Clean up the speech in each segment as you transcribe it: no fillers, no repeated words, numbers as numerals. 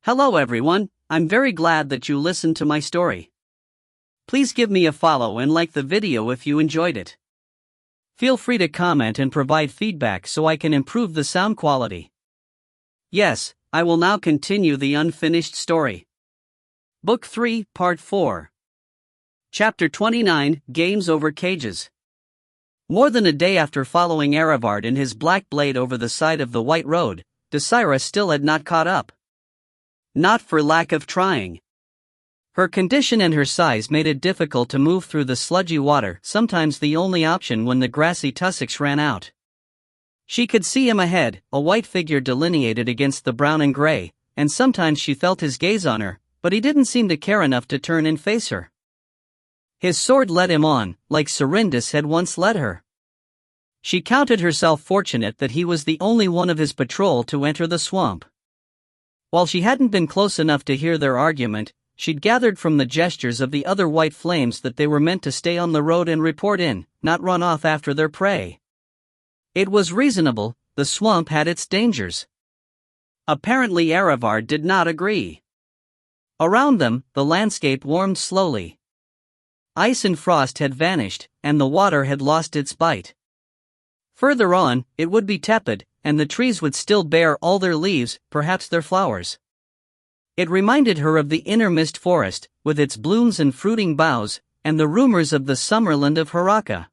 Hello everyone, I'm very glad that you listened to my story. Please give me a follow and like the video if you enjoyed it. Feel free to comment and provide feedback so I can improve the sound quality. Yes, I will now continue the unfinished story. Book 3, Part 4. Chapter 29, Games Over Cages. More than a day after following Eravard and his black blade over the side of the white road, Desira still had not caught up. Not for lack of trying. Her condition and her size made it difficult to move through the sludgy water, sometimes the only option when the grassy tussocks ran out. She could see him ahead, a white figure delineated against the brown and gray, and sometimes she felt his gaze on her, but he didn't seem to care enough to turn and face her. His sword led him on, like Serindis had once led her. She counted herself fortunate that he was the only one of his patrol to enter the swamp. While she hadn't been close enough to hear their argument, she'd gathered from the gestures of the other white flames that they were meant to stay on the road and report in, not run off after their prey. It was reasonable, the swamp had its dangers. Apparently Eravard did not agree. Around them, the landscape warmed slowly. Ice and frost had vanished, and the water had lost its bite. Further on, it would be tepid, and the trees would still bear all their leaves, perhaps their flowers. It reminded her of the inner mist forest, with its blooms and fruiting boughs, and the rumors of the summerland of Haraka.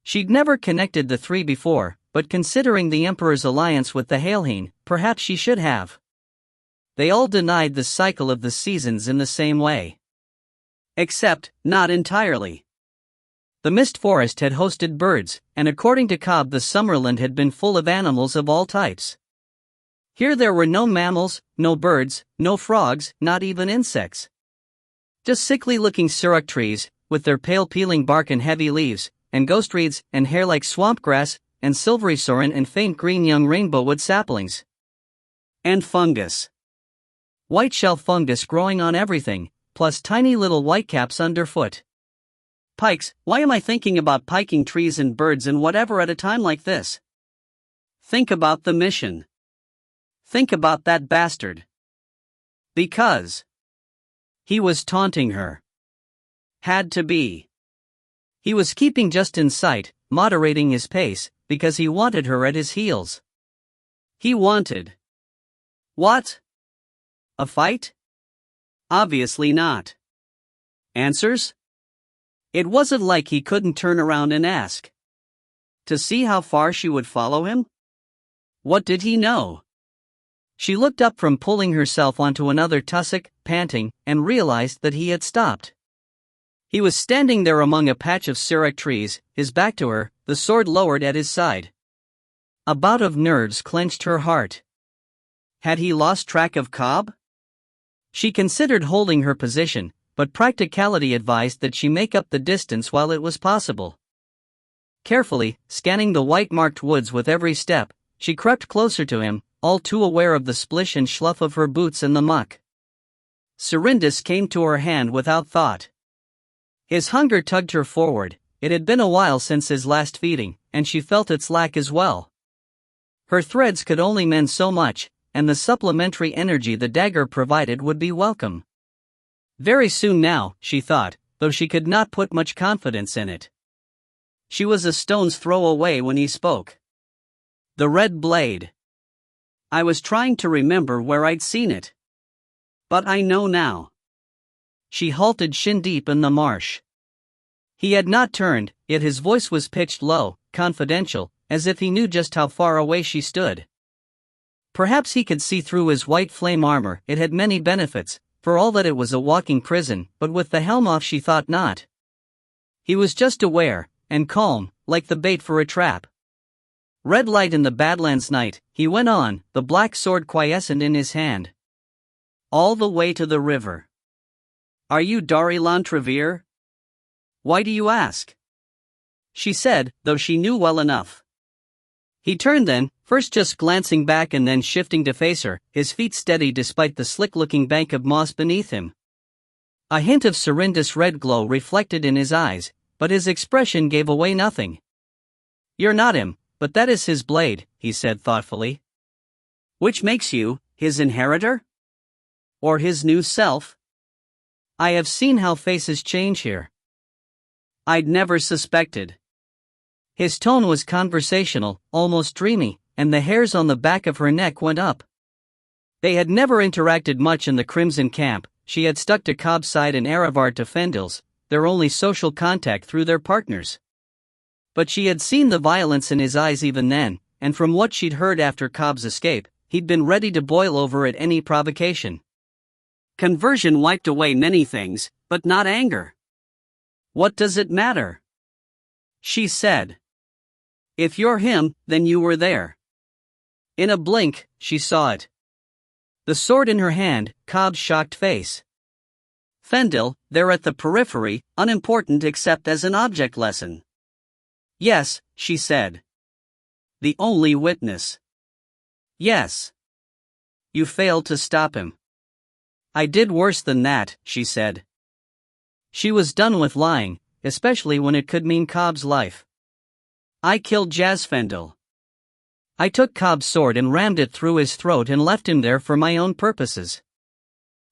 She'd never connected the three before, but considering the Emperor's alliance with the Ile-Rien, perhaps she should have. They all denied the cycle of the seasons in the same way. Except, not entirely. The mist forest had hosted birds, and according to Cobb the summerland had been full of animals of all types. Here there were no mammals, no birds, no frogs, not even insects. Just sickly-looking suruk trees, with their pale peeling bark and heavy leaves, and ghost reeds, and hair like swamp grass, and silvery soren and faint green young rainbowwood saplings. And fungus. White shell fungus growing on everything, plus tiny little whitecaps underfoot. Pikes, why am I thinking about piking trees and birds and whatever at a time like this? Think about the mission. Think about that bastard. Because he was taunting her. Had to be. He was keeping just in sight, moderating his pace, because he wanted her at his heels. He wanted. What? A fight? Obviously not. Answers? It wasn't like he couldn't turn around and ask. To see how far she would follow him? What did he know? She looked up from pulling herself onto another tussock, panting, and realized that he had stopped. He was standing there among a patch of suruk trees, his back to her, the sword lowered at his side. A bout of nerves clenched her heart. Had he lost track of Cobb? She considered holding her position, but practicality advised that she make up the distance while it was possible. Carefully, scanning the white-marked woods with every step, she crept closer to him, all too aware of the splish and slough of her boots in the muck. Serindis came to her hand without thought. His hunger tugged her forward. It had been a while since his last feeding, and she felt its lack as well. Her threads could only mend so much, and the supplementary energy the dagger provided would be welcome. Very soon now, she thought, though she could not put much confidence in it. She was a stone's throw away when he spoke. The red blade. I was trying to remember where I'd seen it. But I know now. She halted shin-deep in the marsh. He had not turned, yet his voice was pitched low, confidential, as if he knew just how far away she stood. Perhaps he could see through his white flame armor. It had many benefits, for all that it was a walking prison, but with the helm off she thought not. He was just aware, and calm, like the bait for a trap. Red light in the Badlands night, he went on, the black sword quiescent in his hand. All the way to the river. Are you Dari Trevere? Why do you ask? She said, though she knew well enough. He turned then, first just glancing back and then shifting to face her, his feet steady despite the slick-looking bank of moss beneath him. A hint of Serindis' red glow reflected in his eyes, but his expression gave away nothing. You're not him, but that is his blade, he said thoughtfully. Which makes you his inheritor? Or his new self? I have seen how faces change here. I'd never suspected. His tone was conversational, almost dreamy, and the hairs on the back of her neck went up. They had never interacted much in the Crimson Camp. She had stuck to Cobb's side and Arevard to Fendil's, their only social contact through their partners. But she had seen the violence in his eyes even then, and from what she'd heard after Cobb's escape, he'd been ready to boil over at any provocation. Conversion wiped away many things, but not anger. What does it matter? She said. If you're him, then you were there. In a blink, she saw it. The sword in her hand, Cobb's shocked face. Fendil, there at the periphery, unimportant except as an object lesson. Yes, she said. The only witness. Yes. You failed to stop him. I did worse than that, she said. She was done with lying, especially when it could mean Cobb's life. I killed Fendil. I took Cobb's sword and rammed it through his throat and left him there for my own purposes.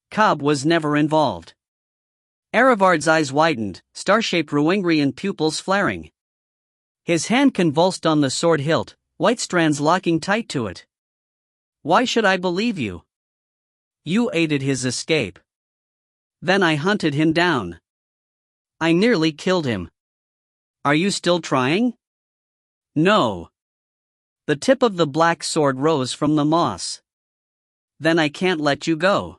Cobb was never involved. Arevard's eyes widened, star-shaped Ruingrian pupils flaring. His hand convulsed on the sword hilt, white strands locking tight to it. Why should I believe you? You aided his escape. Then I hunted him down. I nearly killed him. Are you still trying? No. The tip of the black sword rose from the moss. Then I can't let you go.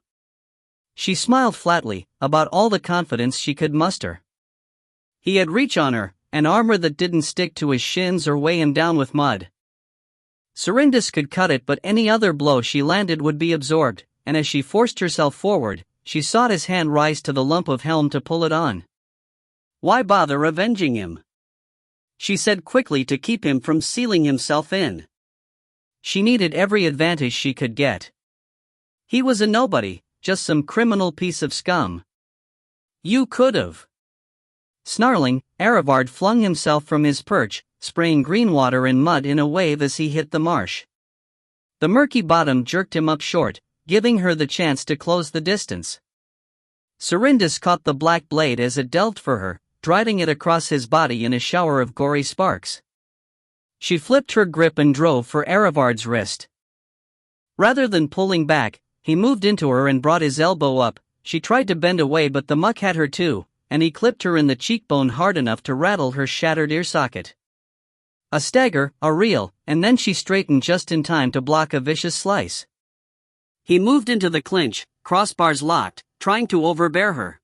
She smiled flatly, about all the confidence she could muster. He had reach on her, an armor that didn't stick to his shins or weigh him down with mud. Sirindis could cut it, but any other blow she landed would be absorbed, and as she forced herself forward, she saw his hand rise to the lump of helm to pull it on. Why bother avenging him? She said quickly to keep him from sealing himself in. She needed every advantage she could get. He was a nobody, just some criminal piece of scum. You could've. Snarling, Arevard flung himself from his perch, spraying green water and mud in a wave as he hit the marsh. The murky bottom jerked him up short, giving her the chance to close the distance. Sirindis caught the black blade as it delved for her, driving it across his body in a shower of gory sparks. She flipped her grip and drove for Arevard's wrist. Rather than pulling back, he moved into her and brought his elbow up. She tried to bend away, but the muck had her too, and he clipped her in the cheekbone hard enough to rattle her shattered ear socket. A stagger, a reel, and then she straightened just in time to block a vicious slice. He moved into the clinch, crossbars locked, trying to overbear her.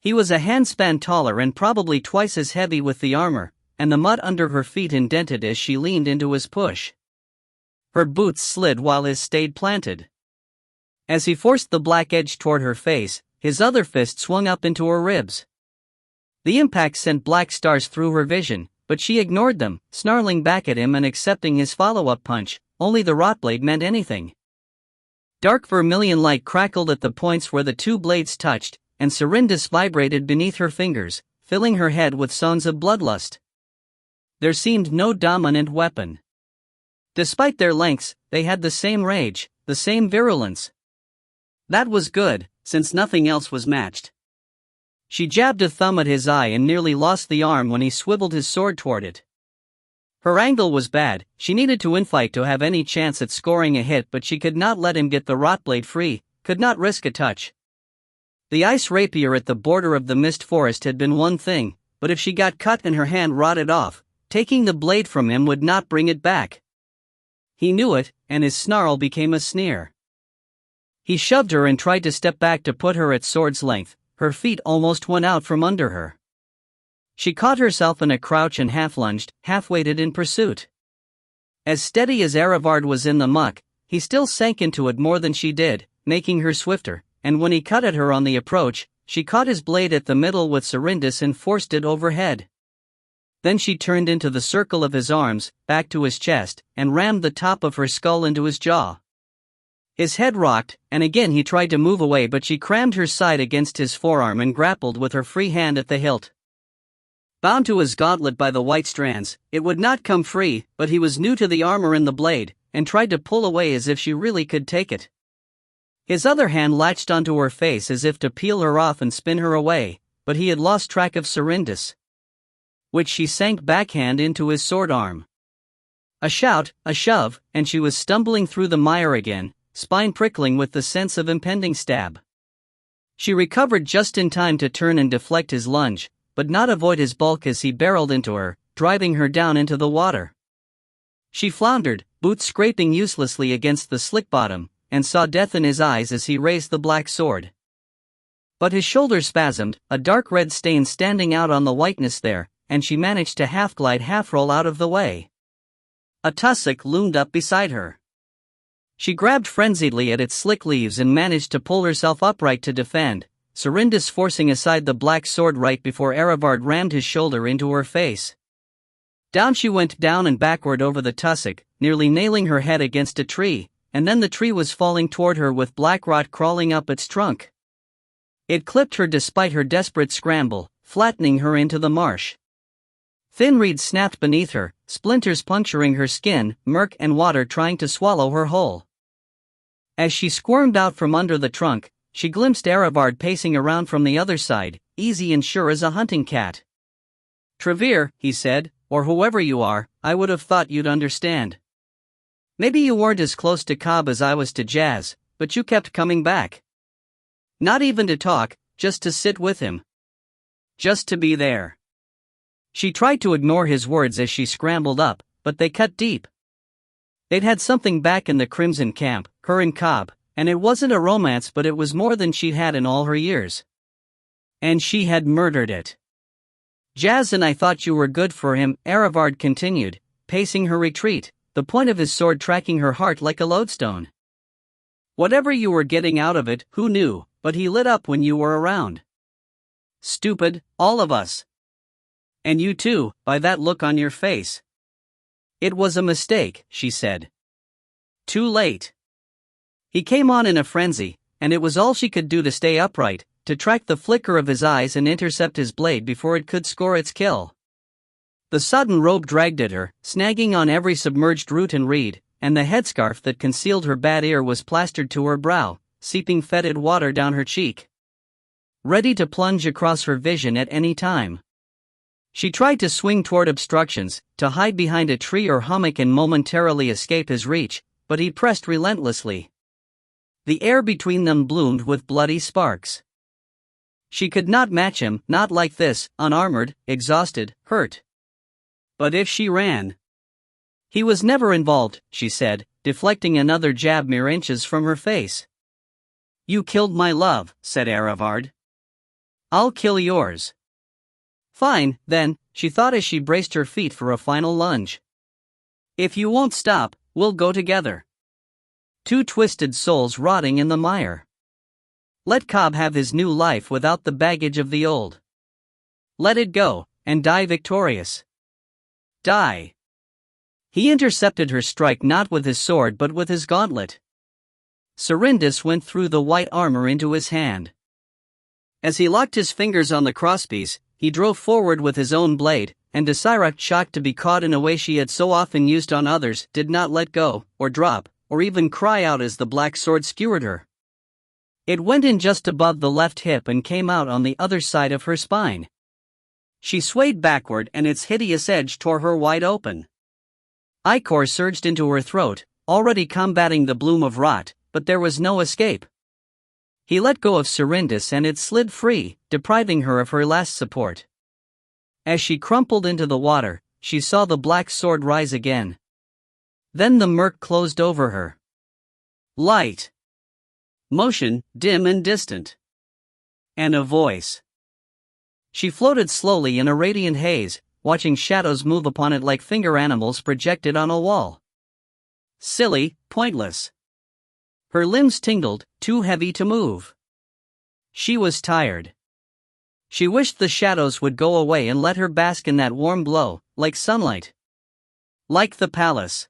He was a handspan taller and probably twice as heavy with the armor, and the mud under her feet indented as she leaned into his push. Her boots slid while his stayed planted. As he forced the black edge toward her face, his other fist swung up into her ribs. The impact sent black stars through her vision, but she ignored them, snarling back at him and accepting his follow-up punch. Only the rotblade meant anything. Dark vermilion light crackled at the points where the two blades touched, and Sirindis vibrated beneath her fingers, filling her head with songs of bloodlust. There seemed no dominant weapon. Despite their lengths, they had the same rage, the same virulence. That was good, since nothing else was matched. She jabbed a thumb at his eye and nearly lost the arm when he swiveled his sword toward it. Her angle was bad. She needed to infight to have any chance at scoring a hit, but she could not let him get the rotblade free, could not risk a touch. The ice rapier at the border of the mist forest had been one thing, but if she got cut and her hand rotted off, taking the blade from him would not bring it back. He knew it, and his snarl became a sneer. He shoved her and tried to step back to put her at sword's length. Her feet almost went out from under her. She caught herself in a crouch and half-lunged, half-weighted in pursuit. As steady as Arevard was in the muck, he still sank into it more than she did, making her swifter, and when he cut at her on the approach, she caught his blade at the middle with Sirindis and forced it overhead. Then she turned into the circle of his arms, back to his chest, and rammed the top of her skull into his jaw. His head rocked, and again he tried to move away, but she crammed her side against his forearm and grappled with her free hand at the hilt. Bound to his gauntlet by the white strands, it would not come free, but he was new to the armor and the blade, and tried to pull away as if she really could take it. His other hand latched onto her face as if to peel her off and spin her away, but he had lost track of Serindas, which she sank backhand into his sword arm. A shout, a shove, and she was stumbling through the mire again, spine prickling with the sense of impending stab. She recovered just in time to turn and deflect his lunge, but not avoid his bulk as he barreled into her, driving her down into the water. She floundered, boots scraping uselessly against the slick bottom, and saw death in his eyes as he raised the black sword. But his shoulders spasmed, a dark red stain standing out on the whiteness there, and she managed to half-glide half-roll out of the way. A tussock loomed up beside her. She grabbed frenziedly at its slick leaves and managed to pull herself upright to defend, Serindas forcing aside the black sword right before Arivard rammed his shoulder into her face. Down she went, down and backward over the tussock, nearly nailing her head against a tree, and then the tree was falling toward her with black rot crawling up its trunk. It clipped her despite her desperate scramble, flattening her into the marsh. Thin reeds snapped beneath her, splinters puncturing her skin, murk and water trying to swallow her whole. As she squirmed out from under the trunk, she glimpsed Arivard pacing around from the other side, easy and sure as a hunting cat. "Trevere," he said, "or whoever you are, I would have thought you'd understand. Maybe you weren't as close to Cobb as I was to Jazz, but you kept coming back. Not even to talk, just to sit with him. Just to be there." She tried to ignore his words as she scrambled up, but they cut deep. They'd had something back in the Crimson Camp, her and Cobb, and it wasn't a romance, but it was more than she'd had in all her years. And she had murdered it. "Jazz and I thought you were good for him," Arivard continued, pacing her retreat, the point of his sword tracking her heart like a lodestone. "Whatever you were getting out of it, who knew, but he lit up when you were around. Stupid, all of us. And you too, by that look on your face." "It was a mistake," she said. "Too late." He came on in a frenzy, and it was all she could do to stay upright, to track the flicker of his eyes and intercept his blade before it could score its kill. The sodden robe dragged at her, snagging on every submerged root and reed, and the headscarf that concealed her bad ear was plastered to her brow, seeping fetid water down her cheek. Ready to plunge across her vision at any time. She tried to swing toward obstructions, to hide behind a tree or hummock and momentarily escape his reach, but he pressed relentlessly. The air between them bloomed with bloody sparks. She could not match him, not like this, unarmored, exhausted, hurt. But if she ran... He was never involved, she said, deflecting another jab mere inches from her face. "You killed my love," said Arivard. "I'll kill yours." "Fine, then," she thought as she braced her feet for a final lunge. "If you won't stop, we'll go together. Two twisted souls rotting in the mire. Let Cobb have his new life without the baggage of the old. Let it go, and die victorious. Die." He intercepted her strike not with his sword but with his gauntlet. Serindas went through the white armor into his hand. As he locked his fingers on the crosspiece, he drove forward with his own blade, and Desira, shocked to be caught in a way she had so often used on others, did not let go, or drop, or even cry out as the black sword skewered her. It went in just above the left hip and came out on the other side of her spine. She swayed backward and its hideous edge tore her wide open. Ichor surged into her throat, already combating the bloom of rot, but there was no escape. He let go of Serindas and it slid free, depriving her of her last support. As she crumpled into the water, she saw the black sword rise again. Then the murk closed over her. Light. Motion, dim and distant. And a voice. She floated slowly in a radiant haze, watching shadows move upon it like finger animals projected on a wall. Silly, pointless. Her limbs tingled, too heavy to move. She was tired. She wished the shadows would go away and let her bask in that warm glow, like sunlight. Like the palace.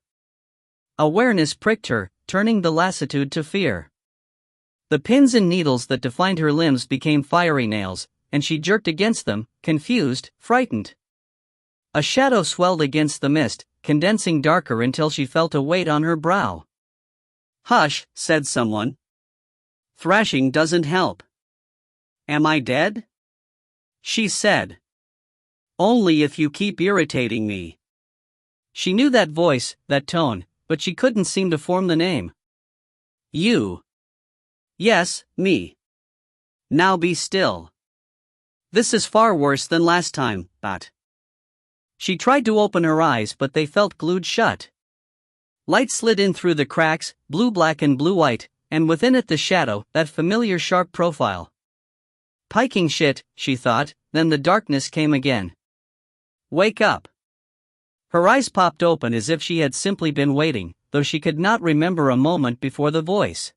Awareness pricked her, turning the lassitude to fear. The pins and needles that defined her limbs became fiery nails, and she jerked against them, confused, frightened. A shadow swelled against the mist, condensing darker until she felt a weight on her brow. "Hush," said someone. Thrashing doesn't help. Am I dead? She said. Only if you keep irritating me. She knew that voice, that tone, but she couldn't seem to form the name. You. Yes, me. Now be still. This is far worse than last time, but. She tried to open her eyes, but they felt glued shut. Light slid in through the cracks, blue-black and blue-white, and within it the shadow, that familiar sharp profile. Piking shit, she thought, then the darkness came again. Wake up. Her eyes popped open as if she had simply been waiting, though she could not remember a moment before the voice.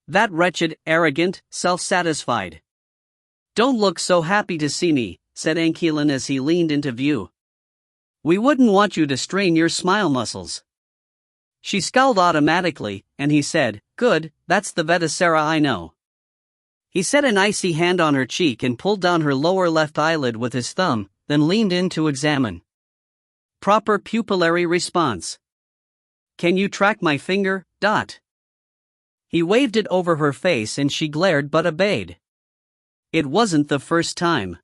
That wretched, arrogant, self-satisfied. Don't look so happy to see me, said Ile-Rien as he leaned into view. We wouldn't want you to strain your smile muscles. She scowled automatically, and he said, Good, that's the Vetasera I know. He set an icy hand on her cheek and pulled down her lower left eyelid with his thumb, then leaned in to examine. Proper pupillary response. Can you track my finger? He waved it over her face and she glared but obeyed. It wasn't the first time.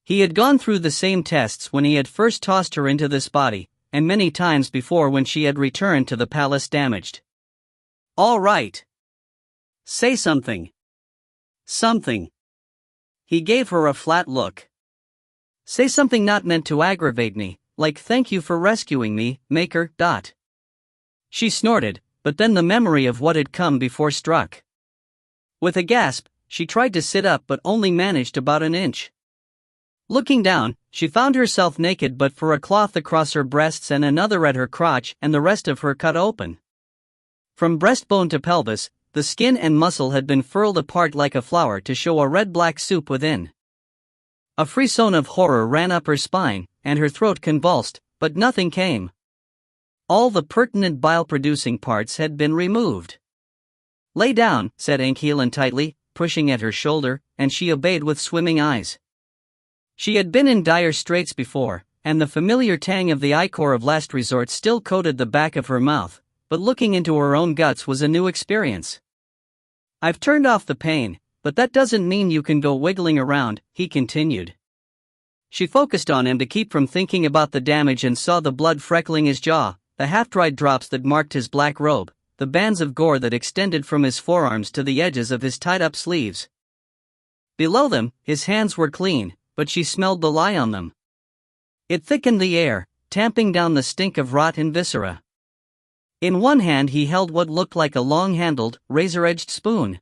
He had gone through the same tests when he had first tossed her into this body, and many times before when she had returned to the palace damaged. All right. Say something. Something. He gave her a flat look. Say something not meant to aggravate me, like thank you for rescuing me, maker. She snorted, but then the memory of what had come before struck. With a gasp, she tried to sit up but only managed about an inch. Looking down, she found herself naked but for a cloth across her breasts and another at her crotch and the rest of her cut open. From breastbone to pelvis, the skin and muscle had been furled apart like a flower to show a red-black soup within. A frisson of horror ran up her spine, and her throat convulsed, but nothing came. All the pertinent bile-producing parts had been removed. Lay down, said Ile-Rien tightly, pushing at her shoulder, and she obeyed with swimming eyes. She had been in dire straits before, and the familiar tang of the ichor of last resort still coated the back of her mouth, but looking into her own guts was a new experience. I've turned off the pain, but that doesn't mean you can go wiggling around, he continued. She focused on him to keep from thinking about the damage and saw the blood freckling his jaw, the half-dried drops that marked his black robe, the bands of gore that extended from his forearms to the edges of his tied-up sleeves. Below them, his hands were clean, but she smelled the lye on them. It thickened the air, tamping down the stink of rot and viscera. In one hand he held what looked like a long-handled, razor-edged spoon.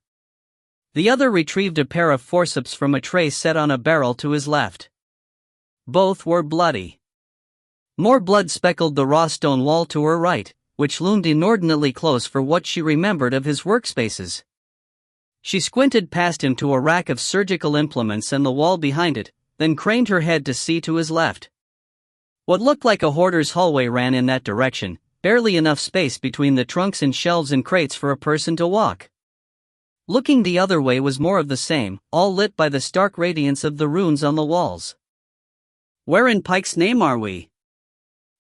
The other retrieved a pair of forceps from a tray set on a barrel to his left. Both were bloody. More blood speckled the raw stone wall to her right, which loomed inordinately close for what she remembered of his workspaces. She squinted past him to a rack of surgical implements and the wall behind it, then craned her head to see to his left. What looked like a hoarder's hallway ran in that direction, barely enough space between the trunks and shelves and crates for a person to walk. Looking the other way was more of the same, all lit by the stark radiance of the runes on the walls. Where in Pike's name are we?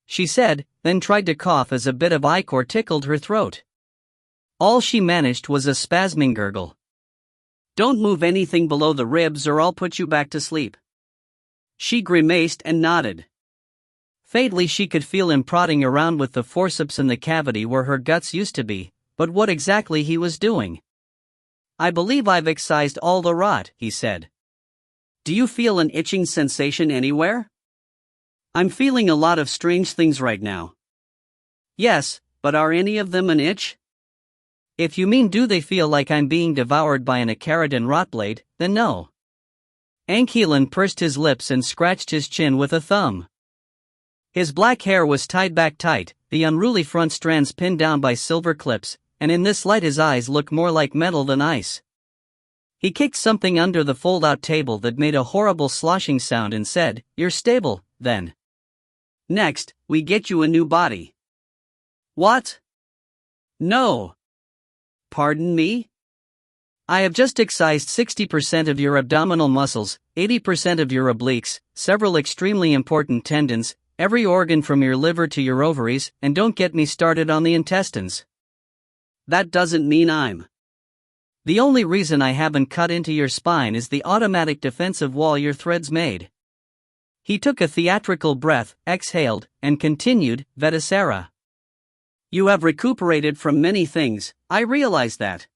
She said, then tried to cough as a bit of ichor tickled her throat. All she managed was a spasming gurgle. Don't move anything below the ribs or I'll put you back to sleep. She grimaced and nodded. Faintly she could feel him prodding around with the forceps in the cavity where her guts used to be, but what exactly he was doing? I believe I've excised all the rot, he said. Do you feel an itching sensation anywhere? I'm feeling a lot of strange things right now. Yes, but are any of them an itch? If you mean do they feel like I'm being devoured by an acaridin rotblade, then no. Ile-Rien pursed his lips and scratched his chin with a thumb. His black hair was tied back tight, the unruly front strands pinned down by silver clips, and in this light his eyes looked more like metal than ice. He kicked something under the fold-out table that made a horrible sloshing sound and said, You're stable, then. Next, we get you a new body. What? No. Pardon me? I have just excised 60% of your abdominal muscles, 80% of your obliques, several extremely important tendons, every organ from your liver to your ovaries, and don't get me started on the intestines. That doesn't mean I'm. The only reason I haven't cut into your spine is the automatic defensive wall your threads made." He took a theatrical breath, exhaled, and continued, "Vetisera. You have recuperated from many things, I realize that.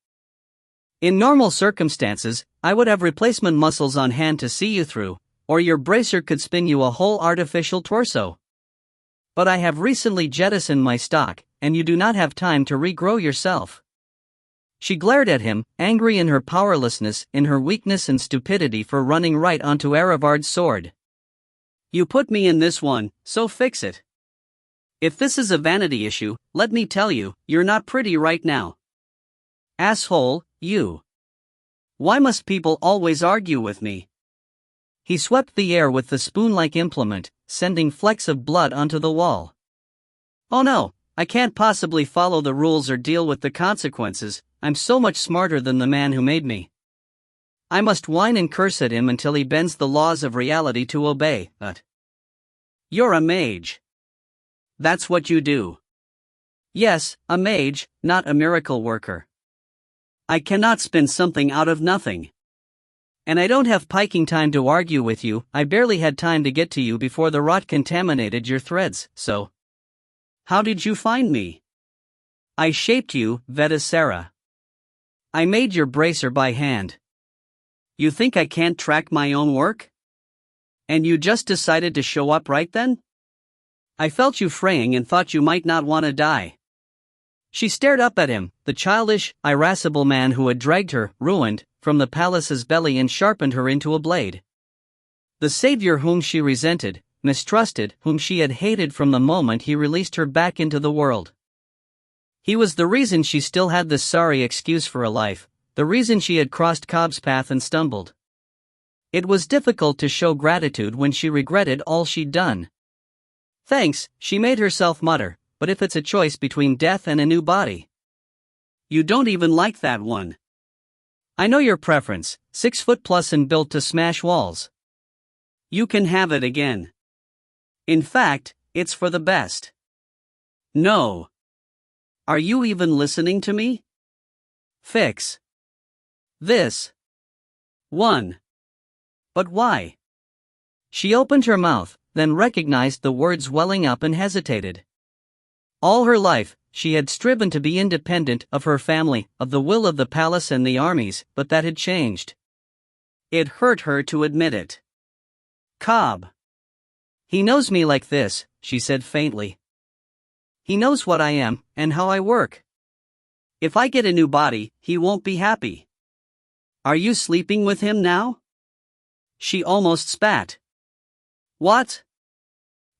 In normal circumstances, I would have replacement muscles on hand to see you through, or your bracer could spin you a whole artificial torso. But I have recently jettisoned my stock, and you do not have time to regrow yourself." She glared at him, angry in her powerlessness, in her weakness and stupidity for running right onto Arivard's sword. "You put me in this one, so fix it. If this is a vanity issue, let me tell you, you're not pretty right now. Asshole, you. Why must people always argue with me?" He swept the air with the spoon-like implement, sending flecks of blood onto the wall. "Oh no, I can't possibly follow the rules or deal with the consequences. I'm so much smarter than the man who made me. I must whine and curse at him until he bends the laws of reality to obey, but you're a mage. That's what you do." "Yes, a mage, not a miracle worker. I cannot spin something out of nothing. And I don't have piking time to argue with you. I barely had time to get to you before the rot contaminated your threads, so how did you find me?" "I shaped you, Vetisera. I made your bracer by hand. You think I can't track my own work? And you just decided to show up right then? I felt you fraying and thought you might not want to die." She stared up at him, the childish, irascible man who had dragged her, ruined, from the palace's belly and sharpened her into a blade. The savior whom she resented, mistrusted, whom she had hated from the moment he released her back into the world. He was the reason she still had this sorry excuse for a life, the reason she had crossed Cobb's path and stumbled. It was difficult to show gratitude when she regretted all she'd done. "Thanks," she made herself mutter, "but if it's a choice between death and a new body." "You don't even like that one. I know your preference, 6 foot plus and built to smash walls. You can have it again. In fact, it's for the best." "No. Are you even listening to me? Fix this one." "But why?" She opened her mouth, then recognized the words welling up and hesitated. All her life, she had striven to be independent of her family, of the will of the palace and the armies, but that had changed. It hurt her to admit it. "Cobb. He knows me like this," she said faintly. "He knows what I am, and how I work. If I get a new body, he won't be happy." "Are you sleeping with him now?" She almost spat. "What?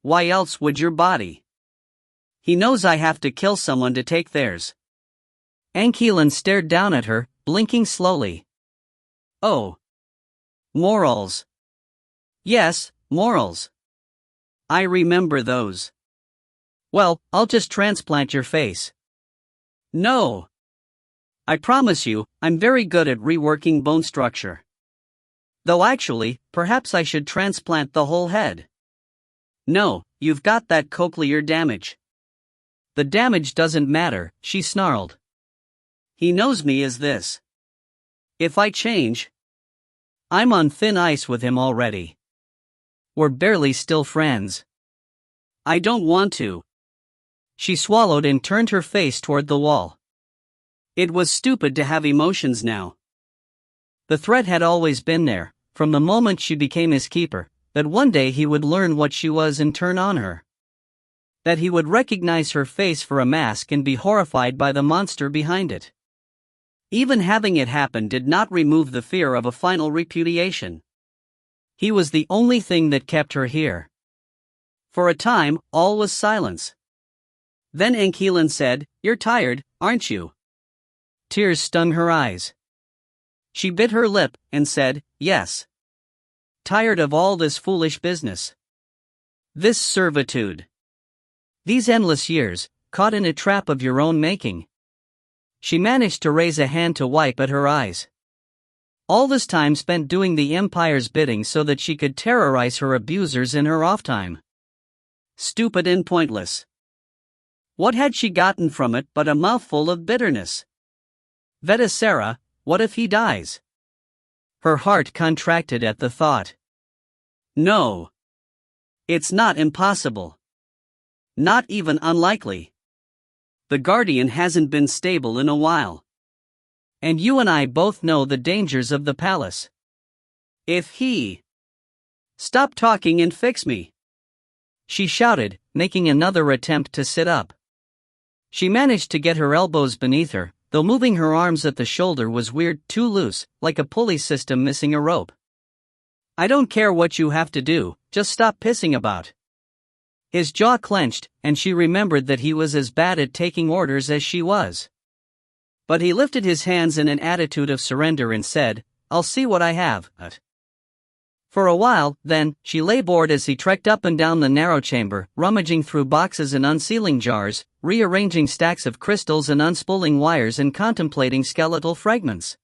Why else would your body? He knows I have to kill someone to take theirs." Ankeelan stared down at her, blinking slowly. "Oh. Morals. Yes, morals. I remember those. Well, I'll just transplant your face." "No. I promise you, I'm very good at reworking bone structure. Though actually, perhaps I should transplant the whole head." "No, you've got that cochlear damage." "The damage doesn't matter," she snarled. "He knows me as this. If I change, I'm on thin ice with him already. We're barely still friends. I don't want to." She swallowed and turned her face toward the wall. It was stupid to have emotions now. The threat had always been there, from the moment she became his keeper, that one day he would learn what she was and turn on her. That he would recognize her face for a mask and be horrified by the monster behind it. Even having it happen did not remove the fear of a final repudiation. He was the only thing that kept her here. For a time, all was silence. Then Ankeelan said, "You're tired, aren't you?" Tears stung her eyes. She bit her lip and said, "Yes. Tired of all this foolish business. This servitude. These endless years, caught in a trap of your own making." She managed to raise a hand to wipe at her eyes. All this time spent doing the Empire's bidding so that she could terrorize her abusers in her off time. Stupid and pointless. What had she gotten from it but a mouthful of bitterness? Vetisera, What if he dies? Her heart contracted at the thought. No. It's not impossible. Not even unlikely. The Guardian hasn't been stable in a while. And you and I both know the dangers of the palace. If he... Stop talking and fix me, she shouted, making another attempt to sit up. She managed to get her elbows beneath her, though moving her arms at the shoulder was weird, too loose, like a pulley system missing a rope. I don't care what you have to do, just stop pissing about. His jaw clenched, and she remembered that he was as bad at taking orders as she was. But he lifted his hands in an attitude of surrender and said, I'll see what I have. For a while, then, she lay bored as he trekked up and down the narrow chamber, rummaging through boxes and unsealing jars, rearranging stacks of crystals and unspooling wires and contemplating skeletal fragments.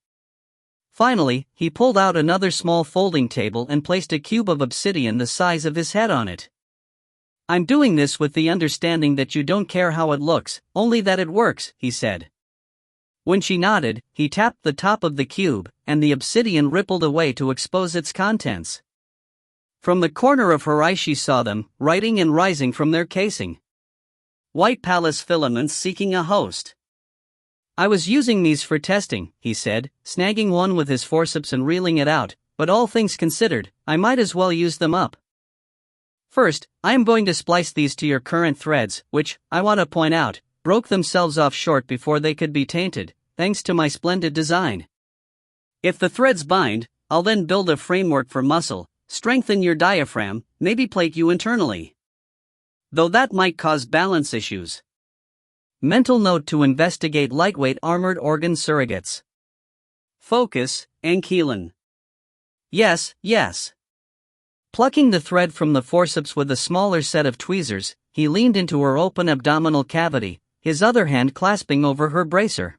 Finally, he pulled out another small folding table and placed a cube of obsidian the size of his head on it. I'm doing this with the understanding that you don't care how it looks, only that it works, he said. When she nodded, he tapped the top of the cube, and the obsidian rippled away to expose its contents. From the corner of her eye she saw them, writing and rising from their casing. White palace filaments seeking a host. I was using these for testing, he said, snagging one with his forceps and reeling it out, but all things considered, I might as well use them up. First, I am going to splice these to your current threads, which, I want to point out, broke themselves off short before they could be tainted, thanks to my splendid design. If the threads bind, I'll then build a framework for muscle, strengthen your diaphragm, maybe plate you internally. Though that might cause balance issues. Mental note to investigate lightweight armored organ surrogates. Focus, Ile-Rien. Yes, yes. Plucking the thread from the forceps with a smaller set of tweezers, he leaned into her open abdominal cavity, his other hand clasping over her bracer.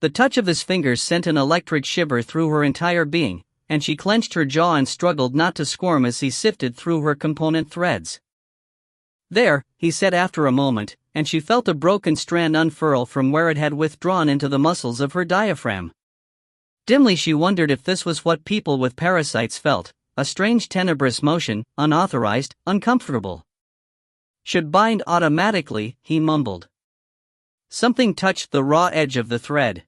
The touch of his fingers sent an electric shiver through her entire being, and she clenched her jaw and struggled not to squirm as he sifted through her component threads. There, he said after a moment, and she felt a broken strand unfurl from where it had withdrawn into the muscles of her diaphragm. Dimly she wondered if this was what people with parasites felt, a strange tenebrous motion, unauthorized, uncomfortable. Should bind automatically, he mumbled. Something touched the raw edge of the thread.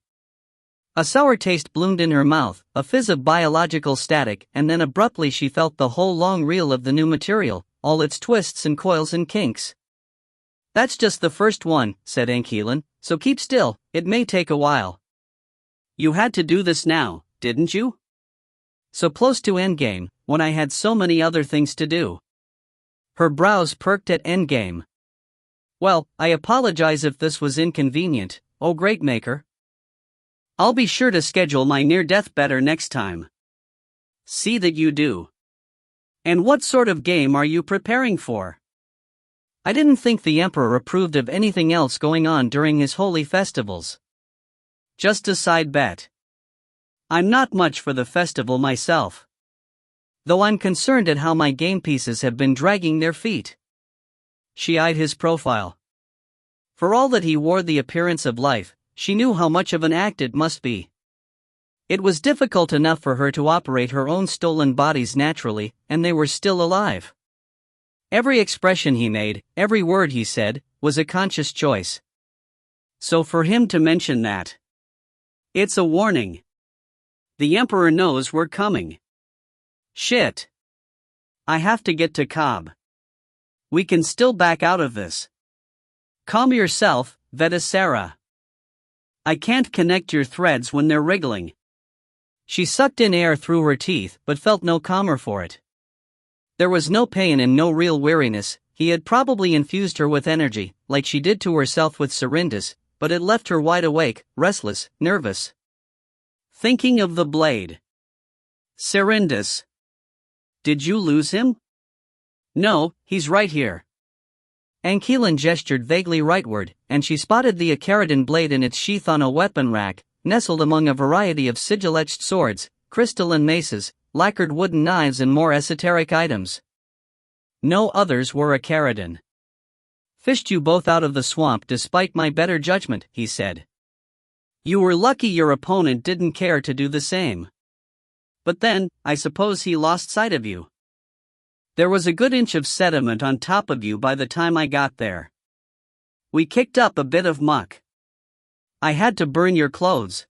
A sour taste bloomed in her mouth, a fizz of biological static, and then abruptly she felt the whole long reel of the new material, all its twists and coils and kinks. That's just the first one, said Ile-Rien, so keep still, it may take a while. You had to do this now, didn't you? So close to endgame, when I had so many other things to do. Her brows perked at endgame. Well, I apologize if this was inconvenient, oh great maker. I'll be sure to schedule my near-death better next time. See that you do. And what sort of game are you preparing for? I didn't think the Emperor approved of anything else going on during his holy festivals. Just a side bet. I'm not much for the festival myself. Though I'm concerned at how my game pieces have been dragging their feet. She eyed his profile. For all that he wore the appearance of life, she knew how much of an act it must be. It was difficult enough for her to operate her own stolen bodies naturally, and they were still alive. Every expression he made, every word he said, was a conscious choice. So for him to mention that, it's a warning. The Emperor knows we're coming. Shit. I have to get to Cobb. We can still back out of this. Calm yourself, Vetisera. I can't connect your threads when they're wriggling. She sucked in air through her teeth but felt no calmer for it. There was no pain and no real weariness. He had probably infused her with energy, like she did to herself with Serindas, but it left her wide awake, restless, nervous. Thinking of the blade. Serindas. Did you lose him? No, he's right here. Ile-Rien gestured vaguely rightward, and she spotted the Acaridon blade in its sheath on a weapon rack, nestled among a variety of sigil-etched swords, crystalline maces, lacquered wooden knives and more esoteric items. No others were Acaridon. Fished you both out of the swamp despite my better judgment, he said. You were lucky your opponent didn't care to do the same. But then, I suppose he lost sight of you. There was a good inch of sediment on top of you by the time I got there. We kicked up a bit of muck. I had to burn your clothes.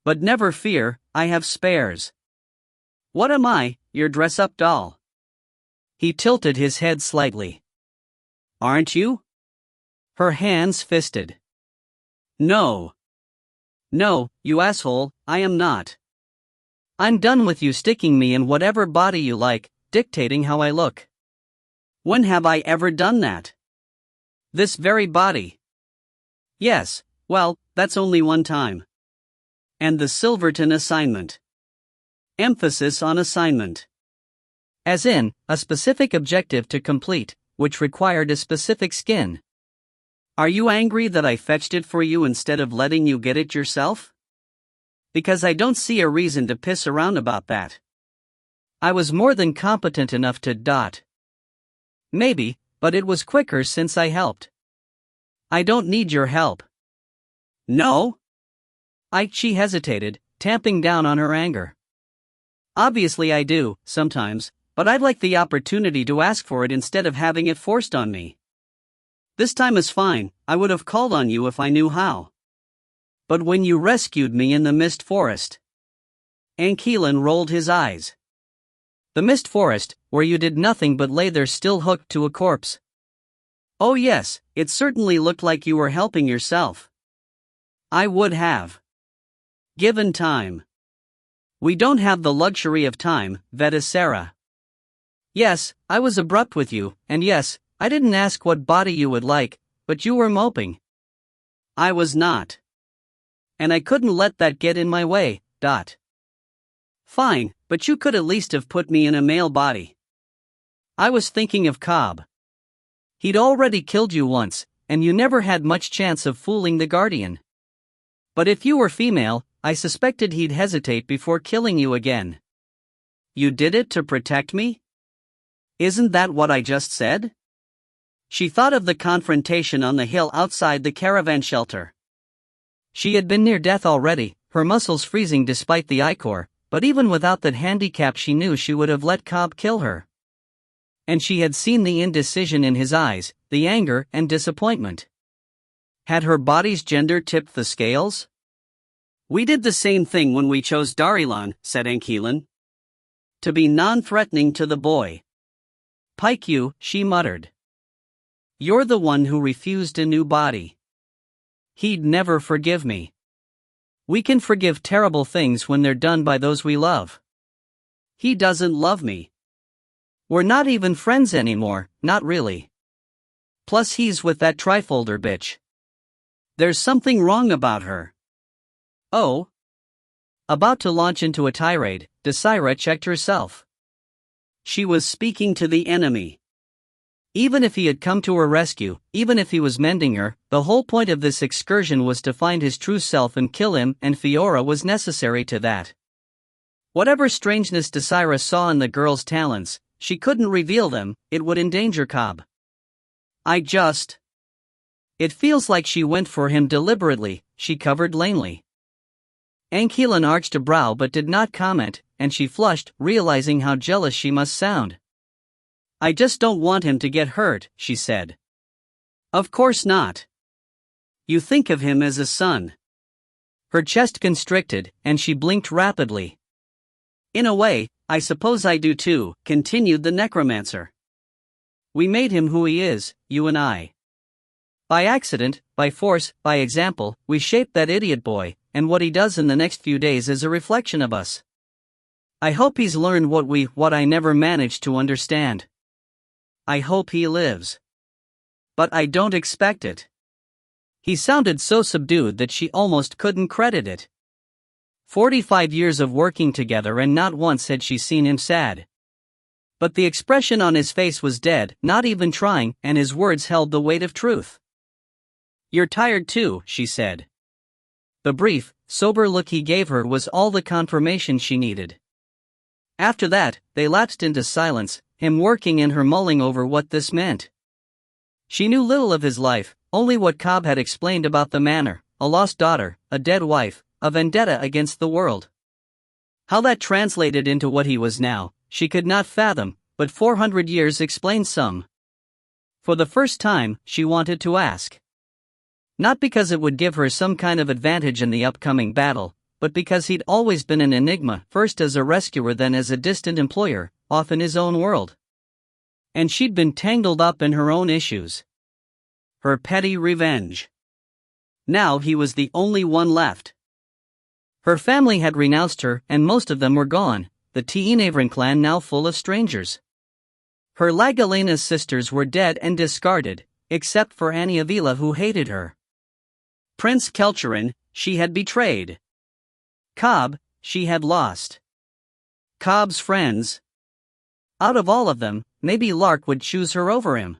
But never fear, I have spares. What am I, your dress-up doll? He tilted his head slightly. Aren't you? Her hands fisted. No. No, you asshole, I am not. I'm done with you sticking me in whatever body you like, dictating how I look. When have I ever done that? This very body. Yes, well, that's only one time. And the Silverton assignment. Emphasis on assignment. As in, a specific objective to complete, which required a specific skin. Are you angry that I fetched it for you instead of letting you get it yourself? Because I don't see a reason to piss around about that. I was more than competent enough to ... Maybe, but it was quicker since I helped. I don't need your help. No? She hesitated, tamping down on her anger. Obviously I do, sometimes, but I'd like the opportunity to ask for it instead of having it forced on me. This time is fine, I would have called on you if I knew how. But when you rescued me in the mist forest. Ankeelan rolled his eyes. The mist forest, where you did nothing but lay there still hooked to a corpse. Oh yes, it certainly looked like you were helping yourself. I would have. Given time. We don't have the luxury of time, Vetisera. Yes, I was abrupt with you, and yes, I didn't ask what body you would like, but you were moping. I was not. And I couldn't let that get in my way, ... Fine, but you could at least have put me in a male body. I was thinking of Cobb. He'd already killed you once, and you never had much chance of fooling the Guardian. But if you were female, I suspected he'd hesitate before killing you again. You did it to protect me? Isn't that what I just said? She thought of the confrontation on the hill outside the caravan shelter. She had been near death already, her muscles freezing despite the ichor, but even without that handicap she knew she would have let Cobb kill her. And she had seen the indecision in his eyes, the anger and disappointment. Had her body's gender tipped the scales? We did the same thing when we chose Darilan, said Ankeelan. To be non-threatening to the boy. Pike you, she muttered. You're the one who refused a new body. He'd never forgive me. We can forgive terrible things when they're done by those we love. He doesn't love me. We're not even friends anymore, not really. Plus he's with that trifolder bitch. There's something wrong about her. Oh? About to launch into a tirade, Desira checked herself. She was speaking to the enemy. Even if he had come to her rescue, even if he was mending her, the whole point of this excursion was to find his true self and kill him, and Fiora was necessary to that. Whatever strangeness Desira saw in the girl's talents, she couldn't reveal them, it would endanger Cobb. It feels like she went for him deliberately, she covered lamely. Ankeelan arched a brow but did not comment, and she flushed, realizing how jealous she must sound. I just don't want him to get hurt, she said. Of course not. You think of him as a son. Her chest constricted, and she blinked rapidly. In a way, I suppose I do too, continued the necromancer. We made him who he is, you and I. By accident, by force, by example, we shaped that idiot boy, and what he does in the next few days is a reflection of us. I hope he's learned what I never managed to understand. I hope he lives. But I don't expect it. He sounded so subdued that she almost couldn't credit it. 45 years of working together and not once had she seen him sad. But the expression on his face was dead, not even trying, and his words held the weight of truth. You're tired too, she said. The brief, sober look he gave her was all the confirmation she needed. After that, they lapsed into silence, him working and her mulling over what this meant. She knew little of his life, only what Cobb had explained about the manor, a lost daughter, a dead wife, a vendetta against the world. How that translated into what he was now, she could not fathom, but 400 years explained some. For the first time, she wanted to ask. Not because it would give her some kind of advantage in the upcoming battle, but because he'd always been an enigma, first as a rescuer then as a distant employer, off in his own world. And she'd been tangled up in her own issues. Her petty revenge. Now he was the only one left. Her family had renounced her, and most of them were gone, the Ile-Rien clan now full of strangers. Her Lagalena's sisters were dead and discarded, except for Annie of Ile who hated her. Prince Ile-Rien, she had betrayed. Cobb, she had lost. Cobb's friends. Out of all of them, maybe Lark would choose her over him.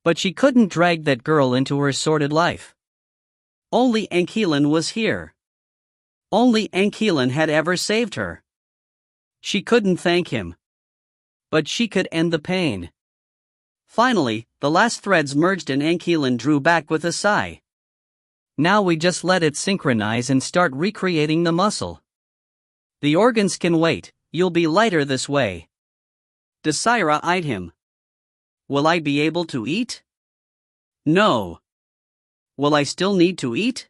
But she couldn't drag that girl into her sordid life. Only Anquilin was here. Only Anquilin had ever saved her. She couldn't thank him. But she could end the pain. Finally, the last threads merged and Anquilin drew back with a sigh. Now we just let it synchronize and start recreating the muscle. The organs can wait, you'll be lighter this way. Desira eyed him. Will I be able to eat? No. Will I still need to eat?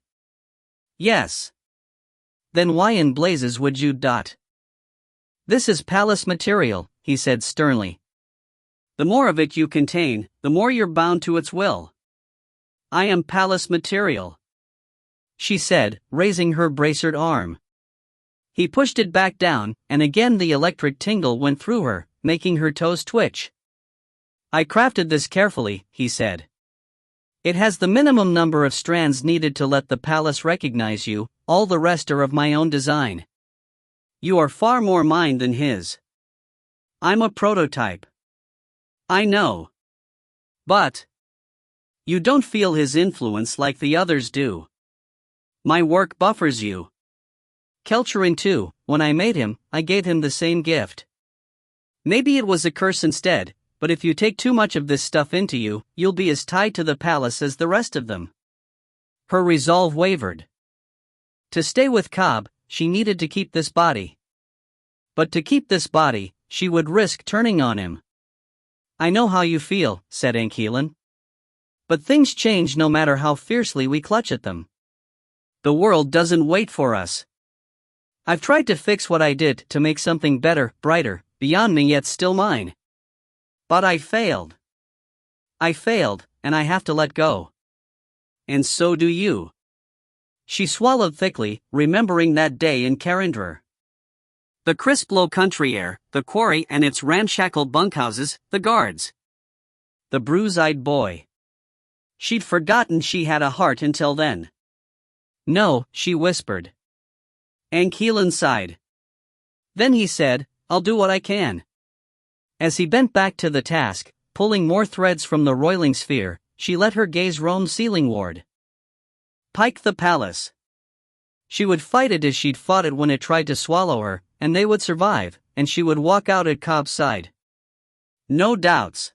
Yes. Then why in blazes would you? This is palace material, he said sternly. The more of it you contain, the more you're bound to its will. I am palace material, she said, raising her bracered arm. He pushed it back down, and again the electric tingle went through her, making her toes twitch. I crafted this carefully, he said. It has the minimum number of strands needed to let the palace recognize you, all the rest are of my own design. You are far more mine than his. I'm a prototype. I know. But you don't feel his influence like the others do. My work buffers you. Ile-Rien too, when I made him, I gave him the same gift. Maybe it was a curse instead, but if you take too much of this stuff into you, you'll be as tied to the palace as the rest of them. Her resolve wavered. To stay with Cobb, she needed to keep this body. But to keep this body, she would risk turning on him. I know how you feel, said Anquilin. But things change no matter how fiercely we clutch at them. The world doesn't wait for us. I've tried to fix what I did to make something better, brighter, beyond me yet still mine. But I failed. I failed, and I have to let go. And so do you. She swallowed thickly, remembering that day in Carindre. The crisp low country air, the quarry and its ramshackle bunkhouses, the guards. The bruise-eyed boy. She'd forgotten she had a heart until then. No, she whispered. Anquilin sighed. Then he said, I'll do what I can. As he bent back to the task, pulling more threads from the roiling sphere, she let her gaze roam ceilingward. Pike the palace. She would fight it as she'd fought it when it tried to swallow her, and they would survive, and she would walk out at Cobb's side. No doubts.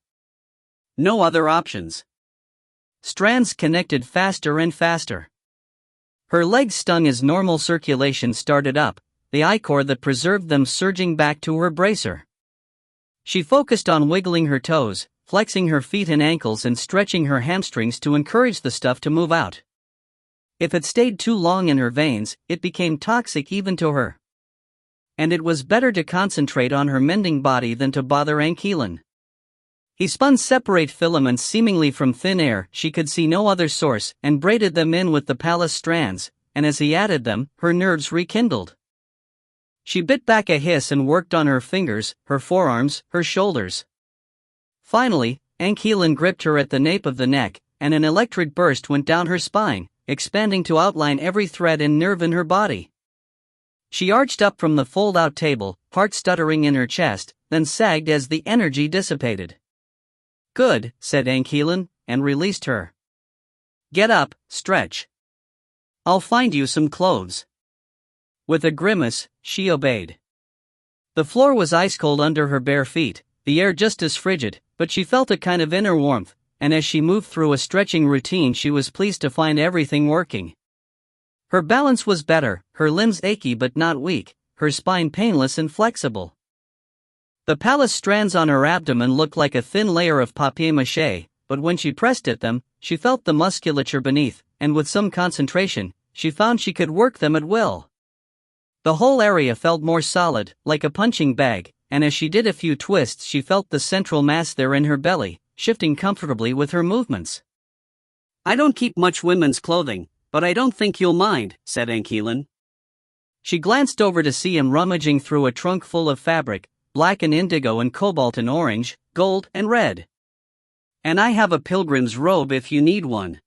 No other options. Strands connected faster and faster. Her legs stung as normal circulation started up, the ichor that preserved them surging back to her bracer. She focused on wiggling her toes, flexing her feet and ankles and stretching her hamstrings to encourage the stuff to move out. If it stayed too long in her veins, it became toxic even to her. And it was better to concentrate on her mending body than to bother Anquilin. He spun separate filaments seemingly from thin air, she could see no other source, and braided them in with the palace strands, and as he added them, her nerves rekindled. She bit back a hiss and worked on her fingers, her forearms, her shoulders. Finally, Anquilin gripped her at the nape of the neck, and an electric burst went down her spine, expanding to outline every thread and nerve in her body. She arched up from the fold-out table, heart stuttering in her chest, then sagged as the energy dissipated. Good, said Anquilin, and released her. Get up, stretch. I'll find you some clothes. With a grimace, she obeyed. The floor was ice-cold under her bare feet, the air just as frigid, but she felt a kind of inner warmth, and as she moved through a stretching routine she was pleased to find everything working. Her balance was better, her limbs achy but not weak, her spine painless and flexible. The palace strands on her abdomen looked like a thin layer of papier-mâché, but when she pressed at them, she felt the musculature beneath, and with some concentration, she found she could work them at will. The whole area felt more solid, like a punching bag, and as she did a few twists she felt the central mass there in her belly, shifting comfortably with her movements. "I don't keep much women's clothing, but I don't think you'll mind," said Anquilin. She glanced over to see him rummaging through a trunk full of fabric, black and indigo and cobalt and orange, gold and red. "And I have a pilgrim's robe if you need one.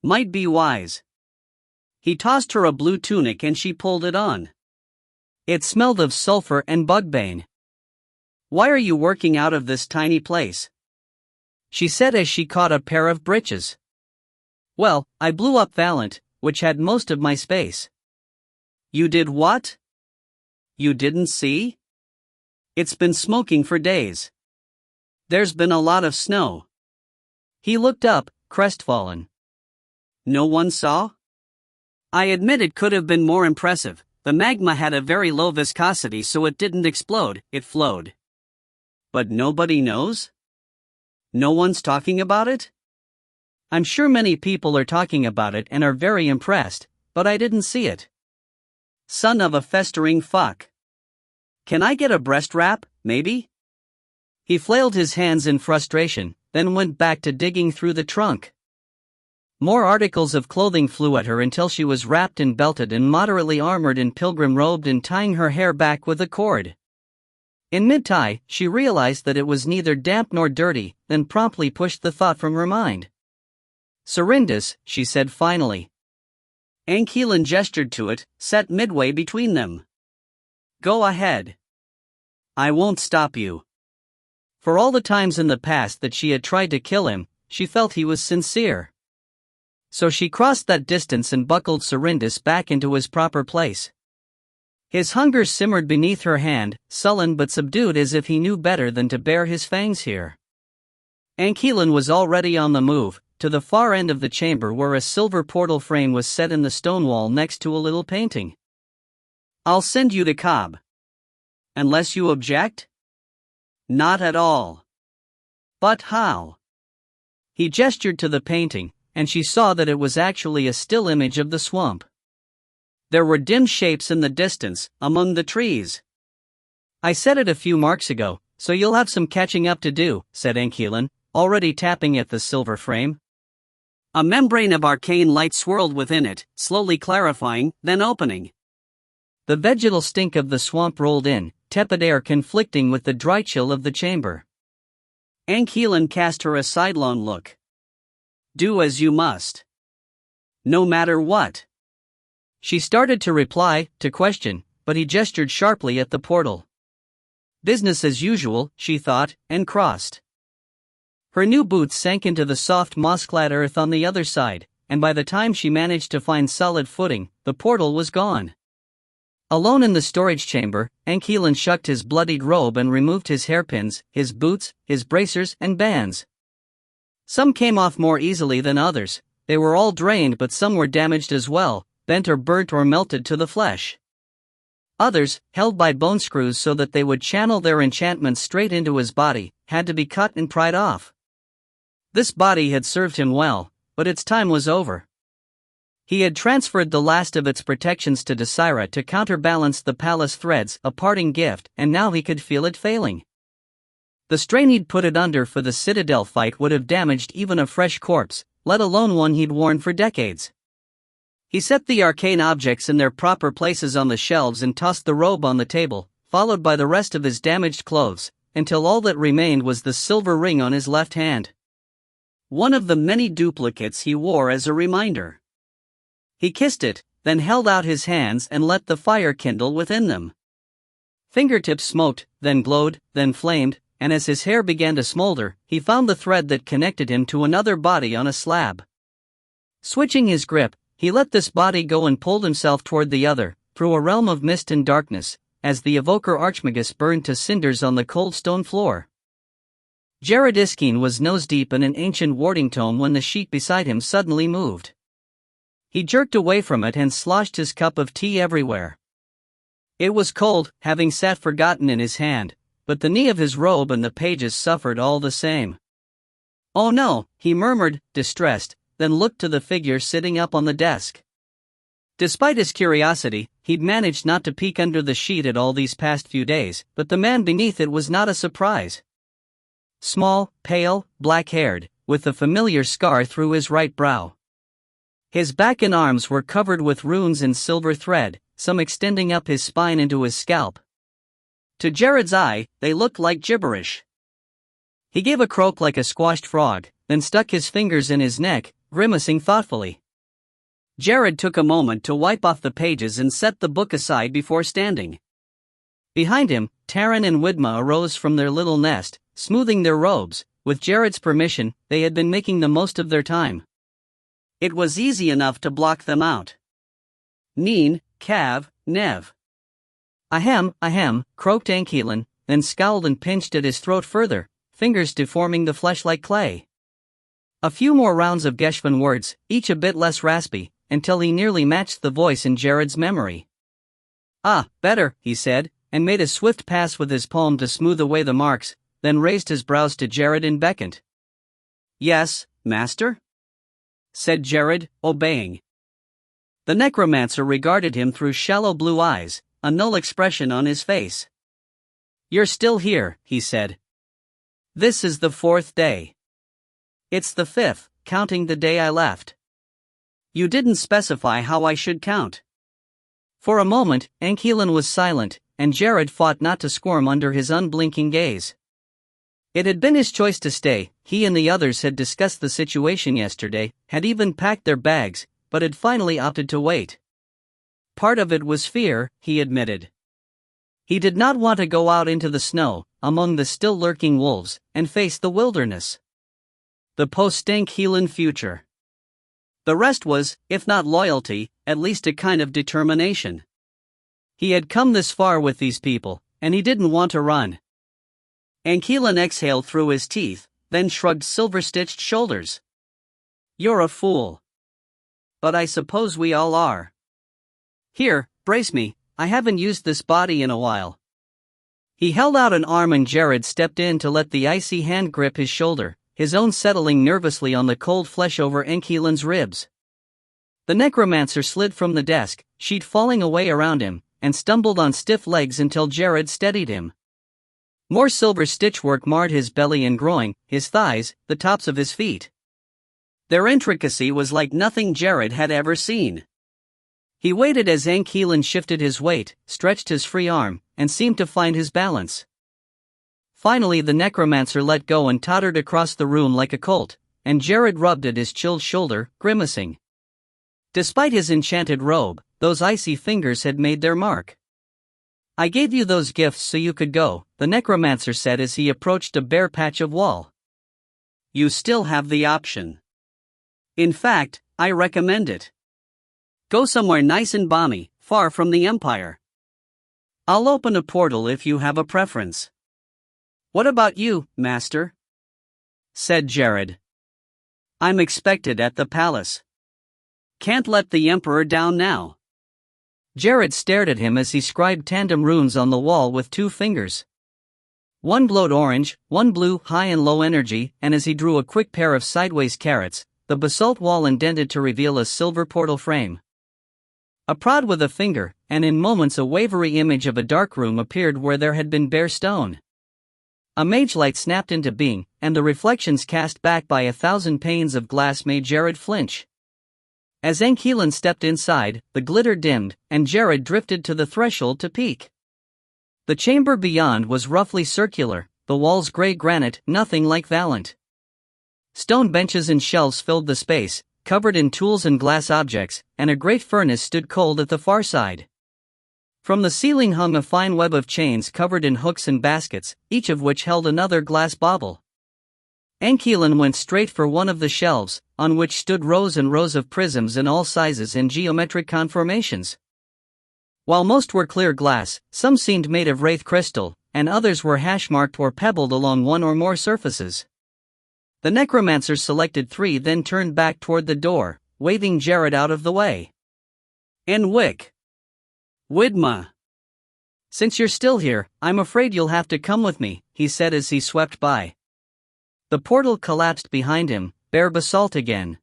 Might be wise." He tossed her a blue tunic and she pulled it on. It smelled of sulfur and bugbane. "Why are you working out of this tiny place?" she said as she caught a pair of breeches. "Well, I blew up Valent, which had most of my space." "You did what?" "You didn't see? It's been smoking for days. There's been a lot of snow." He looked up, crestfallen. "No one saw?" "I admit it could have been more impressive. The magma had a very low viscosity so it didn't explode, it flowed." "But nobody knows? No one's talking about it?" "I'm sure many people are talking about it and are very impressed, but I didn't see it." "Son of a festering fuck. Can I get a breast wrap, maybe?" He flailed his hands in frustration, then went back to digging through the trunk. More articles of clothing flew at her until she was wrapped and belted and moderately armored and pilgrim-robed and tying her hair back with a cord. In mid-tie, she realized that it was neither damp nor dirty, then promptly pushed the thought from her mind. "Serindas," she said finally. Anquilin gestured to it, set midway between them. "Go ahead. I won't stop you." For all the times in the past that she had tried to kill him, she felt he was sincere. So she crossed that distance and buckled Serindas back into his proper place. His hunger simmered beneath her hand, sullen but subdued as if he knew better than to bare his fangs here. Anquilin was already on the move, to the far end of the chamber where a silver portal frame was set in the stone wall next to a little painting. "I'll send you to Cobb. Unless you object?" "Not at all." "But how?" He gestured to the painting, and she saw that it was actually a still image of the swamp. There were dim shapes in the distance, among the trees. "I said it a few marks ago, so you'll have some catching up to do," said Anquilin, already tapping at the silver frame. A membrane of arcane light swirled within it, slowly clarifying, then opening. The vegetal stink of the swamp rolled in, tepid air conflicting with the dry chill of the chamber. Anquilin cast her a sidelong look. "Do as you must. No matter what." She started to reply, to question, but he gestured sharply at the portal. Business as usual, she thought, and crossed. Her new boots sank into the soft moss-clad earth on the other side, and by the time she managed to find solid footing, the portal was gone. Alone in the storage chamber, Anquilin shucked his bloodied robe and removed his hairpins, his boots, his bracers, and bands. Some came off more easily than others. They were all drained, but some were damaged as well, bent or burnt or melted to the flesh. Others, held by bone screws so that they would channel their enchantments straight into his body, had to be cut and pried off. This body had served him well, but its time was over. He had transferred the last of its protections to Desira to counterbalance the palace threads, a parting gift, and now he could feel it failing. The strain he'd put it under for the Citadel fight would have damaged even a fresh corpse, let alone one he'd worn for decades. He set the arcane objects in their proper places on the shelves and tossed the robe on the table, followed by the rest of his damaged clothes, until all that remained was the silver ring on his left hand. One of the many duplicates he wore as a reminder. He kissed it, then held out his hands and let the fire kindle within them. Fingertips smoked, then glowed, then flamed, and as his hair began to smolder, he found the thread that connected him to another body on a slab. Switching his grip, he let this body go and pulled himself toward the other, through a realm of mist and darkness, as the evoker Archmagus burned to cinders on the cold stone floor. Jared Iskeen was nose-deep in an ancient warding tome when the sheet beside him suddenly moved. He jerked away from it and sloshed his cup of tea everywhere. It was cold, having sat forgotten in his hand, but the knee of his robe and the pages suffered all the same. "Oh no," he murmured, distressed, then looked to the figure sitting up on the desk. Despite his curiosity, he'd managed not to peek under the sheet at all these past few days, but the man beneath it was not a surprise. Small, pale, black-haired, with a familiar scar through his right brow. His back and arms were covered with runes in silver thread, some extending up his spine into his scalp. To Jared's eye, they looked like gibberish. He gave a croak like a squashed frog, then stuck his fingers in his neck, grimacing thoughtfully. Jared took a moment to wipe off the pages and set the book aside before standing. Behind him, Taryn and Widma arose from their little nest, smoothing their robes. With Jared's permission, they had been making the most of their time. It was easy enough to block them out. Neen, Cav, Nev. Ahem, croaked Ankelan, then scowled and pinched at his throat further, fingers deforming the flesh like clay. A few more rounds of Geshvan words, each a bit less raspy, until he nearly matched the voice in Jared's memory. "Ah, better," he said, and made a swift pass with his palm to smooth away the marks, then raised his brows to Jared and beckoned. "Yes, master?" said Jared, obeying. The necromancer regarded him through shallow blue eyes, a null expression on his face. "You're still here," he said. "This is the 4th day. It's the 5th, counting the day I left. You didn't specify how I should count." For a moment, Ankelan was silent, and Jared fought not to squirm under his unblinking gaze. It had been his choice to stay. He and the others had discussed the situation yesterday, had even packed their bags, but had finally opted to wait. Part of it was fear, he admitted. He did not want to go out into the snow, among the still lurking wolves, and face the wilderness. The post-Ankelan future. The rest was, if not loyalty, at least a kind of determination. He had come this far with these people, and he didn't want to run. Ankelan exhaled through his teeth, then shrugged silver-stitched shoulders. "You're a fool. But I suppose we all are. Here, brace me, I haven't used this body in a while." He held out an arm and Jared stepped in to let the icy hand grip his shoulder, his own settling nervously on the cold flesh over Ankelan's ribs. The necromancer slid from the desk, sheet falling away around him, and stumbled on stiff legs until Jared steadied him. More silver stitchwork marred his belly and groin, his thighs, the tops of his feet. Their intricacy was like nothing Jared had ever seen. He waited as Ankelan shifted his weight, stretched his free arm, and seemed to find his balance. Finally the necromancer let go and tottered across the room like a colt, and Jared rubbed at his chilled shoulder, grimacing. Despite his enchanted robe, those icy fingers had made their mark. "I gave you those gifts so you could go," the necromancer said as he approached a bare patch of wall. "You still have the option. In fact, I recommend it. Go somewhere nice and balmy, far from the Empire. I'll open a portal if you have a preference." "What about you, master?" said Jared. "I'm expected at the palace. Can't let the Emperor down now." Jared stared at him as he scribed tandem runes on the wall with 2 fingers. One glowed orange, one blue, high and low energy, and as he drew a quick pair of sideways carrots, the basalt wall indented to reveal a silver portal frame. A prod with a finger, and in moments a wavery image of a dark room appeared where there had been bare stone. A mage light snapped into being, and the reflections cast back by 1,000 panes of glass made Jared flinch. As Ankelan stepped inside, the glitter dimmed, and Jared drifted to the threshold to peek. The chamber beyond was roughly circular, the walls gray granite, nothing like Valent. Stone benches and shelves filled the space, covered in tools and glass objects, and a great furnace stood cold at the far side. From the ceiling hung a fine web of chains covered in hooks and baskets, each of which held another glass bauble. Ankelan went straight for one of the shelves, on which stood rows and rows of prisms in all sizes and geometric conformations. While most were clear glass, some seemed made of wraith crystal, and others were hash-marked or pebbled along one or more surfaces. The necromancer selected 3 then turned back toward the door, waving Jared out of the way. "En Wick. Widma. Since you're still here, I'm afraid you'll have to come with me," he said as he swept by. The portal collapsed behind him, bare basalt again.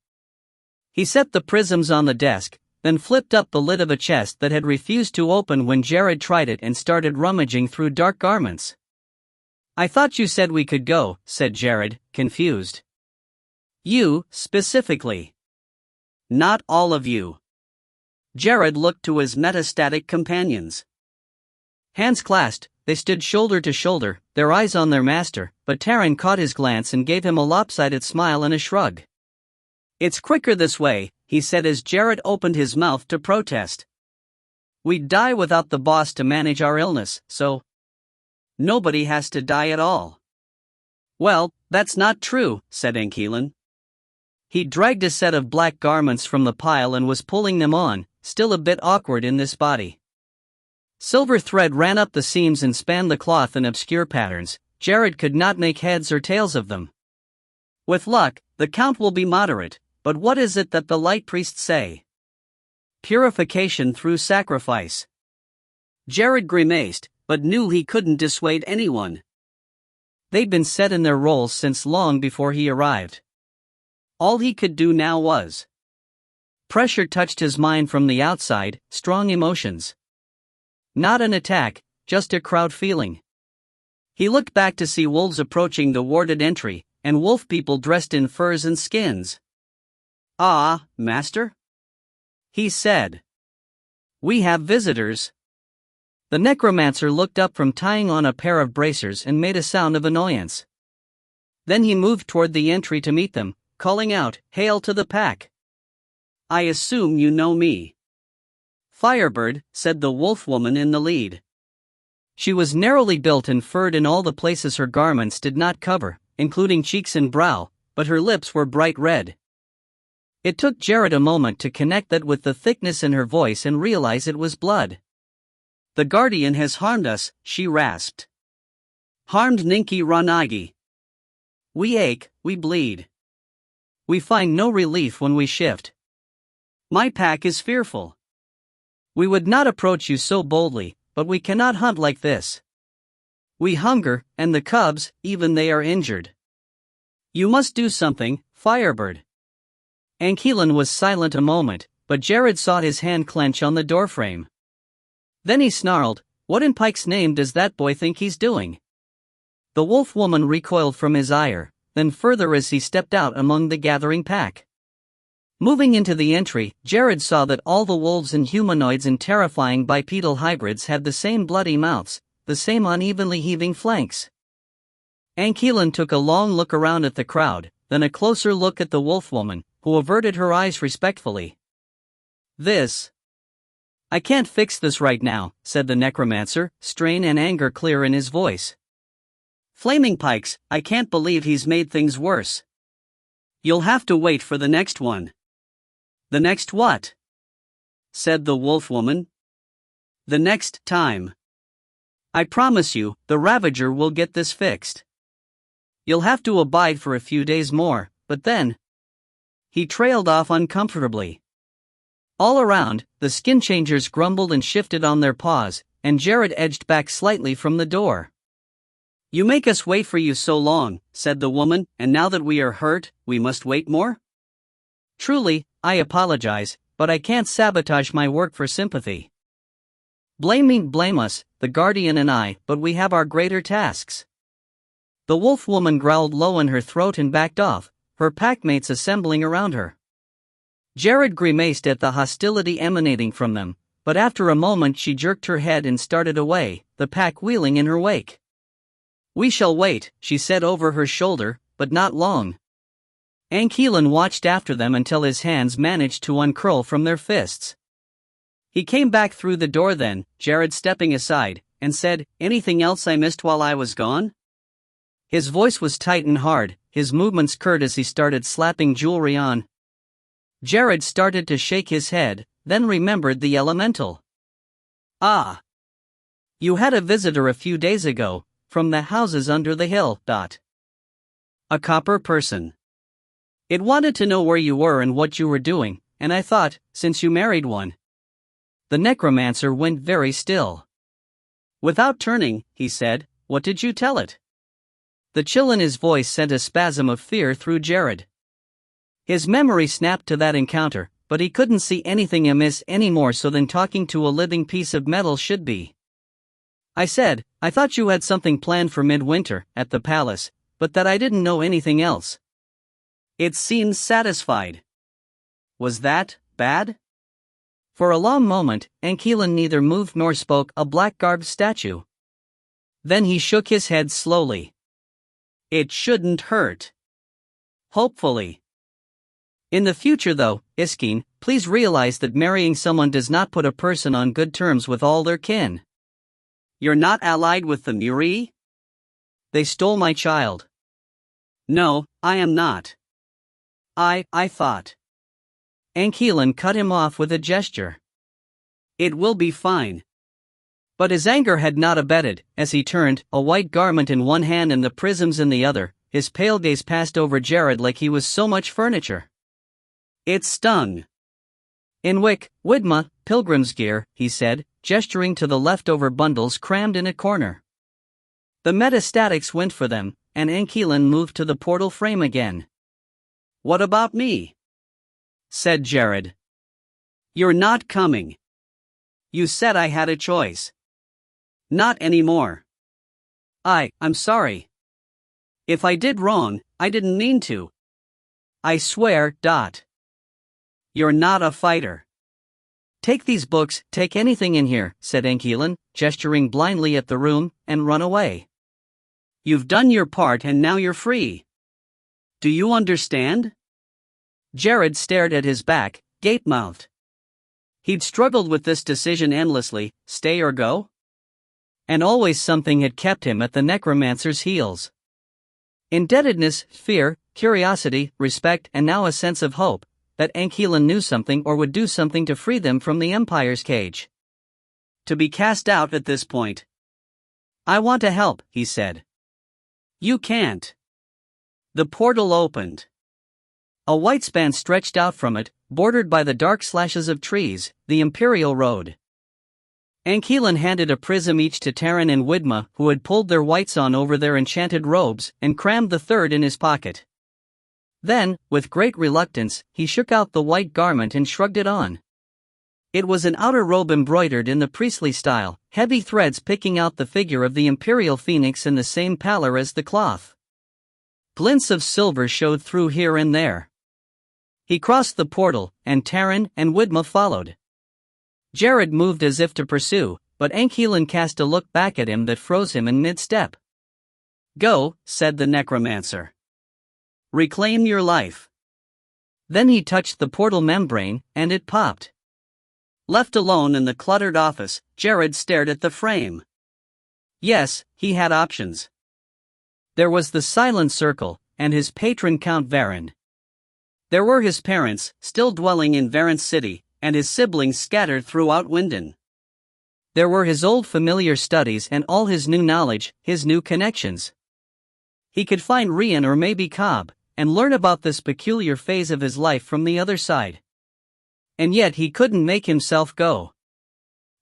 He set the prisms on the desk, then flipped up the lid of a chest that had refused to open when Jared tried it and started rummaging through dark garments. "I thought you said we could go," said Jared, confused. "You, specifically. Not all of you." Jared looked to his metastatic companions. Hands clasped, they stood shoulder to shoulder, their eyes on their master, but Taran caught his glance and gave him a lopsided smile and a shrug. "It's quicker this way," he said as Jared opened his mouth to protest. "We'd die without the boss to manage our illness, so nobody has to die at all." "Well, that's not true," said Ankelan. He dragged a set of black garments from the pile and was pulling them on, still a bit awkward in this body. Silver thread ran up the seams and spanned the cloth in obscure patterns. Jared could not make heads or tails of them. "With luck, the count will be moderate, but what is it that the light priests say? Purification through sacrifice." Jared grimaced, but knew he couldn't dissuade anyone. They'd been set in their roles since long before he arrived. All he could do now was. Pressure touched his mind from the outside, strong emotions. Not an attack, just a crowd feeling. He looked back to see wolves approaching the warded entry, and wolf people dressed in furs and skins. "Ah, master?" he said. "We have visitors." The necromancer looked up from tying on a pair of bracers and made a sound of annoyance. Then he moved toward the entry to meet them, calling out, "Hail to the pack! I assume you know me." "Firebird," said the wolf woman in the lead. She was narrowly built and furred in all the places her garments did not cover, including cheeks and brow, but her lips were bright red. It took Jared a moment to connect that with the thickness in her voice and realize it was blood. "The Guardian has harmed us," she rasped. "Harmed Ninki Ranagi. We ache, we bleed. We find no relief when we shift. My pack is fearful. We would not approach you so boldly, but we cannot hunt like this. We hunger, and the cubs, even they are injured. You must do something, Firebird." Ankelan was silent a moment, but Jared saw his hand clench on the doorframe. Then he snarled, "What in Pike's name does that boy think he's doing?" The wolf woman recoiled from his ire, then further as he stepped out among the gathering pack. Moving into the entry, Jared saw that all the wolves and humanoids and terrifying bipedal hybrids had the same bloody mouths, the same unevenly heaving flanks. Ankelan took a long look around at the crowd, then a closer look at the wolf woman, who averted her eyes respectfully. "I can't fix this right now," said the necromancer, strain and anger clear in his voice. "Flaming Pikes, I can't believe he's made things worse. You'll have to wait for the next one." "The next what?" said the wolf woman. "The next time. I promise you, the Ravager will get this fixed. You'll have to abide for a few days more, but then..." He trailed off uncomfortably. All around, the skin changers grumbled and shifted on their paws, and Jared edged back slightly from the door. "You make us wait for you so long," said the woman, "and now that we are hurt, we must wait more? Truly, I apologize, but I can't sabotage my work for sympathy. Blame me, blame us, the Guardian and I, but we have our greater tasks." The wolf woman growled low in her throat and backed off, her packmates assembling around her. Jared grimaced at the hostility emanating from them, but after a moment she jerked her head and started away, the pack wheeling in her wake. "We shall wait," she said over her shoulder, "but not long." Ankelan watched after them until his hands managed to uncurl from their fists. He came back through the door then, Jared stepping aside, and said, "Anything else I missed while I was gone?" His voice was tight and hard, his movements curt as he started slapping jewelry on. Jared started to shake his head, then remembered the elemental. "Ah. You had a visitor a few days ago, from the houses under the hill. A copper person. It wanted to know where you were and what you were doing, and I thought, since you married one. The necromancer went very still. Without turning, he said, "What did you tell it?" The chill in his voice sent a spasm of fear through Jared. His memory snapped to that encounter, but he couldn't see anything amiss any more so than talking to a living piece of metal should be. "I said, I thought you had something planned for midwinter, at the palace, but that I didn't know anything else." It seemed satisfied. Was that bad? For a long moment, Ankelan neither moved nor spoke, a black-garbed statue. Then he shook his head slowly. "It shouldn't hurt. Hopefully. In the future though, Iskeen, please realize that marrying someone does not put a person on good terms with all their kin. You're not allied with the Muri? They stole my child." "No, I am not. I thought." Ankelan cut him off with a gesture. "It will be fine." But his anger had not abated. As he turned, a white garment in one hand and the prisms in the other, his pale gaze passed over Jared like he was so much furniture. It stung. "In Widma, pilgrim's gear," he said, gesturing to the leftover bundles crammed in a corner. The metastatics went for them, and Ankelan moved to the portal frame again. "What about me?" said Jared. "You're not coming. You said I had a choice." "Not anymore." I'm sorry. If I did wrong, I didn't mean to. I swear. You're not a fighter. "Take these books, take anything in here," said Ankelan, gesturing blindly at the room, "and run away. You've done your part and now you're free. Do you understand?" Jared stared at his back, gape-mouthed. He'd struggled with this decision endlessly, stay or go? And always something had kept him at the necromancer's heels. Indebtedness, fear, curiosity, respect, and now a sense of hope that Ankelan knew something or would do something to free them from the Empire's cage. To be cast out at this point. "I want to help," he said. "You can't." The portal opened. A white span stretched out from it, bordered by the dark slashes of trees, the Imperial Road. Ankelan handed a prism each to Taran and Widma, who had pulled their whites on over their enchanted robes, and crammed the third in his pocket. Then, with great reluctance, he shook out the white garment and shrugged it on. It was an outer robe embroidered in the priestly style, heavy threads picking out the figure of the Imperial Phoenix in the same pallor as the cloth. Glints of silver showed through here and there. He crossed the portal, and Taran and Widma followed. Jared moved as if to pursue, but Ankelan cast a look back at him that froze him in mid-step. "Go," said the necromancer. "Reclaim your life." Then he touched the portal membrane, and it popped. Left alone in the cluttered office, Jared stared at the frame. Yes, he had options. There was the Silent Circle, and his patron Count Varen. There were his parents, still dwelling in Varen City, and his siblings scattered throughout Winden. There were his old familiar studies and all his new knowledge, his new connections. He could find Rien or maybe Cobb, and learn about this peculiar phase of his life from the other side. And yet he couldn't make himself go.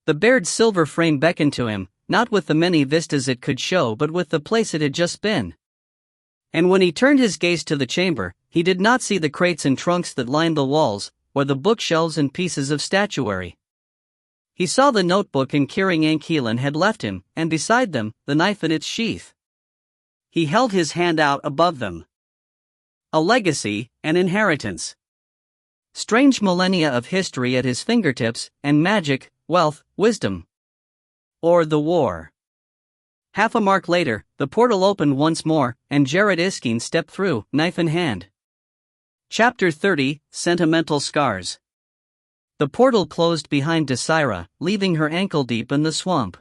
The bared silver frame beckoned to him, not with the many vistas it could show but with the place it had just been. And when he turned his gaze to the chamber, he did not see the crates and trunks that lined the walls, or the bookshelves and pieces of statuary. He saw the notebook and carrying Ankelan had left him, and beside them, the knife in its sheath. He held his hand out above them. A legacy, an inheritance. Strange millennia of history at his fingertips, and magic, wealth, wisdom. Or the war. Half a mark later, the portal opened once more, and Jared Iskeen stepped through, knife in hand. Chapter 30, Sentimental Scars. The portal closed behind Desira, leaving her ankle-deep in the swamp.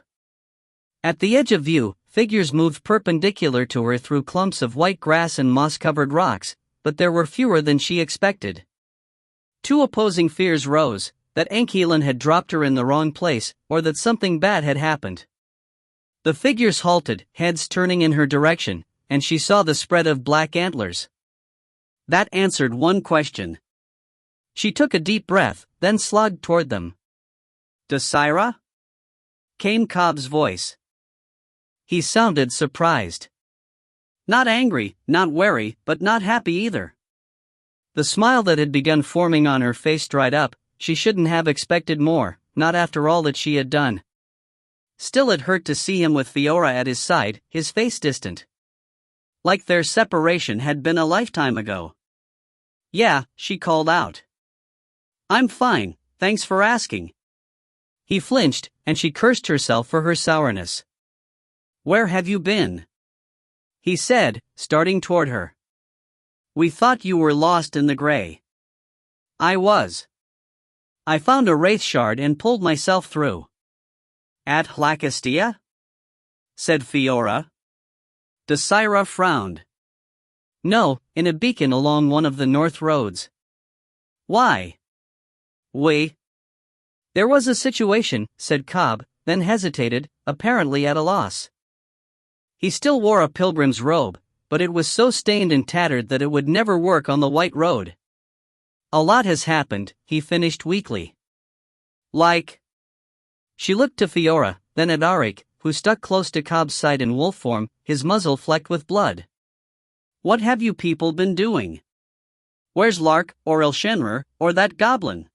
At the edge of view, figures moved perpendicular to her through clumps of white grass and moss-covered rocks, but there were fewer than she expected. Two opposing fears rose, that Ankelan had dropped her in the wrong place, or that something bad had happened. The figures halted, heads turning in her direction, and she saw the spread of black antlers. That answered one question. She took a deep breath, then slogged toward them. Desira? Came Cobb's voice. He sounded surprised. Not angry, not wary, but not happy either. The smile that had begun forming on her face dried up. She shouldn't have expected more, not after all that she had done. Still, it hurt to see him with Fiora at his side, his face distant. Like their separation had been a lifetime ago. Yeah, she called out. I'm fine, thanks for asking. He flinched, and she cursed herself for her sourness. Where have you been? He said, starting toward her. We thought you were lost in the gray. I was. I found a wraith shard and pulled myself through. At Hlakastia? Said Fiora. Desira frowned. No, in a beacon along one of the north roads. Why? There was a situation, said Cobb, then hesitated, apparently at a loss. He still wore a pilgrim's robe, but it was so stained and tattered that it would never work on the white road. A lot has happened, he finished weakly. Like? She looked to Fiora, then at Arik, who stuck close to Cobb's side in wolf form, his muzzle flecked with blood. What have you people been doing? Where's Lark, or Ile-Rien, or that goblin?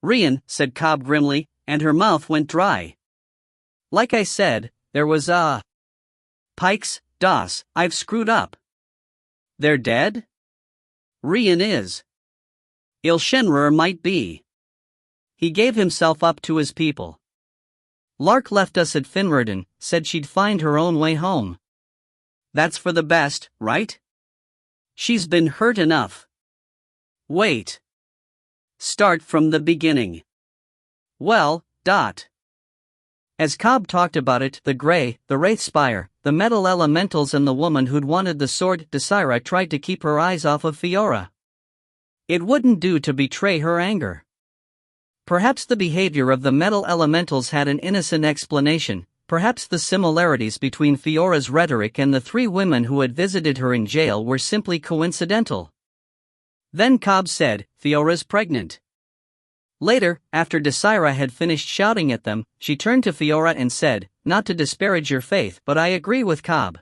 Rien, said Cobb grimly, and her mouth went dry. Like I said, there was Pikes, Das, I've screwed up. They're dead? Rien is. Ile-Rien might be. He gave himself up to his people. Lark left us at Finreden, said she'd find her own way home. That's for the best, right? She's been hurt enough. Wait. Start from the beginning. Well, As Cobb talked about it, the Grey, the Wraith Spire, the metal elementals and the woman who'd wanted the sword, Desira tried to keep her eyes off of Fiora. It wouldn't do to betray her anger. Perhaps the behavior of the metal elementals had an innocent explanation, perhaps the similarities between Fiora's rhetoric and the three women who had visited her in jail were simply coincidental. Then Cobb said, Fiora's pregnant. Later, after Desira had finished shouting at them, she turned to Fiora and said, not to disparage your faith, but I agree with Cobb.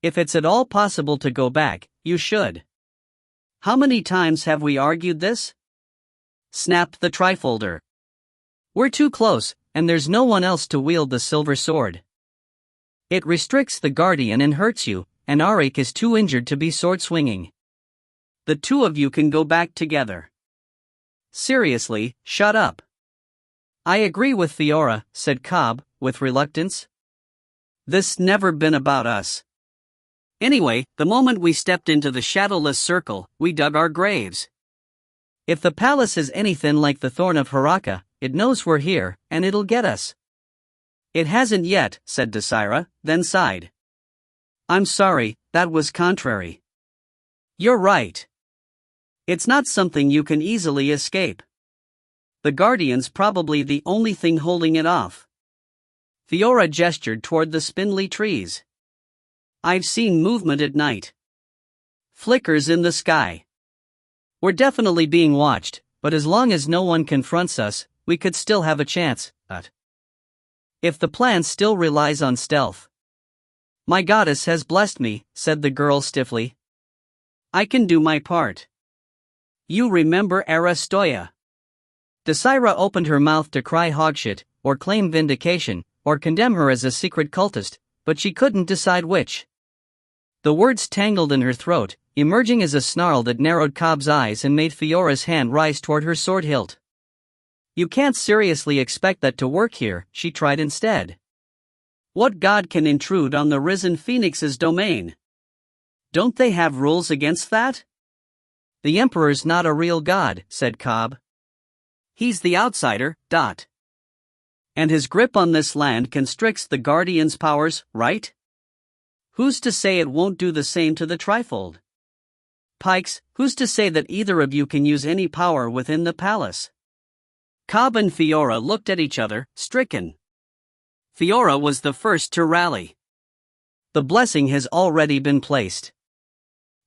If it's at all possible to go back, you should. How many times have we argued this? Snapped the trifolder. We're too close, and there's no one else to wield the silver sword. It restricts the guardian and hurts you, and Arik is too injured to be sword-swinging. The two of you can go back together. Seriously, shut up. I agree with Fiora, said Cobb, with reluctance. This never been about us. Anyway, the moment we stepped into the shadowless circle, we dug our graves. If the palace is anything like the Thorn of Haraka, it knows we're here, and it'll get us. It hasn't yet, said Desira, then sighed. I'm sorry, that was contrary. You're right. It's not something you can easily escape. The Guardian's probably the only thing holding it off. Fiora gestured toward the spindly trees. I've seen movement at night. Flickers in the sky. We're definitely being watched, but as long as no one confronts us, we could still have a chance, if the plan still relies on stealth. My goddess has blessed me, said the girl stiffly. I can do my part. You remember Arastoya. Desira opened her mouth to cry hogshit, or claim vindication, or condemn her as a secret cultist, but she couldn't decide which. The words tangled in her throat, emerging as a snarl that narrowed Cobb's eyes and made Fiora's hand rise toward her sword hilt. You can't seriously expect that to work here, she tried instead. What god can intrude on the risen phoenix's domain? Don't they have rules against that? The Emperor's not a real god, said Cobb. He's the outsider, And his grip on this land constricts the Guardian's powers, right? Who's to say it won't do the same to the Trifold? Pikes, who's to say that either of you can use any power within the palace? Cobb and Fiora looked at each other, stricken. Fiora was the first to rally. The blessing has already been placed.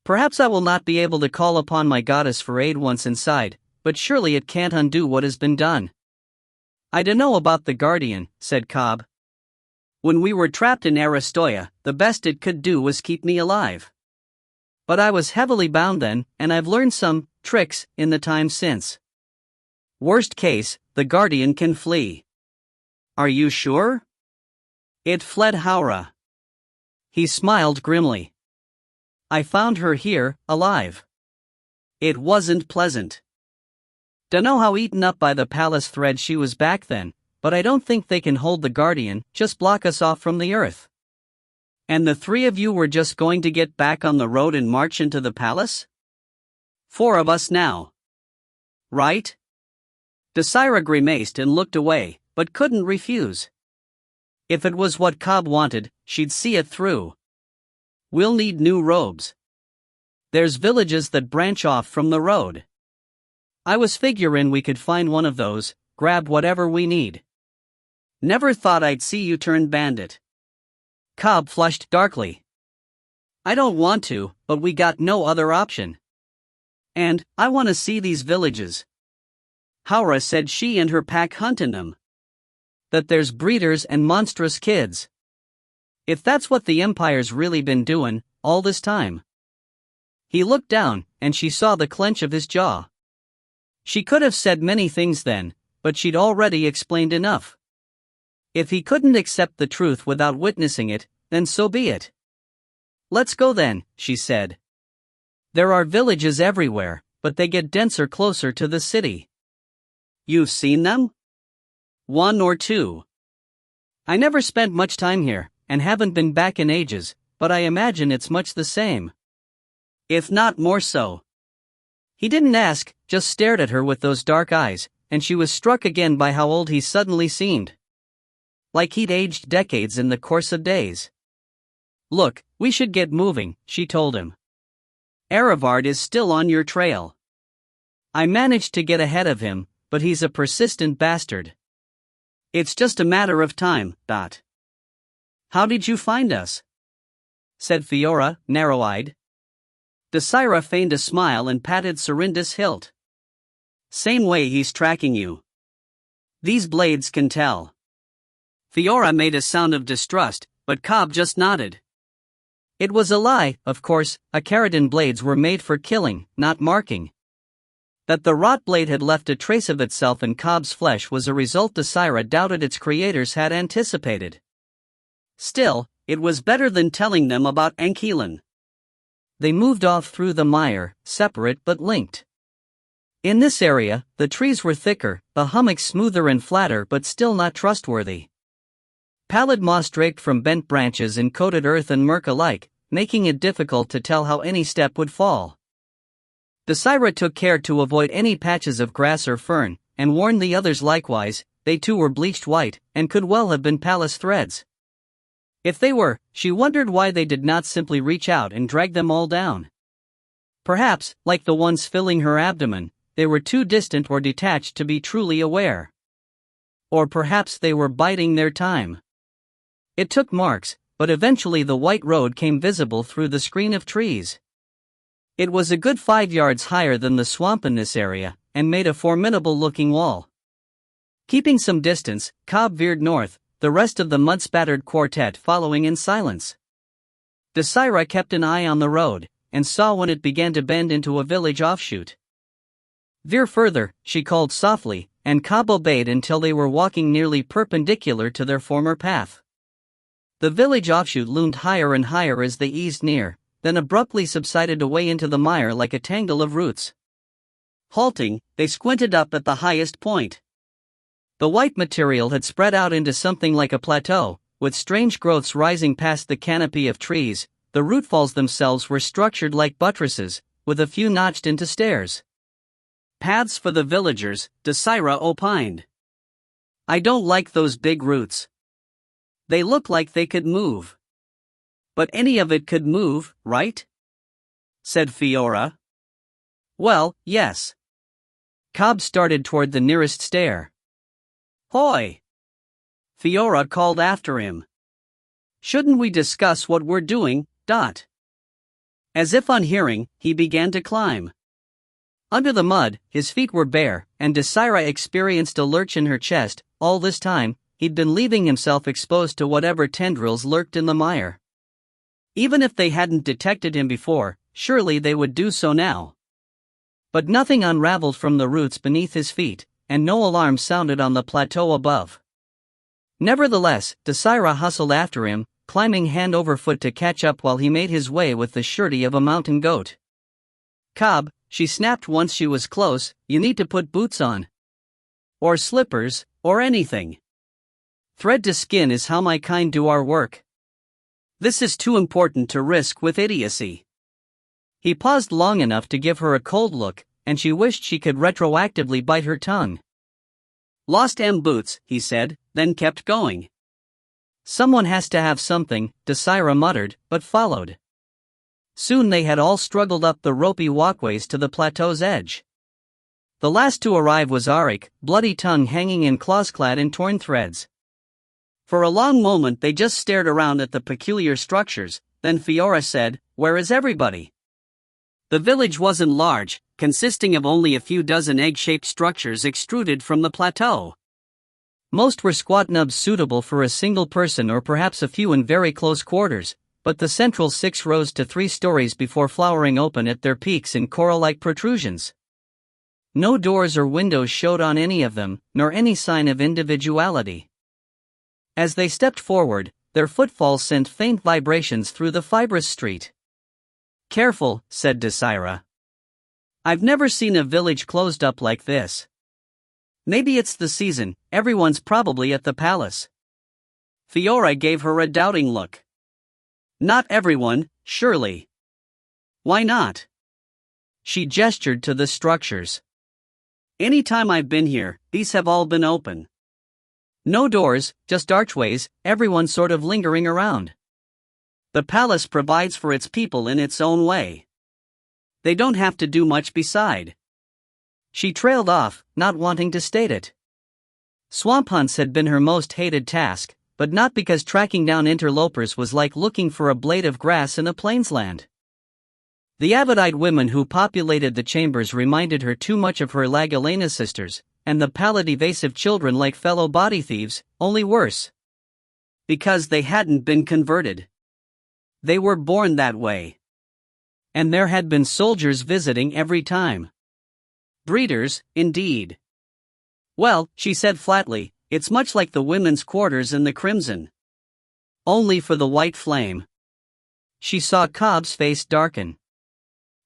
Perhaps I will not be able to call upon my goddess for aid once inside, but surely it can't undo what has been done. I dunno about the guardian, said Cobb. When we were trapped in Aristoia, the best it could do was keep me alive. But I was heavily bound then, and I've learned some tricks in the time since. Worst case, the guardian can flee. Are you sure? It fled Haura. He smiled grimly. I found her here, alive. It wasn't pleasant. Dunno how eaten up by the palace thread she was back then, but I don't think they can hold the guardian, just block us off from the earth. And the three of you were just going to get back on the road and march into the palace? 4 of us now. Right? Desira grimaced and looked away, but couldn't refuse. If it was what Cobb wanted, she'd see it through. We'll need new robes. There's villages that branch off from the road. I was figuring we could find one of those, grab whatever we need. Never thought I'd see you turn bandit. Cobb flushed darkly. I don't want to, but we got no other option. And, I want to see these villages. Haura said she and her pack hunt in them. That there's breeders and monstrous kids. If that's what the Empire's really been doing, all this time. He looked down, and she saw the clench of his jaw. She could have said many things then, but she'd already explained enough. If he couldn't accept the truth without witnessing it, then so be it. Let's go then, she said. There are villages everywhere, but they get denser closer to the city. You've seen them? 1 or 2. I never spent much time here, and haven't been back in ages, but I imagine it's much the same. If not more so. He didn't ask, just stared at her with those dark eyes, and she was struck again by how old he suddenly seemed. Like he'd aged decades in the course of days. Look, we should get moving, she told him. Eravard is still on your trail. I managed to get ahead of him, but he's a persistent bastard. It's just a matter of time, Dot. How did you find us? Said Fiora, narrow-eyed. Desira feigned a smile and patted Serinda's hilt. Same way he's tracking you. These blades can tell. Fiora made a sound of distrust, but Cobb just nodded. It was a lie, of course, Acaridin blades were made for killing, not marking. That the rot blade had left a trace of itself in Cobb's flesh was a result Desira doubted its creators had anticipated. Still, it was better than telling them about Ankelan. They moved off through the mire, separate but linked. In this area, the trees were thicker, the hummocks smoother and flatter but still not trustworthy. Pallid moss draped from bent branches and coated earth and murk alike, making it difficult to tell how any step would fall. Desira took care to avoid any patches of grass or fern, and warned the others likewise. They too were bleached white, and could well have been palace threads. If they were, she wondered why they did not simply reach out and drag them all down. Perhaps, like the ones filling her abdomen, they were too distant or detached to be truly aware. Or perhaps they were biding their time. It took marks, but eventually the white road came visible through the screen of trees. It was a good 5 yards higher than the swamp in this area, and made a formidable-looking wall. Keeping some distance, Cobb veered north, the rest of the mud-spattered quartet following in silence. Desira kept an eye on the road, and saw when it began to bend into a village offshoot. Veer further, she called softly, and Cobb obeyed until they were walking nearly perpendicular to their former path. The village offshoot loomed higher and higher as they eased near, then abruptly subsided away into the mire like a tangle of roots. Halting, they squinted up at the highest point. The white material had spread out into something like a plateau, with strange growths rising past the canopy of trees. The rootfalls themselves were structured like buttresses, with a few notched into stairs. Paths for the villagers, Desira opined. I don't like those big roots. They look like they could move. But any of it could move, right? Said Fiora. Well, yes. Cobb started toward the nearest stair. Hoy! Fiora called after him. Shouldn't we discuss what we're doing, Dot? As if on hearing, he began to climb. Under the mud, his feet were bare, and Desira experienced a lurch in her chest. All this time, he'd been leaving himself exposed to whatever tendrils lurked in the mire. Even if they hadn't detected him before, surely they would do so now. But nothing unraveled from the roots beneath his feet, and no alarm sounded on the plateau above. Nevertheless, Desira hustled after him, climbing hand over foot to catch up while he made his way with the surety of a mountain goat. "Cobb," she snapped once she was close, "you need to put boots on. Or slippers, or anything. Thread to skin is how my kind do our work. This is too important to risk with idiocy." He paused long enough to give her a cold look, and she wished she could retroactively bite her tongue. "Lost boots," he said, then kept going. "Someone has to have something," Desira muttered, but followed. Soon they had all struggled up the ropey walkways to the plateau's edge. The last to arrive was Arik, bloody tongue hanging in claws clad in torn threads. For a long moment they just stared around at the peculiar structures, then Fiora said, "Where is everybody?" The village wasn't large, consisting of only a few dozen egg-shaped structures extruded from the plateau. Most were squat nubs suitable for a single person or perhaps a few in very close quarters, but the central 6 rose to 3 stories before flowering open at their peaks in coral-like protrusions. No doors or windows showed on any of them, nor any sign of individuality. As they stepped forward, their footfalls sent faint vibrations through the fibrous street. "Careful," said Desira. "I've never seen a village closed up like this. Maybe it's the season, everyone's probably at the palace." Fiora gave her a doubting look. "Not everyone, surely." "Why not?" She gestured to the structures. "Any time I've been here, these have all been open. No doors, just archways, everyone sort of lingering around. The palace provides for its people in its own way. They don't have to do much beside." She trailed off, not wanting to state it. Swamp hunts had been her most hated task, but not because tracking down interlopers was like looking for a blade of grass in a plainsland. The avid-eyed women who populated the chambers reminded her too much of her Lagalena sisters, and the pallid evasive children like fellow body thieves, only worse. Because they hadn't been converted. They were born that way. And there had been soldiers visiting every time. Breeders, indeed. "Well," she said flatly, "it's much like the women's quarters in the Crimson. Only for the white flame." She saw Cobb's face darken.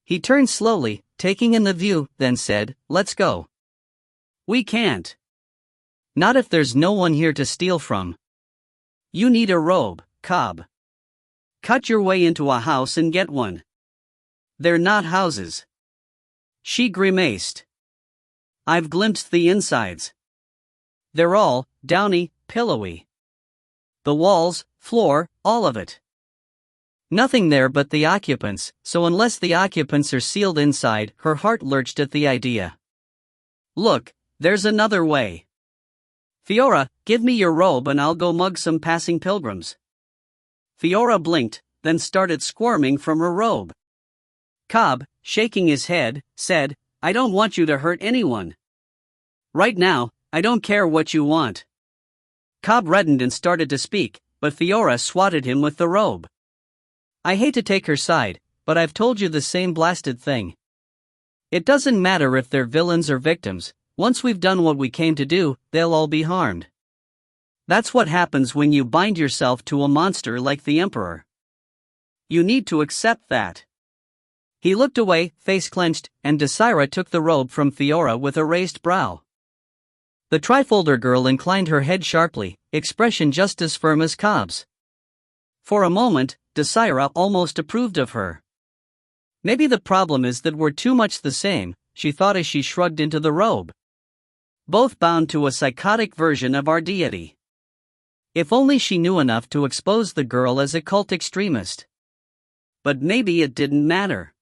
He turned slowly, taking in the view, then said, "Let's go." "We can't. Not if there's no one here to steal from. You need a robe, Cobb. Cut your way into a house and get one. They're not houses." She grimaced. "I've glimpsed the insides. They're all downy, pillowy. The walls, floor, all of it. Nothing there but the occupants, so unless the occupants are sealed inside," her heart lurched at the idea. "Look, there's another way. Fiora, give me your robe and I'll go mug some passing pilgrims." Fiora blinked, then started squirming from her robe. Cobb, shaking his head, said, "I don't want you to hurt anyone. Right now, I don't care what you want." Cobb reddened and started to speak, but Fiora swatted him with the robe. "I hate to take her side, but I've told you the same blasted thing. It doesn't matter if they're villains or victims, once we've done what we came to do, they'll all be harmed. That's what happens when you bind yourself to a monster like the Emperor. You need to accept that." He looked away, face clenched, and Desira took the robe from Fiora with a raised brow. The trifolder girl inclined her head sharply, expression just as firm as Cobb's. For a moment, Desira almost approved of her. Maybe the problem is that we're too much the same, she thought as she shrugged into the robe. Both bound to a psychotic version of our deity. If only she knew enough to expose the girl as a cult extremist. But maybe it didn't matter.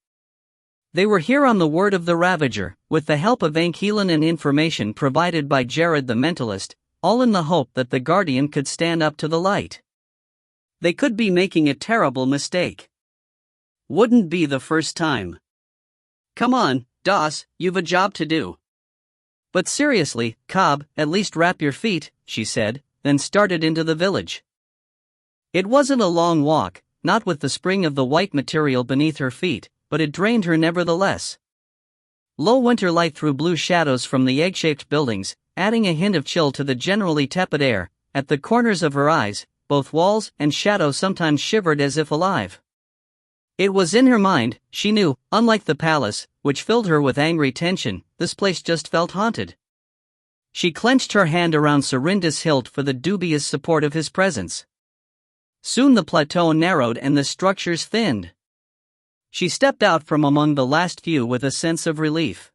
They were here on the word of the Ravager, with the help of Ankelan and information provided by Jared the Mentalist, all in the hope that the Guardian could stand up to the light. They could be making a terrible mistake. Wouldn't be the first time. Come on, Das, you've a job to do. But seriously, Cobb, at least wrap your feet, she said, then started into the village. It wasn't a long walk, not with the spring of the white material beneath her feet, but it drained her nevertheless. Low winter light threw blue shadows from the egg-shaped buildings, adding a hint of chill to the generally tepid air. At the corners of her eyes, both walls and shadow sometimes shivered as if alive. It was in her mind, she knew, unlike the palace, which filled her with angry tension, this place just felt haunted. She clenched her hand around Serinda's hilt for the dubious support of his presence. Soon the plateau narrowed and the structures thinned. She stepped out from among the last few with a sense of relief.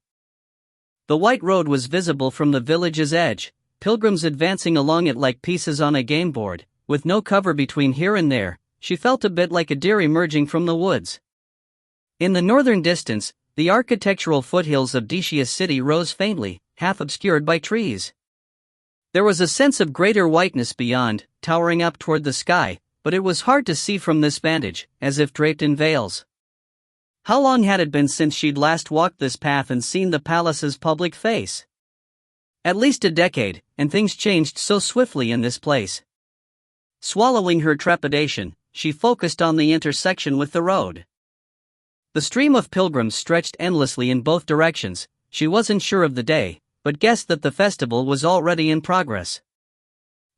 The white road was visible from the village's edge, pilgrims advancing along it like pieces on a game board, with no cover between here and there. She felt a bit like a deer emerging from the woods. In the northern distance, the architectural foothills of Decius City rose faintly, half obscured by trees. There was a sense of greater whiteness beyond, towering up toward the sky, but it was hard to see from this vantage, as if draped in veils. How long had it been since she'd last walked this path and seen the palace's public face? At least a decade, and things changed so swiftly in this place. Swallowing her trepidation, she focused on the intersection with the road. The stream of pilgrims stretched endlessly in both directions. She wasn't sure of the day, but guessed that the festival was already in progress.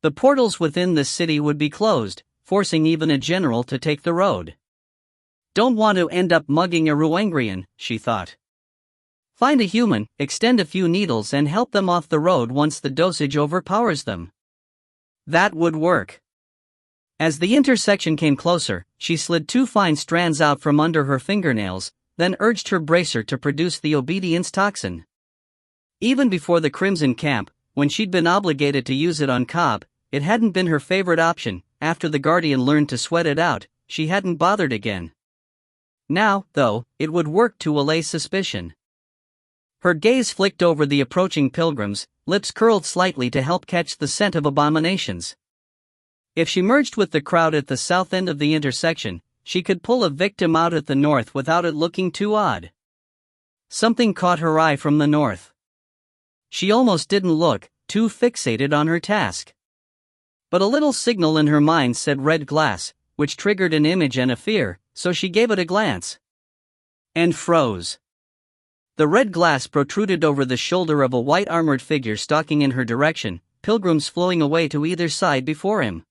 The portals within this city would be closed, forcing even a general to take the road. Don't want to end up mugging a Ile-Rien, she thought. Find a human, extend a few needles and help them off the road once the dosage overpowers them. That would work. As the intersection came closer, she slid 2 fine strands out from under her fingernails, then urged her bracer to produce the obedience toxin. Even before the Crimson Camp, when she'd been obligated to use it on Cobb, it hadn't been her favorite option. After the Guardian learned to sweat it out, she hadn't bothered again. Now, though, it would work to allay suspicion. Her gaze flicked over the approaching pilgrims, lips curled slightly to help catch the scent of abominations. If she merged with the crowd at the south end of the intersection, she could pull a victim out at the north without it looking too odd. Something caught her eye from the north. She almost didn't look, too fixated on her task. But a little signal in her mind said red glass, which triggered an image and a fear, so she gave it a glance. And froze. The red glass protruded over the shoulder of a white armored figure stalking in her direction, pilgrims flowing away to either side before him.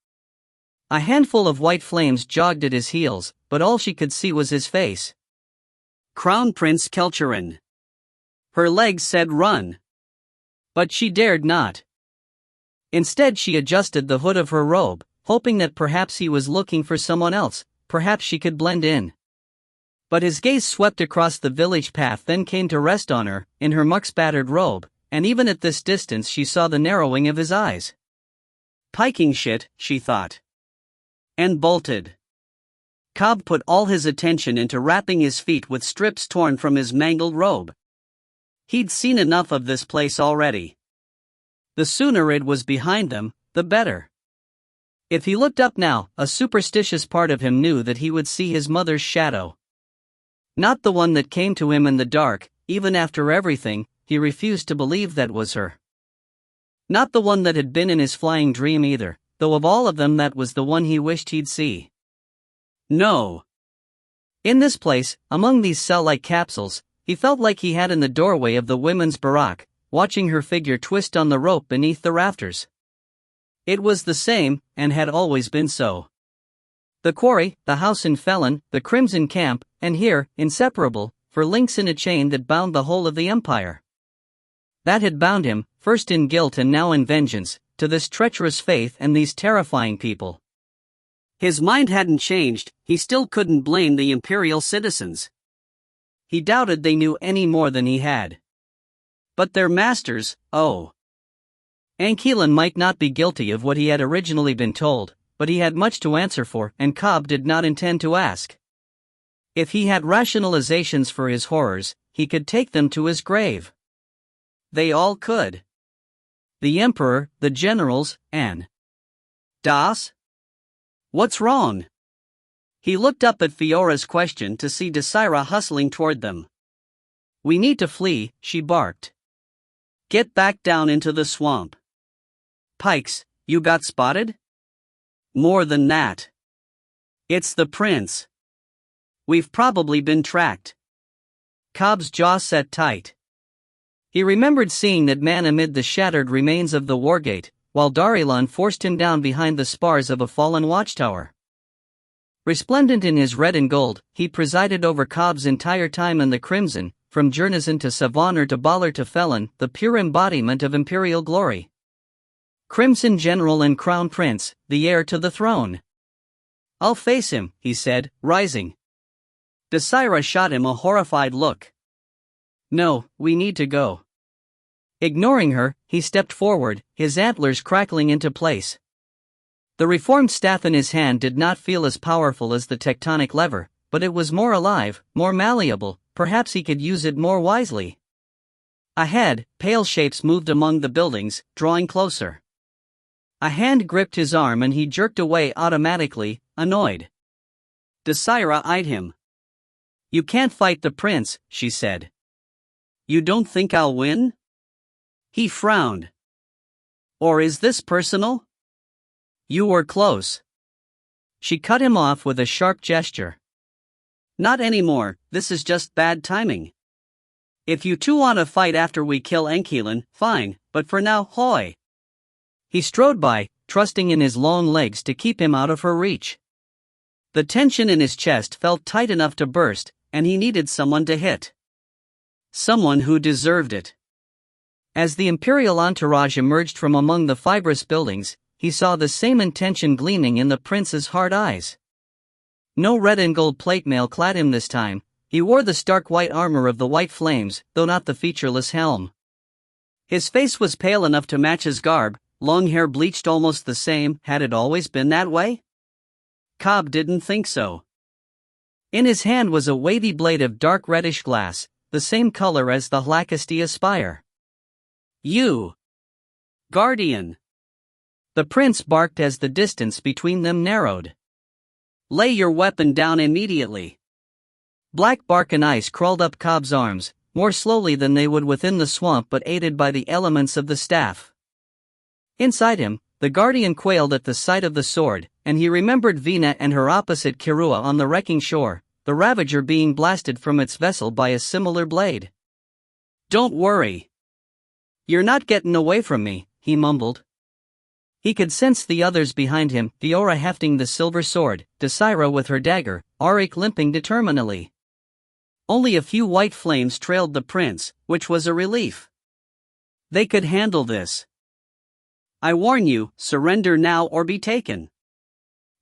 A handful of white flames jogged at his heels, but all she could see was his face. Crown Prince Ile-Rien. Her legs said run. But she dared not. Instead she adjusted the hood of her robe, hoping that perhaps he was looking for someone else, perhaps she could blend in. But his gaze swept across the village path, then came to rest on her, in her muck-spattered robe, and even at this distance she saw the narrowing of his eyes. Piking shit, she thought. And bolted. Cobb put all his attention into wrapping his feet with strips torn from his mangled robe. He'd seen enough of this place already. The sooner it was behind them, the better. If he looked up now, a superstitious part of him knew that he would see his mother's shadow. Not the one that came to him in the dark, even after everything. He refused to believe that was her. Not the one that had been in his flying dream either, though of all of them that was the one he wished he'd see. No. In this place, among these cell-like capsules, he felt like he had in the doorway of the women's barack, watching her figure twist on the rope beneath the rafters. It was the same, and had always been so. The quarry, the house in Felon, the Crimson Camp, and here, inseparable, for links in a chain that bound the whole of the empire. That had bound him, first in guilt and now in vengeance, to this treacherous faith and these terrifying people. His mind hadn't changed, he still couldn't blame the imperial citizens. He doubted they knew any more than he had. But their masters, oh. Anquelan might not be guilty of what he had originally been told, but he had much to answer for, and Cobb did not intend to ask. If he had rationalizations for his horrors, he could take them to his grave. They all could. The Emperor, the generals, and Das? What's wrong? He looked up at Fiora's question to see Desira hustling toward them. "We need to flee," she barked. "Get back down into the swamp." "Pikes, you got spotted?" "More than that. It's the prince. We've probably been tracked." Cobb's jaw set tight. He remembered seeing that man amid the shattered remains of the wargate, while Ile-Rien forced him down behind the spars of a fallen watchtower. Resplendent in his red and gold, he presided over Cobb's entire time in the Crimson, from Journeyson to Savonner to Baller to Felon, the pure embodiment of imperial glory. Crimson General and Crown Prince, the heir to the throne. "I'll face him," he said, rising. Desira shot him a horrified look. "No, we need to go." Ignoring her, he stepped forward, his antlers crackling into place. The reformed staff in his hand did not feel as powerful as the tectonic lever, but it was more alive, more malleable. Perhaps he could use it more wisely. Ahead, pale shapes moved among the buildings, drawing closer. A hand gripped his arm and he jerked away automatically, annoyed. Desira eyed him. "You can't fight the prince," she said. "You don't think I'll win?" He frowned. "Or is this personal?" "You were close." She cut him off with a sharp gesture. "Not anymore, this is just bad timing. If you two want to fight after we kill Ankelin, fine, but for now, hoy." He strode by, trusting in his long legs to keep him out of her reach. The tension in his chest felt tight enough to burst, and he needed someone to hit. Someone who deserved it. As the imperial entourage emerged from among the fibrous buildings, he saw the same intention gleaming in the prince's hard eyes. No red and gold plate mail clad him this time. He wore the stark white armor of the White Flames, though not the featureless helm. His face was pale enough to match his garb, long hair bleached almost the same. Had it always been that way? Cobb didn't think so. In his hand was a wavy blade of dark reddish glass, the same color as the Hlacastia spire. "You! Guardian!" The prince barked as the distance between them narrowed. "Lay your weapon down immediately." Black bark and ice crawled up Cobb's arms, more slowly than they would within the swamp but aided by the elements of the staff. Inside him, the guardian quailed at the sight of the sword, and he remembered Vina and her opposite Kirua on the wrecking shore, the Ravager being blasted from its vessel by a similar blade. "Don't worry. You're not getting away from me," he mumbled. He could sense the others behind him, Fiora hefting the silver sword, Desira with her dagger, Auric limping determinedly. Only a few white flames trailed the prince, which was a relief. They could handle this. "I warn you, surrender now or be taken."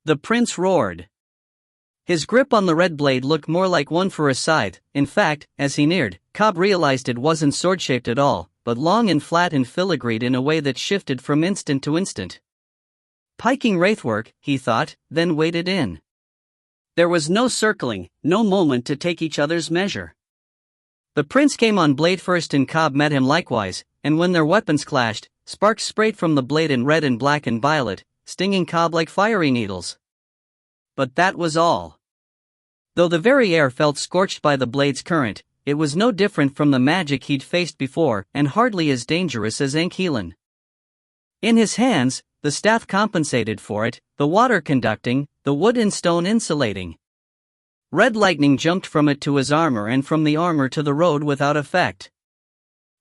The prince roared. His grip on the red blade looked more like one for a scythe. In fact, as he neared, Cobb realized it wasn't sword-shaped at all, but long and flat and filigreed in a way that shifted from instant to instant. Piking wraithwork, he thought, then waded in. There was no circling, no moment to take each other's measure. The prince came on blade first and Cobb met him likewise, and when their weapons clashed, sparks sprayed from the blade in red and black and violet, stinging Cobb like fiery needles. But that was all. Though the very air felt scorched by the blade's current, it was no different from the magic he'd faced before and hardly as dangerous as Ankelin. In his hands, the staff compensated for it, the water conducting, the wood and stone insulating. Red lightning jumped from it to his armor and from the armor to the road without effect.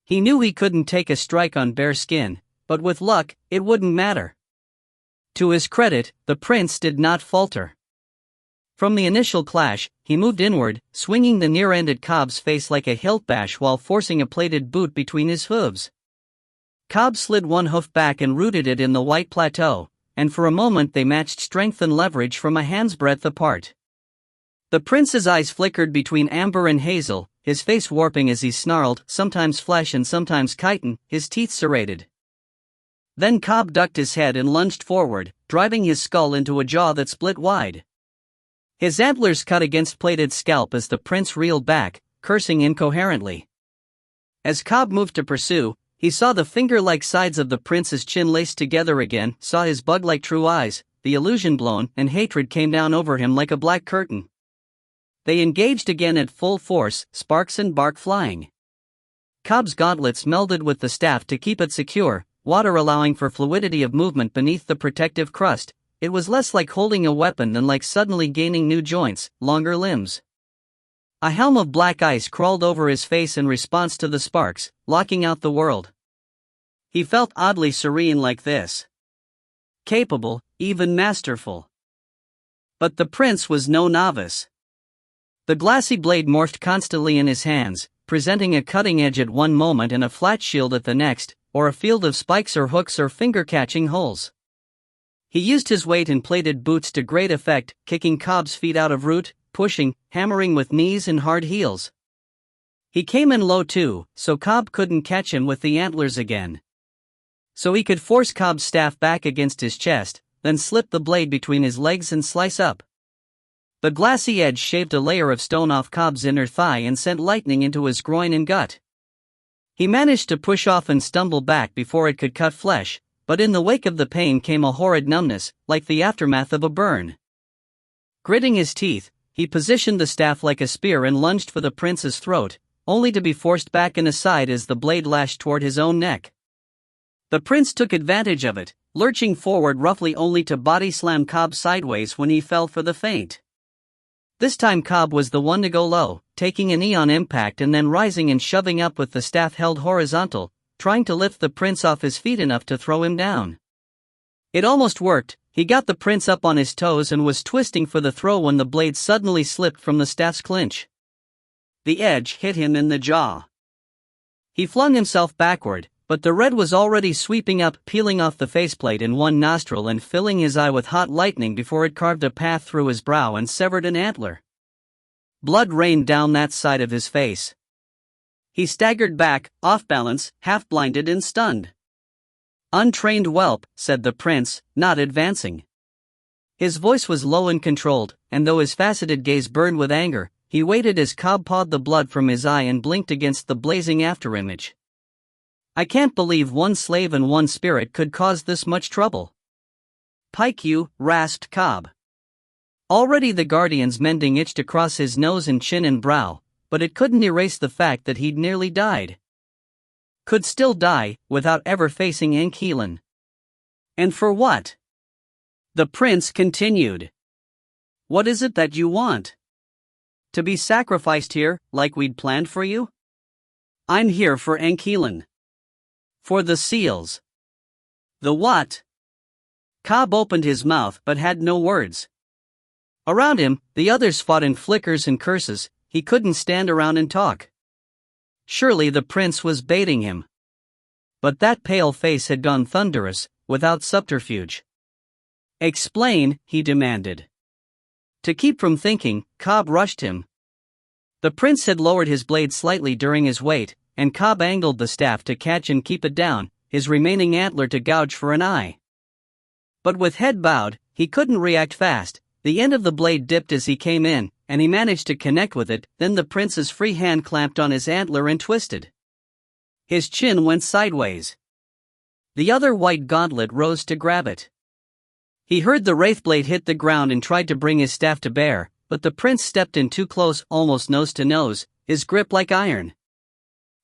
He knew he couldn't take a strike on bare skin, but with luck, it wouldn't matter. To his credit, the prince did not falter. From the initial clash, he moved inward, swinging the near end at Cobb's face like a hilt bash while forcing a plated boot between his hooves. Cobb slid one hoof back and rooted it in the white plateau, and for a moment they matched strength and leverage from a hand's breadth apart. The prince's eyes flickered between amber and hazel, his face warping as he snarled, sometimes flesh and sometimes chitin, his teeth serrated. Then Cobb ducked his head and lunged forward, driving his skull into a jaw that split wide. His antlers cut against plated scalp as the prince reeled back, cursing incoherently. As Cobb moved to pursue, he saw the finger-like sides of the prince's chin laced together again, saw his bug-like true eyes, the illusion blown, and hatred came down over him like a black curtain. They engaged again at full force, sparks and bark flying. Cobb's gauntlets melded with the staff to keep it secure, water allowing for fluidity of movement beneath the protective crust. It was less like holding a weapon than like suddenly gaining new joints, longer limbs. A helm of black ice crawled over his face in response to the sparks, locking out the world. He felt oddly serene like this. Capable, even masterful. But the prince was no novice. The glassy blade morphed constantly in his hands, presenting a cutting edge at one moment and a flat shield at the next, or a field of spikes or hooks or finger-catching holes. He used his weight in plated boots to great effect, kicking Cobb's feet out of route, pushing, hammering with knees and hard heels. He came in low too, so Cobb couldn't catch him with the antlers again. So he could force Cobb's staff back against his chest, then slip the blade between his legs and slice up. The glassy edge shaved a layer of stone off Cobb's inner thigh and sent lightning into his groin and gut. He managed to push off and stumble back before it could cut flesh, but in the wake of the pain came a horrid numbness, like the aftermath of a burn. Gritting his teeth, he positioned the staff like a spear and lunged for the prince's throat, only to be forced back and aside as the blade lashed toward his own neck. The prince took advantage of it, lurching forward roughly only to body slam Cobb sideways when he fell for the feint. This time Cobb was the one to go low, taking a knee on impact and then rising and shoving up with the staff held horizontal, trying to lift the prince off his feet enough to throw him down. It almost worked. He got the prince up on his toes and was twisting for the throw when the blade suddenly slipped from the staff's clinch. The edge hit him in the jaw. He flung himself backward, but the red was already sweeping up, peeling off the faceplate in one nostril and filling his eye with hot lightning before it carved a path through his brow and severed an antler. Blood rained down that side of his face. He staggered back, off balance, half-blinded and stunned. "Untrained whelp," said the prince, not advancing. His voice was low and controlled, and though his faceted gaze burned with anger, he waited as Cobb pawed the blood from his eye and blinked against the blazing afterimage. "I can't believe one slave and one spirit could cause this much trouble." "Pike you," rasped Cobb. Already the guardian's mending itched across his nose and chin and brow, but it couldn't erase the fact that he'd nearly died. Could still die, without ever facing Ile-Rien. And for what? The prince continued. "What is it that you want? To be sacrificed here, like we'd planned for you? I'm here for Ile-Rien. For the seals." "The what?" Cobb opened his mouth but had no words. Around him, the others fought in flickers and curses. He couldn't stand around and talk. Surely the prince was baiting him. But that pale face had gone thunderous, without subterfuge. "Explain," he demanded. To keep from thinking, Cobb rushed him. The prince had lowered his blade slightly during his weight, and Cobb angled the staff to catch and keep it down, his remaining antler to gouge for an eye. But with head bowed, he couldn't react fast. The end of the blade dipped as he came in, and he managed to connect with it. Then the prince's free hand clamped on his antler and twisted. His chin went sideways. The other white gauntlet rose to grab it. He heard the wraith blade hit the ground and tried to bring his staff to bear, but the prince stepped in too close, almost nose to nose, his grip like iron.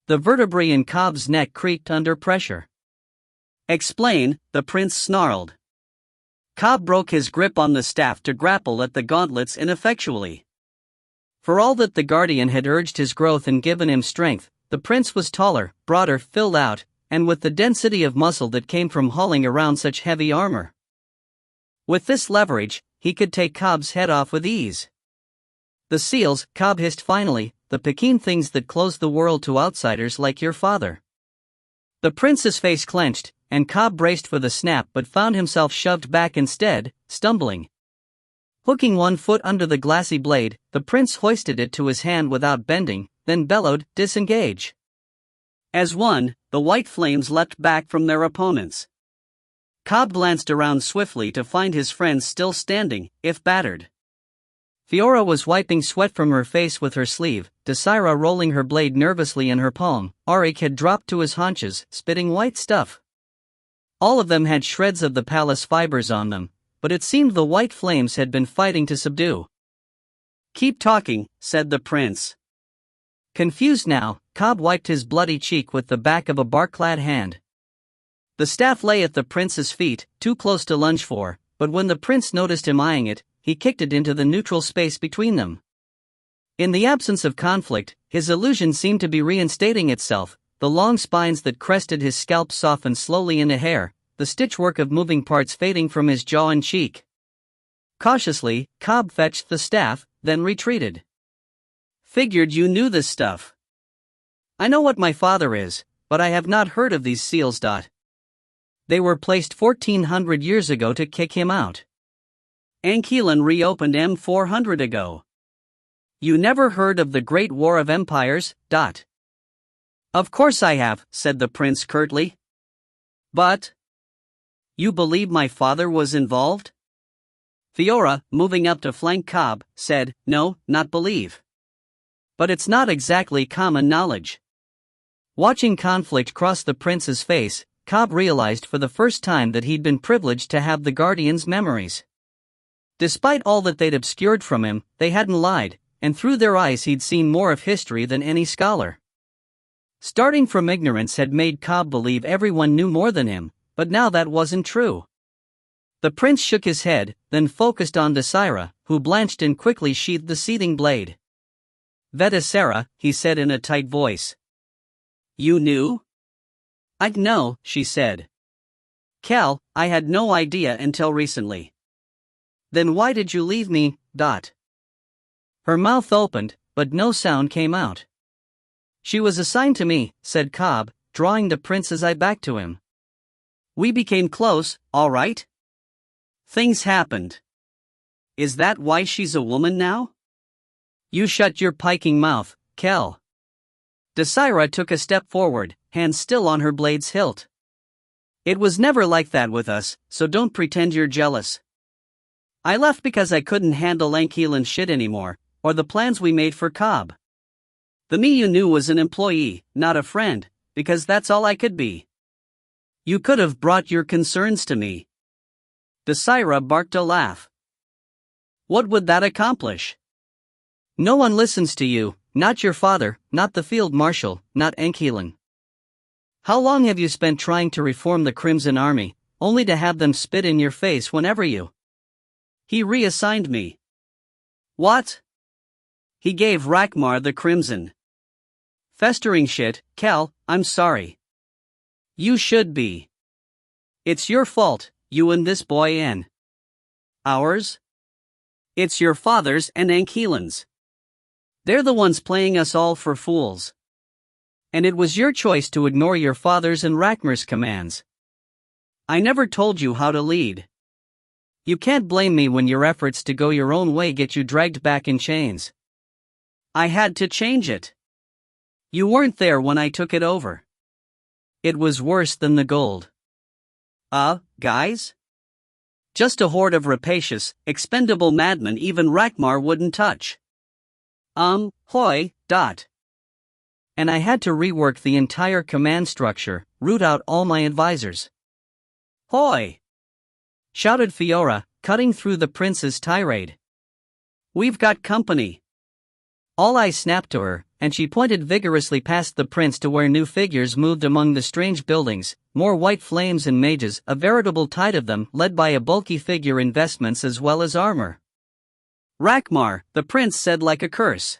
The vertebrae in Cobb's neck creaked under pressure. "Explain," the prince snarled. Cobb broke his grip on the staff to grapple at the gauntlets ineffectually. For all that the guardian had urged his growth and given him strength, the prince was taller, broader, filled out, and with the density of muscle that came from hauling around such heavy armor. With this leverage, he could take Cobb's head off with ease. "The seals," Cobb hissed finally, "the Peking things that close the world to outsiders like your father." The prince's face clenched, and Cobb braced for the snap but found himself shoved back instead, stumbling. Hooking one foot under the glassy blade, the prince hoisted it to his hand without bending, then bellowed, "Disengage." As one, the white flames leapt back from their opponents. Cobb glanced around swiftly to find his friends still standing, if battered. Fiora was wiping sweat from her face with her sleeve, Desira rolling her blade nervously in her palm, Arik had dropped to his haunches, spitting white stuff. All of them had shreds of the palace fibers on them, but it seemed the white flames had been fighting to subdue. "Keep talking," said the prince. Confused now, Kade wiped his bloody cheek with the back of a bark-clad hand. The staff lay at the prince's feet, too close to lunge for, but when the prince noticed him eyeing it, he kicked it into the neutral space between them. In the absence of conflict, his illusion seemed to be reinstating itself. The long spines that crested his scalp softened slowly into hair, the stitchwork of moving parts fading from his jaw and cheek. Cautiously, Kade fetched the staff, then retreated. "Figured you knew this stuff. I know what my father is, but I have not heard of these seals. They were placed 1400 years ago to kick him out. Ile-Rien reopened 400 ago. You never heard of the Great War of Empires? Of course I have," said the prince curtly. "But you believe my father was involved?" Fiora, moving up to flank Kade, said, "No, not believe. But it's not exactly common knowledge." Watching conflict cross the prince's face, Kade realized for the first time that he'd been privileged to have the Guardian's memories. Despite all that they'd obscured from him, they hadn't lied, and through their eyes he'd seen more of history than any scholar. Starting from ignorance had made Kade believe everyone knew more than him, but now that wasn't true. The prince shook his head, then focused on Desira, who blanched and quickly sheathed the seething blade. "Vetisera," he said in a tight voice. "You knew?" "I know," she said. "Cal, I had no idea until recently." "Then why did you leave me?" Her mouth opened, but no sound came out. "She was assigned to me," said Kade, drawing the prince's eye back to him. "We became close, all right? Things happened. Is that why she's a woman now?" "You shut your piking mouth, Cal." Desira took a step forward, hand still on her blade's hilt. "It was never like that with us, so don't pretend you're jealous. I left because I couldn't handle Ile-Rien shit anymore, or the plans we made for Kade. The me you knew was an employee, not a friend, because that's all I could be. You could have brought your concerns to me." Desira barked a laugh. "What would that accomplish? No one listens to you, not your father, not the field marshal, not Ile-Rien. How long have you spent trying to reform the Crimson Army, only to have them spit in your face whenever you..." "He reassigned me." "What?" "He gave Rakmar the Crimson." "Festering shit, Cal, I'm sorry." "You should be. It's your fault, you and this boy and..." "Ours?" "It's your father's and Ile-Rien's. They're the ones playing us all for fools. And it was your choice to ignore your father's and Rakmar's commands. I never told you how to lead. You can't blame me when your efforts to go your own way get you dragged back in chains. I had to change it. You weren't there when I took it over. It was worse than the gold." Guys? Just a horde of rapacious, expendable madmen even Rakmar wouldn't touch. Hoy. And I had to rework the entire command structure, root out all my advisors. "Hoy!" shouted Fiora, cutting through the prince's tirade. "We've got company." All eyes snapped to her, and she pointed vigorously past the prince to where new figures moved among the strange buildings, more white flames and mages, a veritable tide of them, led by a bulky figure in vestments as well as armor. "Rakmar," the prince said like a curse.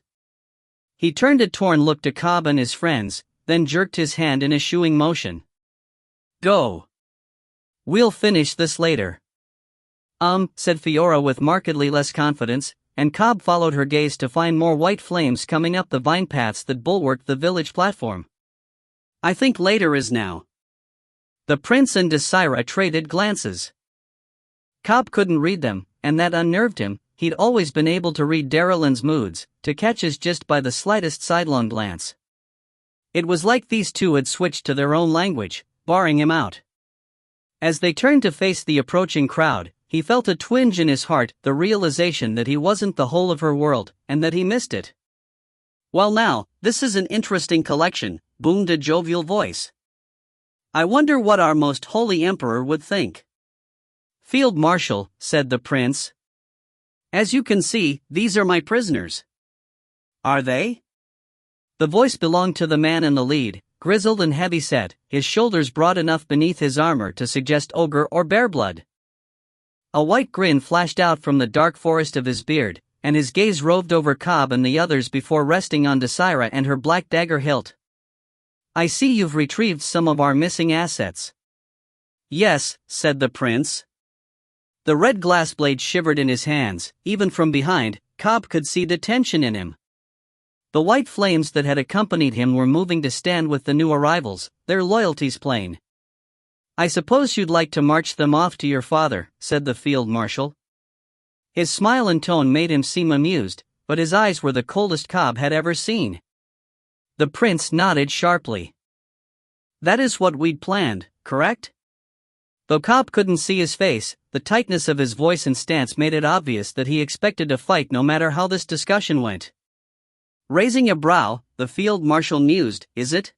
He turned a torn look to Kade and his friends, then jerked his hand in a shooing motion. "Go. We'll finish this later." Said Fiora with markedly less confidence, and Kade followed her gaze to find more white flames coming up the vine paths that bulwarked the village platform. "I think later is now." The prince and Desira traded glances. Kade couldn't read them, and that unnerved him. He'd always been able to read Darylyn's moods, to catch his gist by the slightest sidelong glance. It was like these two had switched to their own language, barring him out. As they turned to face the approaching crowd, he felt a twinge in his heart, the realization that he wasn't the whole of her world, and that he missed it. "Well now, this is an interesting collection," boomed a jovial voice. "I wonder what our most holy emperor would think." "Field Marshal," said the prince. "As you can see, these are my prisoners." "Are they?" The voice belonged to the man in the lead, grizzled and heavy-set, his shoulders broad enough beneath his armor to suggest ogre or bear blood. A white grin flashed out from the dark forest of his beard, and his gaze roved over Cobb and the others before resting on Desira and her black dagger hilt. "I see you've retrieved some of our missing assets." "Yes," said the prince. The red glass blade shivered in his hands. Even from behind, Cobb could see the tension in him. The white flames that had accompanied him were moving to stand with the new arrivals, their loyalties plain. "I suppose you'd like to march them off to your father," said the field marshal. His smile and tone made him seem amused, but his eyes were the coldest Cobb had ever seen. The prince nodded sharply. "That is what we'd planned, correct?" Though Cobb couldn't see his face, the tightness of his voice and stance made it obvious that he expected to fight no matter how this discussion went. Raising a brow, the field marshal mused, "Is it?"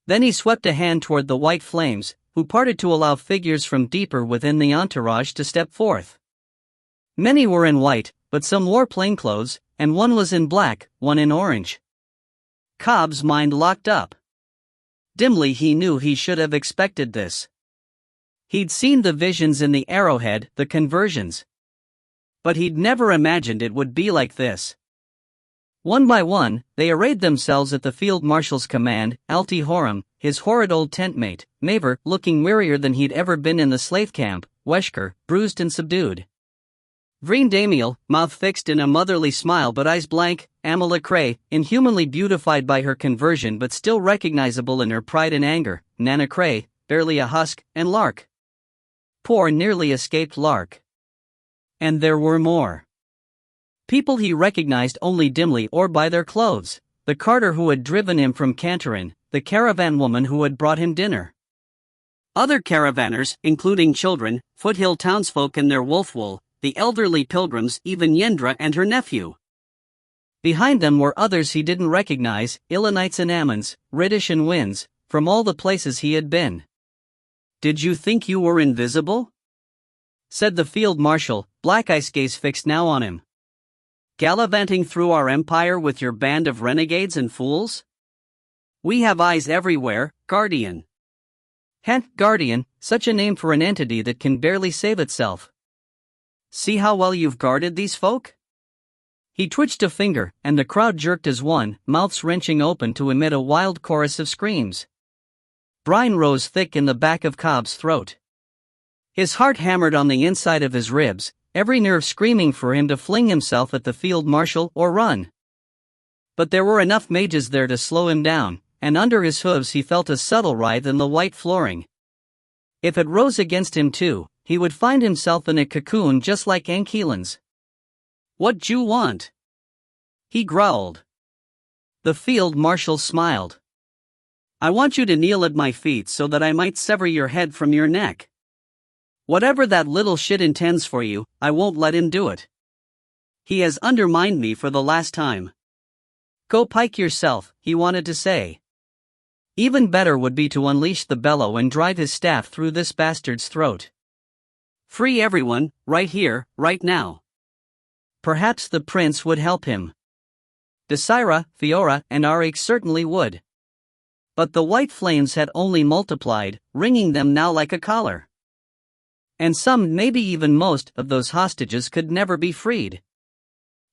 Then he swept a hand toward the white flames, who parted to allow figures from deeper within the entourage to step forth. Many were in white, but some wore plainclothes, and one was in black, one in orange. Cobb's mind locked up. Dimly he knew he should have expected this. He'd seen the visions in the arrowhead, the conversions. But he'd never imagined it would be like this. One by one, they arrayed themselves at the field marshal's command, Alti Horam, his horrid old tentmate, Maver, looking wearier than he'd ever been in the slave camp, Weshker, bruised and subdued. Vreen Damiel, mouth fixed in a motherly smile but eyes blank, Amala Cray, inhumanly beautified by her conversion but still recognizable in her pride and anger, Nana Cray, barely a husk, and Lark. Poor nearly escaped Lark. And there were more. People he recognized only dimly or by their clothes, the carter who had driven him from Cantarin, the caravan woman who had brought him dinner. Other caravanners, including children, foothill townsfolk and their wolf wool, the elderly pilgrims, even Yendra and her nephew. Behind them were others he didn't recognize, Ilanites and Ammons, Riddish and Winds, from all the places he had been. "Did you think you were invisible?" said the field marshal, black ice gaze fixed now on him. "Gallivanting through our empire with your band of renegades and fools? We have eyes everywhere, Guardian." Guardian, such a name for an entity that can barely save itself. "See how well you've guarded these folk?" He twitched a finger, and the crowd jerked as one, mouths wrenching open to emit a wild chorus of screams. Brine rose thick in the back of Cobb's throat. His heart hammered on the inside of his ribs, every nerve screaming for him to fling himself at the field marshal or run. But there were enough mages there to slow him down, and under his hooves he felt a subtle writhe in the white flooring. If it rose against him too, he would find himself in a cocoon just like Ankeelan's. "What d'you want?" he growled. The field marshal smiled. "I want you to kneel at my feet so that I might sever your head from your neck. Whatever that little shit intends for you, I won't let him do it. He has undermined me for the last time." "Go pike yourself," he wanted to say. Even better would be to unleash the bellow and drive his staff through this bastard's throat. Free everyone, right here, right now. Perhaps the prince would help him. Desira, Fiora, and Arik certainly would. But the white flames had only multiplied, ringing them now like a collar. And some, maybe even most, of those hostages could never be freed.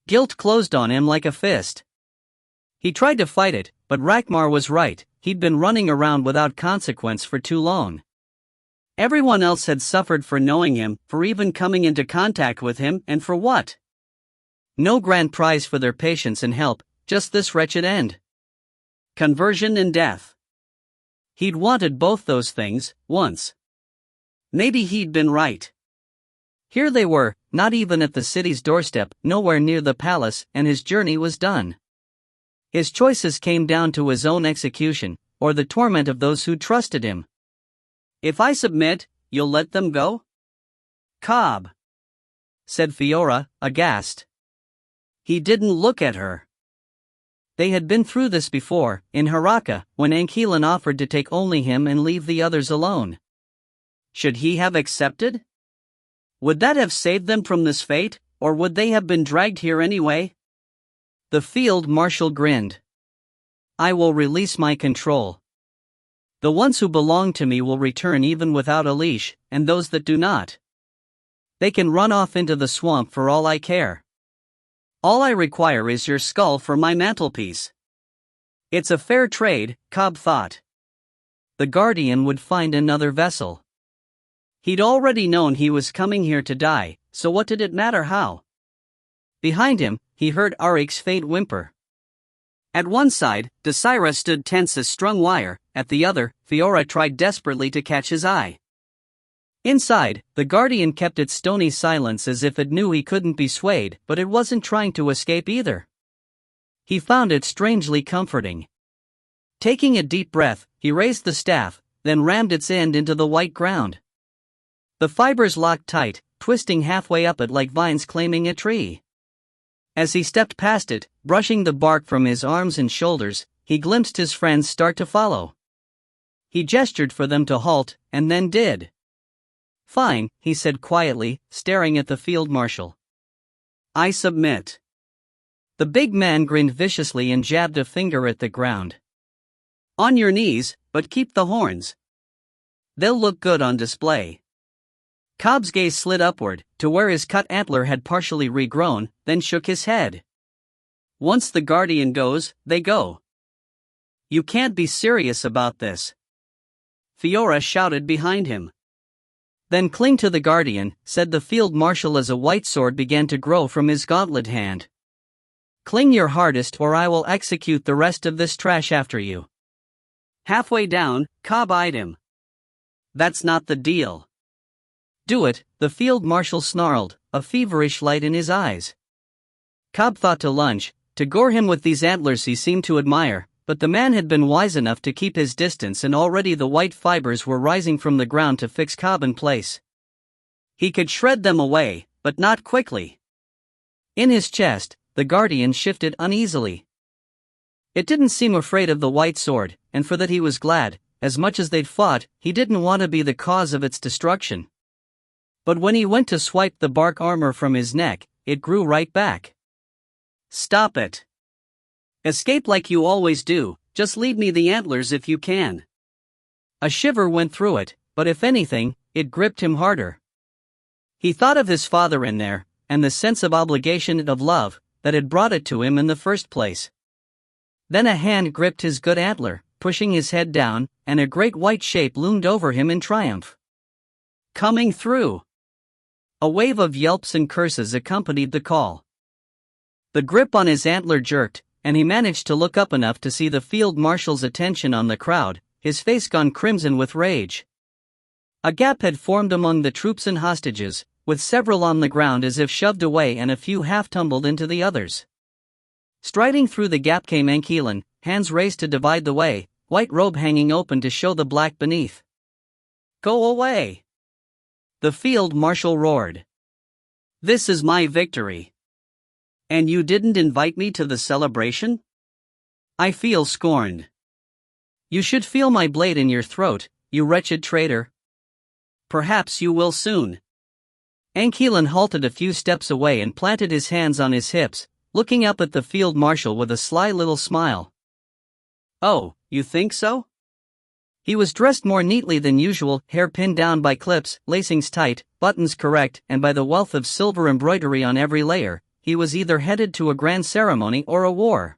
Guilt closed on him like a fist. He tried to fight it, but Rakmar was right, he'd been running around without consequence for too long. Everyone else had suffered for knowing him, for even coming into contact with him, and for what? No grand prize for their patience and help, just this wretched end. Conversion and death. He'd wanted both those things, once. Maybe he'd been right. Here they were, not even at the city's doorstep, nowhere near the palace, and his journey was done. His choices came down to his own execution, or the torment of those who trusted him. "If I submit, you'll let them go?" "Cobb," said Fiora, aghast. He didn't look at her. They had been through this before, in Haraka, when Ankeelan offered to take only him and leave the others alone. Should he have accepted? Would that have saved them from this fate, or would they have been dragged here anyway? The field marshal grinned. I will release my control. The ones who belong to me will return even without a leash, and those that do not, they can run off into the swamp for all I care. All I require is your skull for my mantelpiece. It's a fair trade, Cobb thought. The Guardian would find another vessel. He'd already known he was coming here to die, so what did it matter how? Behind him, he heard Arik's faint whimper. At one side, Desira stood tense as strung wire, at the other, Fiora tried desperately to catch his eye. Inside, the Guardian kept its stony silence as if it knew he couldn't be swayed, but it wasn't trying to escape either. He found it strangely comforting. Taking a deep breath, he raised the staff, then rammed its end into the white ground. The fibers locked tight, twisting halfway up it like vines claiming a tree. As he stepped past it, brushing the bark from his arms and shoulders, he glimpsed his friends start to follow. He gestured for them to halt, and then did. Fine, he said quietly, staring at the field marshal. I submit. The big man grinned viciously and jabbed a finger at the ground. On your knees, but keep the horns. They'll look good on display. Cobb's gaze slid upward, to where his cut antler had partially regrown, then shook his head. Once the Guardian goes, they go. You can't be serious about this. Fiora shouted behind him. Then cling to the Guardian, said the field marshal as a white sword began to grow from his gauntlet hand. Cling your hardest or I will execute the rest of this trash after you. Halfway down, Cobb eyed him. That's not the deal. Do it, the field marshal snarled, a feverish light in his eyes. Cobb thought to lunge, to gore him with these antlers he seemed to admire, but the man had been wise enough to keep his distance and already the white fibers were rising from the ground to fix Cobb in place. He could shred them away, but not quickly. In his chest, the Guardian shifted uneasily. It didn't seem afraid of the white sword, and for that he was glad. As much as they'd fought, he didn't want to be the cause of its destruction. But when he went to swipe the bark armor from his neck, it grew right back. Stop it. Escape like you always do, just leave me the antlers if you can. A shiver went through it, but if anything, it gripped him harder. He thought of his father in there, and the sense of obligation and of love that had brought it to him in the first place. Then a hand gripped his good antler, pushing his head down, and a great white shape loomed over him in triumph. Coming through. A wave of yelps and curses accompanied the call. The grip on his antler jerked, and he managed to look up enough to see the field marshal's attention on the crowd, his face gone crimson with rage. A gap had formed among the troops and hostages, with several on the ground as if shoved away and a few half-tumbled into the others. Striding through the gap came Ile-Rien, hands raised to divide the way, white robe hanging open to show the black beneath. Go away! The field marshal roared. This is my victory. And you didn't invite me to the celebration? I feel scorned. You should feel my blade in your throat, you wretched traitor. Perhaps you will soon. Ile-Rien halted a few steps away and planted his hands on his hips, looking up at the field marshal with a sly little smile. Oh, you think so? He was dressed more neatly than usual, hair pinned down by clips, lacings tight, buttons correct, and by the wealth of silver embroidery on every layer. He was either headed to a grand ceremony or a war.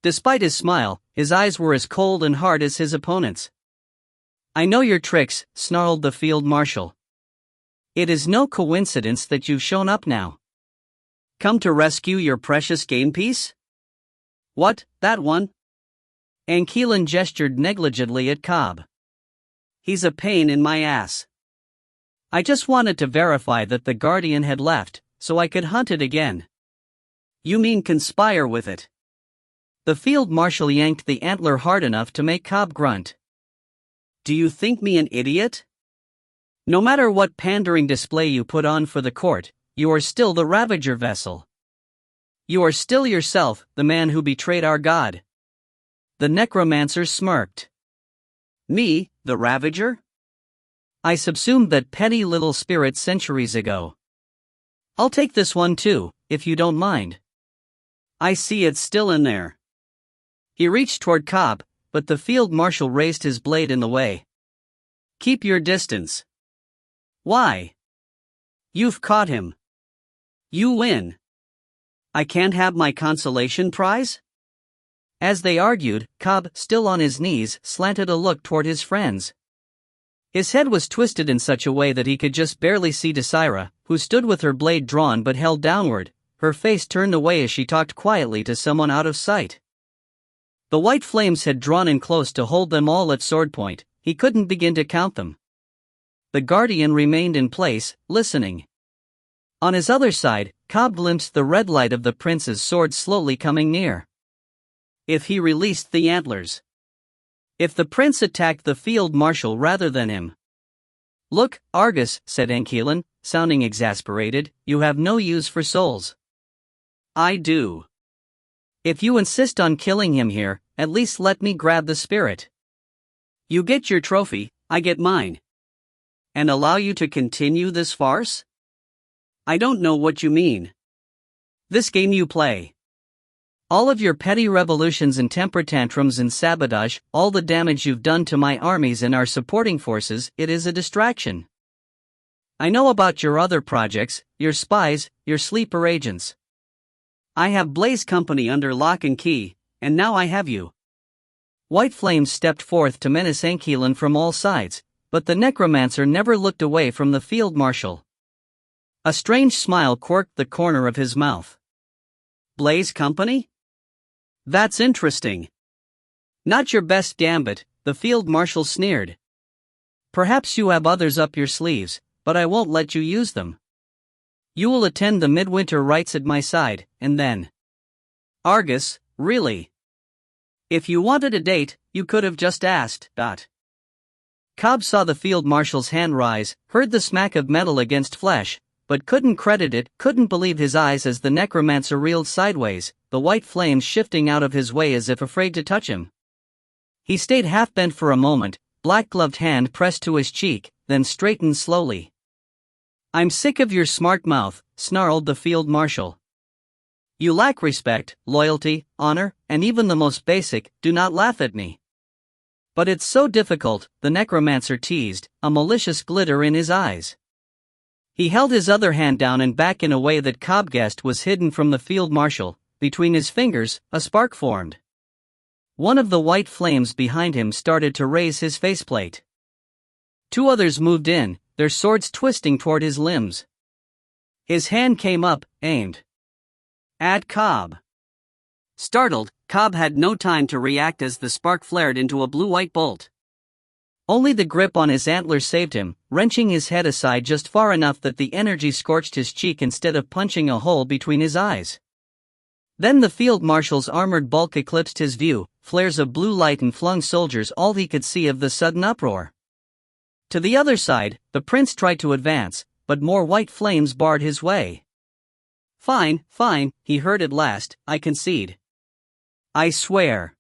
Despite his smile, his eyes were as cold and hard as his opponent's. I know your tricks, snarled the field marshal. It is no coincidence that you've shown up now. Come to rescue your precious game piece? What, that one? Ile-Rien gestured negligently at Cobb. He's a pain in my ass. I just wanted to verify that the Guardian had left, so I could hunt it again. You mean conspire with it? The field marshal yanked the antler hard enough to make Cobb grunt. Do you think me an idiot? No matter what pandering display you put on for the court, you are still the Ravager vessel. You are still yourself, the man who betrayed our god. The necromancer smirked. Me, the Ravager? I subsumed that petty little spirit centuries ago. I'll take this one too, if you don't mind. I see it's still in there. He reached toward Cobb, but the field marshal raised his blade in the way. Keep your distance. Why? You've caught him. You win. I can't have my consolation prize? As they argued, Cobb, still on his knees, slanted a look toward his friends. His head was twisted in such a way that he could just barely see Desira, who stood with her blade drawn but held downward, her face turned away as she talked quietly to someone out of sight. The white flames had drawn in close to hold them all at sword point. He couldn't begin to count them. The guardian remained in place, listening. On his other side, Cobb glimpsed the red light of the prince's sword slowly coming near. If he released the antlers. If the prince attacked the field marshal rather than him. Look, Argus, said Anquilin, sounding exasperated, you have no use for souls. I do. If you insist on killing him here, at least let me grab the spirit. You get your trophy, I get mine. And allow you to continue this farce? I don't know what you mean. This game you play. All of your petty revolutions and temper tantrums and sabotage, all the damage you've done to my armies and our supporting forces, it is a distraction. I know about your other projects, your spies, your sleeper agents. I have Blaze Company under lock and key, and now I have you. White flames stepped forth to menace Anquilin from all sides, but the necromancer never looked away from the field marshal. A strange smile quirked the corner of his mouth. Blaze Company? That's interesting. Not your best gambit, the field marshal sneered. Perhaps you have others up your sleeves, but I won't let you use them. You will attend the midwinter rites at my side, and then. Argus, really? If you wanted a date, you could have just asked. Cobb saw the field marshal's hand rise, heard the smack of metal against flesh, but couldn't credit it, couldn't believe his eyes as the necromancer reeled sideways, the white flames shifting out of his way as if afraid to touch him. He stayed half-bent for a moment, black-gloved hand pressed to his cheek, then straightened slowly. I'm sick of your smart mouth, snarled the field marshal. You lack respect, loyalty, honor, and even the most basic, do not laugh at me. But it's so difficult, the necromancer teased, a malicious glitter in his eyes. He held his other hand down and back in a way that Cobb guessed was hidden from the field marshal. Between his fingers, a spark formed. One of the white flames behind him started to raise his faceplate. Two others moved in, their swords twisting toward his limbs. His hand came up, aimed. At Cobb. Startled, Cobb had no time to react as the spark flared into a blue-white bolt. Only the grip on his antlers saved him, wrenching his head aside just far enough that the energy scorched his cheek instead of punching a hole between his eyes. Then the field marshal's armored bulk eclipsed his view, flares of blue light and flung soldiers all he could see of the sudden uproar. To the other side, the prince tried to advance, but more white flames barred his way. Fine, he heard at last, I concede. I swear.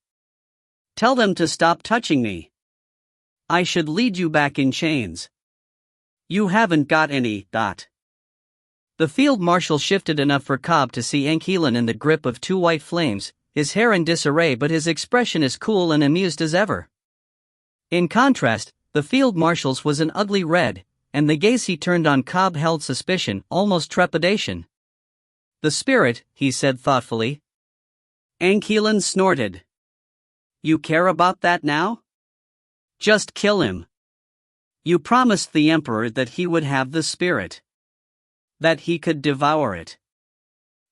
Tell them to stop touching me. I should lead you back in chains. You haven't got any. The field marshal shifted enough for Cobb to see Anquilin in the grip of two white flames, his hair in disarray but his expression as cool and amused as ever. In contrast, the field marshal's was an ugly red, and the gaze he turned on Cobb held suspicion, almost trepidation. The spirit, he said thoughtfully. Anquilin snorted. You care about that now? Just kill him. You promised the emperor that he would have the spirit. That he could devour it.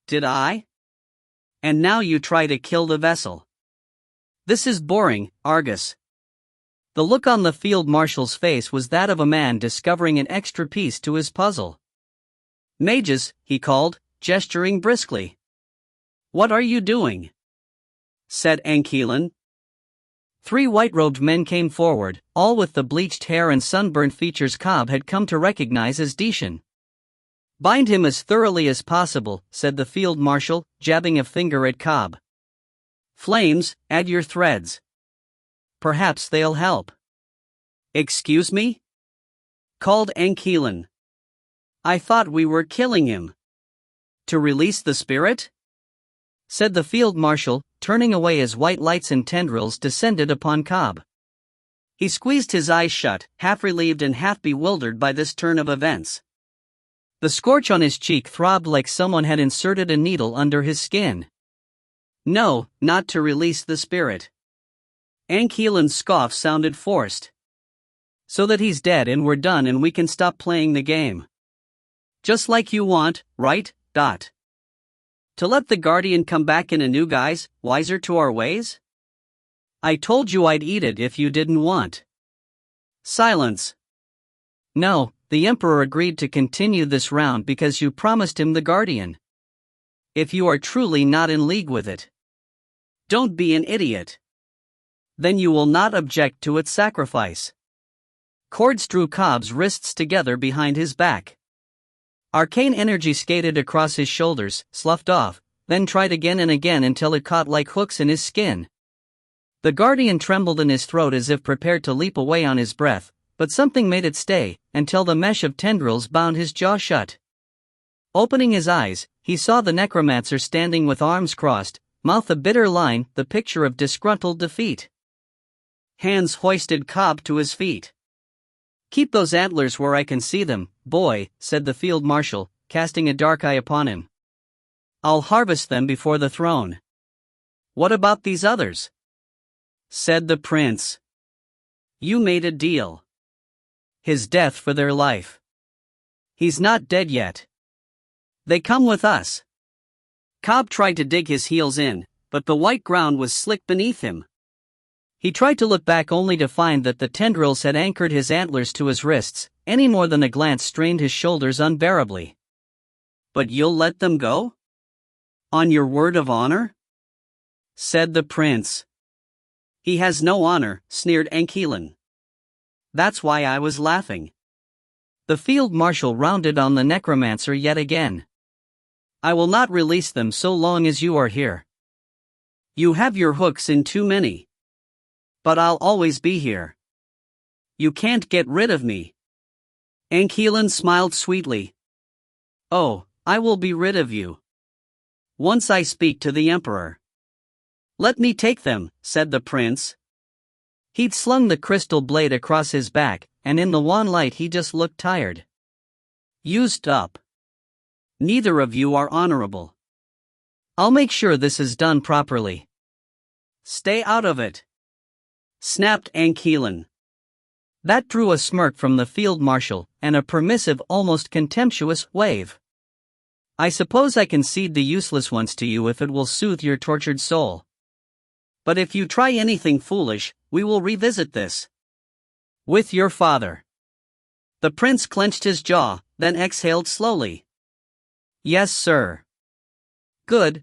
Did I? And now you try to kill the vessel. This is boring, Argus. The look on the field marshal's face was that of a man discovering an extra piece to his puzzle. Mages, he called, gesturing briskly. What are you doing? Said Anquilin. Three white-robed men came forward, all with the bleached hair and sunburnt features Cobb had come to recognize as Dacian. Bind him as thoroughly as possible, said the field marshal, jabbing a finger at Cobb. Flames, add your threads. Perhaps they'll help. Excuse me? called Ankelan. I thought we were killing him. To release the spirit? Said the field marshal, turning away as white lights and tendrils descended upon Cobb. He squeezed his eyes shut, half relieved and half bewildered by this turn of events. The scorch on his cheek throbbed like someone had inserted a needle under his skin. No, not to release the spirit. Ankelan's scoff sounded forced. So that he's dead and we're done and we can stop playing the game. Just like you want, right? To let the Guardian come back in a new guise, wiser to our ways? I told you I'd eat it if you didn't want. Silence. No, the Emperor agreed to continue this round because you promised him the Guardian. If you are truly not in league with it, don't be an idiot. Then you will not object to its sacrifice. Cords drew Cobb's wrists together behind his back. Arcane energy skated across his shoulders, sloughed off, then tried again and again until it caught like hooks in his skin. The Guardian trembled in his throat as if prepared to leap away on his breath, but something made it stay, until the mesh of tendrils bound his jaw shut. Opening his eyes, he saw the necromancer standing with arms crossed, mouth a bitter line, the picture of disgruntled defeat. Hands hoisted Cobb to his feet. Keep those antlers where I can see them, boy, said the field marshal, casting a dark eye upon him. I'll harvest them before the throne. What about these others? Said the prince. You made a deal. His death for their life. He's not dead yet. They come with us. Cobb tried to dig his heels in, but the white ground was slick beneath him. He tried to look back only to find that the tendrils had anchored his antlers to his wrists, any more than a glance strained his shoulders unbearably. But you'll let them go? On your word of honor? Said the prince. He has no honor, sneered Ankelan. That's why I was laughing. The field marshal rounded on the necromancer yet again. I will not release them so long as you are here. You have your hooks in too many. But I'll always be here. You can't get rid of me. Ankelan smiled sweetly. Oh, I will be rid of you. Once I speak to the Emperor. Let me take them, said the prince. He'd slung the crystal blade across his back, and in the wan light he just looked tired. Used up. Neither of you are honorable. I'll make sure this is done properly. Stay out of it. Snapped Ankelan. That drew a smirk from the field marshal, and a permissive, almost contemptuous wave. I suppose I can cede the useless ones to you if it will soothe your tortured soul. But if you try anything foolish, we will revisit this. With your father. The prince clenched his jaw, then exhaled slowly. Yes, sir. Good.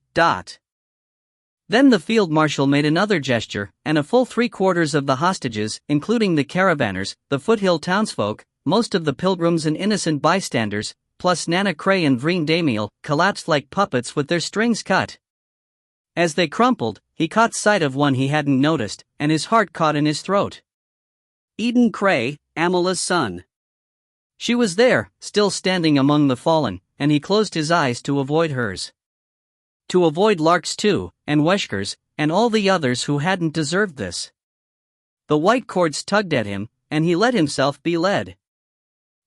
Then the field marshal made another gesture, and a full 3/4 of the hostages, including the caravanners, the foothill townsfolk, most of the pilgrims and innocent bystanders, plus Nana Cray and Vreen Damiel, collapsed like puppets with their strings cut. As they crumpled, he caught sight of one he hadn't noticed, and his heart caught in his throat. Eden Cray, Amala's son. She was there, still standing among the fallen, and he closed his eyes to avoid hers. To avoid Lark's too, and Weshker's, and all the others who hadn't deserved this. The white cords tugged at him, and he let himself be led.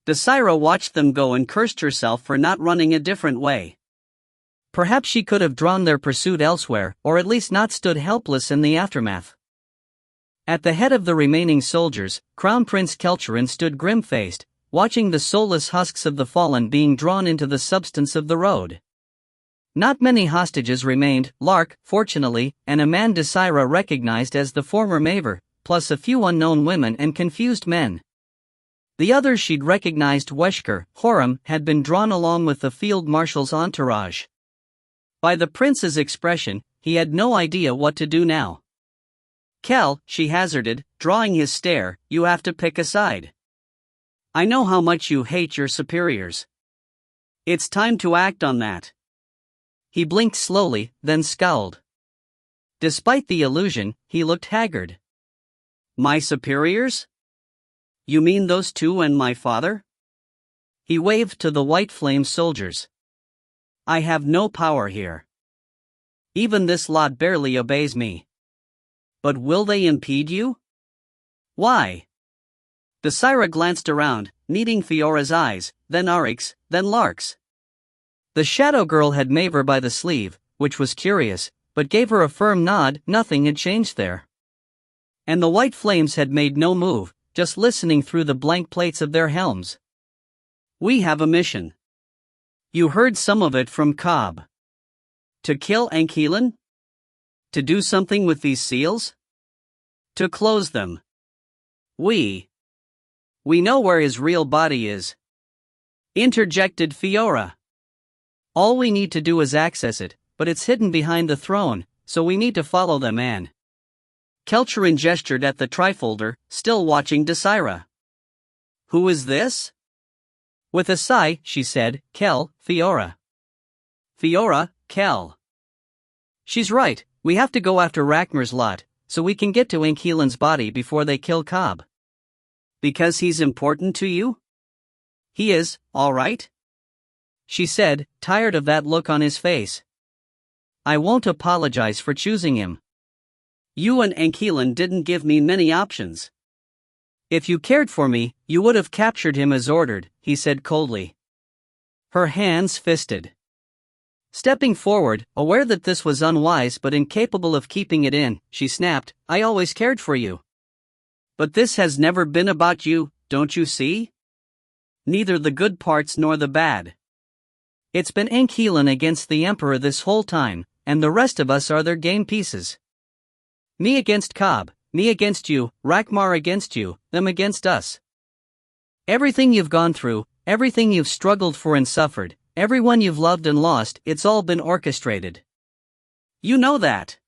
Desira watched them go and cursed herself for not running a different way. Perhaps she could have drawn their pursuit elsewhere, or at least not stood helpless in the aftermath. At the head of the remaining soldiers, Crown Prince Kelcherin stood grim-faced, watching the soulless husks of the fallen being drawn into the substance of the road. Not many hostages remained, Lark, fortunately, and a man Desira recognized as the former Maver, plus a few unknown women and confused men. The others she'd recognized Weshker, Horam, had been drawn along with the field marshal's entourage. By the prince's expression, he had no idea what to do now. Kel, she hazarded, drawing his stare, you have to pick a side. I know how much you hate your superiors. It's time to act on that. He blinked slowly, then scowled. Despite the illusion, he looked haggard. My superiors? You mean those two and my father? He waved to the white flame soldiers. I have no power here. Even this lot barely obeys me. But will they impede you? Why? Desira glanced around, meeting Fiora's eyes, then Arik's, then Lark's. The shadow girl had Maver by the sleeve, which was curious, but gave her a firm nod. Nothing had changed there. And the white flames had made no move, just listening through the blank plates of their helms. We have a mission. You heard some of it from Cobb. To kill Ankelan? To do something with these seals? To close them. We know where his real body is. Interjected Fiora. All we need to do is access it, but it's hidden behind the throne, so we need to follow them. And Kelcherin gestured at the trifolder, still watching Desira. Who is this? With a sigh, she said, Kel, Fiora. Fiora, Kel. She's right, we have to go after Rachmar's lot, so we can get to Ankelan's body before they kill Cobb. Because he's important to you? He is, all right? She said, tired of that look on his face. I won't apologize for choosing him. You and Ankelan didn't give me many options. If you cared for me, you would have captured him as ordered, he said coldly. Her hands fisted. Stepping forward, aware that this was unwise but incapable of keeping it in, she snapped, I always cared for you. But this has never been about you, don't you see? Neither the good parts nor the bad. It's been Ankelan against the Emperor this whole time, and the rest of us are their game pieces. Me against Cobb, me against you, Rachmar against you, them against us. Everything you've gone through, everything you've struggled for and suffered, everyone you've loved and lost, it's all been orchestrated. You know that.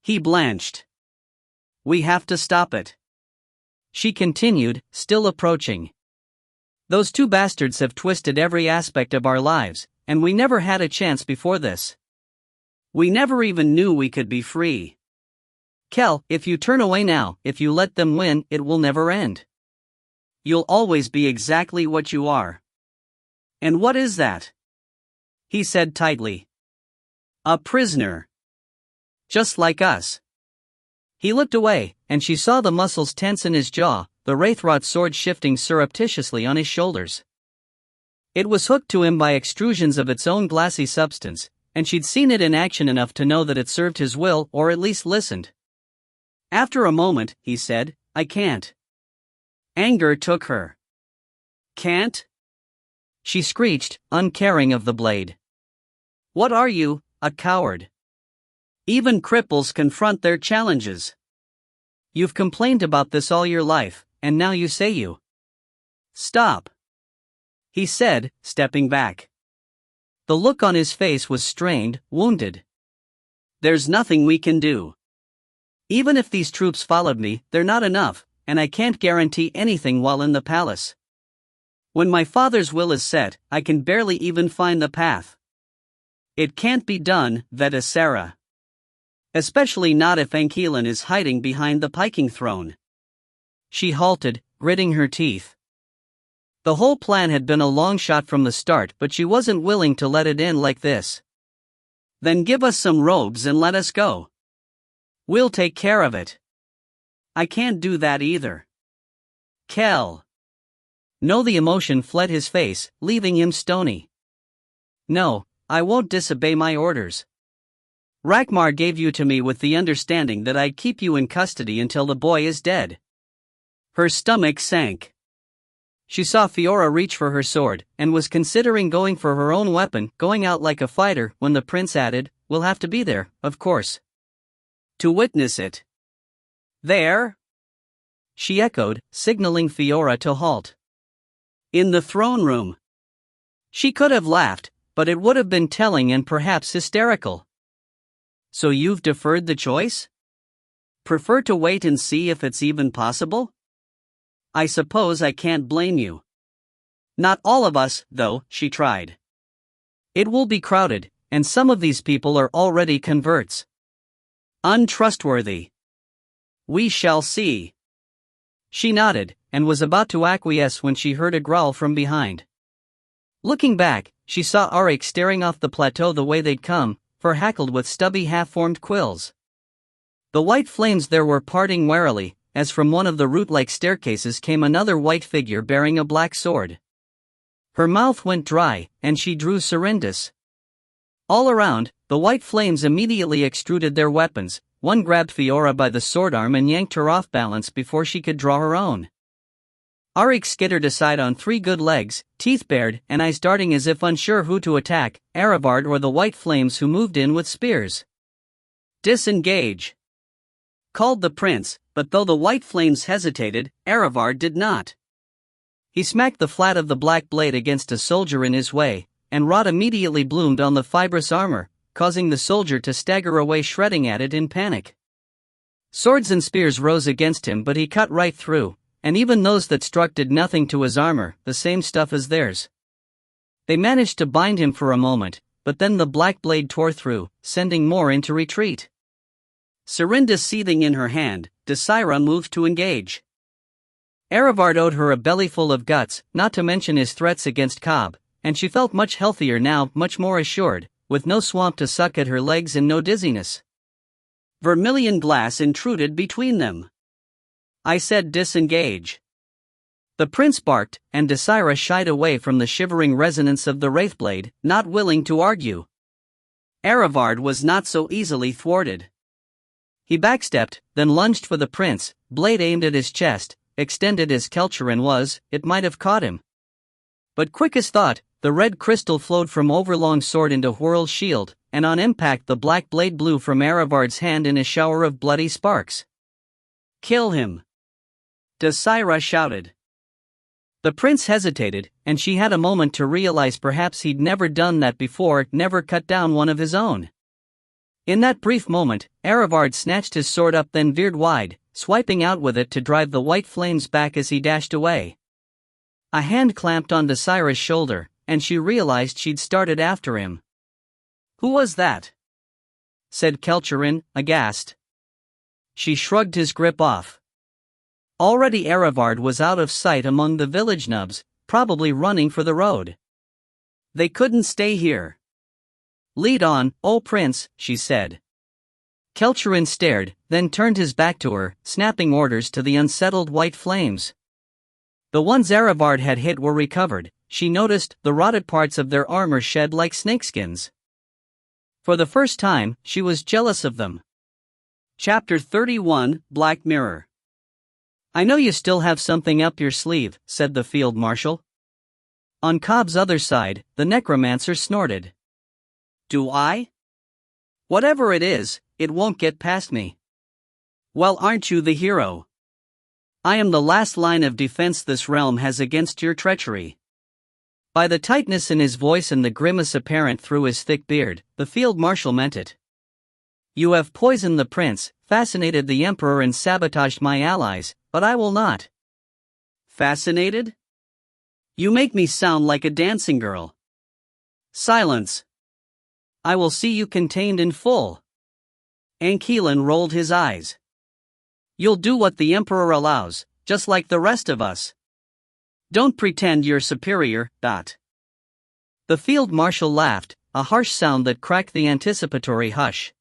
He blanched. We have to stop it. She continued, still approaching. Those two bastards have twisted every aspect of our lives, and we never had a chance before this. We never even knew we could be free. Kel, if you turn away now, if you let them win, it will never end. You'll always be exactly what you are. And what is that? He said tightly. A prisoner. Just like us. He looked away, and she saw the muscles tense in his jaw, the Wraithrot sword shifting surreptitiously on his shoulders. It was hooked to him by extrusions of its own glassy substance, and she'd seen it in action enough to know that it served his will, or at least listened. After a moment, he said, I can't. Anger took her. Can't? She screeched, uncaring of the blade. What are you, a coward? Even cripples confront their challenges. You've complained about this all your life, and now you say you. Stop. He said, stepping back. The look on his face was strained, wounded. There's nothing we can do. Even if these troops followed me, they're not enough, and I can't guarantee anything while in the palace. When my father's will is set, I can barely even find the path. It can't be done, Vedasera. Especially not if Ankelan is hiding behind the piking throne. She halted, gritting her teeth. The whole plan had been a long shot from the start, but she wasn't willing to let it end like this. Then give us some robes and let us go. We'll take care of it. I can't do that either. Kel. No, the emotion fled his face, leaving him stony. No, I won't disobey my orders. Rachmar gave you to me with the understanding that I'd keep you in custody until the boy is dead. Her stomach sank. She saw Fiora reach for her sword, and was considering going for her own weapon, going out like a fighter, when the prince added, We'll have to be there, of course. To witness it. There? She echoed, signaling Fiora to halt. In the throne room. She could have laughed, but it would have been telling and perhaps hysterical. So you've deferred the choice? Prefer to wait and see if it's even possible? I suppose I can't blame you. Not all of us, though, she tried. It will be crowded, and some of these people are already converts. Untrustworthy. We shall see. She nodded, and was about to acquiesce when she heard a growl from behind. Looking back, she saw Auric staring off the plateau the way they'd come, fur hackled with stubby half-formed quills. The white flames there were parting warily, as from one of the root-like staircases came another white figure bearing a black sword. Her mouth went dry, and she drew Serendis. All around, the white flames immediately extruded their weapons. One grabbed Fiora by the sword arm and yanked her off balance before she could draw her own. Auric skittered aside on 3 good legs, teeth bared and eyes darting as if unsure who to attack, Erebard or the white flames who moved in with spears. "Disengage!" called the prince, but though the white flames hesitated, Erebard did not. He smacked the flat of the black blade against a soldier in his way, and rot immediately bloomed on the fibrous armor, causing the soldier to stagger away shredding at it in panic. Swords and spears rose against him, but he cut right through, and even those that struck did nothing to his armor, the same stuff as theirs. They managed to bind him for a moment, but then the black blade tore through, sending more into retreat. Serendis seething in her hand, Desira moved to engage. Erebard owed her a bellyful of guts, not to mention his threats against Cobb, and she felt much healthier now, much more assured, with no swamp to suck at her legs and no dizziness. Vermilion glass intruded between them. "I said disengage." The prince barked, and Desira shied away from the shivering resonance of the wraithblade, not willing to argue. Erebard was not so easily thwarted. He backstepped, then lunged for the prince, blade aimed at his chest, extended as Ile-Rien was, it might have caught him. But quick as thought, the red crystal flowed from overlong sword into Whirl's shield, and on impact the black blade blew from Erebard's hand in a shower of bloody sparks. "Kill him!" Desira shouted. The prince hesitated, and she had a moment to realize perhaps he'd never done that before, never cut down one of his own. In that brief moment, Erebard snatched his sword up, then veered wide, swiping out with it to drive the white flames back as he dashed away. A hand clamped on Desira's shoulder, and she realized she'd started after him. "Who was that?" said Ile-Rien, aghast. She shrugged his grip off. Already Erebard was out of sight among the village nubs, probably running for the road. "They couldn't stay here." "Lead on, O prince," she said. Ile-Rien stared, then turned his back to her, snapping orders to the unsettled white flames. The ones Erebard had hit were recovered. She noticed the rotted parts of their armor shed like snakeskins. For the first time, she was jealous of them. Chapter 31, Black Mirror. "I know you still have something up your sleeve," said the field marshal. On Cobb's other side, the necromancer snorted. "Do I? Whatever it is, it won't get past me." "Well, aren't you the hero? I am the last line of defense this realm has against your treachery." By the tightness in his voice and the grimace apparent through his thick beard, the field marshal meant it. "You have poisoned the prince, fascinated the emperor and sabotaged my allies, but I will not." "Fascinated? You make me sound like a dancing girl." "Silence. I will see you contained in full." Ankelin rolled his eyes. "You'll do what the emperor allows, just like the rest of us. Don't pretend you're superior." The field marshal laughed, a harsh sound that cracked the anticipatory hush.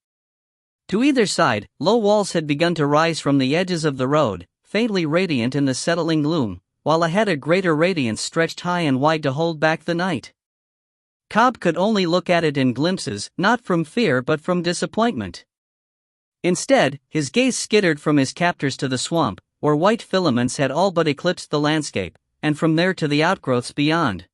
To either side, low walls had begun to rise from the edges of the road, faintly radiant in the settling gloom, while ahead a greater radiance stretched high and wide to hold back the night. Cobb could only look at it in glimpses, not from fear but from disappointment. Instead, his gaze skittered from his captors to the swamp, where white filaments had all but eclipsed the landscape, and from there to the outgrowths beyond.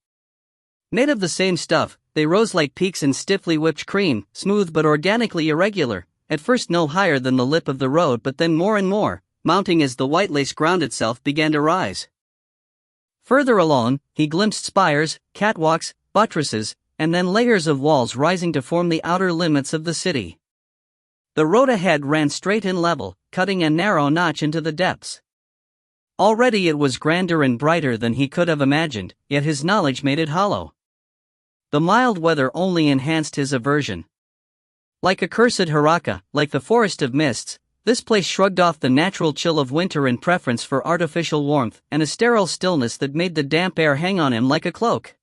Made of the same stuff, they rose like peaks in stiffly whipped cream, smooth but organically irregular, at first no higher than the lip of the road but then more and more, mounting as the white lace ground itself began to rise. Further along, he glimpsed spires, catwalks, buttresses, and then layers of walls rising to form the outer limits of the city. The road ahead ran straight and level, cutting a narrow notch into the depths. Already it was grander and brighter than he could have imagined, yet his knowledge made it hollow. The mild weather only enhanced his aversion. Like accursed Haraka, like the forest of mists, this place shrugged off the natural chill of winter in preference for artificial warmth and a sterile stillness that made the damp air hang on him like a cloak.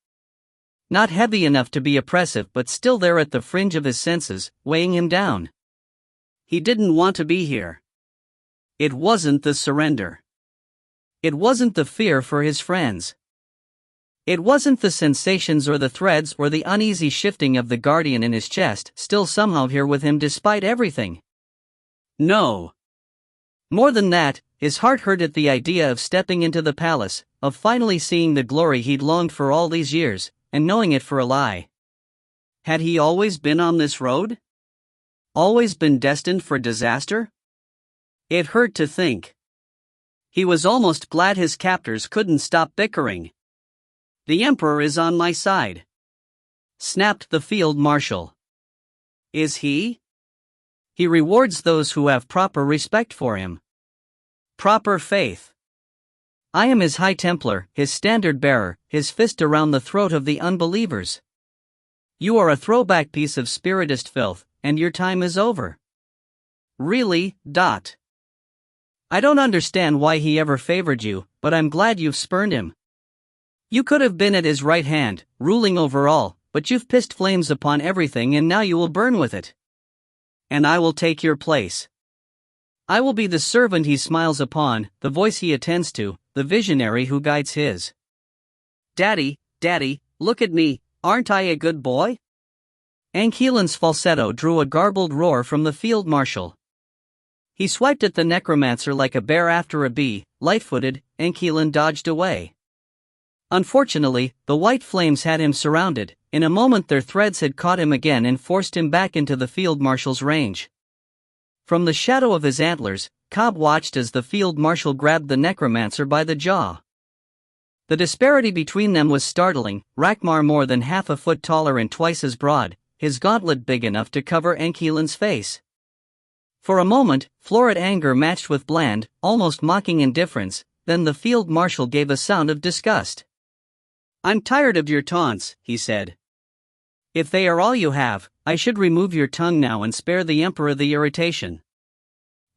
Not heavy enough to be oppressive, but still there at the fringe of his senses, weighing him down. He didn't want to be here. It wasn't the surrender. It wasn't the fear for his friends. It wasn't the sensations or the threads or the uneasy shifting of the guardian in his chest, still somehow here with him despite everything. No. More than that, his heart hurt at the idea of stepping into the palace, of finally seeing the glory he'd longed for all these years, and knowing it for a lie. Had he always been on this road? Always been destined for disaster? It hurt to think. He was almost glad his captors couldn't stop bickering. The Emperor is on my side, snapped the field marshal. Is he? He rewards those who have proper respect for him. Proper faith. I am his High Templar, his standard bearer, his fist around the throat of the unbelievers. You are a throwback piece of spiritist filth, and your time is over. Really, Dot. I don't understand why he ever favored you, but I'm glad you've spurned him. You could have been at his right hand, ruling over all, but you've pissed flames upon everything and now you will burn with it. And I will take your place. I will be the servant he smiles upon, the voice he attends to, the visionary who guides his. Daddy, Daddy, look at me, aren't I a good boy? Ankeelan's falsetto drew a garbled roar from the field marshal. He swiped at the necromancer like a bear after a bee, light-footed. Ankeelan dodged away. Unfortunately, the white flames had him surrounded. In a moment their threads had caught him again and forced him back into the field marshal's range. From the shadow of his antlers, Cobb watched as the field marshal grabbed the necromancer by the jaw. The disparity between them was startling. Rackmar more than half a foot taller and twice as broad, his gauntlet big enough to cover Ankeelan's face. For a moment, florid anger matched with bland, almost mocking indifference, then the field marshal gave a sound of disgust. I'm tired of your taunts, he said. If they are all you have, I should remove your tongue now and spare the Emperor the irritation.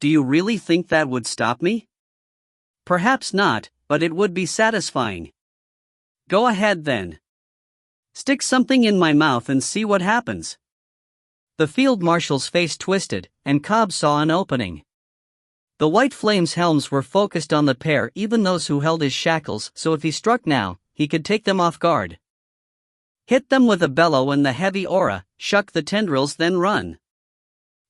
Do you really think that would stop me? Perhaps not, but it would be satisfying. Go ahead then. Stick something in my mouth and see what happens. The field marshal's face twisted, and Cobb saw an opening. The white flames' helms were focused on the pair, even those who held his shackles, so if he struck now, he could take them off guard. Hit them with a bellow and the heavy aura, shuck the tendrils, then run.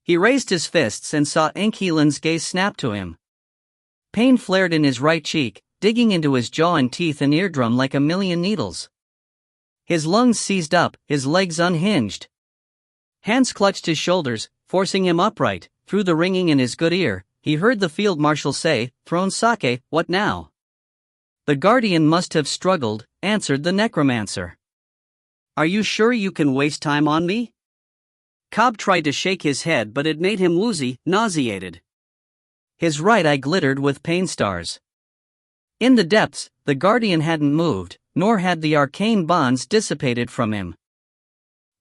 He raised his fists and saw Ankeelan's gaze snap to him. Pain flared in his right cheek, digging into his jaw and teeth and eardrum like a million needles. His lungs seized up, his legs unhinged. Hands clutched his shoulders, forcing him upright. Through the ringing in his good ear, he heard the field marshal say, "Throne sake, what now?" The guardian must have struggled, answered the necromancer. Are you sure you can waste time on me? Cobb tried to shake his head, but it made him woozy, nauseated. His right eye glittered with pain stars. In the depths, the guardian hadn't moved, nor had the arcane bonds dissipated from him.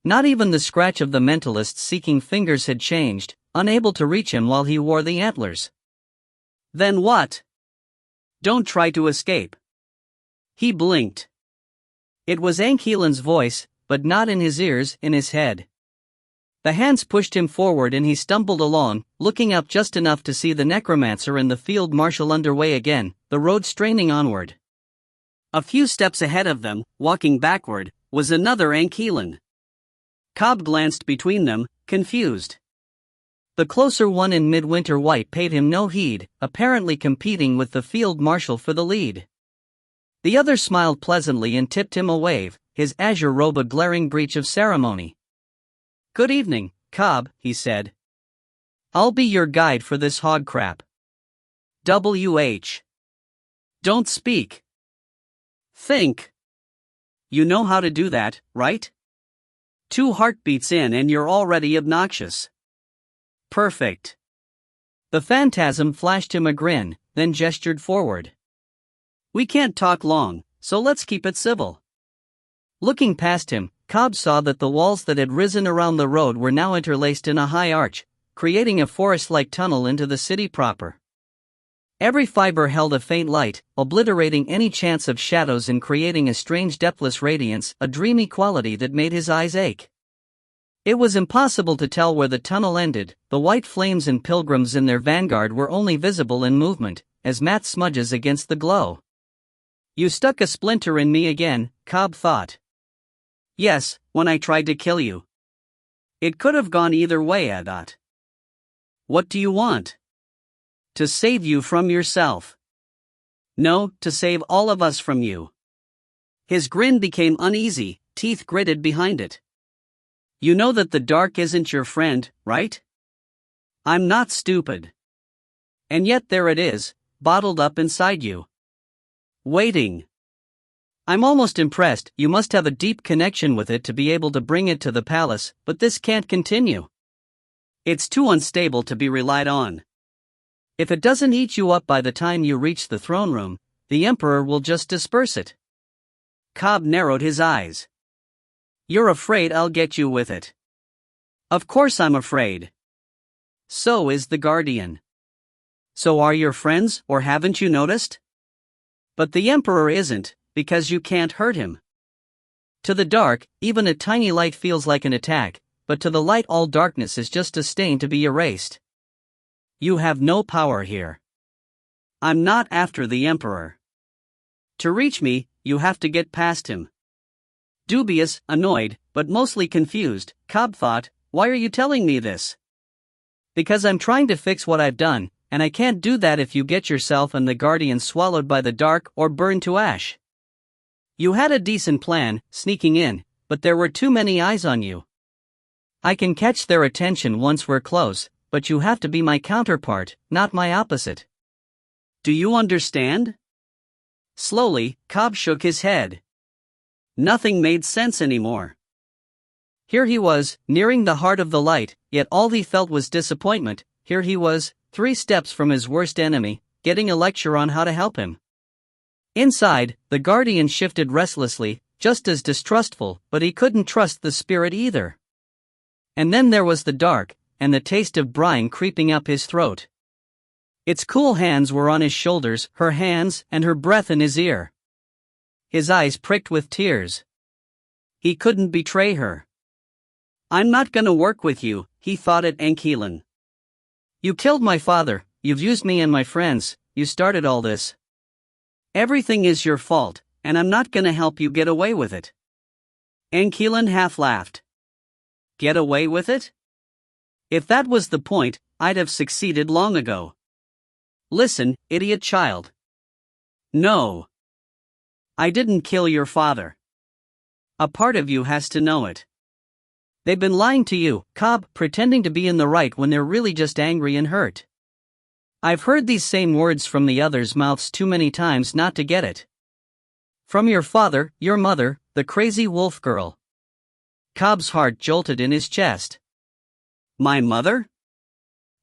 Not even the scratch of the mentalist's seeking fingers had changed, unable to reach him while he wore the antlers. Then what? Don't try to escape. He blinked. It was Ankeelan's voice, but not in his ears, in his head. The hands pushed him forward and he stumbled along, looking up just enough to see the necromancer and the field marshal underway again, the road straining onward. A few steps ahead of them, walking backward, was another Ankeelan. Cobb glanced between them, confused. The closer one in midwinter white paid him no heed, apparently competing with the field marshal for the lead. The other smiled pleasantly and tipped him a wave, his azure robe a glaring breach of ceremony. Good evening, Cobb, he said. I'll be your guide for this hog crap. W.H. Don't speak. Think. You know how to do that, right? 2 heartbeats in and you're already obnoxious. Perfect. The phantasm flashed him a grin, then gestured forward. We can't talk long, so let's keep it civil. Looking past him, Cobb saw that the walls that had risen around the road were now interlaced in a high arch, creating a forest-like tunnel into the city proper. Every fiber held a faint light, obliterating any chance of shadows and creating a strange depthless radiance, a dreamy quality that made his eyes ache. It was impossible to tell where the tunnel ended. The white flames and pilgrims in their vanguard were only visible in movement, as matte smudges against the glow. You stuck a splinter in me again, Cobb thought. Yes, when I tried to kill you. It could have gone either way, I thought. What do you want? To save you from yourself. No, to save all of us from you. His grin became uneasy, teeth gritted behind it. You know that the dark isn't your friend, right? I'm not stupid. And yet there it is, bottled up inside you. Waiting. I'm almost impressed. You must have a deep connection with it to be able to bring it to the palace, but this can't continue. It's too unstable to be relied on. If it doesn't eat you up by the time you reach the throne room, the Emperor will just disperse it. Cobb narrowed his eyes. You're afraid I'll get you with it. Of course I'm afraid. So is the Guardian. So are your friends, or haven't you noticed? But the Emperor isn't, because you can't hurt him. To the dark, even a tiny light feels like an attack, but to the light all darkness is just a stain to be erased. You have no power here. I'm not after the Emperor. To reach me, you have to get past him. Dubious, annoyed, but mostly confused, Cobb thought, why are you telling me this? Because I'm trying to fix what I've done, and I can't do that if you get yourself and the Guardian swallowed by the dark or burned to ash. You had a decent plan, sneaking in, but there were too many eyes on you. I can catch their attention once we're close, but you have to be my counterpart, not my opposite. Do you understand? Slowly, Cobb shook his head. Nothing made sense anymore. Here he was, nearing the heart of the light, yet all he felt was disappointment. Here he was, 3 steps from his worst enemy, getting a lecture on how to help him. Inside, the Guardian shifted restlessly, just as distrustful, but he couldn't trust the spirit either. And then there was the dark, and the taste of brine creeping up his throat. Its cool hands were on his shoulders, her hands, and her breath in his ear. His eyes pricked with tears. He couldn't betray her. I'm not gonna work with you, he thought at Ile-Rien. You killed my father, you've used me and my friends, you started all this. Everything is your fault, and I'm not gonna help you get away with it. Ile-Rien half laughed. Get away with it? If that was the point, I'd have succeeded long ago. Listen, idiot child. No. I didn't kill your father. A part of you has to know it. They've been lying to you, Cobb, pretending to be in the right when they're really just angry and hurt. I've heard these same words from the others' mouths too many times not to get it. From your father, your mother, the crazy wolf girl. Cobb's heart jolted in his chest. My mother?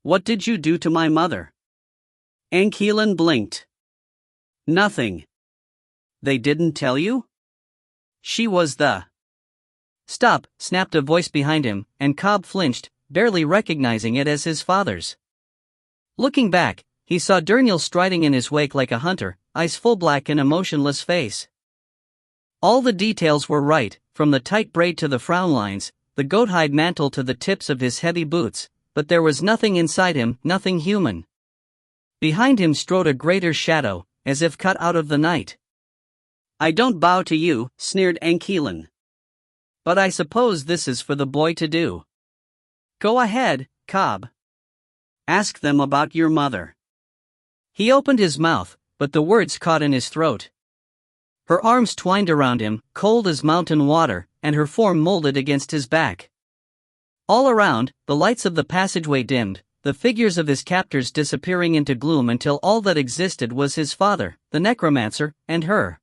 What did you do to my mother? Ile-Rien blinked. Nothing. They didn't tell you? She was the... Stop, snapped a voice behind him, and Cobb flinched, barely recognizing it as his father's. Looking back, he saw Durnil striding in his wake like a hunter, eyes full black and a motionless face. All the details were right, from the tight braid to the frown lines, the goat-hide mantle to the tips of his heavy boots, but there was nothing inside him, nothing human. Behind him strode a greater shadow, as if cut out of the night. I don't bow to you, sneered Ile-Rien. But I suppose this is for the boy to do. Go ahead, Cobb. Ask them about your mother. He opened his mouth, but the words caught in his throat. Her arms twined around him, cold as mountain water, and her form molded against his back. All around, the lights of the passageway dimmed, the figures of his captors disappearing into gloom until all that existed was his father, the necromancer, and her.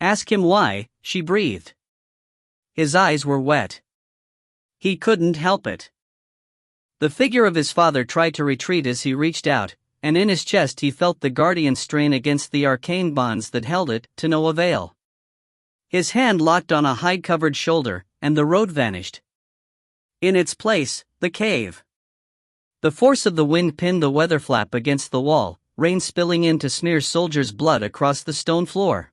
Ask him why, she breathed. His eyes were wet. He couldn't help it. The figure of his father tried to retreat as he reached out, and in his chest he felt the Guardian strain against the arcane bonds that held it, to no avail. His hand locked on a hide-covered shoulder, and the road vanished. In its place, the cave. The force of the wind pinned the weather flap against the wall, rain spilling in to smear soldiers' blood across the stone floor.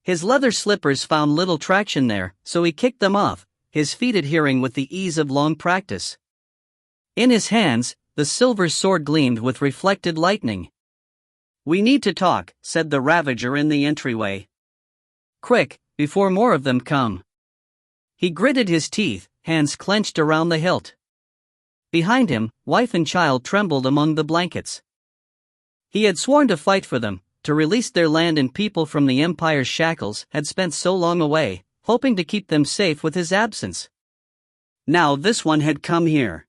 His leather slippers found little traction there, so he kicked them off, his feet adhering with the ease of long practice. In his hands, the silver sword gleamed with reflected lightning. "We need to talk," said the Ravager in the entryway. "Quick, before more of them come." He gritted his teeth, hands clenched around the hilt. Behind him, wife and child trembled among the blankets. He had sworn to fight for them, to release their land and people from the Empire's shackles had spent so long away, hoping to keep them safe with his absence. Now this one had come here.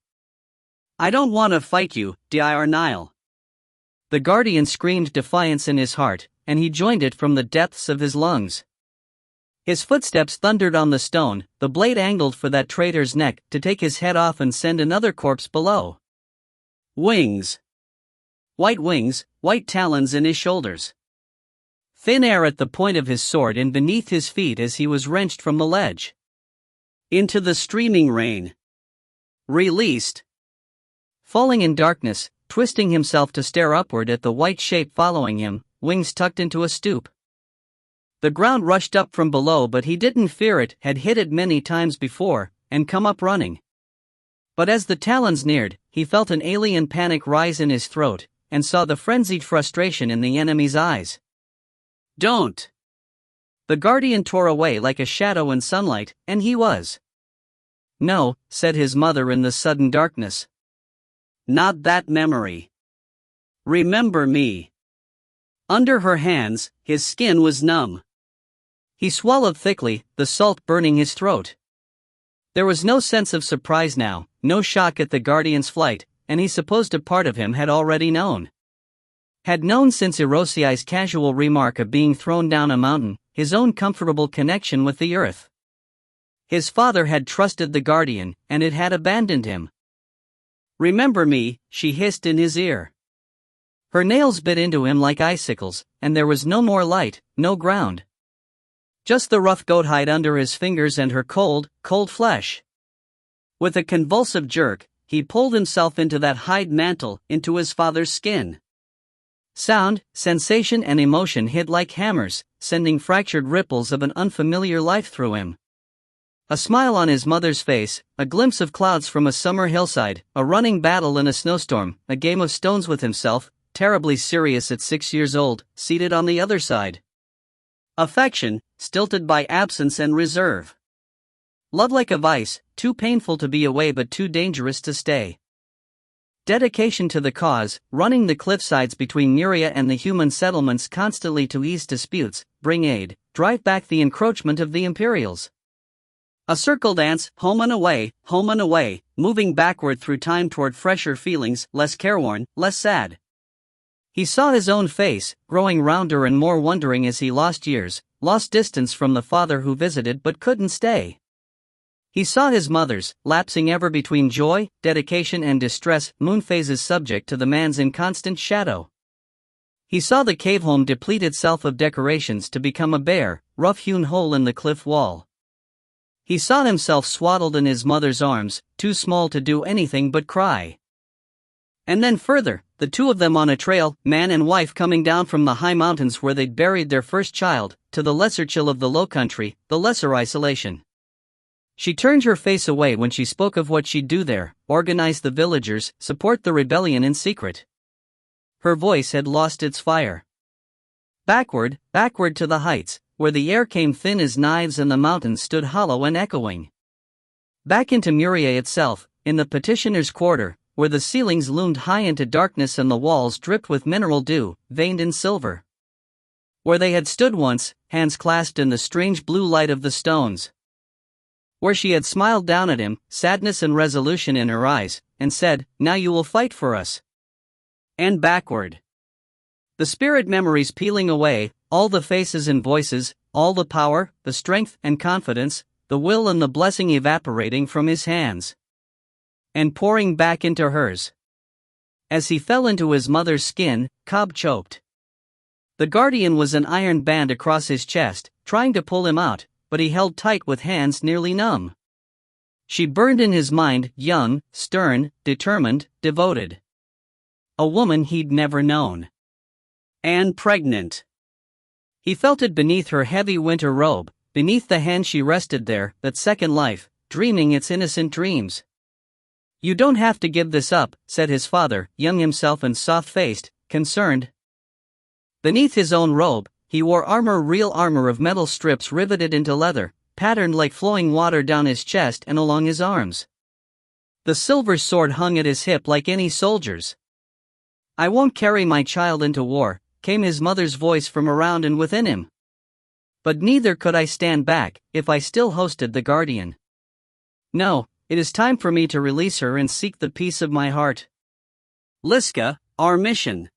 "I don't want to fight you, Ile-Rien." The Guardian screamed defiance in his heart, and he joined it from the depths of his lungs. His footsteps thundered on the stone, the blade angled for that traitor's neck to take his head off and send another corpse below. Wings. White wings, white talons in his shoulders. Thin air at the point of his sword and beneath his feet as he was wrenched from the ledge. Into the streaming rain. Released. Falling in darkness, twisting himself to stare upward at the white shape following him, wings tucked into a stoop. The ground rushed up from below, but he didn't fear it, had hit it many times before, and come up running. But as the talons neared, he felt an alien panic rise in his throat, and saw the frenzied frustration in the enemy's eyes. "Don't!" The Guardian tore away like a shadow in sunlight, and he was. "No," said his mother in the sudden darkness. "Not that memory. Remember me." Under her hands, his skin was numb. He swallowed thickly, the salt burning his throat. There was no sense of surprise now, no shock at the Guardian's flight, and he supposed a part of him had already known. Had known since Erosei's casual remark of being thrown down a mountain, his own comfortable connection with the earth. His father had trusted the Guardian, and it had abandoned him. "Remember me," she hissed in his ear. Her nails bit into him like icicles, and there was no more light, no ground. Just the rough goat hide under his fingers and her cold, cold flesh. With a convulsive jerk, he pulled himself into that hide mantle, into his father's skin. Sound, sensation and emotion hit like hammers, sending fractured ripples of an unfamiliar life through him. A smile on his mother's face, a glimpse of clouds from a summer hillside, a running battle in a snowstorm, a game of stones with himself, terribly serious at 6 years old, seated on the other side. Affection, stilted by absence and reserve. Love like a vice, too painful to be away but too dangerous to stay. Dedication to the cause, running the cliffsides between Ile-Rien and the human settlements constantly to ease disputes, bring aid, drive back the encroachment of the Imperials. A circle dance, home and away, moving backward through time toward fresher feelings, less careworn, less sad. He saw his own face, growing rounder and more wondering as he lost years, lost distance from the father who visited but couldn't stay. He saw his mother's, lapsing ever between joy, dedication and distress, moon phases subject to the man's inconstant shadow. He saw the cave home deplete itself of decorations to become a bare, rough-hewn hole in the cliff wall. He saw himself swaddled in his mother's arms, too small to do anything but cry. And then further, the two of them on a trail, man and wife coming down from the high mountains where they'd buried their first child, to the lesser chill of the low country, the lesser isolation. She turned her face away when she spoke of what she'd do there, organize the villagers, support the rebellion in secret. Her voice had lost its fire. Backward to the heights, where the air came thin as knives and the mountains stood hollow and echoing. Back into Ile-Rien itself, in the petitioner's quarter, where the ceilings loomed high into darkness and the walls dripped with mineral dew, veined in silver. Where they had stood once, hands clasped in the strange blue light of the stones. Where she had smiled down at him, sadness and resolution in her eyes, and said, "Now you will fight for us." And backward. The spirit memories peeling away, all the faces and voices, all the power, the strength and confidence, the will and the blessing evaporating from his hands. And pouring back into hers. As he fell into his mother's skin, Cobb choked. The Guardian was an iron band across his chest, trying to pull him out, but he held tight with hands nearly numb. She burned in his mind, young, stern, determined, devoted. A woman he'd never known. And pregnant. He felt it beneath her heavy winter robe, beneath the hand she rested there, that second life, dreaming its innocent dreams. "You don't have to give this up," said his father, young himself and soft-faced, concerned. Beneath his own robe, he wore armor, real armor of metal strips riveted into leather, patterned like flowing water down his chest and along his arms. The silver sword hung at his hip like any soldier's. "I won't carry my child into war," came his mother's voice from around and within him. "But neither could I stand back, if I still hosted the guardian. No, it is time for me to release her and seek the peace of my heart. Liska, our mission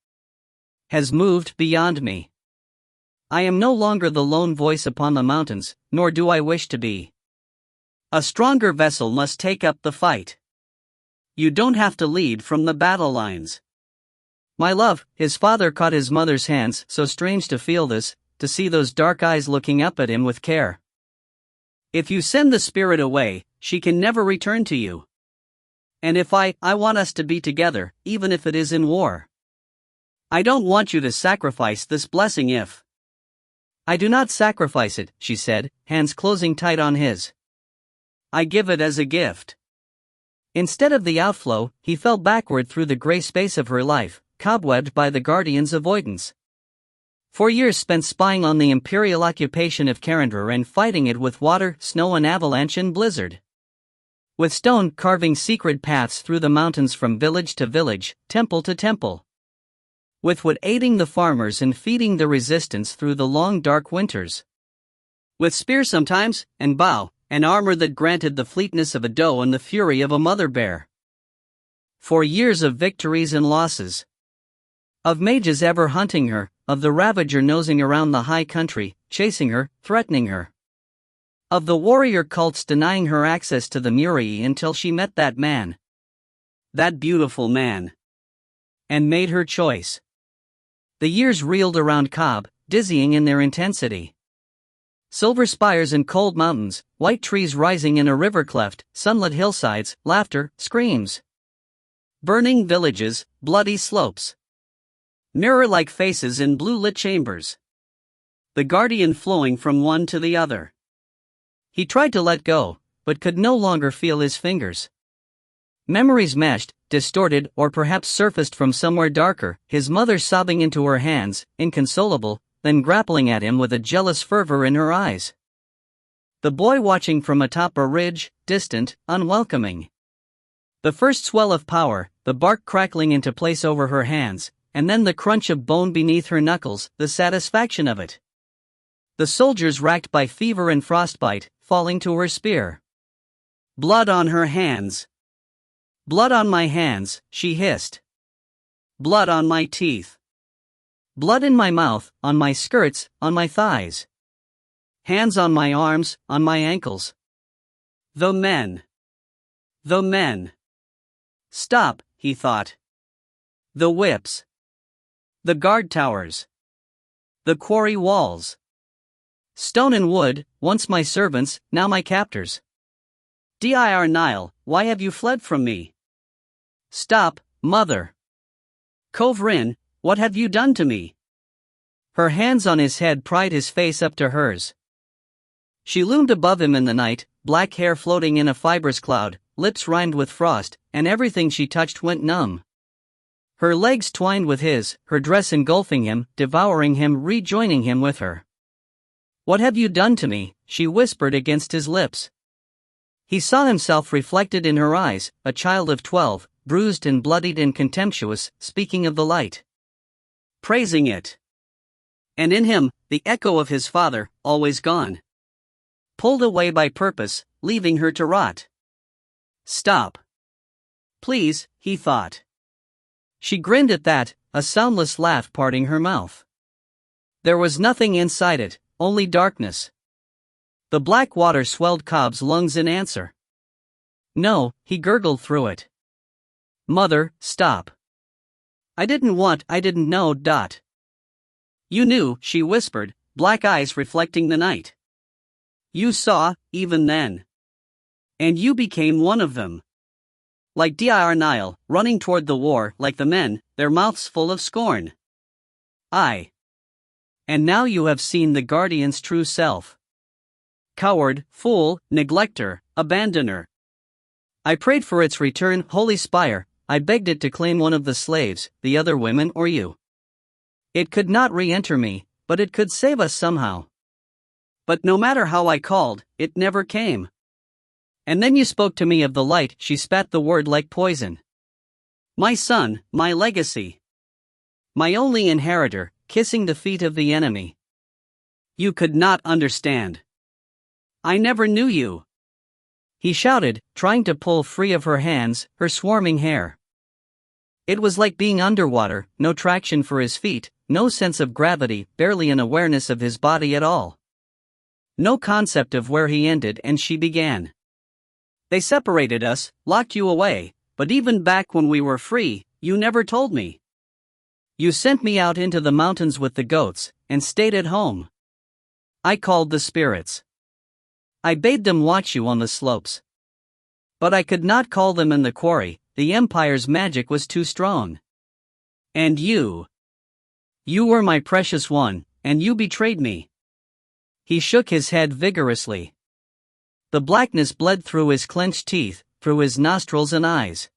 has moved beyond me. I am no longer the lone voice upon the mountains, nor do I wish to be. A stronger vessel must take up the fight. You don't have to lead from the battle lines. My love." His father caught his mother's hands, so strange to feel this, to see those dark eyes looking up at him with care. "If you send the spirit away, she can never return to you. And if I want us to be together, even if it is in war. I don't want you to sacrifice this blessing if." "I do not sacrifice it," she said, hands closing tight on his. "I give it as a gift." Instead of the outflow, he fell backward through the gray space of her life, cobwebbed by the guardian's avoidance. 4 years spent spying on the imperial occupation of Carrion and fighting it with water, snow and avalanche and blizzard. With stone carving secret paths through the mountains from village to village, temple to temple. With wood aiding the farmers and feeding the resistance through the long dark winters. With spear sometimes, and bow, and armor that granted the fleetness of a doe and the fury of a mother bear. 4 years of victories and losses. Of mages ever hunting her, of the ravager nosing around the high country, chasing her, threatening her. Of the warrior cults denying her access to the Ile-Rien until she met that man. That beautiful man. And made her choice. The years reeled around Cobb, dizzying in their intensity. Silver spires and cold mountains, white trees rising in a river cleft, sunlit hillsides, laughter, screams. Burning villages, bloody slopes. Mirror-like faces in blue-lit chambers. The guardian flowing from one to the other. He tried to let go, but could no longer feel his fingers. Memories meshed, distorted, or perhaps surfaced from somewhere darker, his mother sobbing into her hands, inconsolable, then grappling at him with a jealous fervor in her eyes. The boy watching from atop a ridge, distant, unwelcoming. The first swell of power, the bark crackling into place over her hands, and then the crunch of bone beneath her knuckles, the satisfaction of it. The soldiers racked by fever and frostbite, falling to her spear. Blood on her hands. "Blood on my hands," she hissed. "Blood on my teeth. Blood in my mouth, on my skirts, on my thighs. Hands on my arms, on my ankles. The men. The men. Stop," he thought. The whips. The guard towers. The quarry walls. Stone and wood, once my servants, now my captors. Dir Nile, why have you fled from me? Stop, mother. Ile-Rien, what have you done to me? Her hands on his head pried his face up to hers. She loomed above him in the night, black hair floating in a fibrous cloud, lips rimed with frost, and everything she touched went numb. Her legs twined with his, her dress engulfing him, devouring him, rejoining him with her. "What have you done to me?" she whispered against his lips. He saw himself reflected in her eyes, a child of 12, bruised and bloodied and contemptuous, speaking of the light. Praising it. And in him, the echo of his father, always gone. Pulled away by purpose, leaving her to rot. Stop. Please, he thought. She grinned at that, a soundless laugh parting her mouth. There was nothing inside it, only darkness. The black water swelled Cobb's lungs in answer. No, he gurgled through it. Mother, stop. I didn't know. You knew, she whispered, black eyes reflecting the night. You saw, even then. And you became one of them. Like Ile-Rien, running toward the war like the men, their mouths full of scorn. I. And now you have seen the guardian's true self. Coward, fool, neglecter, abandoner. I prayed for its return, holy spire, I begged it to claim one of the slaves, the other women or you. It could not re-enter me, but it could save us somehow. But no matter how I called, it never came. And then you spoke to me of the light, she spat the word like poison. My son, my legacy. My only inheritor, kissing the feet of the enemy. You could not understand. I never knew you. He shouted, trying to pull free of her hands, her swarming hair. It was like being underwater, no traction for his feet, no sense of gravity, barely an awareness of his body at all. No concept of where he ended and she began. They separated us, locked you away, but even back when we were free, you never told me. You sent me out into the mountains with the goats, and stayed at home. I called the spirits. I bade them watch you on the slopes. But I could not call them in the quarry, the Empire's magic was too strong. And you. You were my precious one, and you betrayed me. He shook his head vigorously. The blackness bled through his clenched teeth, through his nostrils and eyes.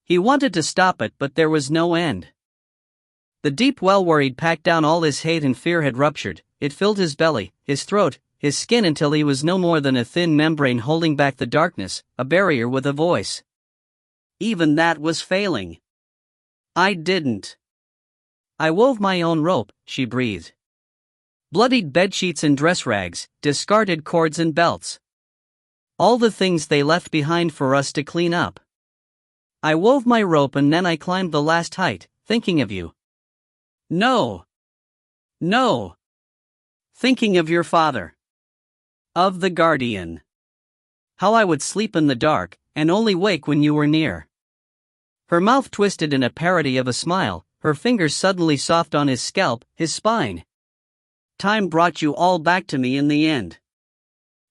He wanted to stop it, but there was no end. The deep well where he'd packed down all his hate and fear had ruptured, it filled his belly, his throat, his skin until he was no more than a thin membrane holding back the darkness, a barrier with a voice. Even that was failing. I didn't. I wove my own rope, she breathed. Bloodied bedsheets and dress rags, discarded cords and belts. All the things they left behind for us to clean up. I wove my rope and then I climbed the last height, thinking of you. No. No. Thinking of your father. Of the guardian. How I would sleep in the dark, and only wake when you were near. Her mouth twisted in a parody of a smile, her fingers suddenly soft on his scalp, his spine. Time brought you all back to me in the end.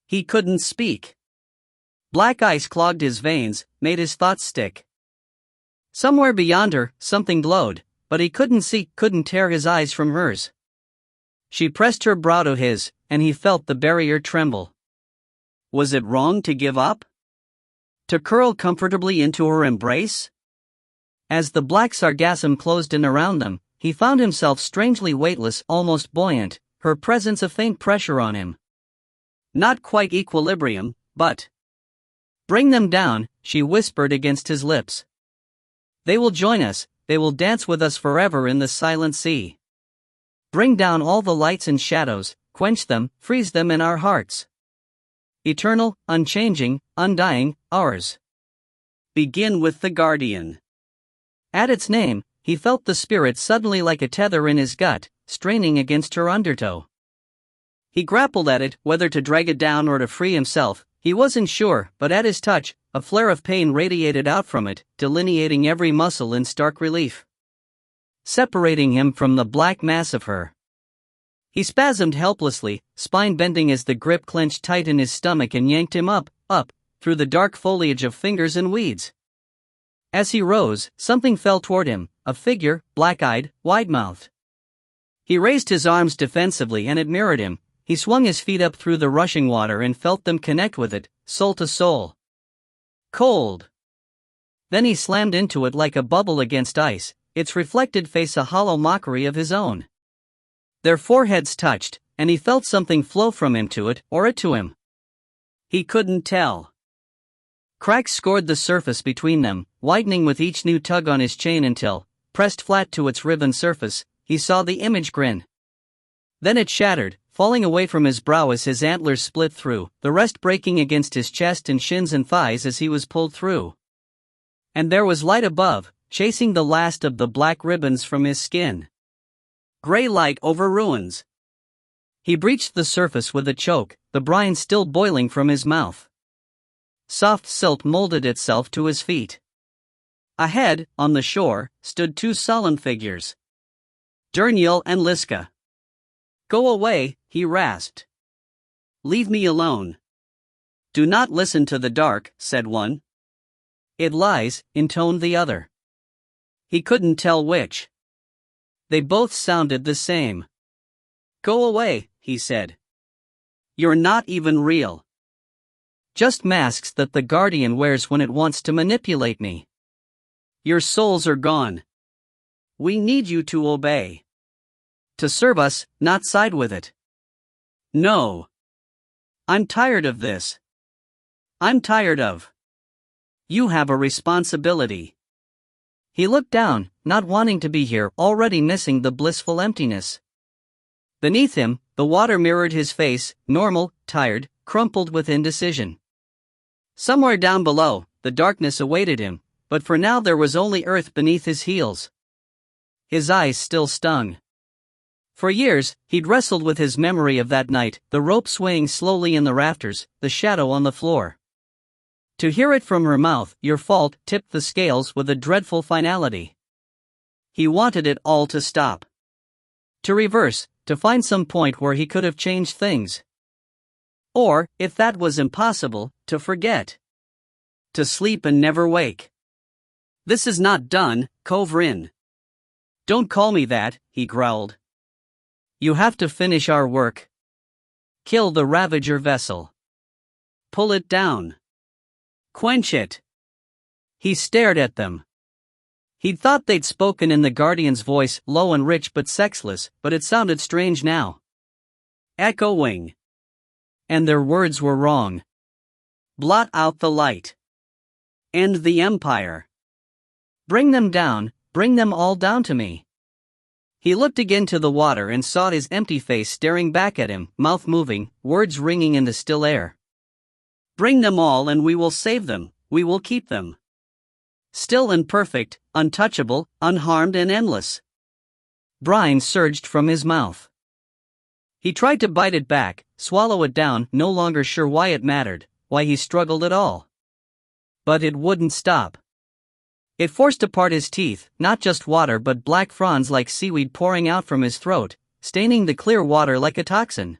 He couldn't speak. Black ice clogged his veins, made his thoughts stick. Somewhere beyond her, something glowed, but he couldn't see, couldn't tear his eyes from hers. She pressed her brow to his, and he felt the barrier tremble. Was it wrong to give up? To curl comfortably into her embrace? As the black sargassum closed in around them, he found himself strangely weightless, almost buoyant, her presence a faint pressure on him. Not quite equilibrium, but... Bring them down, she whispered against his lips. They will join us, they will dance with us forever in the silent sea. Bring down all the lights and shadows, quench them, freeze them in our hearts. Eternal, unchanging, undying, ours. Begin with the guardian. At its name, he felt the spirit suddenly like a tether in his gut, straining against her undertow. He grappled at it, whether to drag it down or to free himself, he wasn't sure, but at his touch, a flare of pain radiated out from it, delineating every muscle in stark relief. Separating him from the black mass of her. He spasmed helplessly, spine bending as the grip clenched tight in his stomach and yanked him up, through the dark foliage of fingers and weeds. As he rose, something fell toward him, a figure, black-eyed, wide-mouthed. He raised his arms defensively and it mirrored him. He swung his feet up through the rushing water and felt them connect with it, soul to soul. Cold. Then he slammed into it like a bubble against ice, its reflected face a hollow mockery of his own. Their foreheads touched, and he felt something flow from him to it, or it to him. He couldn't tell. Cracks scored the surface between them, widening with each new tug on his chain until, pressed flat to its riven surface, he saw the image grin. Then it shattered, falling away from his brow as his antlers split through, the rest breaking against his chest and shins and thighs as he was pulled through. And there was light above, chasing the last of the black ribbons from his skin. Gray light over ruins. He breached the surface with a choke, the brine still boiling from his mouth. Soft silt molded itself to his feet. Ahead, on the shore, stood two sullen figures. Turmoil and Liska. Go away, he rasped. Leave me alone. Do not listen to the dark, said one. It lies, intoned the other. He couldn't tell which. They both sounded the same. Go away, he said. You're not even real. Just masks that the Guardian wears when it wants to manipulate me. Your souls are gone. We need you to obey. To serve us, not side with it. No. I'm tired of this. I'm tired of. You have a responsibility. He looked down, not wanting to be here, already missing the blissful emptiness. Beneath him, the water mirrored his face, normal, tired, crumpled with indecision. Somewhere down below, the darkness awaited him, but for now there was only earth beneath his heels. His eyes still stung. For years, he'd wrestled with his memory of that night, the rope swaying slowly in the rafters, the shadow on the floor. To hear it from her mouth, your fault, tipped the scales with a dreadful finality. He wanted it all to stop. To reverse, to find some point where he could have changed things. Or, if that was impossible, to forget. To sleep and never wake. This is not done, Ile-Rien. Don't call me that, he growled. You have to finish our work. Kill the Ravager vessel. Pull it down. Quench it. He stared at them. He'd thought they'd spoken in the Guardian's voice, low and rich but sexless, but it sounded strange now. Echoing. And their words were wrong. Blot out the light. End the Empire. Bring them down, bring them all down to me. He looked again to the water and saw his empty face staring back at him, mouth moving, words ringing in the still air. Bring them all and we will save them, we will keep them. Still and perfect, untouchable, unharmed and endless. Brine surged from his mouth. He tried to bite it back, swallow it down, no longer sure why it mattered, why he struggled at all. But it wouldn't stop. It forced apart his teeth, not just water but black fronds like seaweed pouring out from his throat, staining the clear water like a toxin.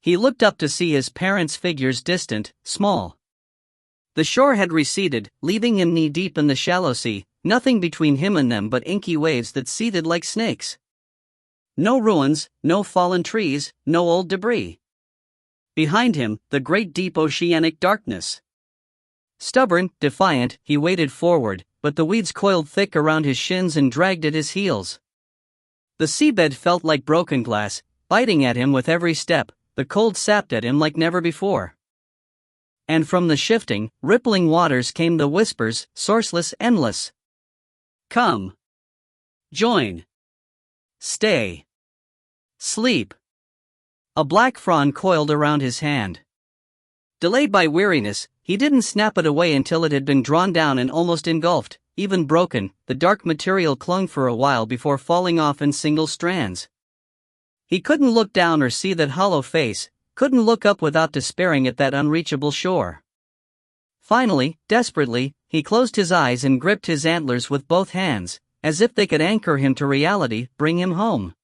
He looked up to see his parents' figures distant, small. The shore had receded, leaving him knee-deep in the shallow sea, nothing between him and them but inky waves that seethed like snakes. No ruins, no fallen trees, no old debris. Behind him, the great deep oceanic darkness. Stubborn, defiant, he waded forward, but the weeds coiled thick around his shins and dragged at his heels. The seabed felt like broken glass, biting at him with every step, the cold sapped at him like never before. And from the shifting, rippling waters came the whispers, sourceless, endless. Come. Join. Stay. Sleep. A black frond coiled around his hand. Delayed by weariness, he didn't snap it away until it had been drawn down and almost engulfed, even broken. The dark material clung for a while before falling off in single strands. He couldn't look down or see that hollow face, couldn't look up without despairing at that unreachable shore. Finally, desperately, he closed his eyes and gripped his antlers with both hands, as if they could anchor him to reality, bring him home.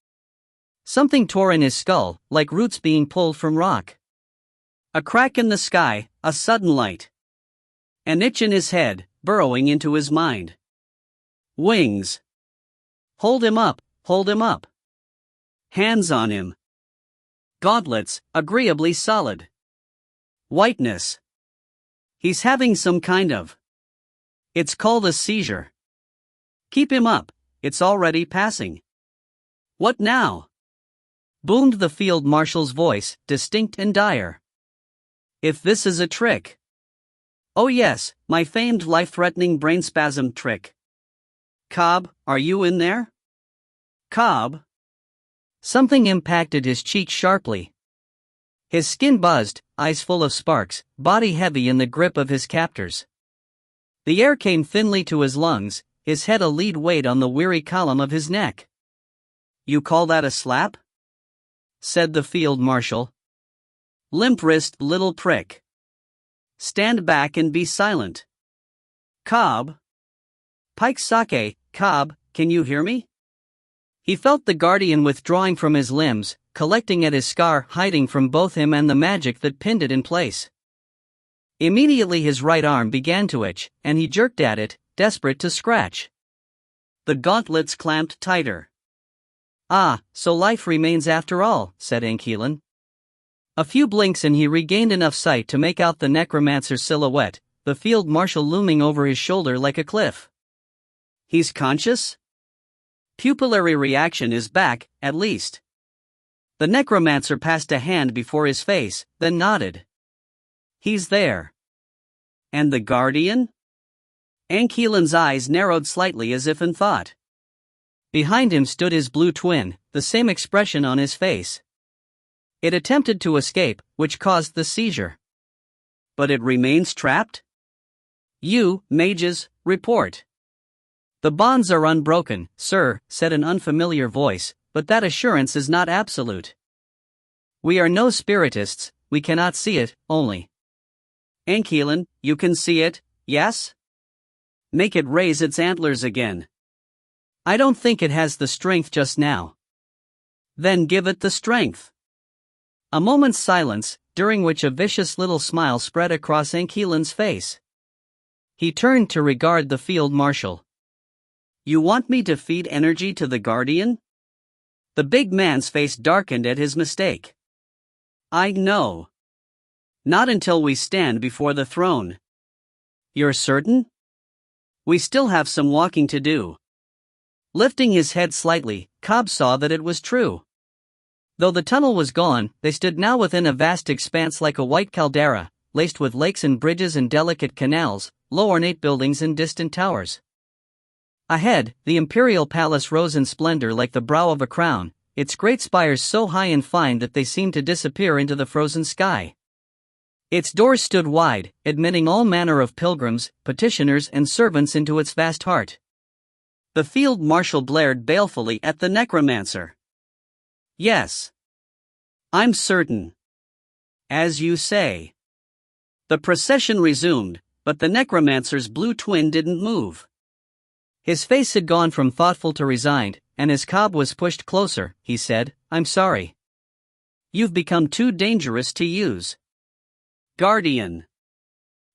Something tore in his skull, like roots being pulled from rock. A crack in the sky, a sudden light. An itch in his head, burrowing into his mind. Wings. Hold him up, hold him up. Hands on him. Gauntlets, agreeably solid. Whiteness. He's having some kind of. It's called a seizure. Keep him up, it's already passing. What now? Boomed the field marshal's voice, distinct and dire. If this is a trick. Oh yes, my famed life-threatening brain spasm trick. Cobb, are you in there? Cobb? Something impacted his cheek sharply. His skin buzzed, eyes full of sparks, body heavy in the grip of his captors. The air came thinly to his lungs, his head a lead weight on the weary column of his neck. You call that a slap? Said the field marshal. Limp wrist, little prick. Stand back and be silent. Cobb? Pike sake, Cobb, can you hear me? He felt the Guardian withdrawing from his limbs, collecting at his scar, hiding from both him and the magic that pinned it in place. Immediately his right arm began to itch, and he jerked at it, desperate to scratch. The gauntlets clamped tighter. "Ah, so life remains after all," said Ile-Rien. A few blinks and he regained enough sight to make out the necromancer's silhouette, the field marshal looming over his shoulder like a cliff. "He's conscious?" "Pupillary reaction is back, at least." The necromancer passed a hand before his face, then nodded. "He's there." "And the guardian?" Ile-Rien's eyes narrowed slightly as if in thought. Behind him stood his blue twin, the same expression on his face. It attempted to escape, which caused the seizure. "But it remains trapped?" "You, mages, report." "The bonds are unbroken, sir," said an unfamiliar voice, "but that assurance is not absolute. We are no spiritists, we cannot see it, only." "Ile-Rien, you can see it, yes? Make it raise its antlers again." "I don't think it has the strength just now." "Then give it the strength." A moment's silence, during which a vicious little smile spread across Ile-Rien's face. He turned to regard the field marshal. "You want me to feed energy to the guardian?" The big man's face darkened at his mistake. "I know. Not until we stand before the throne." "You're certain?" "We still have some walking to do." Lifting his head slightly, Cobb saw that it was true. Though the tunnel was gone, they stood now within a vast expanse like a white caldera, laced with lakes and bridges and delicate canals, low ornate buildings and distant towers. Ahead, the imperial palace rose in splendor like the brow of a crown, its great spires so high and fine that they seemed to disappear into the frozen sky. Its doors stood wide, admitting all manner of pilgrims, petitioners and servants into its vast heart. The field marshal blared balefully at the necromancer. "Yes. I'm certain. As you say." The procession resumed, but the necromancer's blue twin didn't move. His face had gone from thoughtful to resigned, and as Cobb was pushed closer, he said, "I'm sorry. You've become too dangerous to use." "Guardian."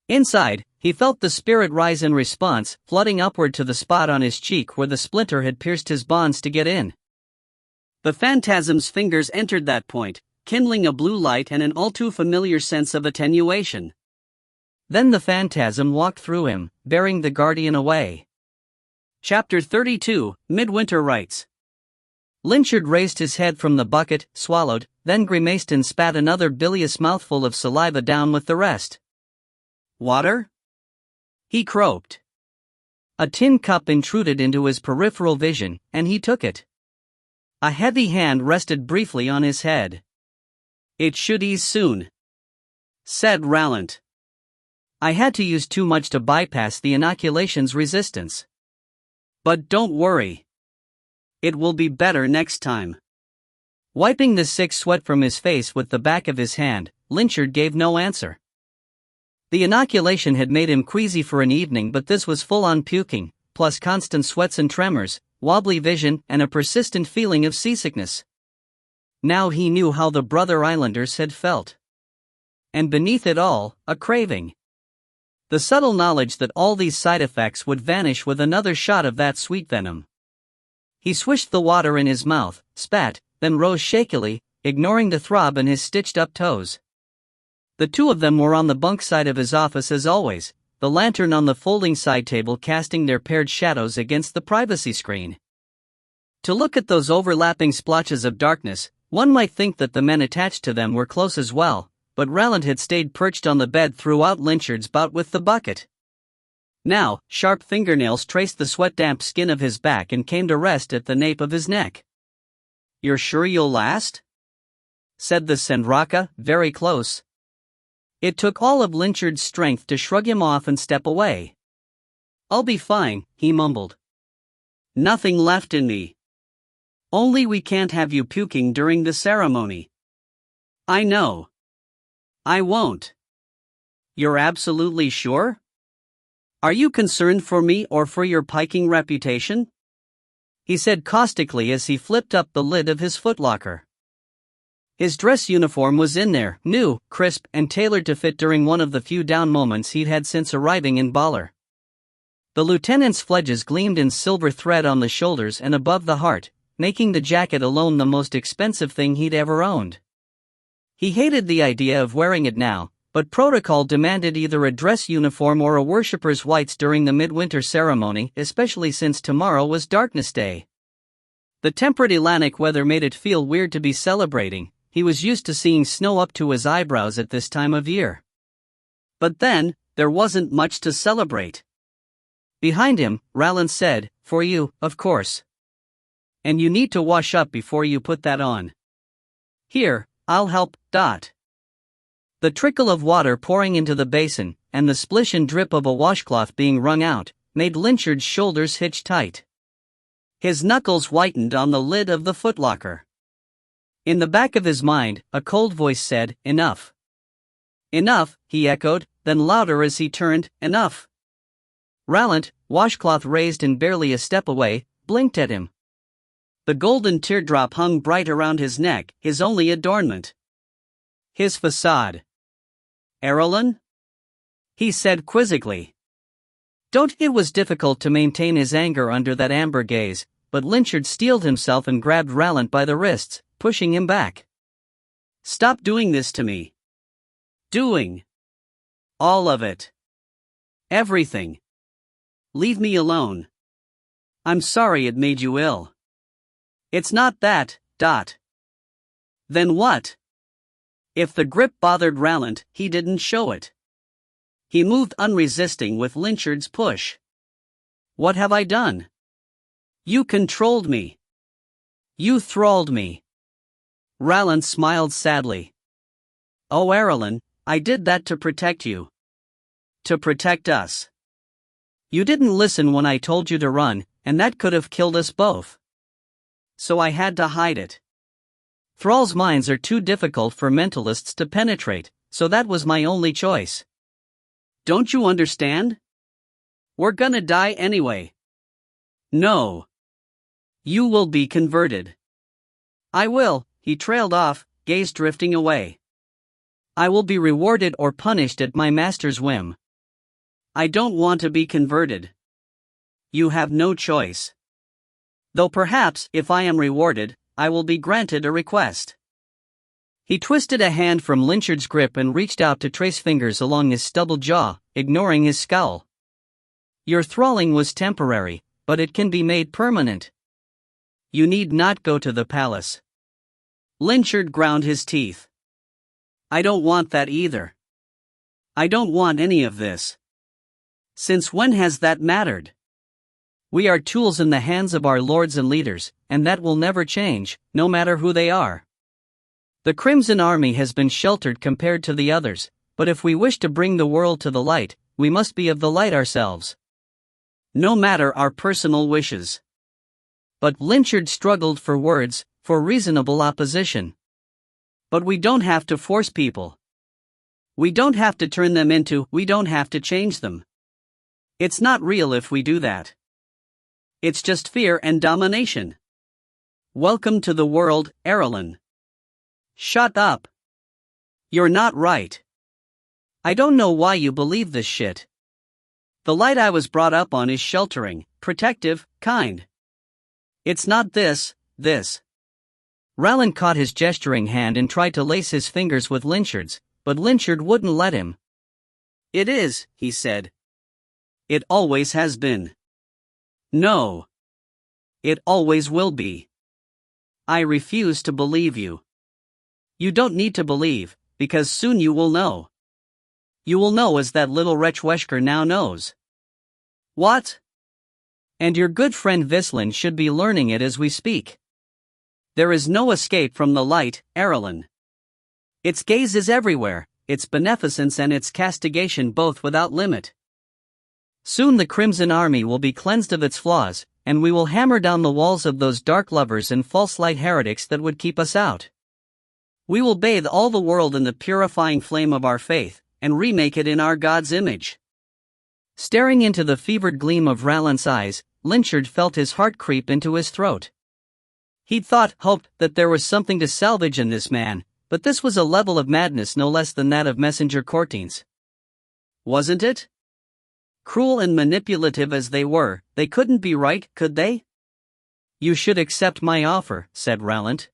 Inside, he felt the spirit rise in response, flooding upward to the spot on his cheek where the splinter had pierced his bonds to get in. The phantasm's fingers entered that point, kindling a blue light and an all too familiar sense of attenuation. Then the phantasm walked through him, bearing the guardian away. Chapter 32, Midwinter Rites. Lynchard raised his head from the bucket, swallowed, then grimaced and spat another bilious mouthful of saliva down with the rest. "Water?" he croaked. A tin cup intruded into his peripheral vision, and he took it. A heavy hand rested briefly on his head. "It should ease soon," said Rallant. "I had to use too much to bypass the inoculation's resistance. But don't worry. It will be better next time." Wiping the sick sweat from his face with the back of his hand, Lynchard gave no answer. The inoculation had made him queasy for an evening, but this was full-on puking, plus constant sweats and tremors, wobbly vision and a persistent feeling of seasickness. Now he knew how the brother islanders had felt. And beneath it all, a craving. The subtle knowledge that all these side effects would vanish with another shot of that sweet venom. He swished the water in his mouth, spat, then rose shakily, ignoring the throb in his stitched-up toes. The two of them were on the bunk side of his office as always, the lantern on the folding side table casting their paired shadows against the privacy screen. To look at those overlapping splotches of darkness, one might think that the men attached to them were close as well, but Rallant had stayed perched on the bed throughout Lynchard's bout with the bucket. Now, sharp fingernails traced the sweat-damp skin of his back and came to rest at the nape of his neck. "You're sure you'll last?" said the Sendraka, very close. It took all of Lynchard's strength to shrug him off and step away. "I'll be fine," he mumbled. "Nothing left in me. Only we can't have you puking during the ceremony." "I know. I won't." "You're absolutely sure? Are you concerned for me or for your piking reputation?" he said caustically as he flipped up the lid of his footlocker. His dress uniform was in there, new, crisp, and tailored to fit during one of the few down moments he'd had since arriving in Baller. The lieutenant's fledges gleamed in silver thread on the shoulders and above the heart, making the jacket alone the most expensive thing he'd ever owned. He hated the idea of wearing it now, but protocol demanded either a dress uniform or a worshipper's whites during the midwinter ceremony, especially since tomorrow was Darkness Day. The temperate Atlantic weather made it feel weird to be celebrating. He was used to seeing snow up to his eyebrows at this time of year. But then, there wasn't much to celebrate. Behind him, Rowland said, "For you, of course. And you need to wash up before you put that on. Here, I'll help." The trickle of water pouring into the basin, and the splish and drip of a washcloth being wrung out, made Lynchard's shoulders hitch tight. His knuckles whitened on the lid of the footlocker. In the back of his mind, a cold voice said, "Enough." "Enough," he echoed, then louder as he turned, "Enough." Rowland, washcloth raised and barely a step away, blinked at him. The golden teardrop hung bright around his neck, his only adornment. His facade. "Ile-Rien?" he said quizzically. It was difficult to maintain his anger under that amber gaze, but Lynchard steeled himself and grabbed Rowland by the wrists, pushing him back. "Stop doing this to me." "Doing all of it. Everything. Leave me alone. I'm sorry it made you ill." "It's not that, Then what?" If the grip bothered Rowland, he didn't show it. He moved unresisting with Lynchard's push. "What have I done?" "You controlled me. You thralled me." Rowland smiled sadly. "Oh, Ile-Rien, I did that to protect you. To protect us. You didn't listen when I told you to run, and that could have killed us both. So I had to hide it. Thralls' minds are too difficult for mentalists to penetrate, so that was my only choice. Don't you understand? We're gonna die anyway." "No. You will be converted." "I will," he trailed off, gaze drifting away. "I will be rewarded or punished at my master's whim. I don't want to be converted." "You have no choice. Though perhaps, if I am rewarded, I will be granted a request." He twisted a hand from Lynchard's grip and reached out to trace fingers along his stubbled jaw, ignoring his scowl. "Your thralling was temporary, but it can be made permanent. You need not go to the palace." Lynchard ground his teeth. "I don't want that either. I don't want any of this. Since when has that mattered? We are tools in the hands of our lords and leaders, and that will never change, no matter who they are. The Crimson Army has been sheltered compared to the others, but if we wish to bring the world to the light, we must be of the light ourselves. No matter our personal wishes." But Lynchard struggled for words, for reasonable opposition. "But we don't have to force people. We don't have to turn them into, we don't have to change them. It's not real if we do that. It's just fear and domination. Welcome to the world, Ile-Rien." "Shut up. You're not right. I don't know why you believe this shit. The light I was brought up on is sheltering, protective, kind. It's not this. Rowland caught his gesturing hand and tried to lace his fingers with Lynchard's, but Lynchard wouldn't let him. "It is," he said. "It always has been. No. It always will be. I refuse to believe you. You don't need to believe, because soon you will know. You will know as that little wretch Wesker now knows." "What?" "And your good friend Vislin should be learning it as we speak. There is no escape from the light, Ile-Rien. Its gaze is everywhere, its beneficence and its castigation both without limit. Soon the Crimson Army will be cleansed of its flaws, and we will hammer down the walls of those dark lovers and false light heretics that would keep us out. We will bathe all the world in the purifying flame of our faith, and remake it in our God's image." Staring into the fevered gleam of Rowland's eyes, Lynchard felt his heart creep into his throat. He'd hoped that there was something to salvage in this man, but this was a level of madness no less than that of messenger courtiers. Wasn't it? Cruel and manipulative as they were, they couldn't be right, could they? You should accept my offer, said Rallant.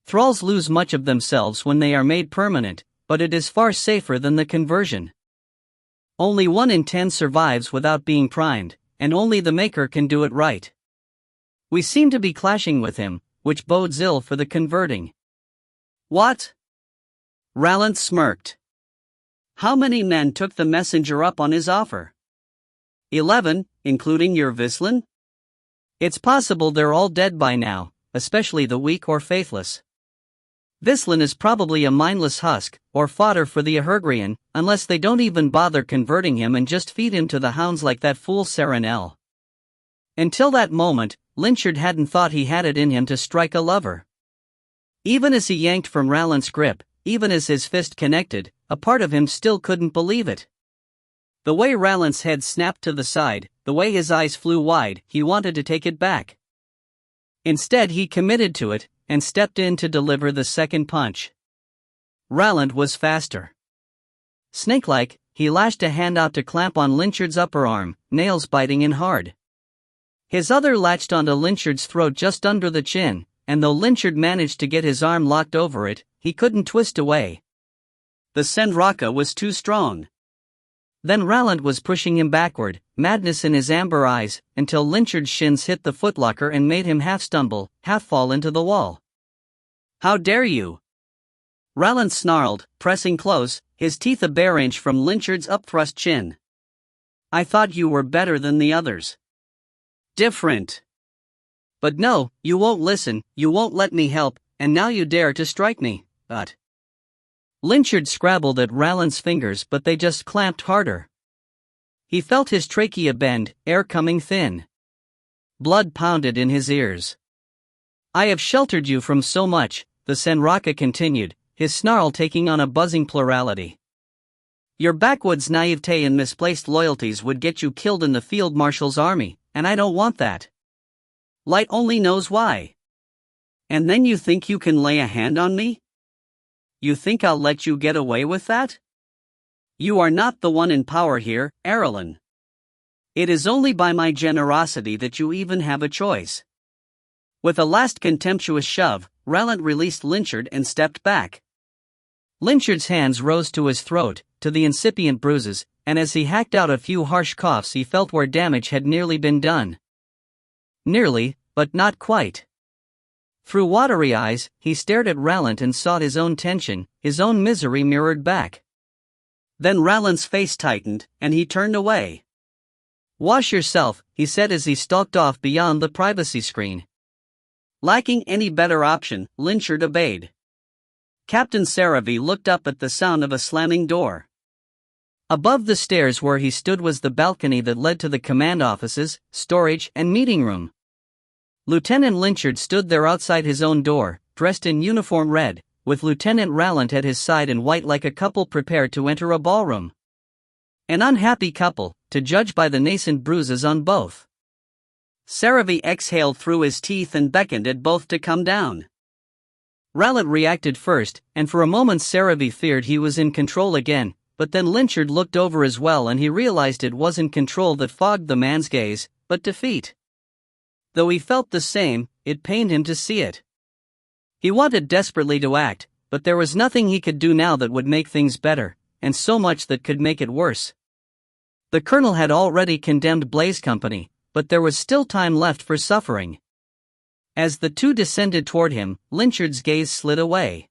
Thralls lose much of themselves when they are made permanent, but it is far safer than the conversion. Only 1 in 10 survives without being primed, and only the Maker can do it right. We seem to be clashing with him, which bodes ill for the converting. What? Rallant smirked. How many men took the messenger up on his offer? 11, including your Vislin? It's possible they're all dead by now, especially the weak or faithless. Vislin is probably a mindless husk, or fodder for the Ile-Rien, unless they don't even bother converting him and just feed him to the hounds like that fool Serenelle. Until that moment, Lynchard hadn't thought he had it in him to strike a lover. Even as he yanked from Rallant's grip, even as his fist connected, a part of him still couldn't believe it. The way Rallant's head snapped to the side, the way his eyes flew wide, he wanted to take it back. Instead he committed to it, and stepped in to deliver the second punch. Rallant was faster. Snake-like, he lashed a hand out to clamp on Lynchard's upper arm, nails biting in hard. His other latched onto Lynchard's throat just under the chin, and though Lynchard managed to get his arm locked over it, he couldn't twist away. The Senraka was too strong. Then Rallant was pushing him backward, madness in his amber eyes, until Lynchard's shins hit the footlocker and made him half stumble, half fall into the wall. How dare you? Rallant snarled, pressing close, his teeth a bare inch from Lynchard's upthrust chin. I thought you were better than the others. Different. But no, you won't listen, you won't let me help, and now you dare to strike me, but... Lynchard scrabbled at Rallant's fingers but they just clamped harder. He felt his trachea bend, air coming thin. Blood pounded in his ears. I have sheltered you from so much, the Senraka continued, his snarl taking on a buzzing plurality. Your backwoods naivete and misplaced loyalties would get you killed in the field marshal's army, and I don't want that. Light only knows why. And then you think you can lay a hand on me? You think I'll let you get away with that? You are not the one in power here, Ile-Rien. It is only by my generosity that you even have a choice. With a last contemptuous shove, Rallant released Lynchard and stepped back. Lynchard's hands rose to his throat, to the incipient bruises, and as he hacked out a few harsh coughs he felt where damage had nearly been done. Nearly, but not quite. Through watery eyes, he stared at Rallant and sought his own tension, his own misery mirrored back. Then Rallant's face tightened, and he turned away. Wash yourself, he said as he stalked off beyond the privacy screen. Lacking any better option, Lynchard obeyed. Captain Saravi looked up at the sound of a slamming door. Above the stairs where he stood was the balcony that led to the command offices, storage, and meeting room. Lieutenant Lynchard stood there outside his own door, dressed in uniform red, with Lieutenant Rallant at his side in white like a couple prepared to enter a ballroom. An unhappy couple, to judge by the nascent bruises on both. Saravi exhaled through his teeth and beckoned at both to come down. Rallant reacted first, and for a moment Saravi feared he was in control again, but then Lynchard looked over as well and he realized it wasn't control that fogged the man's gaze, but defeat. Though he felt the same, it pained him to see it. He wanted desperately to act, but there was nothing he could do now that would make things better, and so much that could make it worse. The colonel had already condemned Blaze Company, but there was still time left for suffering. As the two descended toward him, Lynchard's gaze slid away.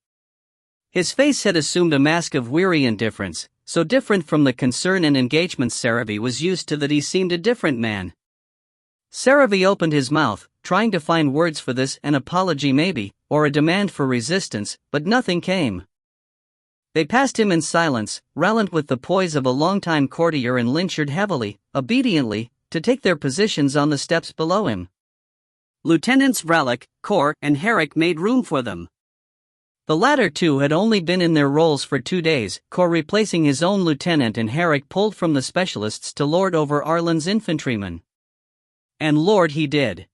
His face had assumed a mask of weary indifference, so different from the concern and engagement Saravi was used to that he seemed a different man. Saravi opened his mouth, trying to find words for this, an apology maybe, or a demand for resistance, but nothing came. They passed him in silence, Rallant with the poise of a longtime courtier and Lynchard heavily, obediently, to take their positions on the steps below him. Lieutenants Vralik, Kor, and Herrick made room for them. The latter two had only been in their roles for 2 days, Kor replacing his own lieutenant and Herrick pulled from the specialists to lord over Arlen's infantrymen. And lord he did.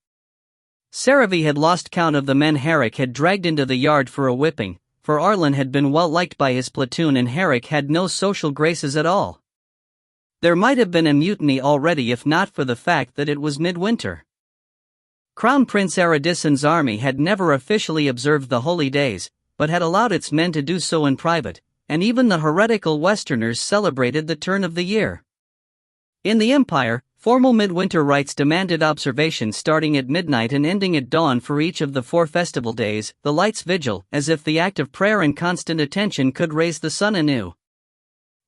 Saravi had lost count of the men Herrick had dragged into the yard for a whipping, for Arlen had been well liked by his platoon and Herrick had no social graces at all. There might have been a mutiny already if not for the fact that it was midwinter. Crown Prince Aradison's army had never officially observed the holy days, but had allowed its men to do so in private, and even the heretical Westerners celebrated the turn of the year. In the Empire, formal midwinter rites demanded observation starting at midnight and ending at dawn for each of the 4 festival days, the Lights Vigil, as if the act of prayer and constant attention could raise the sun anew.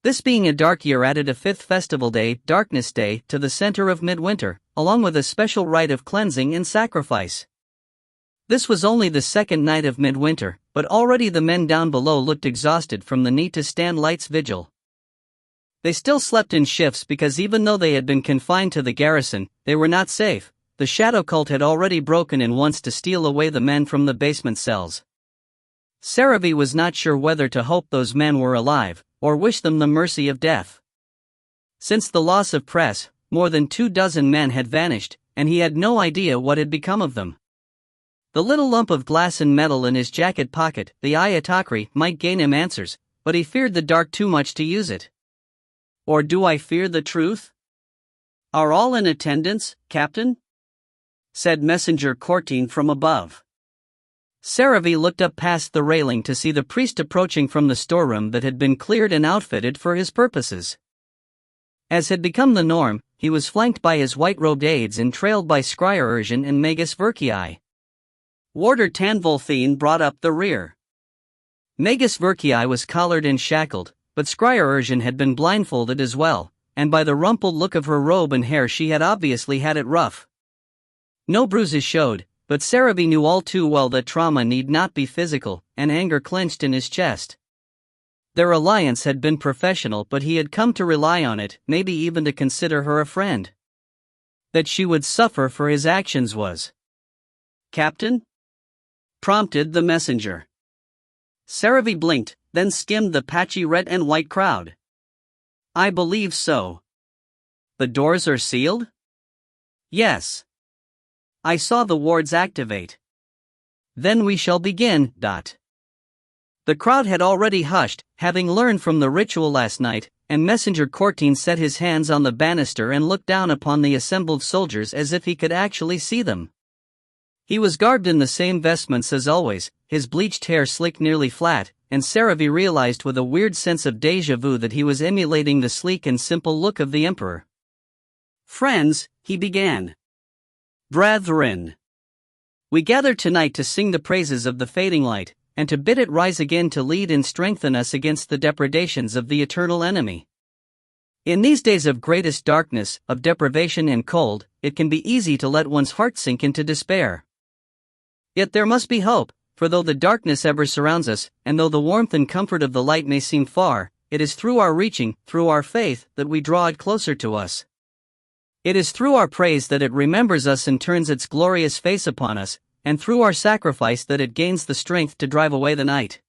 This being a dark year added a 5th festival day, Darkness Day, to the center of midwinter, along with a special rite of cleansing and sacrifice. This was only the 2nd night of midwinter, but already the men down below looked exhausted from the need to stand Lights Vigil. They still slept in shifts because even though they had been confined to the garrison, they were not safe. The shadow cult had already broken in once to steal away the men from the basement cells. Saravi was not sure whether to hope those men were alive, or wish them the mercy of death. Since the loss of Press, more than 24 men had vanished, and he had no idea what had become of them. The little lump of glass and metal in his jacket pocket, the Ayatakri, might gain him answers, but he feared the dark too much to use it. Or do I fear the truth? Are all in attendance, Captain? Said Messenger Courtine from above. Saravi looked up past the railing to see the priest approaching from the storeroom that had been cleared and outfitted for his purposes. As had become the norm, he was flanked by his white-robed aides and trailed by Ile-Rien and Magus Verkii. Warder Tanvolthine brought up the rear. Magus Verkii was collared and shackled, but Ile-Rien had been blindfolded as well, and by the rumpled look of her robe and hair she had obviously had it rough. No bruises showed, but Saravi knew all too well that trauma need not be physical, and anger clenched in his chest. Their alliance had been professional, but he had come to rely on it, maybe even to consider her a friend. That she would suffer for his actions was. Captain? Prompted the messenger. Saravi blinked, then skimmed the patchy red and white crowd. I believe so. The doors are sealed? Yes. I saw the wards activate. Then we shall begin. The crowd had already hushed, having learned from the ritual last night, and Messenger Courtine set his hands on the banister and looked down upon the assembled soldiers as if he could actually see them. He was garbed in the same vestments as always, his bleached hair slicked nearly flat, and Saravi realized with a weird sense of déjà vu that he was emulating the sleek and simple look of the emperor. Friends, he began. Brethren, we gather tonight to sing the praises of the fading light, and to bid it rise again to lead and strengthen us against the depredations of the eternal enemy. In these days of greatest darkness, of deprivation and cold, it can be easy to let one's heart sink into despair. Yet there must be hope, for though the darkness ever surrounds us, and though the warmth and comfort of the light may seem far, it is through our reaching, through our faith, that we draw it closer to us. It is through our praise that it remembers us and turns its glorious face upon us, and through our sacrifice that it gains the strength to drive away the night.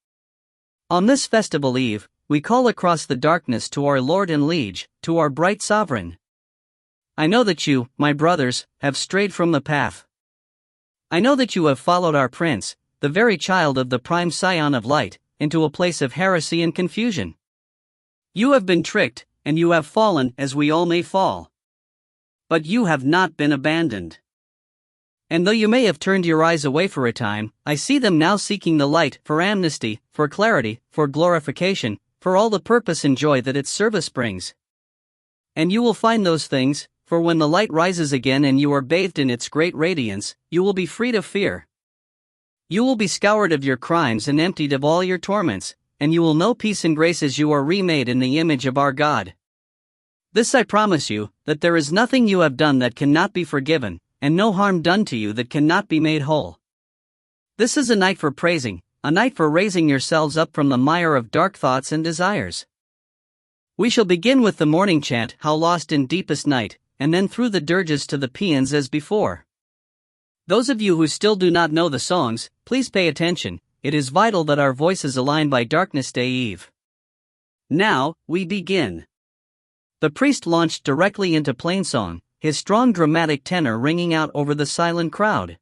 On this festival eve, we call across the darkness to our Lord and Liege, to our bright sovereign. I know that you, my brothers, have strayed from the path. I know that you have followed our prince, the very child of the prime scion of light, into a place of heresy and confusion. You have been tricked, and you have fallen as we all may fall. But you have not been abandoned. And though you may have turned your eyes away for a time, I see them now seeking the light for amnesty, for clarity, for glorification, for all the purpose and joy that its service brings. And you will find those things, for when the light rises again and you are bathed in its great radiance, you will be freed of fear. You will be scoured of your crimes and emptied of all your torments, and you will know peace and grace as you are remade in the image of our God. This I promise you, that there is nothing you have done that cannot be forgiven, and no harm done to you that cannot be made whole. This is a night for praising, a night for raising yourselves up from the mire of dark thoughts and desires. We shall begin with the morning chant, How Lost in Deepest Night, and then through the dirges to the paeans as before. Those of you who still do not know the songs, please pay attention, it is vital that our voices align by Darkness Day Eve. Now, we begin. The priest launched directly into plainsong, his strong dramatic tenor ringing out over the silent crowd.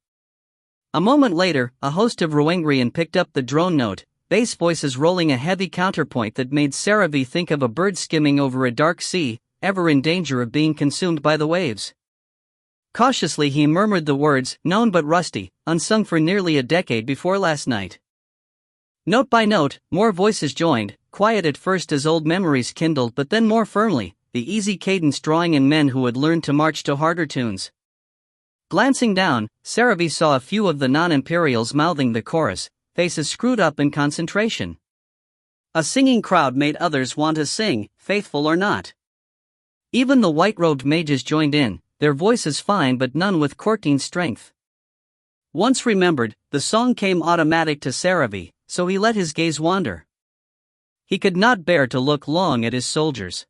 A moment later, a host of Ile-Rien picked up the drone note, bass voices rolling a heavy counterpoint that made Saravi think of a bird skimming over a dark sea, ever in danger of being consumed by the waves. Cautiously he murmured the words, known but rusty, unsung for nearly a decade before last night. Note by note, more voices joined, quiet at first as old memories kindled but then more firmly, the easy cadence drawing in men who had learned to march to harder tunes. Glancing down, Saravi saw a few of the non-imperials mouthing the chorus, faces screwed up in concentration. A singing crowd made others want to sing, faithful or not. Even the white-robed mages joined in, their voices fine but none with courting strength. Once remembered, the song came automatic to Saravi, so he let his gaze wander. He could not bear to look long at his soldiers.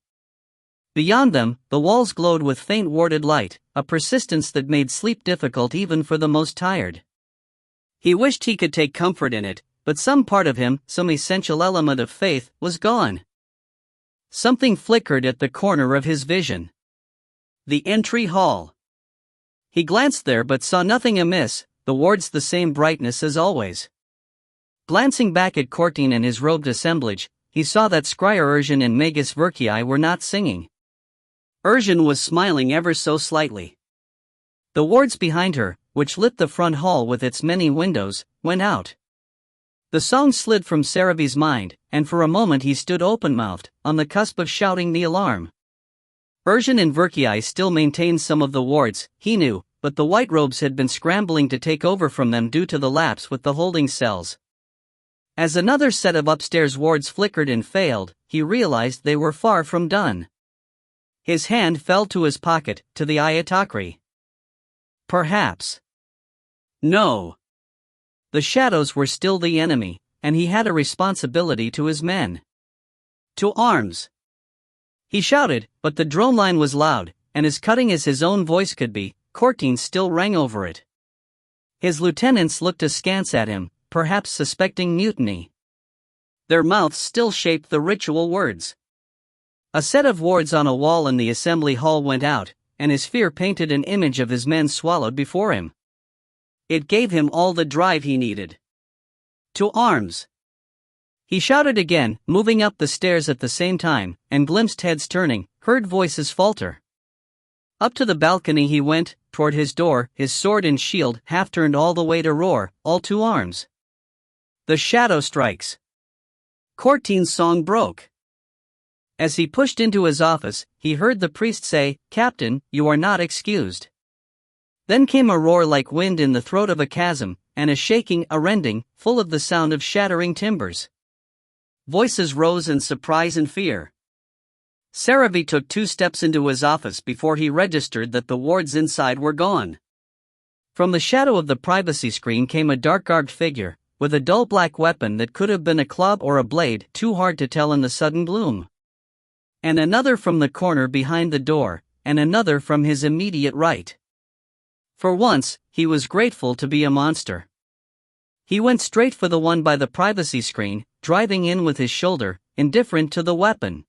Beyond them, the walls glowed with faint warded light, a persistence that made sleep difficult even for the most tired. He wished he could take comfort in it, but some part of him, some essential element of faith, was gone. Something flickered at the corner of his vision. The entry hall. He glanced there but saw nothing amiss, the wards the same brightness as always. Glancing back at Courtine and his robed assemblage, he saw that Squire Ile-Rien and Magus Verkii were not singing. Ile-Rien was smiling ever so slightly. The wards behind her, which lit the front hall with its many windows, went out. The song slid from Saravi's mind, and for a moment he stood open-mouthed, on the cusp of shouting the alarm. Ile-Rien and Verkii still maintained some of the wards, he knew, but the white robes had been scrambling to take over from them due to the lapse with the holding cells. As another set of upstairs wards flickered and failed, he realized they were far from done. His hand fell to his pocket, to the Ayatokri. Perhaps. No. The shadows were still the enemy, and he had a responsibility to his men. To arms! He shouted, but the drone line was loud, and as cutting as his own voice could be, Courtine still rang over it. His lieutenants looked askance at him, perhaps suspecting mutiny. Their mouths still shaped the ritual words. A set of wards on a wall in the assembly hall went out, and his fear painted an image of his men swallowed before him. It gave him all the drive he needed. To arms! He shouted again, moving up the stairs at the same time, and glimpsed heads turning, heard voices falter. Up to the balcony he went, toward his door, his sword and shield half turned all the way to roar, all to arms. The shadow strikes. Courtine's song broke. As he pushed into his office, he heard the priest say, "Captain, you are not excused." Then came a roar like wind in the throat of a chasm, and a shaking, a rending, full of the sound of shattering timbers. Voices rose in surprise and fear. Saravi took 2 steps into his office before he registered that the wards inside were gone. From the shadow of the privacy screen came a dark-garbed figure, with a dull black weapon that could have been a club or a blade, too hard to tell in the sudden gloom. And another from the corner behind the door, and another from his immediate right. For once, he was grateful to be a monster. He went straight for the one by the privacy screen, driving in with his shoulder, indifferent to the weapon.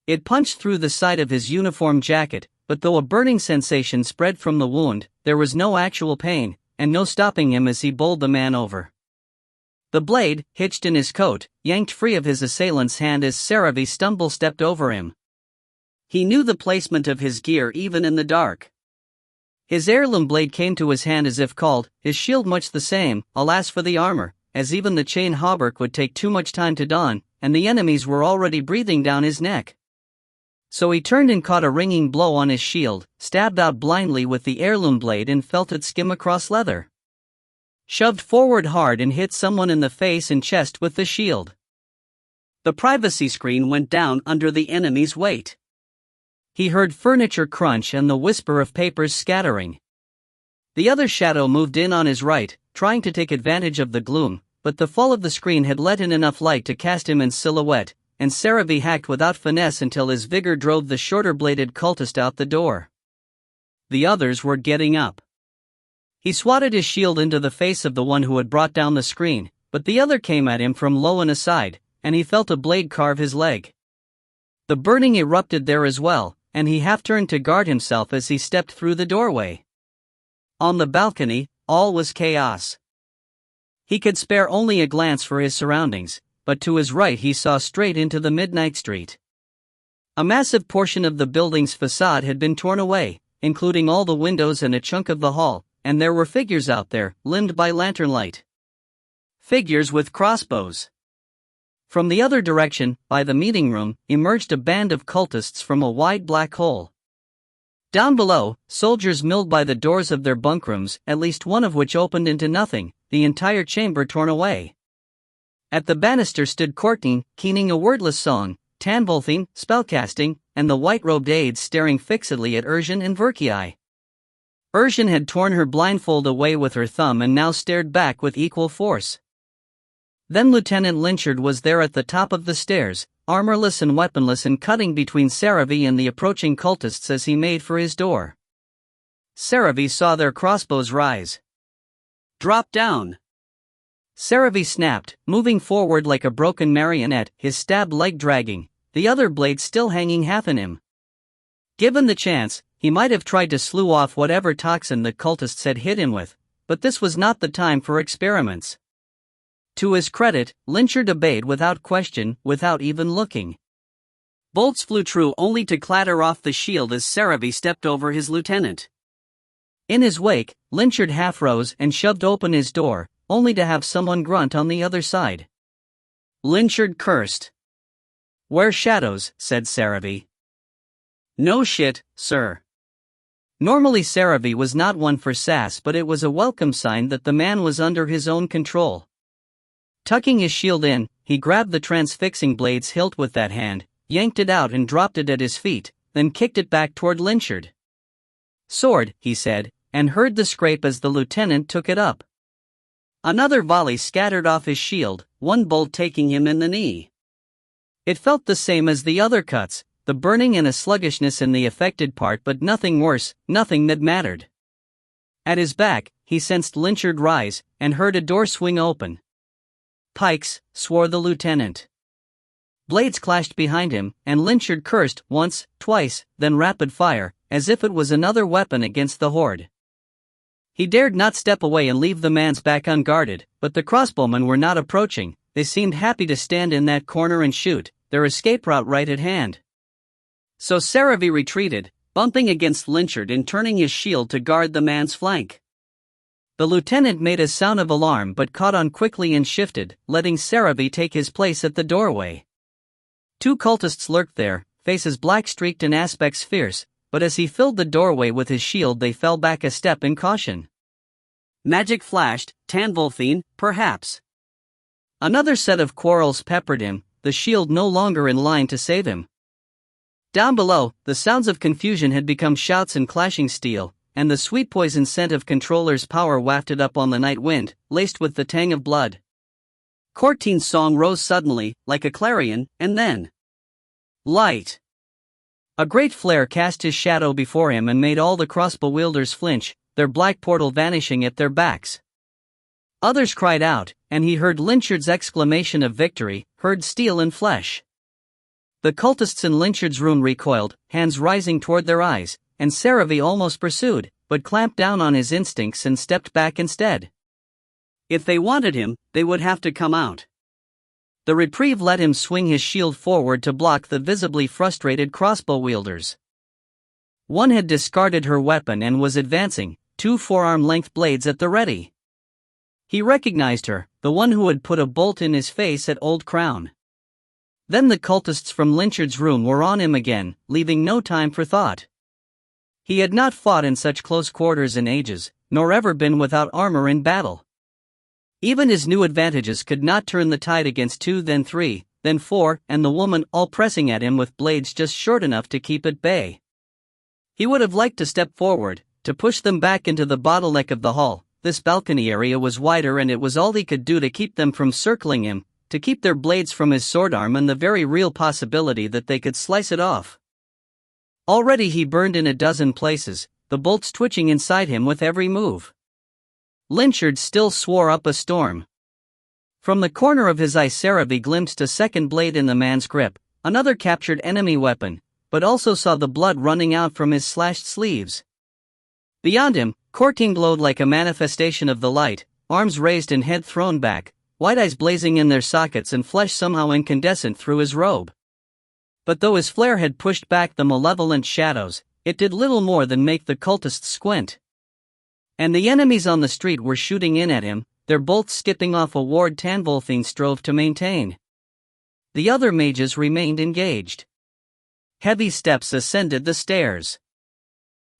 It punched through the side of his uniform jacket, but though a burning sensation spread from the wound, there was no actual pain, and no stopping him as he bowled the man over. The blade, hitched in his coat, yanked free of his assailant's hand as Saravi stepped over him. He knew the placement of his gear even in the dark. His heirloom blade came to his hand as if called, his shield much the same, alas for the armor, as even the chain hauberk would take too much time to don, and the enemies were already breathing down his neck. So he turned and caught a ringing blow on his shield, stabbed out blindly with the heirloom blade and felt it skim across leather. Shoved forward hard and hit someone in the face and chest with the shield. The privacy screen went down under the enemy's weight. He heard furniture crunch and the whisper of papers scattering. The other shadow moved in on his right, trying to take advantage of the gloom, but the fall of the screen had let in enough light to cast him in silhouette, and Saravi hacked without finesse until his vigor drove the shorter-bladed cultist out the door. The others were getting up. He swatted his shield into the face of the one who had brought down the screen, but the other came at him from low and aside, and he felt a blade carve his leg. The burning erupted there as well, and he half turned to guard himself as he stepped through the doorway. On the balcony, all was chaos. He could spare only a glance for his surroundings, but to his right he saw straight into the midnight street. A massive portion of the building's facade had been torn away, including all the windows and a chunk of the hall, and there were figures out there, limned by lantern light. Figures with crossbows. From the other direction, by the meeting room, emerged a band of cultists from a wide black hole. Down below, soldiers milled by the doors of their bunkrooms, at least one of which opened into nothing, the entire chamber torn away. At the banister stood Courtine, keening a wordless song, Tanvolthine, spellcasting, and the white-robed aides staring fixedly at Ile-Rien and Verkii. Ile-Rien had torn her blindfold away with her thumb and now stared back with equal force. Then Lieutenant Lynchard was there at the top of the stairs, armorless and weaponless, and cutting between Saravi and the approaching cultists as he made for his door. Saravi saw their crossbows rise. "Drop down!" Saravi snapped, moving forward like a broken marionette, his stabbed leg dragging, the other blade still hanging half in him. Given the chance, he might have tried to slew off whatever toxin the cultists had hit him with, but this was not the time for experiments. To his credit, Lynchard obeyed without question, without even looking. Bolts flew true only to clatter off the shield as Saravi stepped over his lieutenant. In his wake, Lynchard half rose and shoved open his door, only to have someone grunt on the other side. Lynchard cursed. "Wear shadows," said Saravi. "No shit, sir." Normally Saravi was not one for sass, but it was a welcome sign that the man was under his own control. Tucking his shield in, he grabbed the transfixing blade's hilt with that hand, yanked it out and dropped it at his feet, then kicked it back toward Lynchard. "Sword," he said, and heard the scrape as the lieutenant took it up. Another volley scattered off his shield, one bolt taking him in the knee. It felt the same as the other cuts, the burning and a sluggishness in the affected part, but nothing worse, nothing that mattered. At his back, he sensed Lynchard rise, and heard a door swing open. "Pikes," swore the lieutenant. Blades clashed behind him, and Lynchard cursed once, twice, then rapid fire, as if it was another weapon against the horde. He dared not step away and leave the man's back unguarded, but the crossbowmen were not approaching. They seemed happy to stand in that corner and shoot, their escape route right at hand. So Saravi retreated, bumping against Lynchard and turning his shield to guard the man's flank. The lieutenant made a sound of alarm but caught on quickly and shifted, letting Saravi take his place at the doorway. Two cultists lurked there, faces black-streaked and aspects fierce, but as he filled the doorway with his shield they fell back a step in caution. Magic flashed, Tanvolthine, perhaps. Another set of quarrels peppered him, the shield no longer in line to save him. Down below, the sounds of confusion had become shouts and clashing steel, and the sweet poison scent of controller's power wafted up on the night wind, laced with the tang of blood. Courtine's song rose suddenly, like a clarion, and then light. A great flare cast his shadow before him and made all the crossbow wielders flinch, their black portal vanishing at their backs. Others cried out, and he heard Lynchard's exclamation of victory, heard steel and flesh. The cultists in Lynchard's room recoiled, hands rising toward their eyes, and Saravi almost pursued, but clamped down on his instincts and stepped back instead. If they wanted him, they would have to come out. The reprieve let him swing his shield forward to block the visibly frustrated crossbow wielders. One had discarded her weapon and was advancing, two forearm-length blades at the ready. He recognized her, the one who had put a bolt in his face at Old Crown. Then the cultists from Lynchard's room were on him again, leaving no time for thought. He had not fought in such close quarters in ages, nor ever been without armor in battle. Even his new advantages could not turn the tide against two, then three, then four, and the woman all pressing at him with blades just short enough to keep at bay. He would have liked to step forward, to push them back into the bottleneck of the hall. This balcony area was wider and it was all he could do to keep them from circling him, to keep their blades from his sword arm and the very real possibility that they could slice it off. Already he burned in a dozen places, the bolts twitching inside him with every move. Lynchard still swore up a storm. From the corner of his eye Saravi glimpsed a second blade in the man's grip, another captured enemy weapon, but also saw the blood running out from his slashed sleeves. Beyond him, Courtine glowed like a manifestation of the light, arms raised and head thrown back, white eyes blazing in their sockets and flesh somehow incandescent through his robe. But though his flare had pushed back the malevolent shadows, it did little more than make the cultists squint. And the enemies on the street were shooting in at him, their bolts skipping off a ward Tanvolthine strove to maintain. The other mages remained engaged. Heavy steps ascended the stairs.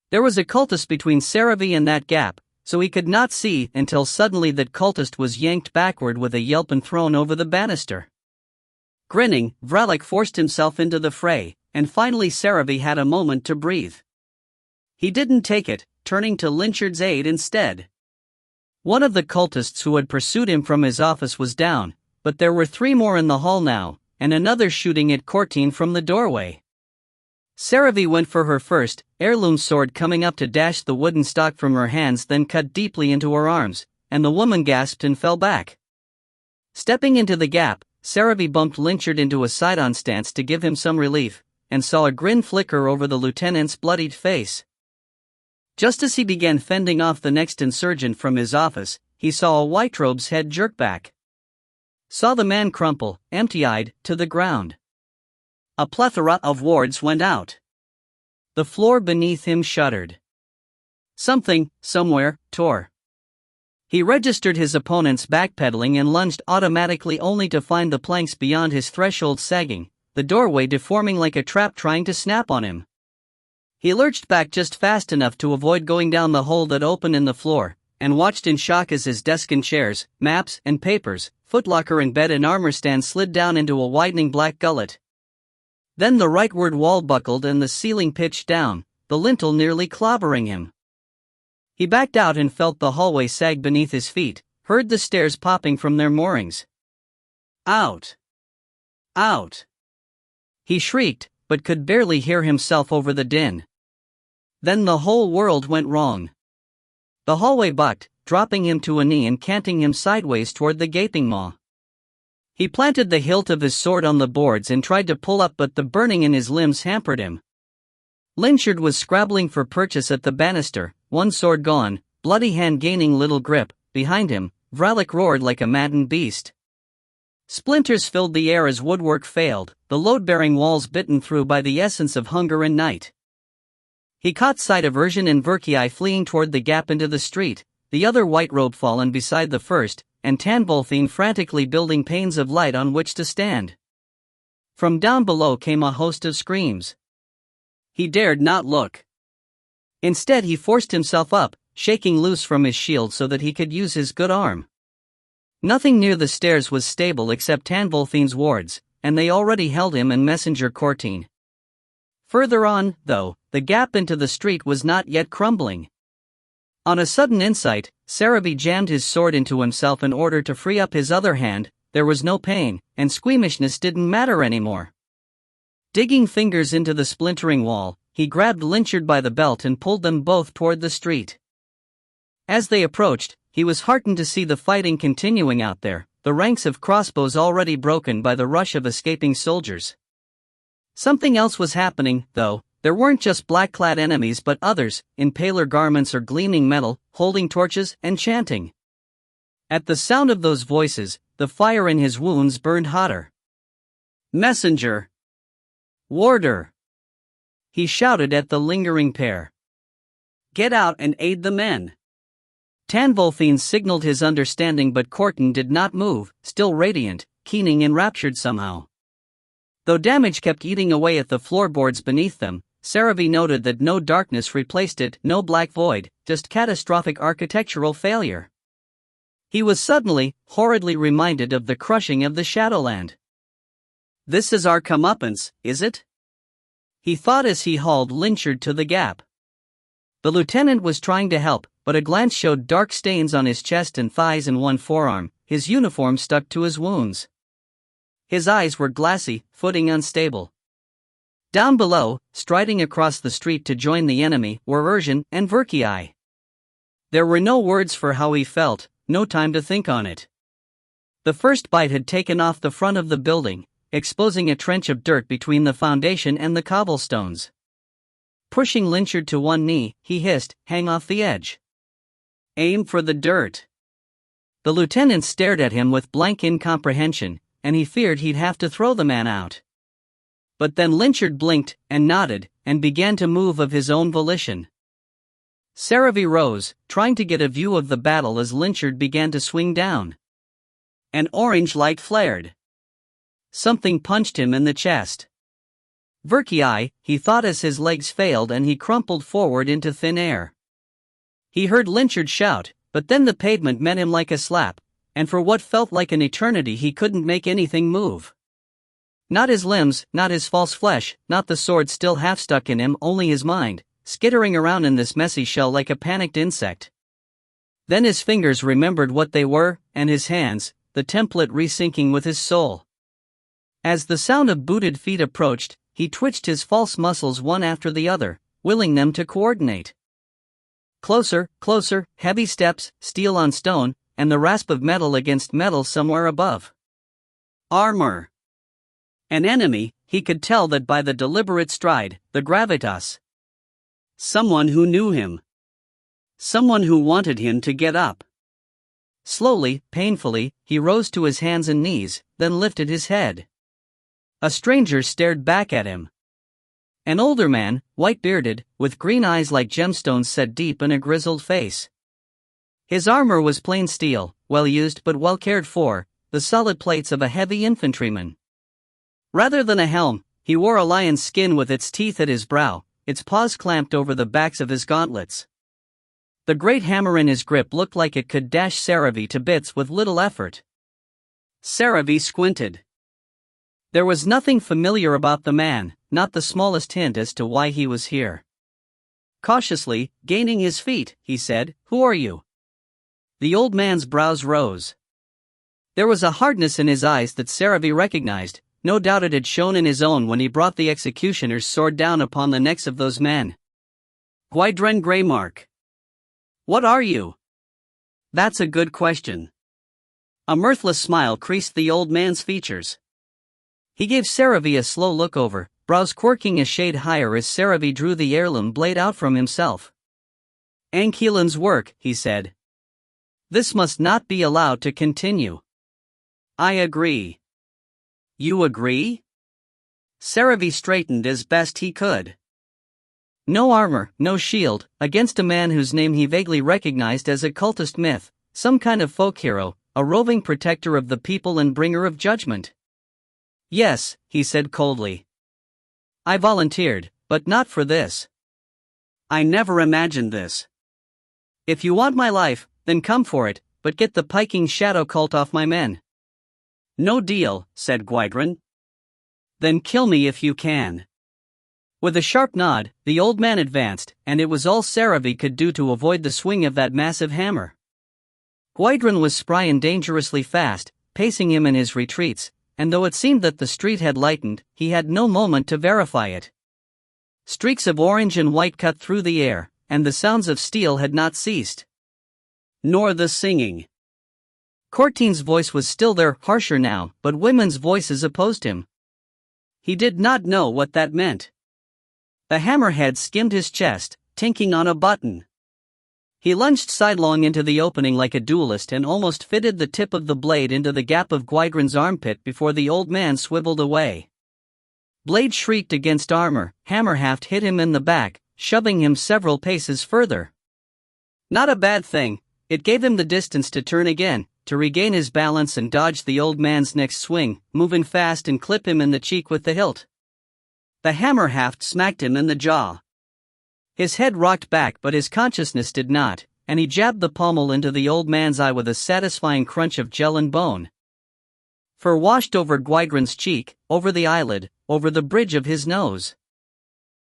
There was a cultist between Saravi and that gap, so he could not see until suddenly that cultist was yanked backward with a yelp and thrown over the banister. Grinning, Vralik forced himself into the fray, and finally Saravi had a moment to breathe. He didn't take it, turning to Lynchard's aid instead. One of the cultists who had pursued him from his office was down, but there were 3 more in the hall now, and another shooting at Courtine from the doorway. Saravi went for her first, heirloom sword coming up to dash the wooden stock from her hands, then cut deeply into her arms, and the woman gasped and fell back. Stepping into the gap, Saravi bumped Lynchard into a side-on stance to give him some relief, and saw a grin flicker over the lieutenant's bloodied face. Just as he began fending off the next insurgent from his office, he saw a white-robe's head jerk back. Saw the man crumple, empty-eyed, to the ground. A plethora of wards went out. The floor beneath him shuddered. Something, somewhere, tore. He registered his opponent's backpedaling and lunged automatically only to find the planks beyond his threshold sagging, the doorway deforming like a trap trying to snap on him. He lurched back just fast enough to avoid going down the hole that opened in the floor, and watched in shock as his desk and chairs, maps and papers, footlocker and bed and armor stand slid down into a widening black gullet. Then the rightward wall buckled and the ceiling pitched down, the lintel nearly clobbering him. He backed out and felt the hallway sag beneath his feet, heard the stairs popping from their moorings. Out! Out! He shrieked, but could barely hear himself over the din. Then the whole world went wrong. The hallway bucked, dropping him to a knee and canting him sideways toward the gaping maw. He planted the hilt of his sword on the boards and tried to pull up, but the burning in his limbs hampered him. Lynchard was scrabbling for purchase at the banister, one sword gone, bloody hand gaining little grip. Behind him, Vralik roared like a maddened beast. Splinters filled the air as woodwork failed, the load-bearing walls bitten through by the essence of hunger and night. He caught sight of Ile-Rien and Verkii fleeing toward the gap into the street, the other white robe fallen beside the first, and Tanvolthine frantically building panes of light on which to stand. From down below came a host of screams. He dared not look. Instead he forced himself up, shaking loose from his shield so that he could use his good arm. Nothing near the stairs was stable except Tanvolthine's wards, and they already held him and Messenger Courtine. Further on, though, the gap into the street was not yet crumbling. On a sudden insight, Saravi jammed his sword into himself in order to free up his other hand. There was no pain, and squeamishness didn't matter anymore. Digging fingers into the splintering wall, he grabbed Lynchard by the belt and pulled them both toward the street. As they approached, he was heartened to see the fighting continuing out there, the ranks of crossbows already broken by the rush of escaping soldiers. Something else was happening, though. There weren't just black-clad enemies but others, in paler garments or gleaming metal, holding torches and chanting. At the sound of those voices, the fire in his wounds burned hotter. Messenger! Warder! He shouted at the lingering pair. Get out and aid the men! Tanvolthine signaled his understanding, but Courtine did not move, still radiant, keening enraptured somehow. Though damage kept eating away at the floorboards beneath them, Saravi noted that no darkness replaced it, no black void, just catastrophic architectural failure. He was suddenly, horridly reminded of the crushing of the Shadowland. This is our comeuppance, is it? He thought as he hauled Lynchard to the gap. The lieutenant was trying to help, but a glance showed dark stains on his chest and thighs and one forearm, his uniform stuck to his wounds. His eyes were glassy, footing unstable. Down below, striding across the street to join the enemy, were Ile-Rien and Verkii. There were no words for how he felt, no time to think on it. The first bite had taken off the front of the building, exposing a trench of dirt between the foundation and the cobblestones. Pushing Lynchard to one knee, he hissed, "Hang off the edge." Aim for the dirt. The lieutenant stared at him with blank incomprehension, and he feared he'd have to throw the man out. But then Lynchard blinked and nodded and began to move of his own volition. Saravi rose, trying to get a view of the battle as Lynchard began to swing down. An orange light flared. Something punched him in the chest. Verkii, he thought as his legs failed and he crumpled forward into thin air. He heard Lynchard shout, but then the pavement met him like a slap, and for what felt like an eternity he couldn't make anything move. Not his limbs, not his false flesh, not the sword still half stuck in him, only his mind, skittering around in this messy shell like a panicked insect. Then his fingers remembered what they were, and his hands, the template resyncing with his soul. As the sound of booted feet approached, he twitched his false muscles one after the other, willing them to coordinate. Closer, closer, heavy steps, steel on stone, and the rasp of metal against metal somewhere above. Armor. An enemy, he could tell that by the deliberate stride, the gravitas. Someone who knew him. Someone who wanted him to get up. Slowly, painfully, he rose to his hands and knees, then lifted his head. A stranger stared back at him. An older man, white-bearded, with green eyes like gemstones set deep in a grizzled face. His armor was plain steel, well used but well cared for, the solid plates of a heavy infantryman. Rather than a helm, he wore a lion's skin with its teeth at his brow, its paws clamped over the backs of his gauntlets. The great hammer in his grip looked like it could dash Saravi to bits with little effort. Saravi squinted. There was nothing familiar about the man, not the smallest hint as to why he was here. Cautiously, gaining his feet, he said, "Who are you?" The old man's brows rose. There was a hardness in his eyes that Saravi recognized. No doubt it had shown in his own when he brought the executioner's sword down upon the necks of those men. Gwydrain Greymark. What are you? That's a good question. A mirthless smile creased the old man's features. He gave Saravi a slow look over, brows quirking a shade higher as Saravi drew the heirloom blade out from himself. Ankeelan's work, he said. This must not be allowed to continue. I agree. You agree? Saravi straightened as best he could. No armor, no shield, against a man whose name he vaguely recognized as a cultist myth, some kind of folk hero, a roving protector of the people and bringer of judgment. Yes, he said coldly. I volunteered, but not for this. I never imagined this. If you want my life, then come for it, but get the piking shadow cult off my men. No deal, said Gwydrain. Then kill me if you can. With a sharp nod, the old man advanced, and it was all Saravi could do to avoid the swing of that massive hammer. Gwydrain was spry and dangerously fast, pacing him in his retreats, and though it seemed that the street had lightened, he had no moment to verify it. Streaks of orange and white cut through the air, and the sounds of steel had not ceased. Nor the singing. Cortine's voice was still there, harsher now, but women's voices opposed him. He did not know what that meant. The hammerhead skimmed his chest, tinking on a button. He lunged sidelong into the opening like a duelist and almost fitted the tip of the blade into the gap of Gwydrain's armpit before the old man swiveled away. Blade shrieked against armor, hammerhaft hit him in the back, shoving him several paces further. Not a bad thing, it gave him the distance to turn again, to regain his balance and dodge the old man's next swing, moving fast and clip him in the cheek with the hilt. The hammer haft smacked him in the jaw. His head rocked back but his consciousness did not, and he jabbed the pommel into the old man's eye with a satisfying crunch of gel and bone. Fur washed over Gwydrain's cheek, over the eyelid, over the bridge of his nose.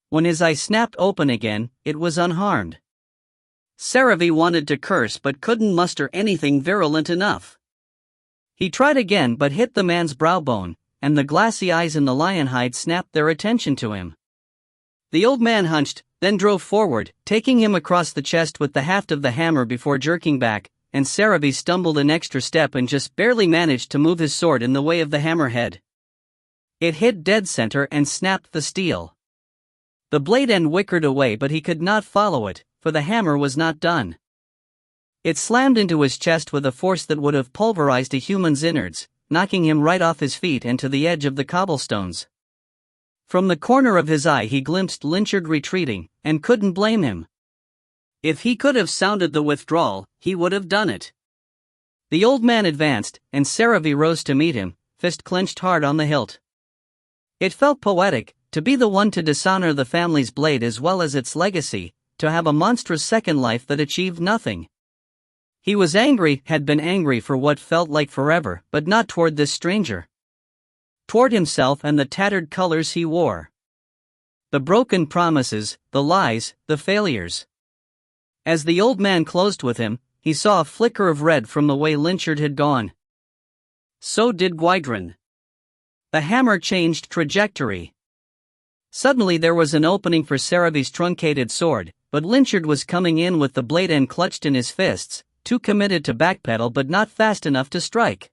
When his eye snapped open again, it was unharmed. Saravi wanted to curse but couldn't muster anything virulent enough. He tried again but hit the man's brow bone, and the glassy eyes in the lion hide snapped their attention to him. The old man hunched, then drove forward, taking him across the chest with the haft of the hammer before jerking back, and Saravi stumbled an extra step and just barely managed to move his sword in the way of the hammerhead. It hit dead center and snapped the steel. The blade end wickered away but he could not follow it, for the hammer was not done. It slammed into his chest with a force that would have pulverized a human's innards, knocking him right off his feet and to the edge of the cobblestones. From the corner of his eye he glimpsed Lynchard retreating, and couldn't blame him. If he could have sounded the withdrawal, he would have done it. The old man advanced, and Seravy rose to meet him, fist clenched hard on the hilt. It felt poetic, to be the one to dishonor the family's blade as well as its legacy, to have a monstrous second life that achieved nothing. He was angry, had been angry for what felt like forever, but not toward this stranger. Toward himself and the tattered colors he wore. The broken promises, the lies, the failures. As the old man closed with him, he saw a flicker of red from the way Lynchard had gone. So did Gwydion. The hammer changed trajectory. Suddenly there was an opening for Seravy's truncated sword, but Lynchard was coming in with the blade end clutched in his fists, too committed to backpedal but not fast enough to strike.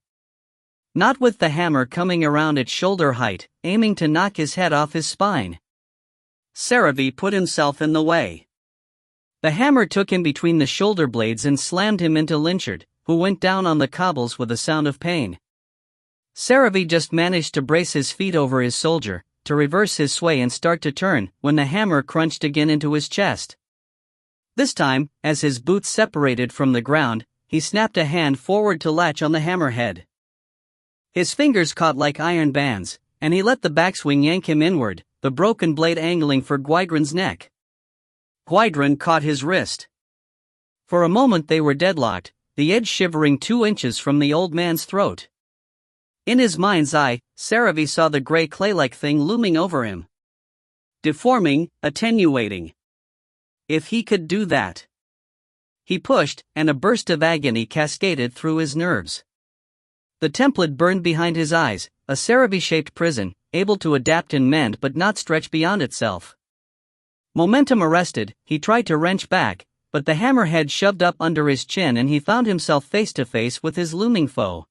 Not with the hammer coming around at shoulder height, aiming to knock his head off his spine. Seravy put himself in the way. The hammer took him between the shoulder blades and slammed him into Lynchard, who went down on the cobbles with a sound of pain. Seravy just managed to brace his feet over his soldier, to reverse his sway and start to turn, when the hammer crunched again into his chest. This time, as his boots separated from the ground, he snapped a hand forward to latch on the hammerhead. His fingers caught like iron bands, and he let the backswing yank him inward, the broken blade angling for Gwydron's neck. Gwydion caught his wrist. For a moment they were deadlocked, the edge shivering 2 inches from the old man's throat. In his mind's eye, Seravy saw the gray clay-like thing looming over him. Deforming, attenuating. If he could do that. He pushed, and a burst of agony cascaded through his nerves. The template burned behind his eyes, a Seravy-shaped prison, able to adapt and mend but not stretch beyond itself. Momentum arrested, he tried to wrench back, but the hammerhead shoved up under his chin and he found himself face to face with his looming foe.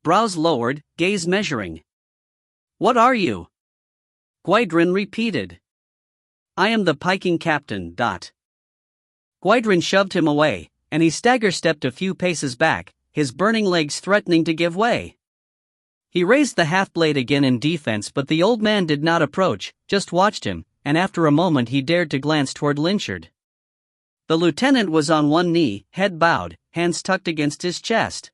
Brows lowered, gaze measuring. "What are you?" Gwydion repeated. "I am the piking captain. Gwydion shoved him away, and he stagger-stepped a few paces back, his burning legs threatening to give way. He raised the half-blade again in defense, but the old man did not approach, just watched him, and after a moment he dared to glance toward Lynchard. The lieutenant was on one knee, head bowed, hands tucked against his chest.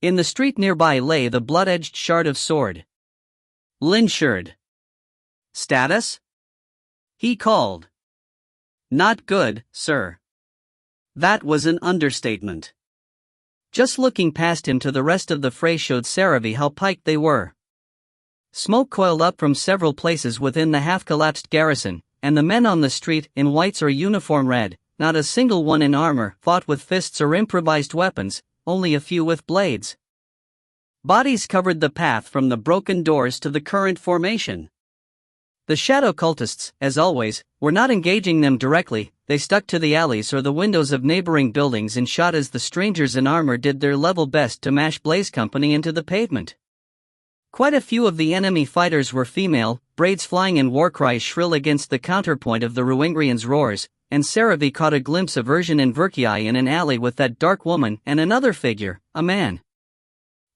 In the street nearby lay the blood-edged shard of sword. "Lynchard." "Status?" he called. "Not good, sir." That was an understatement. Just looking past him to the rest of the fray showed Seravy how piked they were. Smoke coiled up from several places within the half-collapsed garrison, and the men on the street, in whites or uniform red, not a single one in armor, fought with fists or improvised weapons, only a few with blades. Bodies covered the path from the broken doors to the current formation. The shadow cultists, as always, were not engaging them directly, they stuck to the alleys or the windows of neighboring buildings and shot as the strangers in armor did their level best to mash Blaze Company into the pavement. Quite a few of the enemy fighters were female, braids flying and war cries shrill against the counterpoint of the Ruingrians' roars, and Seravy caught a glimpse of Urjan and Verkii in an alley with that dark woman and another figure, a man.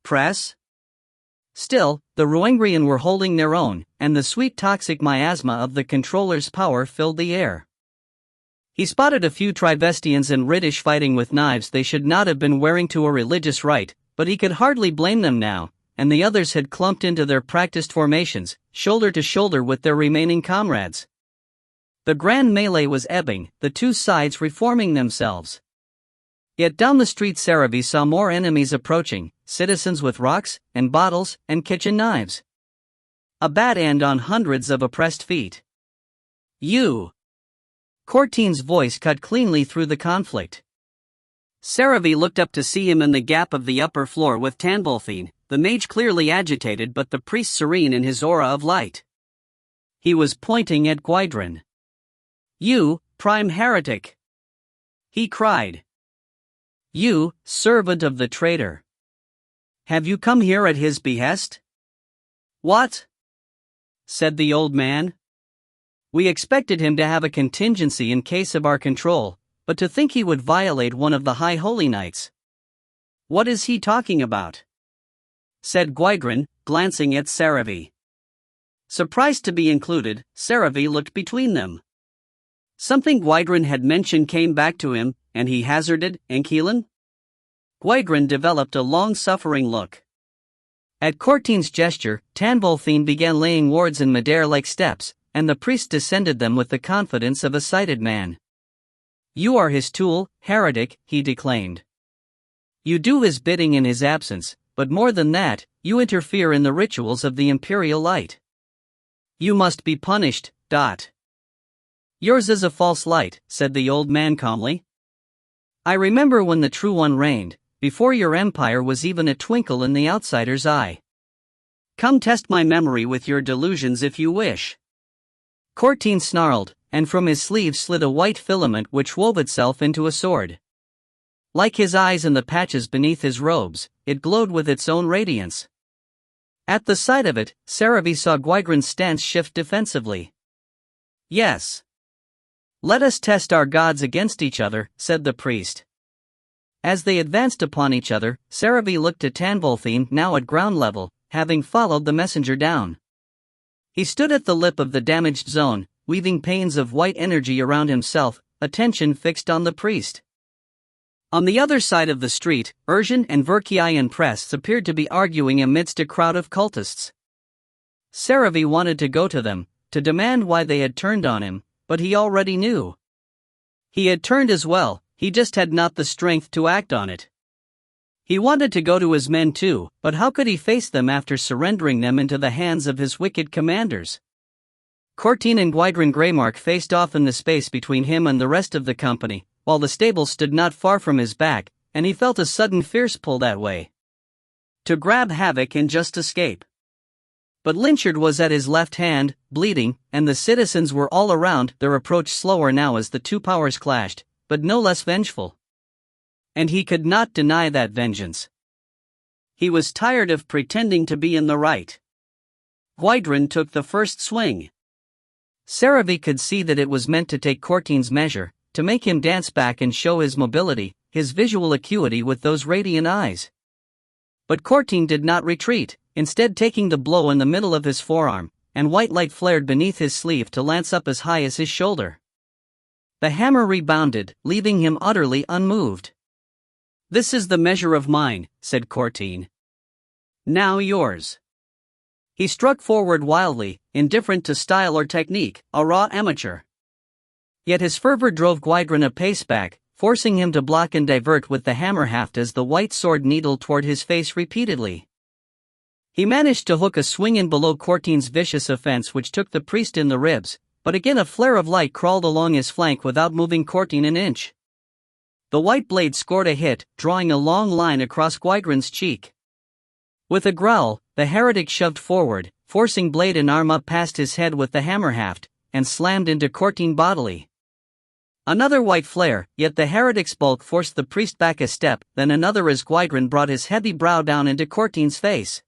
Press? Still, the Ruingrian were holding their own, and the sweet toxic miasma of the controller's power filled the air. He spotted a few Trivestians and Riddish fighting with knives they should not have been wearing to a religious rite, but he could hardly blame them now, and the others had clumped into their practiced formations, shoulder to shoulder with their remaining comrades. The grand melee was ebbing, the two sides reforming themselves. Yet down the street Seravy saw more enemies approaching, citizens with rocks, and bottles, and kitchen knives. A bad end on hundreds of oppressed feet. "You!" Cortine's voice cut cleanly through the conflict. Seravy looked up to see him in the gap of the upper floor with Tanbolthine, the mage clearly agitated but the priest serene in his aura of light. He was pointing at Gwydion. "You, prime heretic!" he cried. "You, servant of the traitor! Have you come here at his behest?" "What?" said the old man. "We expected him to have a contingency in case of our control, but to think he would violate one of the High Holy Knights. What is he talking about? Said Gwydion, glancing at Saravi. Surprised to be included, Saravi looked between them. Something Gwydion had mentioned came back to him, and he hazarded, Enkelan? Gwydion developed a long-suffering look. At Cortein's gesture, Tanvolthine began laying wards in midair like steps, and the priest descended them with the confidence of a sighted man. You are his tool, heretic, he declaimed. You do his bidding in his absence, but more than that, you interfere in the rituals of the Imperial Light. You must be punished. Yours is a false light, said the old man calmly. I remember when the True One reigned, before your empire was even a twinkle in the outsider's eye. Come test my memory with your delusions if you wish. Cortein snarled, and from his sleeve slid a white filament which wove itself into a sword. Like his eyes and the patches beneath his robes, it glowed with its own radiance. At the sight of it, Saravi saw Gwydron's stance shift defensively. Yes. Let us test our gods against each other, said the priest. As they advanced upon each other, Saravi looked at Tanvolthine, now at ground level, having followed the messenger down. He stood at the lip of the damaged zone, weaving panes of white energy around himself, attention fixed on the priest. On the other side of the street, Urjan and Verkian priests appeared to be arguing amidst a crowd of cultists. Saravi wanted to go to them, to demand why they had turned on him, but he already knew. He had turned as well, he just had not the strength to act on it. He wanted to go to his men too, but how could he face them after surrendering them into the hands of his wicked commanders? Cortein and Gwydion Greymark faced off in the space between him and the rest of the company, while the stable stood not far from his back, and he felt a sudden fierce pull that way. To grab Havoc and just escape. But Lynchard was at his left hand, bleeding, and the citizens were all around, their approach slower now as the two powers clashed, but no less vengeful. And he could not deny that vengeance. He was tired of pretending to be in the right. Gwydion took the first swing. Saravi could see that it was meant to take Cortein's measure, to make him dance back and show his mobility, his visual acuity with those radiant eyes. But Cortein did not retreat, instead taking the blow in the middle of his forearm, and white light flared beneath his sleeve to lance up as high as his shoulder. The hammer rebounded, leaving him utterly unmoved. This is the measure of mine, said Cortein. Now yours. He struck forward wildly, indifferent to style or technique, a raw amateur. Yet his fervor drove Gwydion a pace back, forcing him to block and divert with the hammer haft as the white sword needled toward his face repeatedly. He managed to hook a swing in below Cortein's vicious offense which took the priest in the ribs, but again a flare of light crawled along his flank without moving Cortein an inch. The white blade scored a hit, drawing a long line across Gwydron's cheek. With a growl, the heretic shoved forward, forcing blade and arm up past his head with the hammer haft, and slammed into Cortein bodily. Another white flare, yet the heretic's bulk forced the priest back a step, then another as Gwydion brought his heavy brow down into Cortein's face.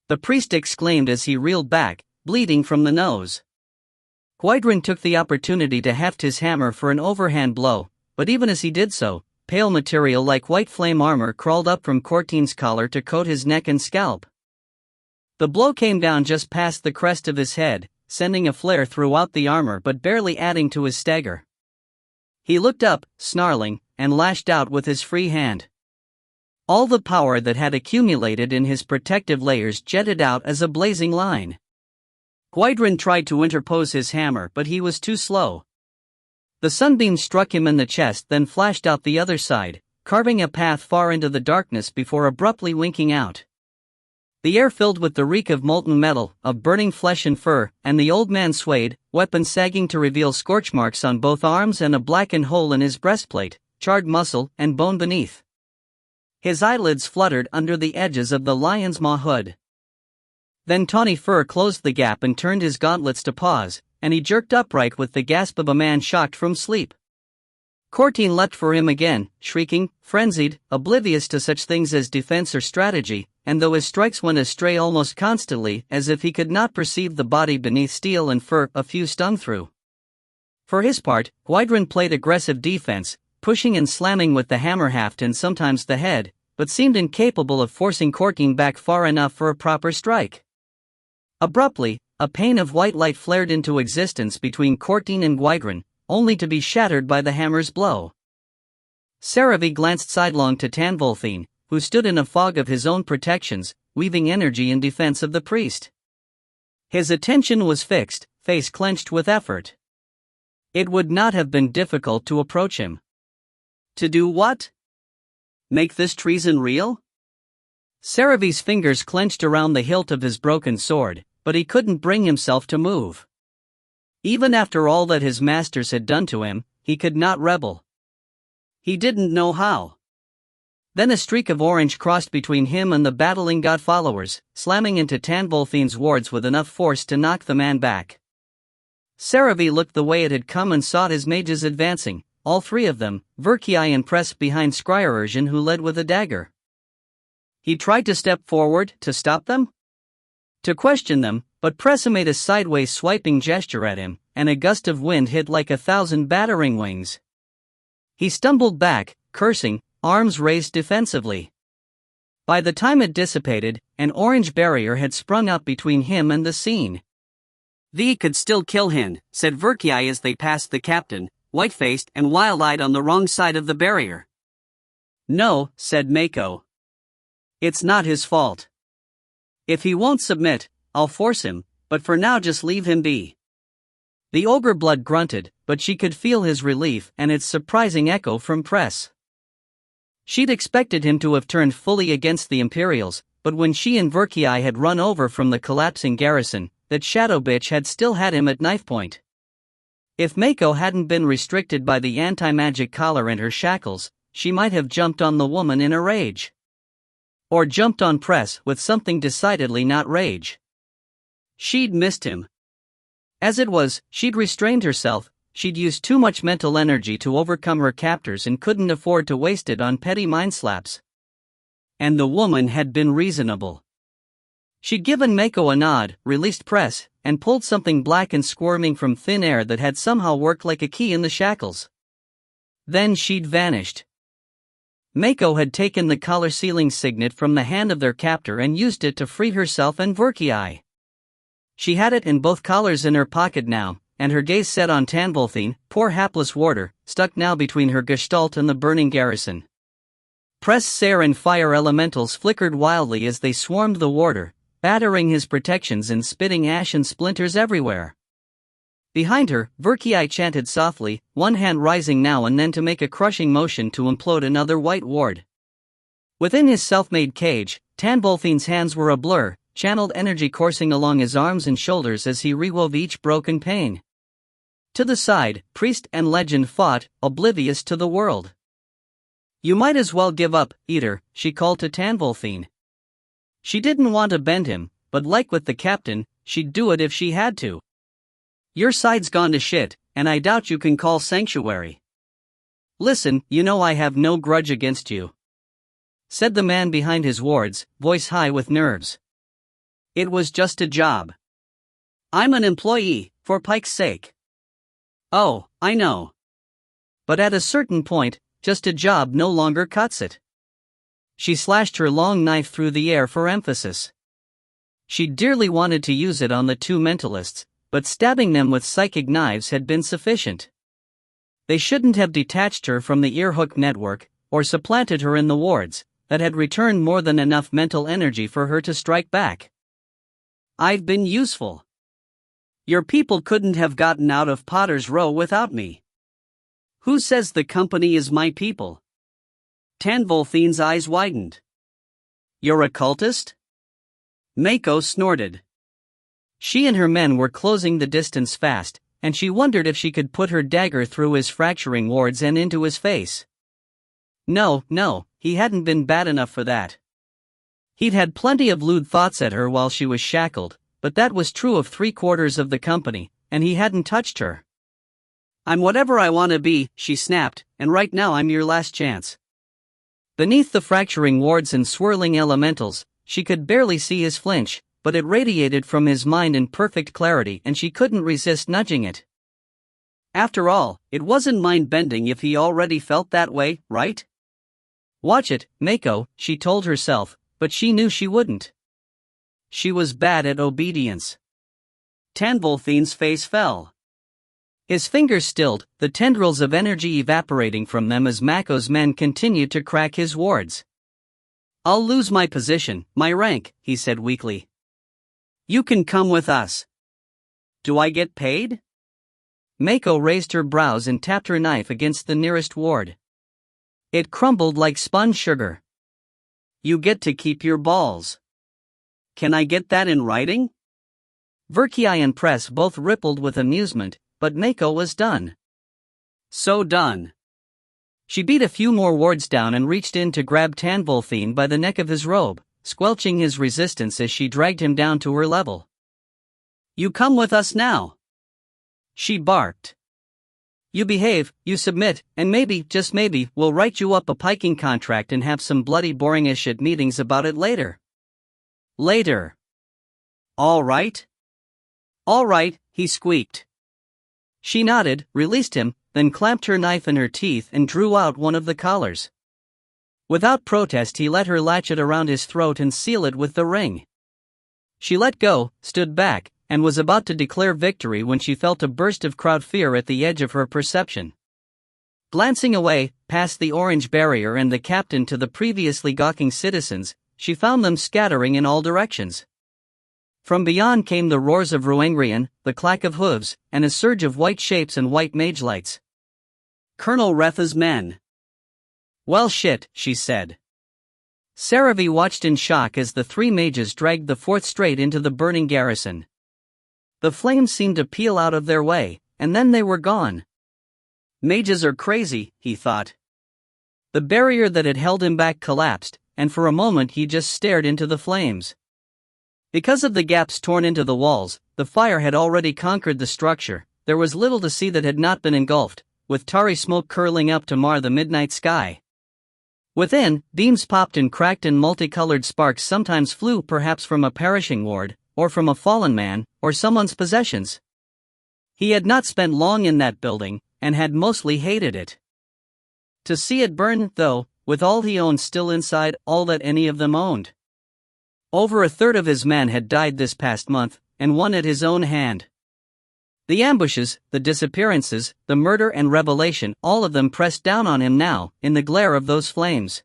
The priest exclaimed as he reeled back, bleeding from the nose. Gwydion took the opportunity to heft his hammer for an overhand blow, but even as he did so, pale material like white flame armor crawled up from Cortein's collar to coat his neck and scalp. The blow came down just past the crest of his head, sending a flare throughout the armor but barely adding to his stagger. He looked up, snarling, and lashed out with his free hand. All the power that had accumulated in his protective layers jetted out as a blazing line. Gwydion tried to interpose his hammer but he was too slow. The sunbeam struck him in the chest then flashed out the other side, carving a path far into the darkness before abruptly winking out. The air filled with the reek of molten metal, of burning flesh and fur, and the old man swayed, weapon sagging to reveal scorch marks on both arms and a blackened hole in his breastplate, charred muscle and bone beneath. His eyelids fluttered under the edges of the lion's maw hood. Then tawny fur closed the gap and turned his gauntlets to paws, and he jerked upright with the gasp of a man shocked from sleep. Cortein leapt for him again, shrieking, frenzied, oblivious to such things as defense or strategy, and though his strikes went astray almost constantly, as if he could not perceive the body beneath steel and fur, a few stung through. For his part, Ile-Rien played aggressive defense, pushing and slamming with the hammer haft and sometimes the head, but seemed incapable of forcing Courtine back far enough for a proper strike. Abruptly, a pane of white light flared into existence between Courtine and Ile-Rien, only to be shattered by the hammer's blow. Saravi glanced sidelong to Tanvolthine, who stood in a fog of his own protections, weaving energy in defense of the priest. His attention was fixed, face clenched with effort. It would not have been difficult to approach him. To do what? Make this treason real? Saravi's fingers clenched around the hilt of his broken sword, but he couldn't bring himself to move. Even after all that his masters had done to him, he could not rebel. He didn't know how. Then a streak of orange crossed between him and the battling god followers, slamming into Tanvolthine's wards with enough force to knock the man back. Saravi looked the way it had come and saw his mages advancing, all three of them, Verkii and Press behind Ile-Rien, who led with a dagger. He tried to step forward to stop them? To question them, but Press made a sideways swiping gesture at him, and a gust of wind hit like 1,000 battering wings. He stumbled back, cursing, arms raised defensively. By the time it dissipated, an orange barrier had sprung up between him and the scene. "Thee could still kill him," said Verkii as they passed the captain, white-faced and wild-eyed on the wrong side of the barrier. "No," said Mako. "It's not his fault. If he won't submit, I'll force him, but for now just leave him be." The ogre blood grunted, but she could feel his relief and its surprising echo from Press. She'd expected him to have turned fully against the Imperials, but when she and Verkii had run over from the collapsing garrison, that shadow bitch had still had him at knife point. If Mako hadn't been restricted by the anti-magic collar and her shackles, she might have jumped on the woman in a rage. Or jumped on Press with something decidedly not rage. She'd missed him. As it was, she'd restrained herself. She'd used too much mental energy to overcome her captors and couldn't afford to waste it on petty mind slaps. And the woman had been reasonable. She'd given Mako a nod, released Press, and pulled something black and squirming from thin air that had somehow worked like a key in the shackles. Then she'd vanished. Mako had taken the collar-sealing signet from the hand of their captor and used it to free herself and Verkii. She had it in both collars in her pocket now, and her gaze set on Tanvolthine, poor hapless warder, stuck now between her gestalt and the burning garrison. Press, Sare and fire elementals flickered wildly as they swarmed the warder, battering his protections and spitting ash and splinters everywhere. Behind her, Verkii chanted softly, one hand rising now and then to make a crushing motion to implode another white ward. Within his self-made cage, Tanvolthine's hands were a blur, channeled energy coursing along his arms and shoulders as he rewove each broken pane. To the side, priest and legend fought, oblivious to the world. "You might as well give up, Eater," she called to Tanvolthine. She didn't want to bend him, but like with the captain, she'd do it if she had to. "Your side's gone to shit, and I doubt you can call sanctuary. Listen, you know I have no grudge against you," said the man behind his wards, voice high with nerves. "It was just a job. I'm an employee, for Pike's sake." "Oh, I know. But at a certain point, just a job no longer cuts it." She slashed her long knife through the air for emphasis. She dearly wanted to use it on the two mentalists, but stabbing them with psychic knives had been sufficient. They shouldn't have detached her from the earhook network, or supplanted her in the wards, that had returned more than enough mental energy for her to strike back. "I've been useful. Your people couldn't have gotten out of Potter's Row without me. Who says the company is my people?" Tanvolthine's eyes widened. "You're a cultist?" Mako snorted. She and her men were closing the distance fast, and she wondered if she could put her dagger through his fracturing wards and into his face. No, he hadn't been bad enough for that. He'd had plenty of lewd thoughts at her while she was shackled, but that was true of 3/4 of the company, and he hadn't touched her. "I'm whatever I want to be," she snapped, "and right now I'm your last chance." Beneath the fracturing wards and swirling elementals, she could barely see his flinch, but it radiated from his mind in perfect clarity and she couldn't resist nudging it. After all, it wasn't mind-bending if he already felt that way, right? Watch it, Mako, she told herself, but she knew she wouldn't. She was bad at obedience. Tanvolthine's face fell. His fingers stilled, the tendrils of energy evaporating from them as Mako's men continued to crack his wards. "I'll lose my position, my rank," he said weakly. "You can come with us." "Do I get paid?" Mako raised her brows and tapped her knife against the nearest ward. It crumbled like spun sugar. "You get to keep your balls." "Can I get that in writing?" Verkii and Press both rippled with amusement, but Mako was done. So done. She beat a few more wards down and reached in to grab Tanvolthine by the neck of his robe, squelching his resistance as she dragged him down to her level. "You come with us now," she barked. "You behave, you submit, and maybe, just maybe, we'll write you up a piking contract and have some bloody boring-ish at meetings about it later." Later. All right? All right, he squeaked. She nodded, released him, then clamped her knife in her teeth and drew out one of the collars. Without protest, he let her latch it around his throat and seal it with the ring. She let go, stood back, and was about to declare victory when she felt a burst of crowd fear at the edge of her perception. Glancing away, past the orange barrier and the captain to the previously gawking citizens, she found them scattering in all directions. From beyond came the roars of Ile-Rien, the clack of hooves, and a surge of white shapes and white mage lights. "Colonel Retha's men." "Well shit," she said. Saravi watched in shock as the three mages dragged the fourth straight into the burning garrison. The flames seemed to peel out of their way, and then they were gone. Mages are crazy, he thought. The barrier that had held him back collapsed, and for a moment he just stared into the flames. Because of the gaps torn into the walls, the fire had already conquered the structure. There was little to see that had not been engulfed, with tarry smoke curling up to mar the midnight sky. Within, beams popped and cracked and multicolored sparks sometimes flew, perhaps from a perishing ward, or from a fallen man, or someone's possessions. He had not spent long in that building, and had mostly hated it. To see it burn, though, with all he owned still inside, all that any of them owned. Over a third of his men had died this past month, and one at his own hand. The ambushes, the disappearances, the murder and revelation, all of them pressed down on him now, in the glare of those flames.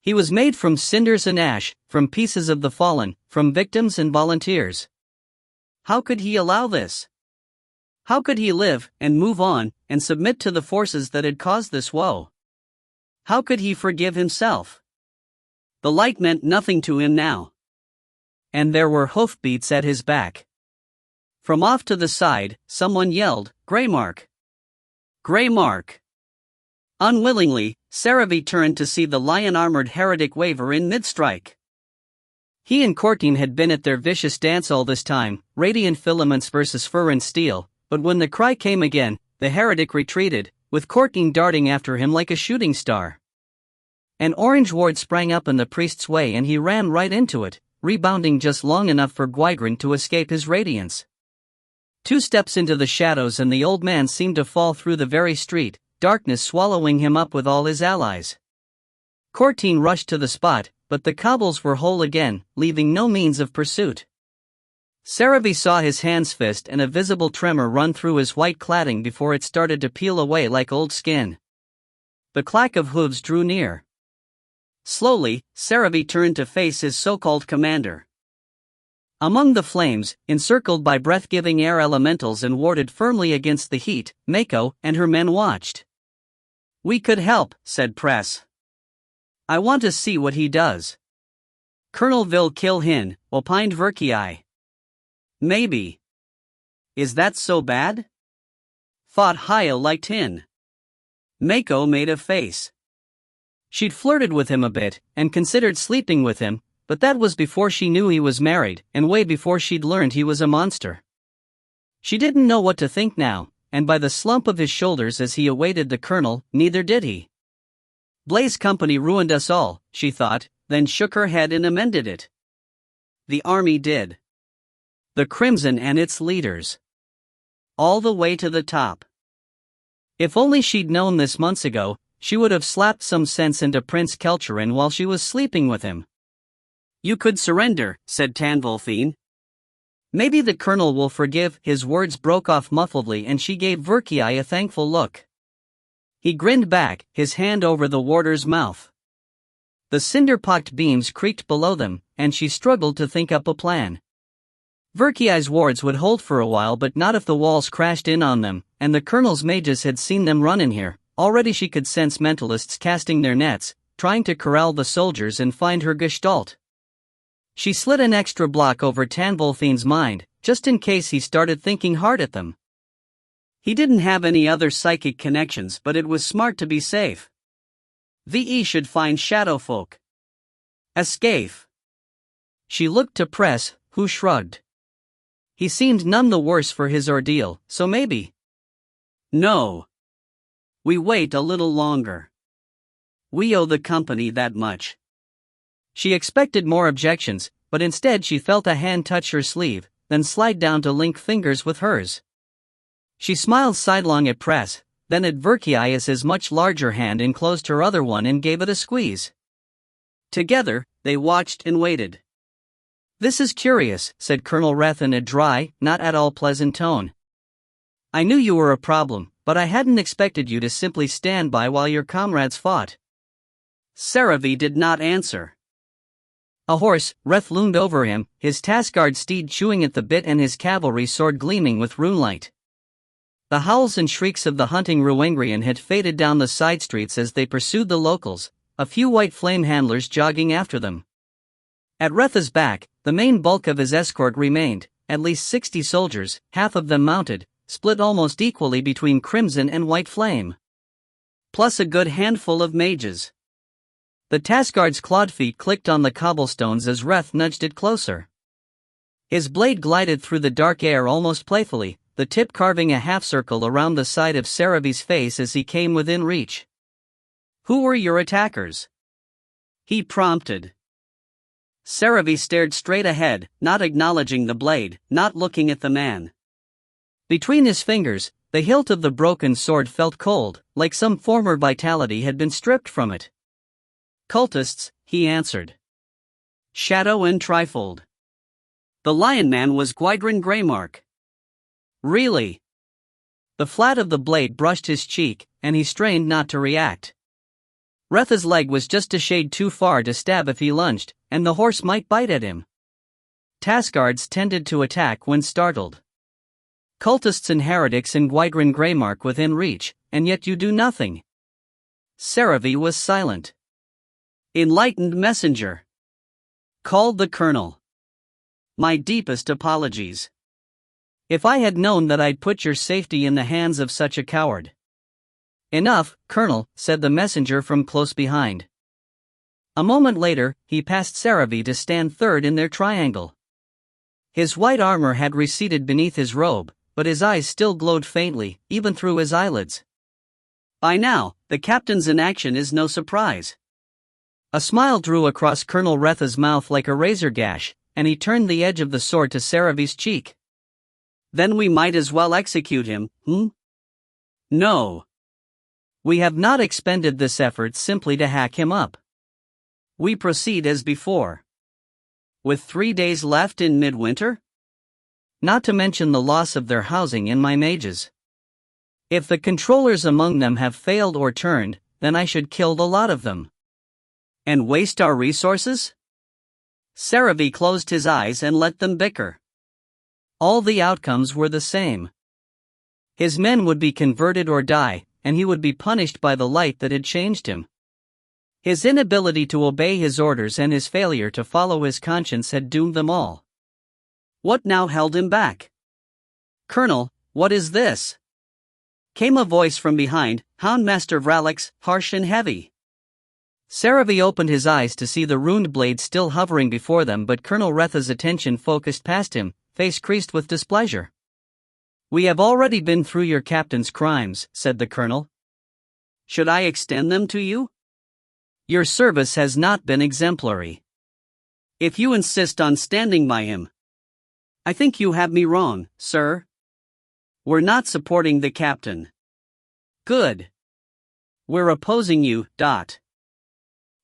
He was made from cinders and ash, from pieces of the fallen, from victims and volunteers. How could he allow this? How could he live, and move on, and submit to the forces that had caused this woe? How could he forgive himself? The light meant nothing to him now. And there were hoofbeats at his back. From off to the side, someone yelled, "Greymark! Greymark!" Unwillingly, Saravi turned to see the lion-armored heretic waver in mid-strike. He and Courtine had been at their vicious dance all this time, radiant filaments versus fur and steel, but when the cry came again, the heretic retreated, with Courtine darting after him like a shooting star. An orange ward sprang up in the priest's way and he ran right into it, rebounding just long enough for Gwygryn to escape his radiance. 2 steps into the shadows and the old man seemed to fall through the very street, darkness swallowing him up with all his allies. Courtine rushed to the spot, but the cobbles were whole again, leaving no means of pursuit. Saravi saw his hands fist and a visible tremor run through his white cladding before it started to peel away like old skin. The clack of hooves drew near. Slowly, Saravi turned to face his so-called commander. Among the flames, encircled by breath-giving air elementals and warded firmly against the heat, Mako and her men watched. "We could help," said Press. "I want to see what he does." "Colonel will kill him," opined Verkii. "Maybe. Is that so bad?" Thought Haya liked him. Mako made a face. She'd flirted with him a bit, and considered sleeping with him, but that was before she knew he was married, and way before she'd learned he was a monster. She didn't know what to think now, and by the slump of his shoulders as he awaited the colonel, neither did he. Blaze Company ruined us all, she thought, then shook her head and amended it. The army did. The Crimson and its leaders. All the way to the top. If only she'd known this months ago, she would have slapped some sense into Prince Kelcherin while she was sleeping with him. "You could surrender," said Tanvolfine. "Maybe the colonel will forgive." His words broke off muffledly and she gave Verkii a thankful look. He grinned back, his hand over the warder's mouth. The cinder-pocked beams creaked below them, and she struggled to think up a plan. Verkii's wards would hold for a while, but not if the walls crashed in on them, and the colonel's mages had seen them run in here. Already she could sense mentalists casting their nets, trying to corral the soldiers and find her gestalt. She slid an extra block over Tanvolfine's mind, just in case he started thinking hard at them. He didn't have any other psychic connections, but it was smart to be safe. VE should find shadow folk. Escape. She looked to Press, who shrugged. He seemed none the worse for his ordeal, so maybe. No. We wait a little longer. We owe the company that much. She expected more objections, but instead she felt a hand touch her sleeve, then slide down to link fingers with hers. She smiled sidelong at Press, then at Verkii as his much larger hand enclosed her other one and gave it a squeeze. Together, they watched and waited. "This is curious," said Colonel Reth in a dry, not at all pleasant tone. "I knew you were a problem, but I hadn't expected you to simply stand by while your comrades fought." Saravi did not answer. A horse, Reth loomed over him, his Taskguard steed chewing at the bit and his cavalry sword gleaming with runelight. The howls and shrieks of the hunting Ruengrian had faded down the side streets as they pursued the locals, a few white flame handlers jogging after them. At Retha's back, the main bulk of his escort remained, at least 60 soldiers, half of them mounted, split almost equally between crimson and white flame. Plus a good handful of mages. The Taskguard's clawed feet clicked on the cobblestones as Reth nudged it closer. His blade glided through the dark air almost playfully, the tip carving a half-circle around the side of Saravi's face as he came within reach. "Who were your attackers?" he prompted. Saravi stared straight ahead, not acknowledging the blade, not looking at the man. Between his fingers, the hilt of the broken sword felt cold, like some former vitality had been stripped from it. "Cultists," he answered. "Shadow and Trifold." The lion man was Gwydrain Greymark. "Really?" The flat of the blade brushed his cheek, and he strained not to react. Retha's leg was just a shade too far to stab if he lunged, and the horse might bite at him. Taskguards tended to attack when startled. Cultists and heretics in Gwydrain Greymark within reach, and yet you do nothing. Saravi was silent. "Enlightened messenger," called the colonel. "My deepest apologies. If I had known that I'd put your safety in the hands of such a coward." "Enough, Colonel," said the messenger from close behind. A moment later, he passed Saravi to stand third in their triangle. His white armor had receded beneath his robe, but his eyes still glowed faintly, even through his eyelids. "By now, the captain's inaction is no surprise." A smile drew across Colonel Retha's mouth like a razor gash, and he turned the edge of the sword to Saravi's cheek. "Then we might as well execute him, No. We have not expended this effort simply to hack him up. We proceed as before. With 3 days left in midwinter? Not to mention the loss of their housing and my mages. If the controllers among them have failed or turned, then I should kill the lot of them. And waste our resources?" Saravi closed his eyes and let them bicker. All the outcomes were the same. His men would be converted or die, and he would be punished by the light that had changed him. His inability to obey his orders and his failure to follow his conscience had doomed them all. What now held him back? "Colonel, what is this?" came a voice from behind, Houndmaster Vralix, harsh and heavy. Saravi opened his eyes to see the ruined blade still hovering before them, but Colonel Retha's attention focused past him, face creased with displeasure. "We have already been through your captain's crimes," said the colonel. "Should I extend them to you? Your service has not been exemplary. If you insist on standing by him, I think you have me wrong, sir. We're not supporting the captain. Good. We're opposing you.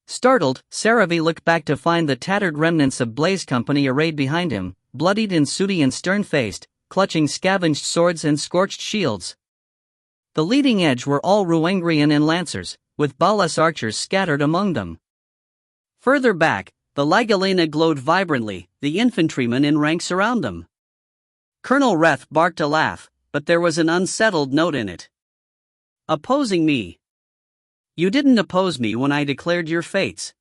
Startled, Saravi looked back to find the tattered remnants of Blaze Company arrayed behind him, bloodied and sooty and stern-faced, clutching scavenged swords and scorched shields. The leading edge were all Ile-Rien and lancers, with Balas archers scattered among them. Further back, the Ligalena glowed vibrantly, the infantrymen in ranks around them. Colonel Reth barked a laugh, but there was an unsettled note in it. Opposing me? You didn't oppose me when I declared your fates.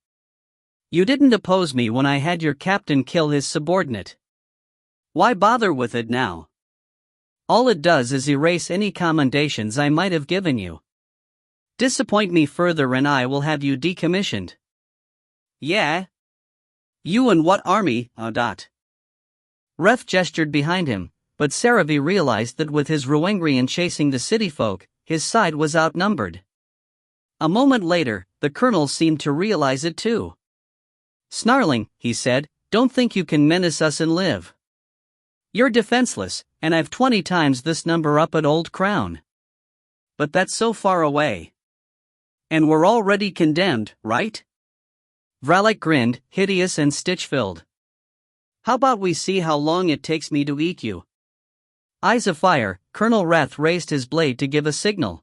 You didn't oppose me when I had your captain kill his subordinate. Why bother with it now? All it does is erase any commendations I might have given you. Disappoint me further and I will have you decommissioned. Yeah? You and what army? Ref gestured behind him, but Saravi realized that with his Ile-Rien chasing the city folk, his side was outnumbered. A moment later, the colonel seemed to realize it too. Snarling, he said, "Don't think you can menace us and live. You're defenseless, and I've 20 times this number up at Old Crown. But that's so far away. And we're already condemned, right?" Vralik grinned, hideous and stitch-filled. "How about we see how long it takes me to eat you?" Eyes afire, Colonel Rath raised his blade to give a signal.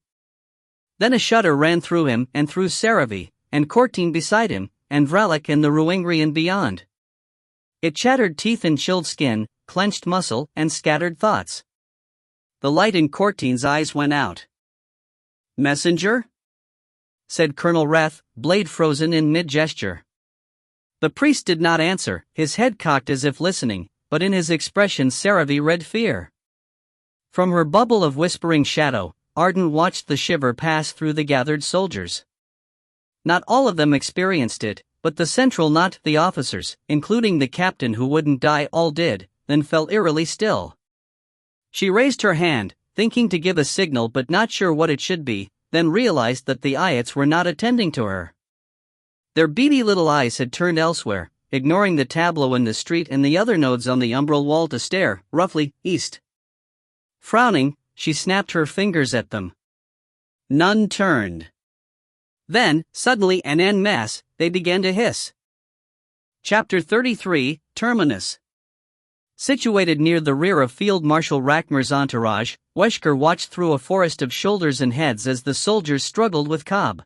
Then a shudder ran through him and through Saravi, and Courtine beside him, and Vralik and the Ile-Rien beyond. It chattered teeth and chilled skin, clenched muscle and scattered thoughts. The light in Courtine's eyes went out. "Messenger?" said Colonel Rath, blade frozen in mid-gesture. The priest did not answer, his head cocked as if listening, but in his expression Saravi read fear. From her bubble of whispering shadow, Arden watched the shiver pass through the gathered soldiers. Not all of them experienced it, but the central knot, the officers, including the captain who wouldn't die, all did, then fell eerily still. She raised her hand, thinking to give a signal but not sure what it should be, then realized that the Ayats were not attending to her. Their beady little eyes had turned elsewhere, ignoring the tableau in the street and the other nodes on the umbral wall to stare, roughly, east. Frowning, she snapped her fingers at them. None turned. Then, suddenly and en masse, they began to hiss. Chapter 33, Terminus. Situated near the rear of Field Marshal Rachmar's entourage, Wesker watched through a forest of shoulders and heads as the soldiers struggled with Cobb.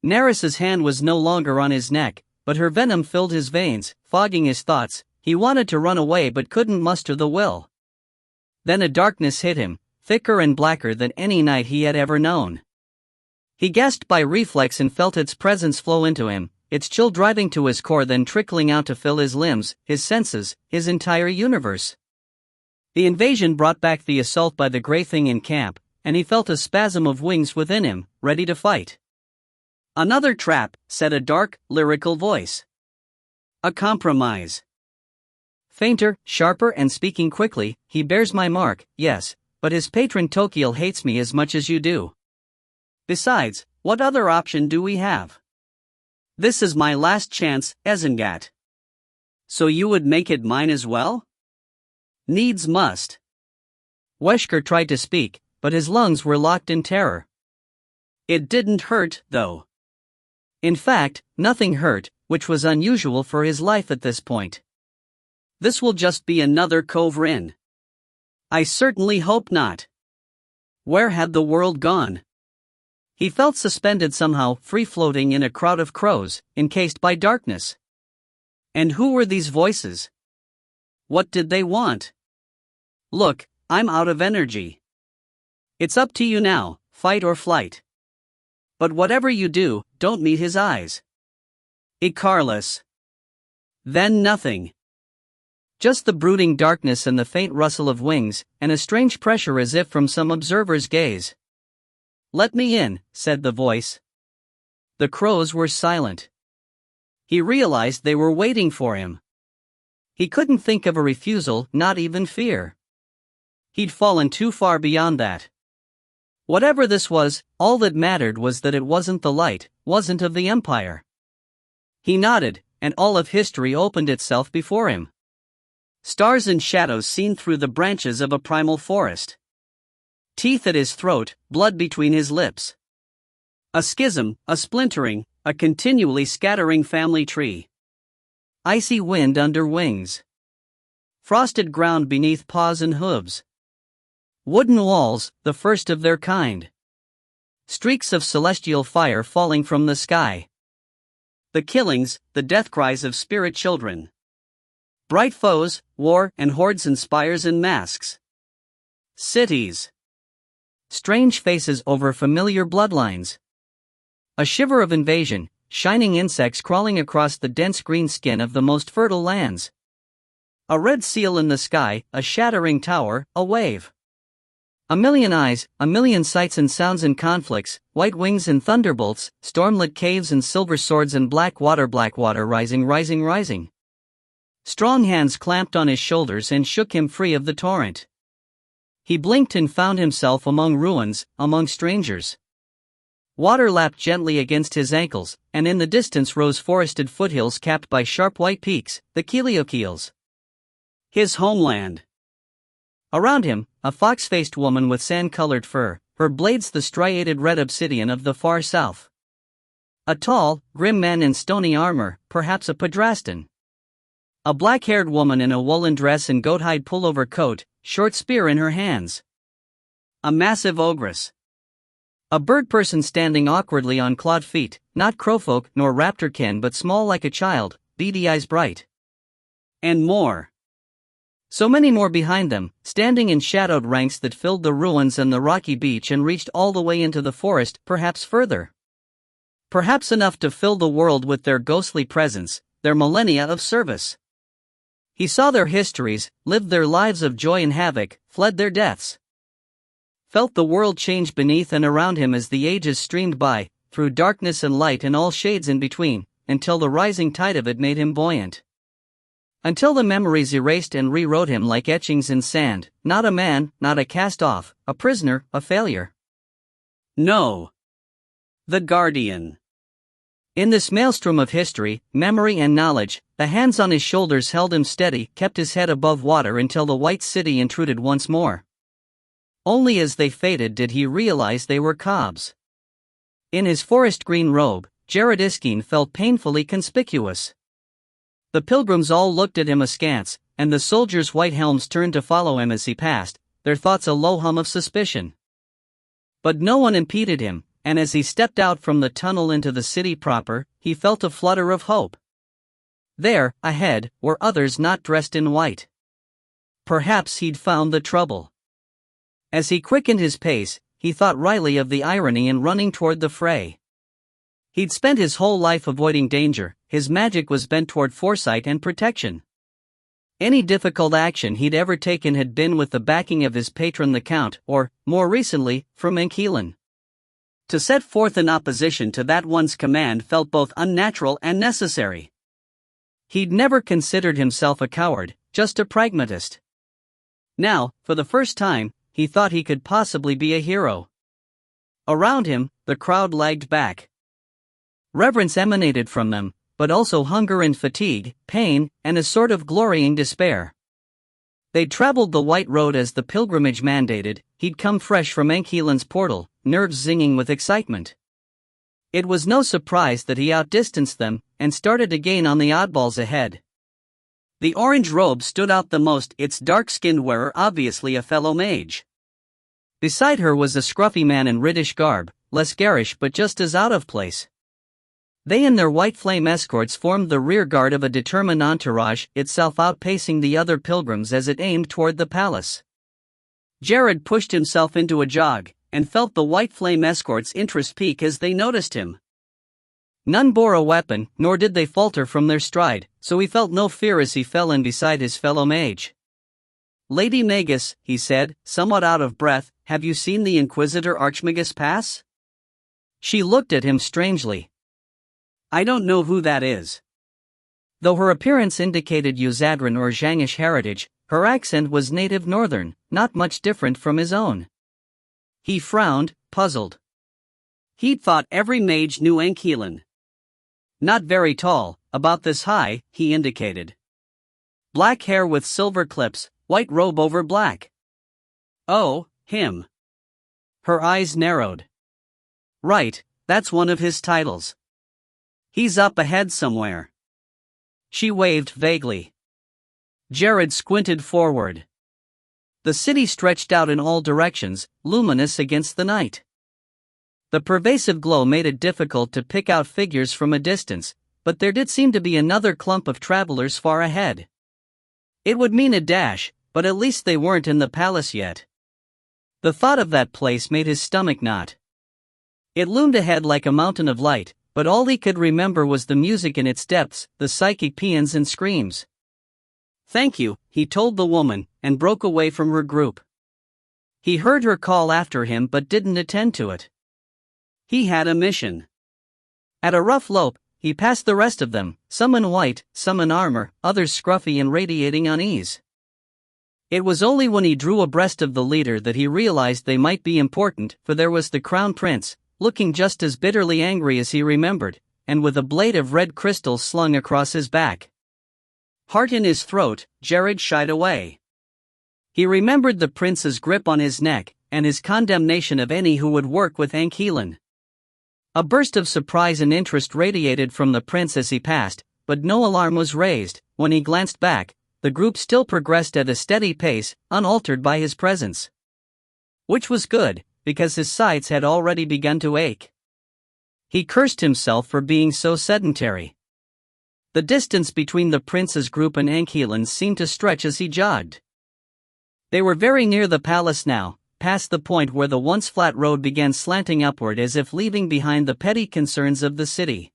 Neris's hand was no longer on his neck, but her venom filled his veins, fogging his thoughts. He wanted to run away but couldn't muster the will. Then a darkness hit him, thicker and blacker than any night he had ever known. He gasped by reflex and felt its presence flow into him, its chill driving to his core then trickling out to fill his limbs, his senses, his entire universe. The invasion brought back the assault by the Grey Thing in camp, and he felt a spasm of wings within him, ready to fight. "Another trap," said a dark, lyrical voice. "A compromise." Fainter, sharper and speaking quickly, "He bears my mark, yes, but his patron Tokiel hates me as much as you do. Besides, what other option do we have? This is my last chance, Ezengat. So you would make it mine as well? Needs must." Wesker tried to speak, but his lungs were locked in terror. It didn't hurt, though. In fact, nothing hurt, which was unusual for his life at this point. This will just be another Ile-Rien. I certainly hope not. Where had the world gone? He felt suspended somehow, free-floating in a crowd of crows, encased by darkness. And who were these voices? What did they want? Look, I'm out of energy. It's up to you now, fight or flight. But whatever you do, don't meet his eyes. Icarus. Then nothing. Just the brooding darkness and the faint rustle of wings, and a strange pressure as if from some observer's gaze. "Let me in," said the voice. The crows were silent. He realized they were waiting for him. He couldn't think of a refusal, not even fear. He'd fallen too far beyond that. Whatever this was, all that mattered was that it wasn't the light, wasn't of the Empire. He nodded, and all of history opened itself before him. Stars and shadows seen through the branches of a primal forest. Teeth at his throat, blood between his lips. A schism, a splintering, a continually scattering family tree. Icy wind under wings. Frosted ground beneath paws and hooves. Wooden walls, the first of their kind. Streaks of celestial fire falling from the sky. The killings, the death cries of spirit children. Bright foes, war and hordes and spires and masks. Cities. Strange faces over familiar bloodlines. A shiver of invasion, shining insects crawling across the dense green skin of the most fertile lands. A red seal in the sky, a shattering tower, a wave. A million eyes, a million sights and sounds and conflicts, white wings and thunderbolts, stormlit caves and silver swords and black water rising. Strong hands clamped on his shoulders and shook him free of the torrent. He blinked and found himself among ruins, among strangers. Water lapped gently against his ankles, and in the distance rose forested foothills capped by sharp white peaks, the Kiliokils. His homeland. Around him, a fox-faced woman with sand-colored fur, her blades the striated red obsidian of the far south. A tall, grim man in stony armor, perhaps a Padrastan. A black-haired woman in a woolen dress and goat-hide pullover coat, short spear in her hands. A massive ogress. A bird person standing awkwardly on clawed feet, not crowfolk nor raptorkin but small like a child, beady eyes bright. And more. So many more behind them, standing in shadowed ranks that filled the ruins and the rocky beach and reached all the way into the forest, perhaps further. Perhaps enough to fill the world with their ghostly presence, their millennia of service. He saw their histories, lived their lives of joy and havoc, fled their deaths. Felt the world change beneath and around him as the ages streamed by, through darkness and light and all shades in between, until the rising tide of it made him buoyant. Until the memories erased and rewrote him like etchings in sand, not a man, not a cast-off, a prisoner, a failure. No. The Guardian. In this maelstrom of history, memory and knowledge, the hands on his shoulders held him steady, kept his head above water until the white city intruded once more. Only as they faded did he realize they were cobs. In his forest green robe, Jared Iskeen felt painfully conspicuous. The pilgrims all looked at him askance, and the soldiers' white helms turned to follow him as he passed, their thoughts a low hum of suspicion. But no one impeded him, and as he stepped out from the tunnel into the city proper, he felt a flutter of hope. There, ahead, were others not dressed in white. Perhaps he'd found the trouble. As he quickened his pace, he thought wryly of the irony in running toward the fray. He'd spent his whole life avoiding danger, his magic was bent toward foresight and protection. Any difficult action he'd ever taken had been with the backing of his patron the Count, or, more recently, from Ile-Rien. To set forth in opposition to that one's command felt both unnatural and necessary. He'd never considered himself a coward, just a pragmatist. Now, for the first time, he thought he could possibly be a hero. Around him, the crowd lagged back. Reverence emanated from them, but also hunger and fatigue, pain, and a sort of glorying despair. They'd traveled the white road as the pilgrimage mandated, he'd come fresh from Ile-Rien's portal, nerves zinging with excitement. It was no surprise that he outdistanced them, and started to gain on the oddballs ahead. The orange robe stood out the most, its dark-skinned wearer obviously a fellow mage. Beside her was a scruffy man in Riddish garb, less garish but just as out of place. They and their white flame escorts formed the rear guard of a determined entourage, itself outpacing the other pilgrims as it aimed toward the palace. Jared pushed himself into a jog, and felt the white flame escorts' interest peak as they noticed him. None bore a weapon, nor did they falter from their stride, so he felt no fear as he fell in beside his fellow mage. "Lady Magus," he said, somewhat out of breath, "have you seen the Inquisitor Archmagus pass?" She looked at him strangely. "I don't know who that is." Though her appearance indicated Uzadran or Zhangish heritage, her accent was native northern, not much different from his own. He frowned, puzzled. He'd thought every mage knew Ile-Rien. Not very tall, about this high, he indicated. Black hair with silver clips, white robe over black. Oh, him. Her eyes narrowed. Right, that's one of his titles. He's up ahead somewhere. She waved vaguely. Jared squinted forward. The city stretched out in all directions, luminous against the night. The pervasive glow made it difficult to pick out figures from a distance, but there did seem to be another clump of travelers far ahead. It would mean a dash, but at least they weren't in the palace yet. The thought of that place made his stomach knot. It loomed ahead like a mountain of light, but all he could remember was the music in its depths, the psychic paeans and screams. "Thank you," he told the woman, and broke away from her group. He heard her call after him but didn't attend to it. He had a mission. At a rough lope, he passed the rest of them, some in white, some in armor, others scruffy and radiating unease. It was only when he drew abreast of the leader that he realized they might be important, for there was the crown prince, looking just as bitterly angry as he remembered, and with a blade of red crystal slung across his back. Heart in his throat, Jared shied away. He remembered the prince's grip on his neck, and his condemnation of any who would work with Ile-Rien. A burst of surprise and interest radiated from the prince as he passed, but no alarm was raised. When he glanced back, the group still progressed at a steady pace, unaltered by his presence. Which was good, because his sides had already begun to ache. He cursed himself for being so sedentary. The distance between the prince's group and Ile-Rien seemed to stretch as he jogged. They were very near the palace now, past the point where the once flat road began slanting upward as if leaving behind the petty concerns of the city.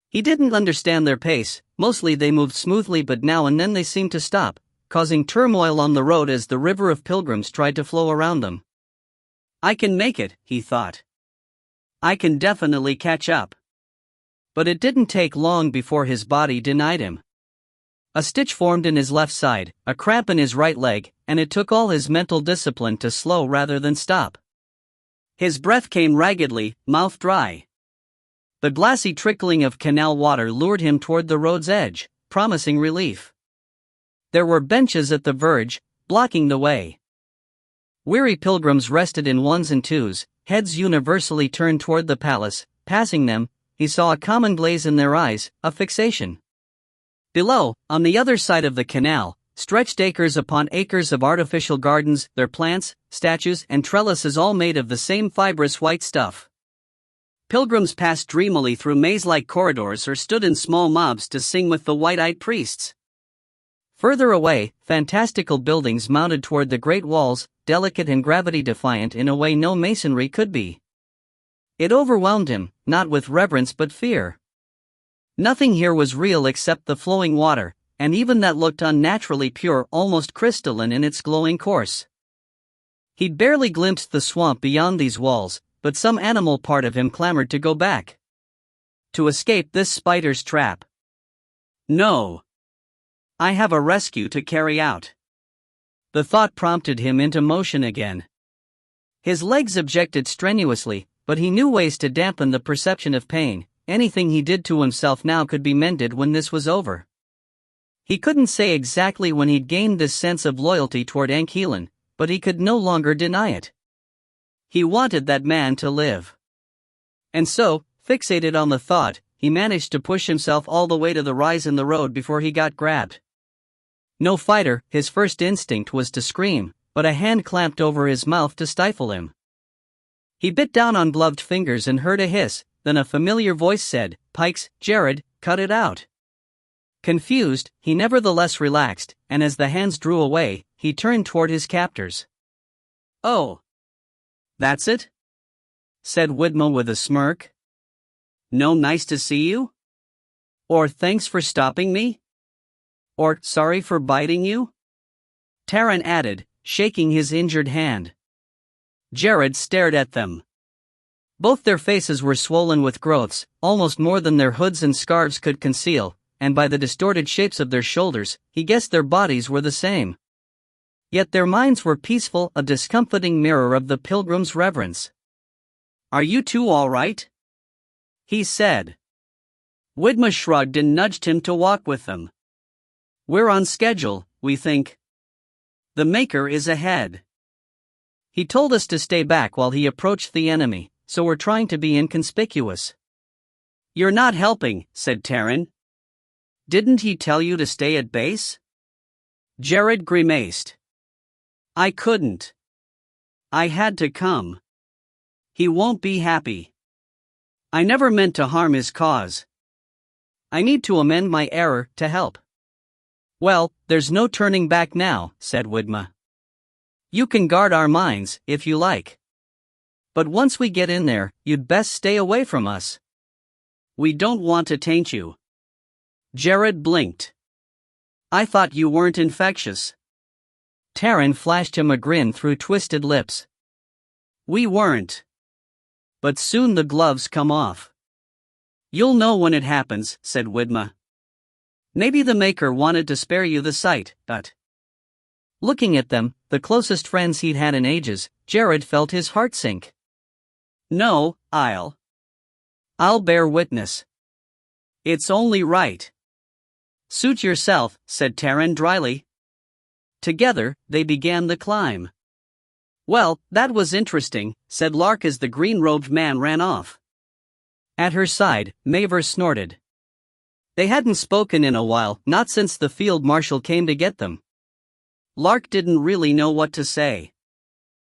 He didn't understand their pace, mostly they moved smoothly, but now and then they seemed to stop, causing turmoil on the road as the river of pilgrims tried to flow around them. I can make it, he thought. I can definitely catch up. But it didn't take long before his body denied him. A stitch formed in his left side, a cramp in his right leg, and it took all his mental discipline to slow rather than stop. His breath came raggedly, mouth dry. The glassy trickling of canal water lured him toward the road's edge, promising relief. There were benches at the verge, blocking the way. Weary pilgrims rested in ones and twos, heads universally turned toward the palace. Passing them, he saw a common glaze in their eyes, a fixation. Below, on the other side of the canal, stretched acres upon acres of artificial gardens, their plants, statues, and trellises all made of the same fibrous white stuff. Pilgrims passed dreamily through maze-like corridors or stood in small mobs to sing with the white-eyed priests. Further away, fantastical buildings mounted toward the great walls, delicate and gravity-defiant in a way no masonry could be. It overwhelmed him, not with reverence but fear. Nothing here was real except the flowing water, and even that looked unnaturally pure, almost crystalline in its glowing course. He'd barely glimpsed the swamp beyond these walls, but some animal part of him clamored to go back. To escape this spider's trap. No. I have a rescue to carry out. The thought prompted him into motion again. His legs objected strenuously, but he knew ways to dampen the perception of pain. Anything he did to himself now could be mended when this was over. He couldn't say exactly when he'd gained this sense of loyalty toward Ile-Rien, but he could no longer deny it. He wanted that man to live. And so, fixated on the thought, he managed to push himself all the way to the rise in the road before he got grabbed. No fighter, his first instinct was to scream, but a hand clamped over his mouth to stifle him. He bit down on gloved fingers and heard a hiss. Then a familiar voice said, "Pikes, Jared, cut it out." Confused, he nevertheless relaxed, and as the hands drew away, he turned toward his captors. "Oh. That's it?" said Widma with a smirk. "No nice to see you? Or thanks for stopping me? Or sorry for biting you?" Taran added, shaking his injured hand. Jared stared at them. Both their faces were swollen with growths, almost more than their hoods and scarves could conceal, and by the distorted shapes of their shoulders, he guessed their bodies were the same. Yet their minds were peaceful, a discomfiting mirror of the pilgrim's reverence. "Are you two all right?" he said. Widma shrugged and nudged him to walk with them. "We're on schedule, we think. The Maker is ahead." He told us to stay back while he approached the enemy, so we're trying to be inconspicuous. You're not helping, said Taryn. Didn't he tell you to stay at base? Jared grimaced. I couldn't. I had to come. He won't be happy. I never meant to harm his cause. I need to amend my error to help. Well, there's no turning back now, said Widma. You can guard our minds, if you like. But once we get in there, you'd best stay away from us. We don't want to taint you. Jared blinked. I thought you weren't infectious. Taryn flashed him a grin through twisted lips. We weren't. But soon the gloves come off. You'll know when it happens, said Widma. Maybe the Maker wanted to spare you the sight, but... Looking at them, the closest friends he'd had in ages, Jared felt his heart sink. No, I'll bear witness. It's only right. Suit yourself, said Taryn dryly. Together, they began the climb. Well, that was interesting, said Lark as the green-robed man ran off. At her side, Maver snorted. They hadn't spoken in a while, not since the field marshal came to get them. Lark didn't really know what to say.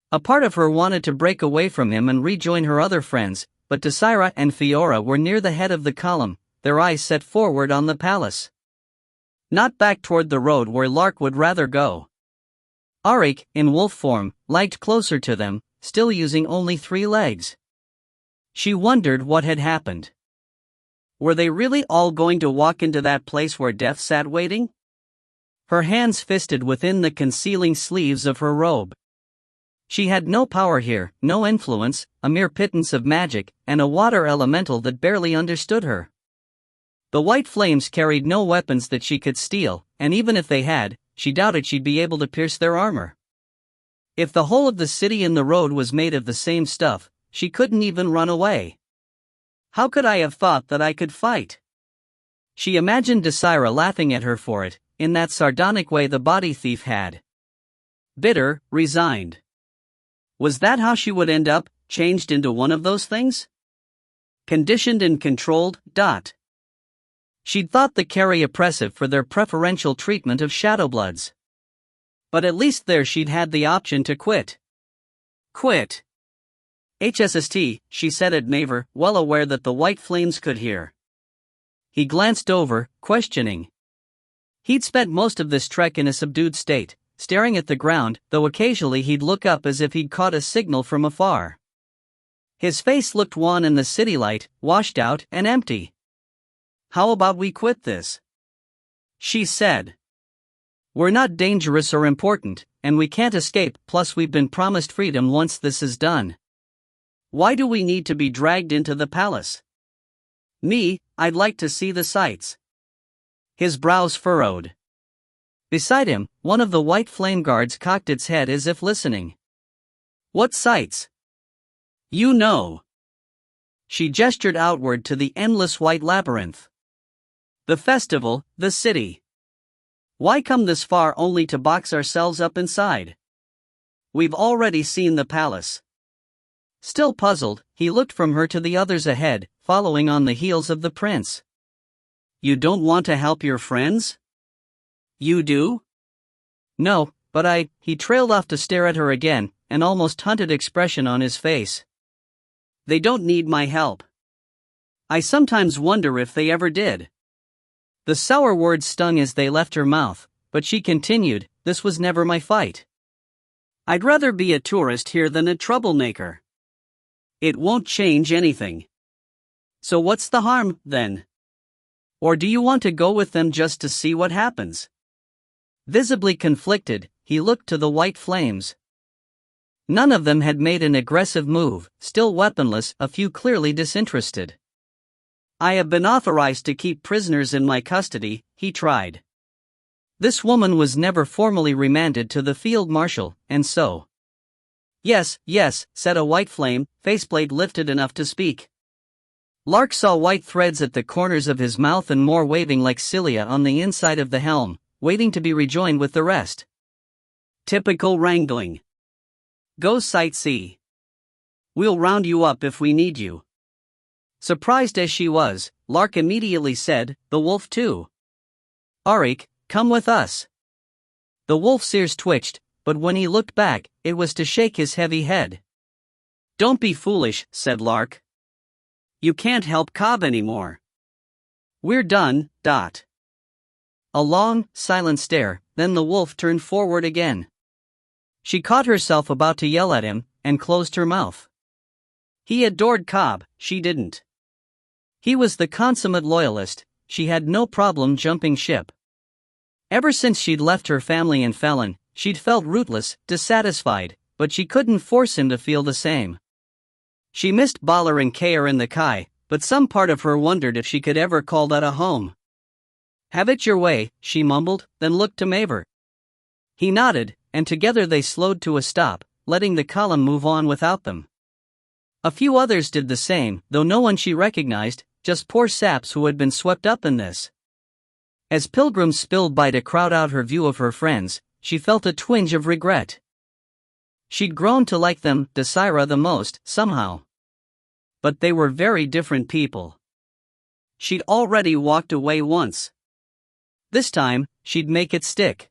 A part of her wanted to break away from him and rejoin her other friends, but Desira and Fiora were near the head of the column, their eyes set forward on the palace. Not back toward the road where Lark would rather go. Arik, in wolf form, lagged closer to them, still using only 3 legs. She wondered what had happened. Were they really all going to walk into that place where death sat waiting? Her hands fisted within the concealing sleeves of her robe. She had no power here, no influence, a mere pittance of magic, and a water elemental that barely understood her. The white flames carried no weapons that she could steal, and even if they had, she doubted she'd be able to pierce their armor. If the whole of the city and the road was made of the same stuff, she couldn't even run away. How could I have thought that I could fight? She imagined Desira laughing at her for it, in that sardonic way the body thief had. Bitter, resigned. Was that how she would end up, changed into one of those things? Conditioned and controlled, She'd thought the Carry oppressive for their preferential treatment of Shadowbloods. But at least there she'd had the option to quit. Quit. HSST, she said at Maver, well aware that the white flames could hear. He glanced over, questioning. He'd spent most of this trek in a subdued state, staring at the ground, though occasionally he'd look up as if he'd caught a signal from afar. His face looked wan in the city light, washed out and empty. How about we quit this? She said. We're not dangerous or important, and we can't escape, plus we've been promised freedom once this is done. Why do we need to be dragged into the palace? Me, I'd like to see the sights. His brows furrowed. Beside him, one of the white flame guards cocked its head as if listening. What sights? You know. She gestured outward to the endless white labyrinth. The festival, the city. Why come this far only to box ourselves up inside? We've already seen the palace. Still puzzled, he looked from her to the others ahead, following on the heels of the prince. You don't want to help your friends? You do? No, but he trailed off to stare at her again, an almost hunted expression on his face. They don't need my help. I sometimes wonder if they ever did. The sour words stung as they left her mouth, but she continued, this was never my fight. I'd rather be a tourist here than a troublemaker. It won't change anything. So what's the harm, then? Or do you want to go with them just to see what happens? Visibly conflicted, he looked to the white flames. None of them had made an aggressive move, still weaponless, a few clearly disinterested. I have been authorized to keep prisoners in my custody, he tried. This woman was never formally remanded to the field marshal, and so. Yes, said a white flame, faceplate lifted enough to speak. Lark saw white threads at the corners of his mouth and more waving like cilia on the inside of the helm, waiting to be rejoined with the rest. Typical wrangling. Go sightsee. We'll round you up if we need you." Surprised as she was, Lark immediately said, "The wolf too. Auric, come with us." The wolf's ears twitched, but when he looked back, it was to shake his heavy head. "Don't be foolish," said Lark. "You can't help Cobb anymore. We're done." A long, silent stare, then the wolf turned forward again. She caught herself about to yell at him, and closed her mouth. He adored Cobb, she didn't. He was the consummate loyalist, she had no problem jumping ship. Ever since she'd left her family in Felon, she'd felt rootless, dissatisfied, but she couldn't force him to feel the same. She missed Baller and Kaer in the Kai, but some part of her wondered if she could ever call that a home. "Have it your way," she mumbled, then looked to Maver. He nodded, and together they slowed to a stop, letting the column move on without them. A few others did the same, though no one she recognized, just poor saps who had been swept up in this. As pilgrims spilled by to crowd out her view of her friends, she felt a twinge of regret. She'd grown to like them, Desira the most, somehow. But they were very different people. She'd already walked away once. This time, she'd make it stick.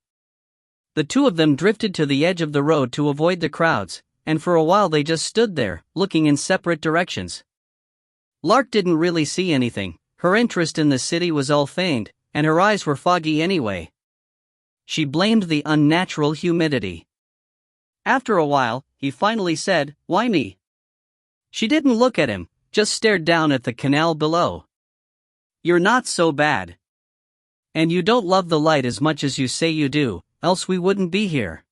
The two of them drifted to the edge of the road to avoid the crowds, and for a while they just stood there, looking in separate directions. Lark didn't really see anything, her interest in the city was all feigned, and her eyes were foggy anyway. She blamed the unnatural humidity. After a while, he finally said, "Why me?" She didn't look at him, just stared down at the canal below. "You're not so bad. And you don't love the light as much as you say you do, else we wouldn't be here."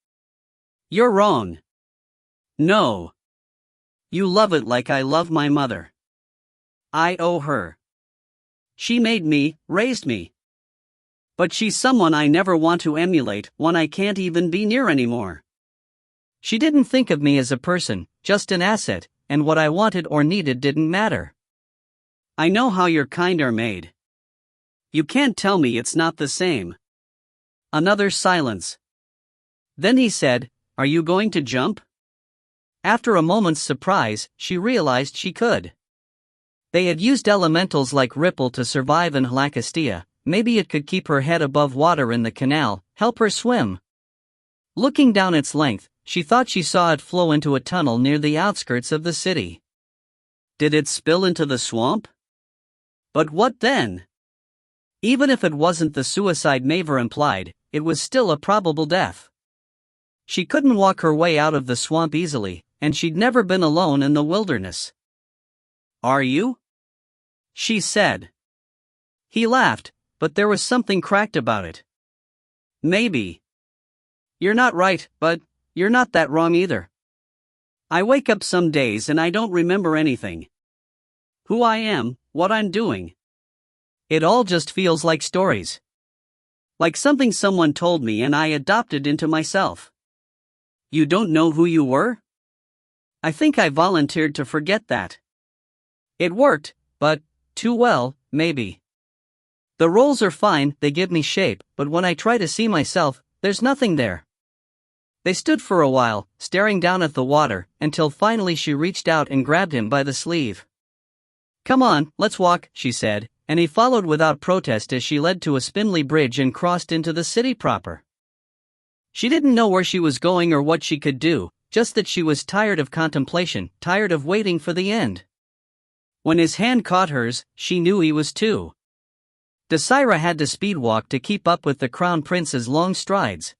"You're wrong. No. You love it like I love my mother. I owe her. She made me, raised me. But she's someone I never want to emulate, one I can't even be near anymore. She didn't think of me as a person, just an asset, and what I wanted or needed didn't matter. I know how your kind are made. You can't tell me it's not the same." Another silence. Then he said, "Are you going to jump?" After a moment's surprise, she realized she could. They had used elementals like Ripple to survive in Halakastia, maybe it could keep her head above water in the canal, help her swim. Looking down its length, she thought she saw it flow into a tunnel near the outskirts of the city. Did it spill into the swamp? But what then? Even if it wasn't the suicide Maver implied, it was still a probable death. She couldn't walk her way out of the swamp easily, and she'd never been alone in the wilderness. "Are you?" she said. He laughed, but there was something cracked about it. "Maybe. You're not right, but you're not that wrong either. I wake up some days and I don't remember anything. Who I am, what I'm doing. It all just feels like stories. Like something someone told me and I adopted into myself." "You don't know who you were?" "I think I volunteered to forget that. It worked, but too well, maybe. The roles are fine, they give me shape, but when I try to see myself, there's nothing there." They stood for a while, staring down at the water, until finally she reached out and grabbed him by the sleeve. "Come on, let's walk," she said, and he followed without protest as she led to a spindly bridge and crossed into the city proper. She didn't know where she was going or what she could do, just that she was tired of contemplation, tired of waiting for the end. When his hand caught hers, she knew he was too. Desira had to speedwalk to keep up with the crown prince's long strides.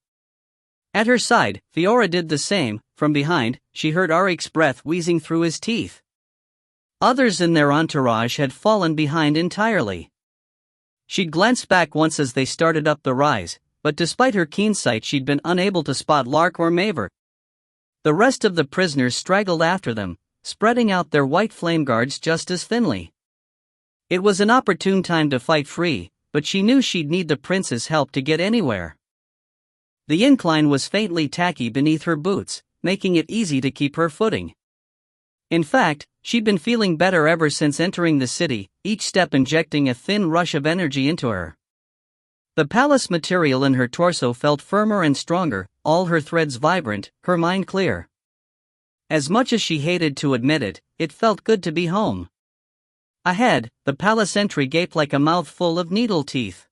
At her side, Fiora did the same. From behind, she heard Auric's breath wheezing through his teeth. Others in their entourage had fallen behind entirely. She'd glanced back once as they started up the rise, but despite her keen sight she'd been unable to spot Lark or Maver. The rest of the prisoners straggled after them, spreading out their white flame guards just as thinly. It was an opportune time to fight free, but she knew she'd need the prince's help to get anywhere. The incline was faintly tacky beneath her boots, making it easy to keep her footing. In fact, she'd been feeling better ever since entering the city, each step injecting a thin rush of energy into her. The palace material in her torso felt firmer and stronger, all her threads vibrant, her mind clear. As much as she hated to admit it, it felt good to be home. Ahead, the palace entry gaped like a mouthful of needle teeth.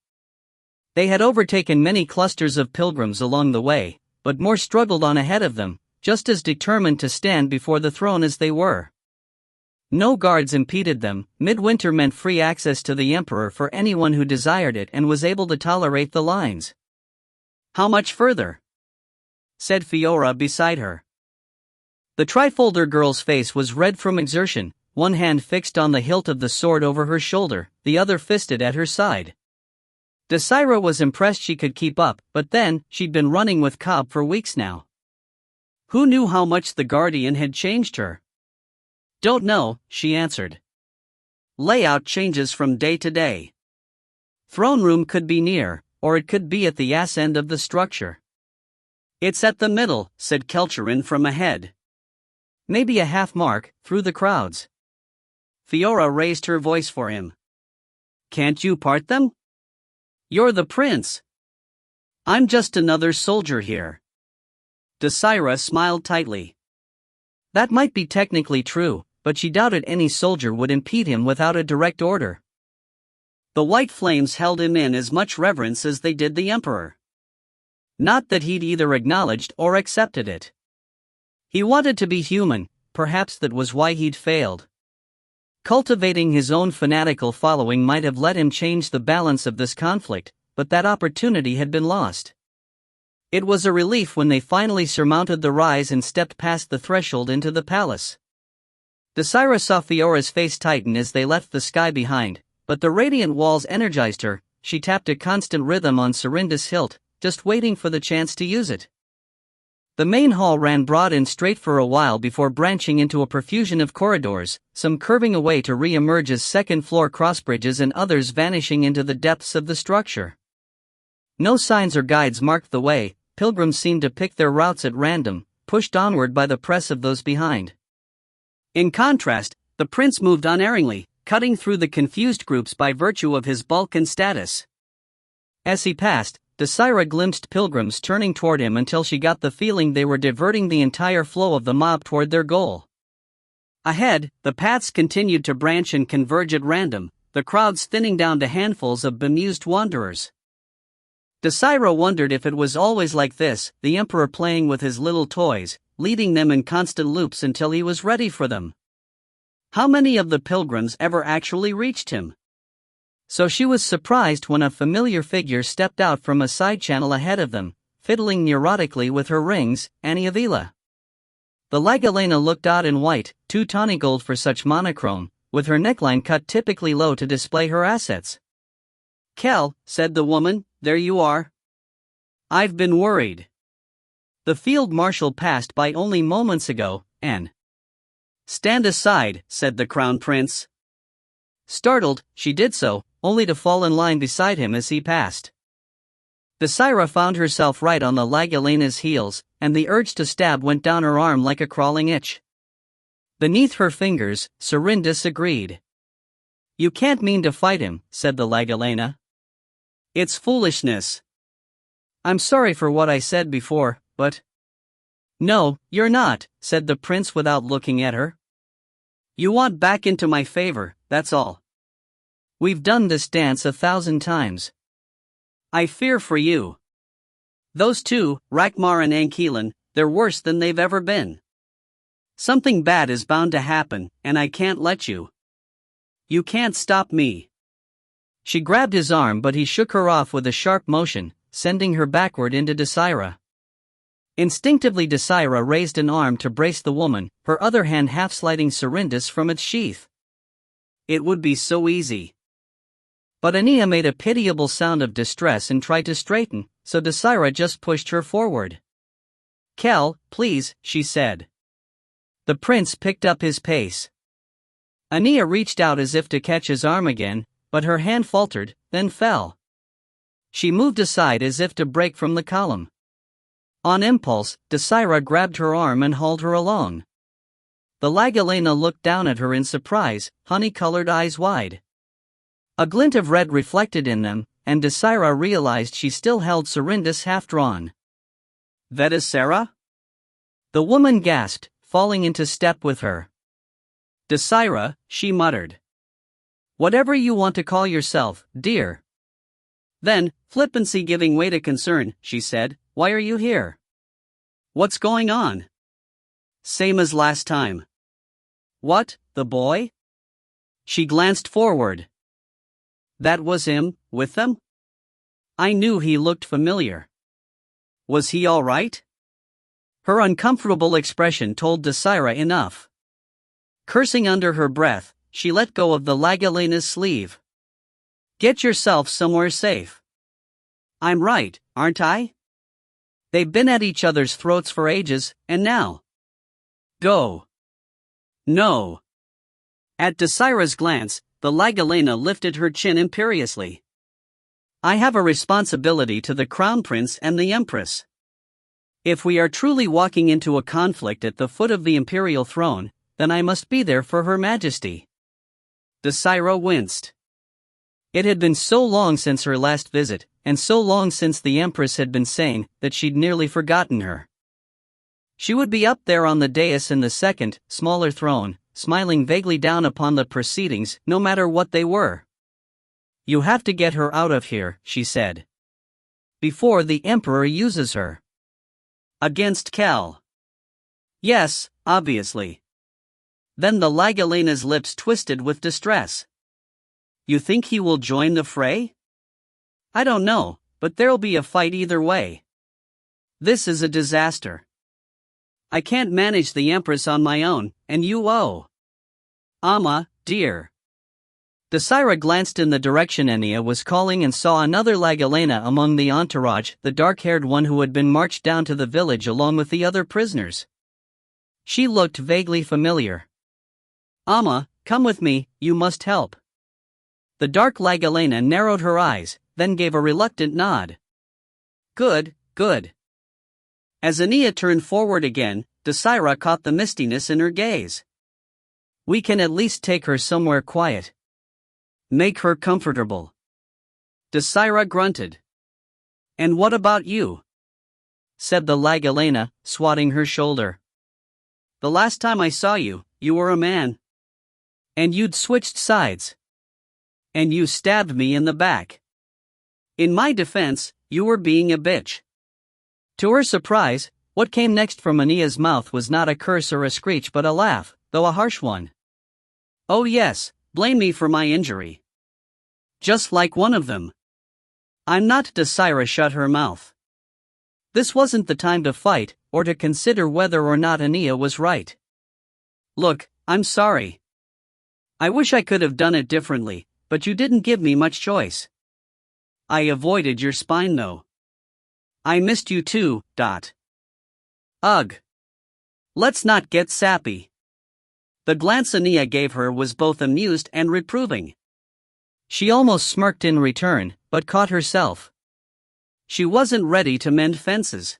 They had overtaken many clusters of pilgrims along the way, but more struggled on ahead of them, just as determined to stand before the throne as they were. No guards impeded them. Midwinter meant free access to the emperor for anyone who desired it and was able to tolerate the lines. "How much further?" said Fiora beside her. The Trifolder girl's face was red from exertion, one hand fixed on the hilt of the sword over her shoulder, the other fisted at her side. Desira was impressed she could keep up, but then, she'd been running with Cobb for weeks now. Who knew how much the Guardian had changed her? "Don't know," she answered. "Layout changes from day to day. Throne room could be near, or it could be at the ass end of the structure." "It's at the middle," said Ile-Rien from ahead. "Maybe a half mark, through the crowds." Fiora raised her voice for him. "Can't you part them? You're the prince." "I'm just another soldier here." Desira smiled tightly. That might be technically true, but she doubted any soldier would impede him without a direct order. The white flames held him in as much reverence as they did the emperor. Not that he'd either acknowledged or accepted it. He wanted to be human, perhaps that was why he'd failed. Cultivating his own fanatical following might have let him change the balance of this conflict, but that opportunity had been lost. It was a relief when they finally surmounted the rise and stepped past the threshold into the palace. Desira saw Fiora's face tighten as they left the sky behind, but the radiant walls energized her. She tapped a constant rhythm on Serinda's hilt, just waiting for the chance to use it. The main hall ran broad and straight for a while before branching into a profusion of corridors, some curving away to re-emerge as second-floor crossbridges and others vanishing into the depths of the structure. No signs or guides marked the way. Pilgrims seemed to pick their routes at random, pushed onward by the press of those behind. In contrast, the prince moved unerringly, cutting through the confused groups by virtue of his bulk and status. As he passed, Desira glimpsed pilgrims turning toward him until she got the feeling they were diverting the entire flow of the mob toward their goal. Ahead, the paths continued to branch and converge at random, the crowds thinning down to handfuls of bemused wanderers. Desira wondered if it was always like this, the emperor playing with his little toys, leading them in constant loops until he was ready for them. How many of the pilgrims ever actually reached him? So she was surprised when a familiar figure stepped out from a side channel ahead of them, fiddling neurotically with her rings, Annie of Ile. The Lagalena looked odd in white, too tawny gold for such monochrome, with her neckline cut typically low to display her assets. "Kel," said the woman, "there you are. I've been worried. The field marshal passed by only moments ago, and—" "Stand aside," said the crown prince. Startled, she did so, only to fall in line beside him as he passed. Desira found herself right on the Lagalena's heels, and the urge to stab went down her arm like a crawling itch. Beneath her fingers, Serinda disagreed. "You can't mean to fight him," said the Lagalena. "It's foolishness. I'm sorry for what I said before, but—" "No, you're not," said the prince without looking at her. "You want back into my favor, that's all. We've done this dance 1,000 times. I fear for you. Those two, Rakmar and Ankelan, they're worse than they've ever been. Something bad is bound to happen, and I can't let you. You can't stop me." She grabbed his arm, but he shook her off with a sharp motion, sending her backward into Desira. Instinctively Desira raised an arm to brace the woman, her other hand half-sliding Serinda's from its sheath. It would be so easy. But Ania made a pitiable sound of distress and tried to straighten, so Desira just pushed her forward. "Kel, please," she said. The prince picked up his pace. Ania reached out as if to catch his arm again, but her hand faltered, then fell. She moved aside as if to break from the column. On impulse, Desira grabbed her arm and hauled her along. The Lagalena looked down at her in surprise, honey-colored eyes wide. A glint of red reflected in them, and Desira realized she still held Serinda's half-drawn. "That is Sarah?" The woman gasped, falling into step with her. "Desira," she muttered. "Whatever you want to call yourself, dear." Then, flippancy giving way to concern, she said, "Why are you here? What's going on?" "Same as last time." "What, the boy?" She glanced forward. That was him, with them? I knew he looked familiar. Was he all right? Her uncomfortable expression told Desira enough. Cursing under her breath, she let go of the Lagalena's sleeve. "Get yourself somewhere safe." "I'm right, aren't I? They've been at each other's throats for ages, and now." "Go." "No." At Desira's glance, the Lagalena lifted her chin imperiously. "I have a responsibility to the Crown Prince and the Empress. If we are truly walking into a conflict at the foot of the imperial throne, then I must be there for Her Majesty." Desira winced. It had been so long since her last visit, and so long since the Empress had been sane, that she'd nearly forgotten her. She would be up there on the dais in the second, smaller throne, smiling vaguely down upon the proceedings, no matter what they were. "You have to get her out of here," she said. "Before the Emperor uses her." "Against Cal?" "Yes, obviously." Then the Lagalena's lips twisted with distress. "You think he will join the fray?" "I don't know, but there'll be a fight either way. This is a disaster. I can't manage the Empress on my own, and you owe. Amma, dear." Desira glanced in the direction Enia was calling and saw another Lagalena among the entourage, the dark-haired one who had been marched down to the village along with the other prisoners. She looked vaguely familiar. "Amma, come with me, you must help." The dark Lagalena narrowed her eyes, then gave a reluctant nod. "Good, good." As Enia turned forward again, Desira caught the mistiness in her gaze. "We can at least take her somewhere quiet. Make her comfortable." Desira grunted. "And what about you?" said the Lagalena, swatting her shoulder. "The last time I saw you, you were a man. And you'd switched sides. And you stabbed me in the back. In my defense, you were being a bitch." To her surprise, what came next from Enia's mouth was not a curse or a screech but a laugh, though a harsh one. "Oh yes, blame me for my injury. Just like one of them." "I'm not." Desira shut her mouth. This wasn't the time to fight, or to consider whether or not Enia was right. "Look, I'm sorry. I wish I could have done it differently, but you didn't give me much choice. I avoided your spine though. I missed you too, Dot." "Ugh. Let's not get sappy." The glance Enia gave her was both amused and reproving. She almost smirked in return, but caught herself. She wasn't ready to mend fences.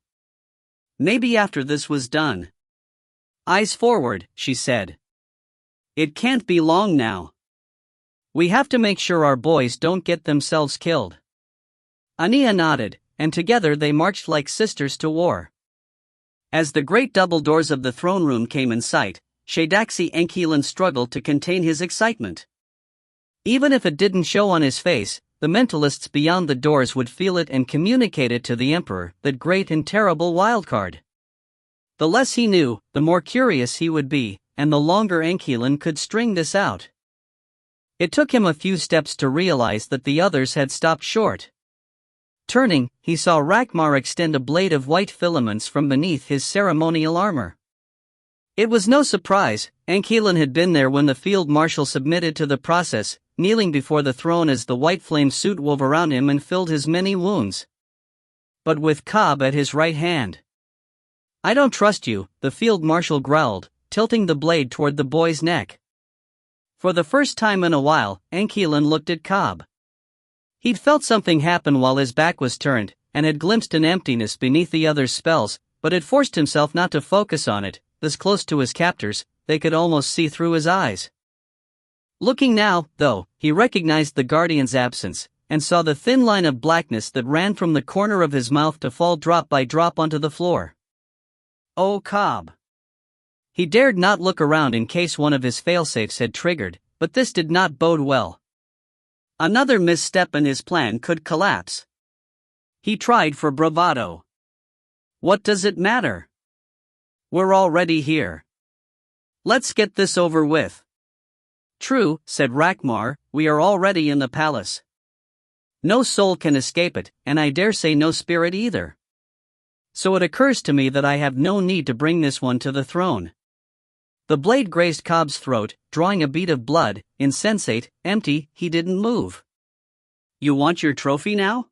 Maybe after this was done. "Eyes forward," she said. "It can't be long now. We have to make sure our boys don't get themselves killed." Enia nodded, and together they marched like sisters to war. As the great double doors of the throne room came in sight, Shadaxi Enkilan struggled to contain his excitement. Even if it didn't show on his face, the mentalists beyond the doors would feel it and communicate it to the Emperor, that great and terrible wildcard. The less he knew, the more curious he would be, and the longer Enkilan could string this out. It took him a few steps to realize that the others had stopped short. Turning, he saw Rakmar extend a blade of white filaments from beneath his ceremonial armor. It was no surprise, Enkilan had been there when the field marshal submitted to the process, kneeling before the throne as the white flame suit wove around him and filled his many wounds. But with Cobb at his right hand. "I don't trust you," the field marshal growled, tilting the blade toward the boy's neck. For the first time in a while, Enkilan looked at Cobb. He'd felt something happen while his back was turned, and had glimpsed an emptiness beneath the other's spells, but had forced himself not to focus on it. This close to his captors, they could almost see through his eyes. Looking now, though, he recognized the guardian's absence, and saw the thin line of blackness that ran from the corner of his mouth to fall drop by drop onto the floor. "Oh, Cobb. He dared not look around in case one of his failsafes had triggered, but this did not bode well. Another misstep and his plan could collapse. He tried for bravado. What does it matter? We're already here. Let's get this over with. True, said Rachmar, we are already in the palace. No soul can escape it, and I dare say no spirit either. So it occurs to me that I have no need to bring this one to the throne. The blade grazed Cobb's throat, drawing a bead of blood. Insensate, empty, he didn't move. You want your trophy now?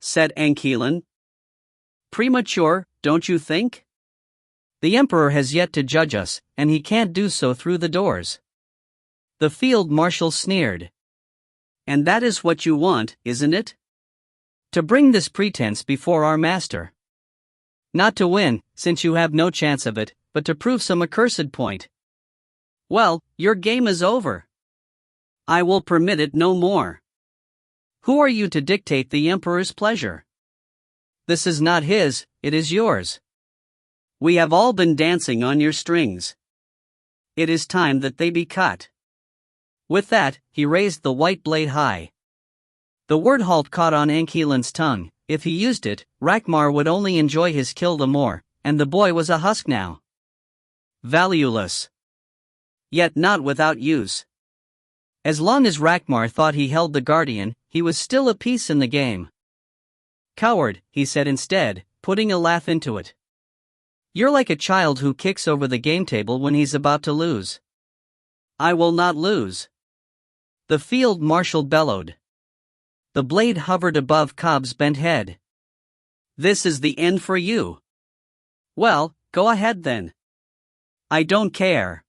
Said Anquilin. Premature, don't you think? The Emperor has yet to judge us, and he can't do so through the doors. The field marshal sneered. And that is what you want, isn't it? To bring this pretense before our master. Not to win, since you have no chance of it, but to prove some accursed point. Well, your game is over. I will permit it no more. Who are you to dictate the Emperor's pleasure? This is not his, it is yours. We have all been dancing on your strings. It is time that they be cut. With that, he raised the white blade high. The word halt caught on Anquilin's tongue. If he used it, Rachmar would only enjoy his kill the more, and the boy was a husk now. Valueless. Yet not without use. As long as Rachmar thought he held the guardian, he was still a piece in the game. Coward, he said instead, putting a laugh into it. You're like a child who kicks over the game table when he's about to lose. I will not lose. The field marshal bellowed. The blade hovered above Cobb's bent head. This is the end for you. Well, go ahead then. I don't care.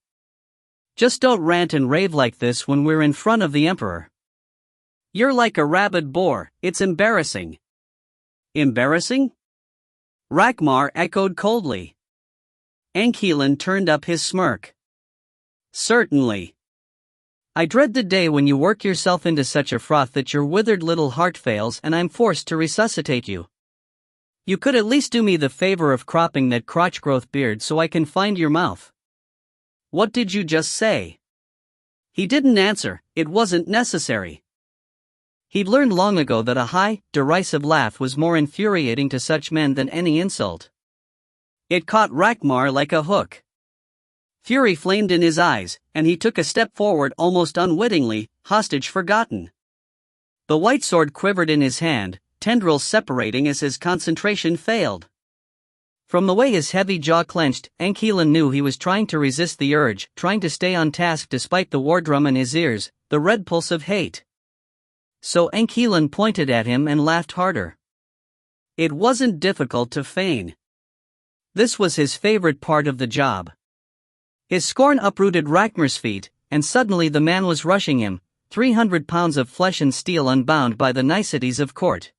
Just don't rant and rave like this when we're in front of the Emperor. You're like a rabid boar, it's embarrassing. Embarrassing? Rachmar echoed coldly. Anquilin turned up his smirk. Certainly. I dread the day when you work yourself into such a froth that your withered little heart fails and I'm forced to resuscitate you. You could at least do me the favor of cropping that crotch-growth beard so I can find your mouth. What did you just say? He didn't answer, it wasn't necessary. He'd learned long ago that a high, derisive laugh was more infuriating to such men than any insult. It caught Rachmar like a hook. Fury flamed in his eyes, and he took a step forward almost unwittingly, hostage forgotten. The white sword quivered in his hand, tendrils separating as his concentration failed. From the way his heavy jaw clenched, Anquilin knew he was trying to resist the urge, trying to stay on task despite the war drum in his ears, the red pulse of hate. So Anquilin pointed at him and laughed harder. It wasn't difficult to feign. This was his favorite part of the job. His scorn uprooted Rachmar's feet, and suddenly the man was rushing him, 300 pounds of flesh and steel unbound by the niceties of court.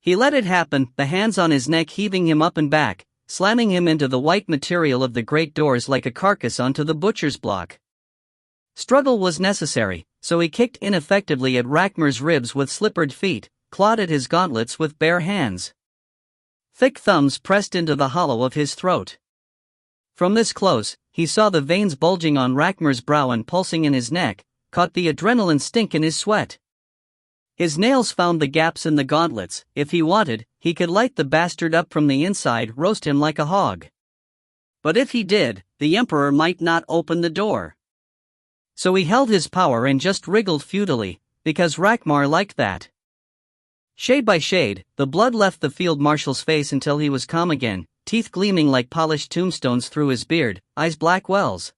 He let it happen, the hands on his neck heaving him up and back, slamming him into the white material of the great doors like a carcass onto the butcher's block. Struggle was necessary, so he kicked ineffectively at Rachmar's ribs with slippered feet, clawed at his gauntlets with bare hands. Thick thumbs pressed into the hollow of his throat. From this close, he saw the veins bulging on Rachmar's brow and pulsing in his neck, caught the adrenaline stink in his sweat. His nails found the gaps in the gauntlets. If he wanted, he could light the bastard up from the inside, roast him like a hog. But if he did, the Emperor might not open the door. So he held his power and just wriggled futilely, because Rachmar liked that. Shade by shade, the blood left the field marshal's face until he was calm again, teeth gleaming like polished tombstones through his beard, eyes black wells.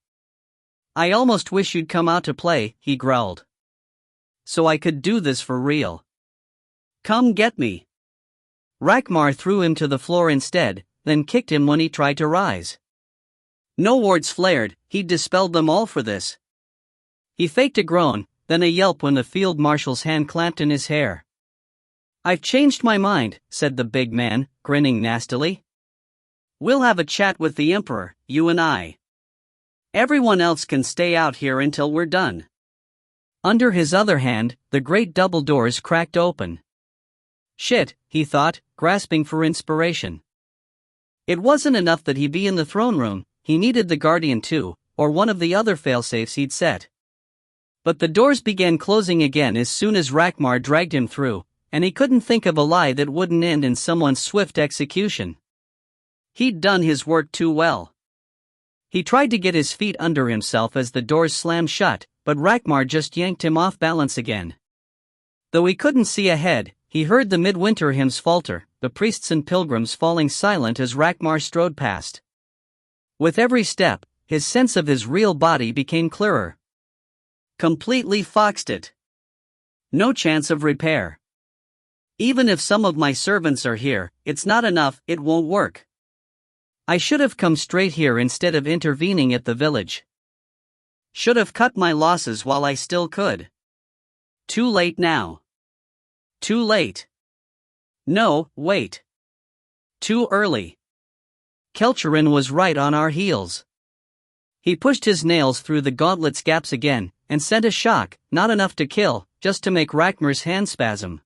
I almost wish you'd come out to play, he growled. So I could do this for real. Come get me. Rachmar threw him to the floor instead, then kicked him when he tried to rise. No wards flared, he'd dispelled them all for this. He faked a groan, then a yelp when the field marshal's hand clamped in his hair. I've changed my mind, said the big man, grinning nastily. We'll have a chat with the Emperor, you and I. Everyone else can stay out here until we're done. Under his other hand, the great double doors cracked open. Shit, he thought, grasping for inspiration. It wasn't enough that he be in the throne room, he needed the guardian too, or one of the other failsafes he'd set. But the doors began closing again as soon as Ragnar dragged him through, and he couldn't think of a lie that wouldn't end in someone's swift execution. He'd done his work too well. He tried to get his feet under himself as the doors slammed shut, but Ragnar just yanked him off balance again. Though he couldn't see ahead, he heard the midwinter hymns falter, the priests and pilgrims falling silent as Ragnar strode past. With every step, his sense of his real body became clearer. Completely foxed it. No chance of repair. Even if some of my servants are here, it's not enough, it won't work. I should have come straight here instead of intervening at the village. Should have cut my losses while I still could. Too late now. Too late. No, wait. Too early. Ile-Rien was right on our heels. He pushed his nails through the gauntlet's gaps again, and sent a shock, not enough to kill, just to make Ragnar's hand spasm.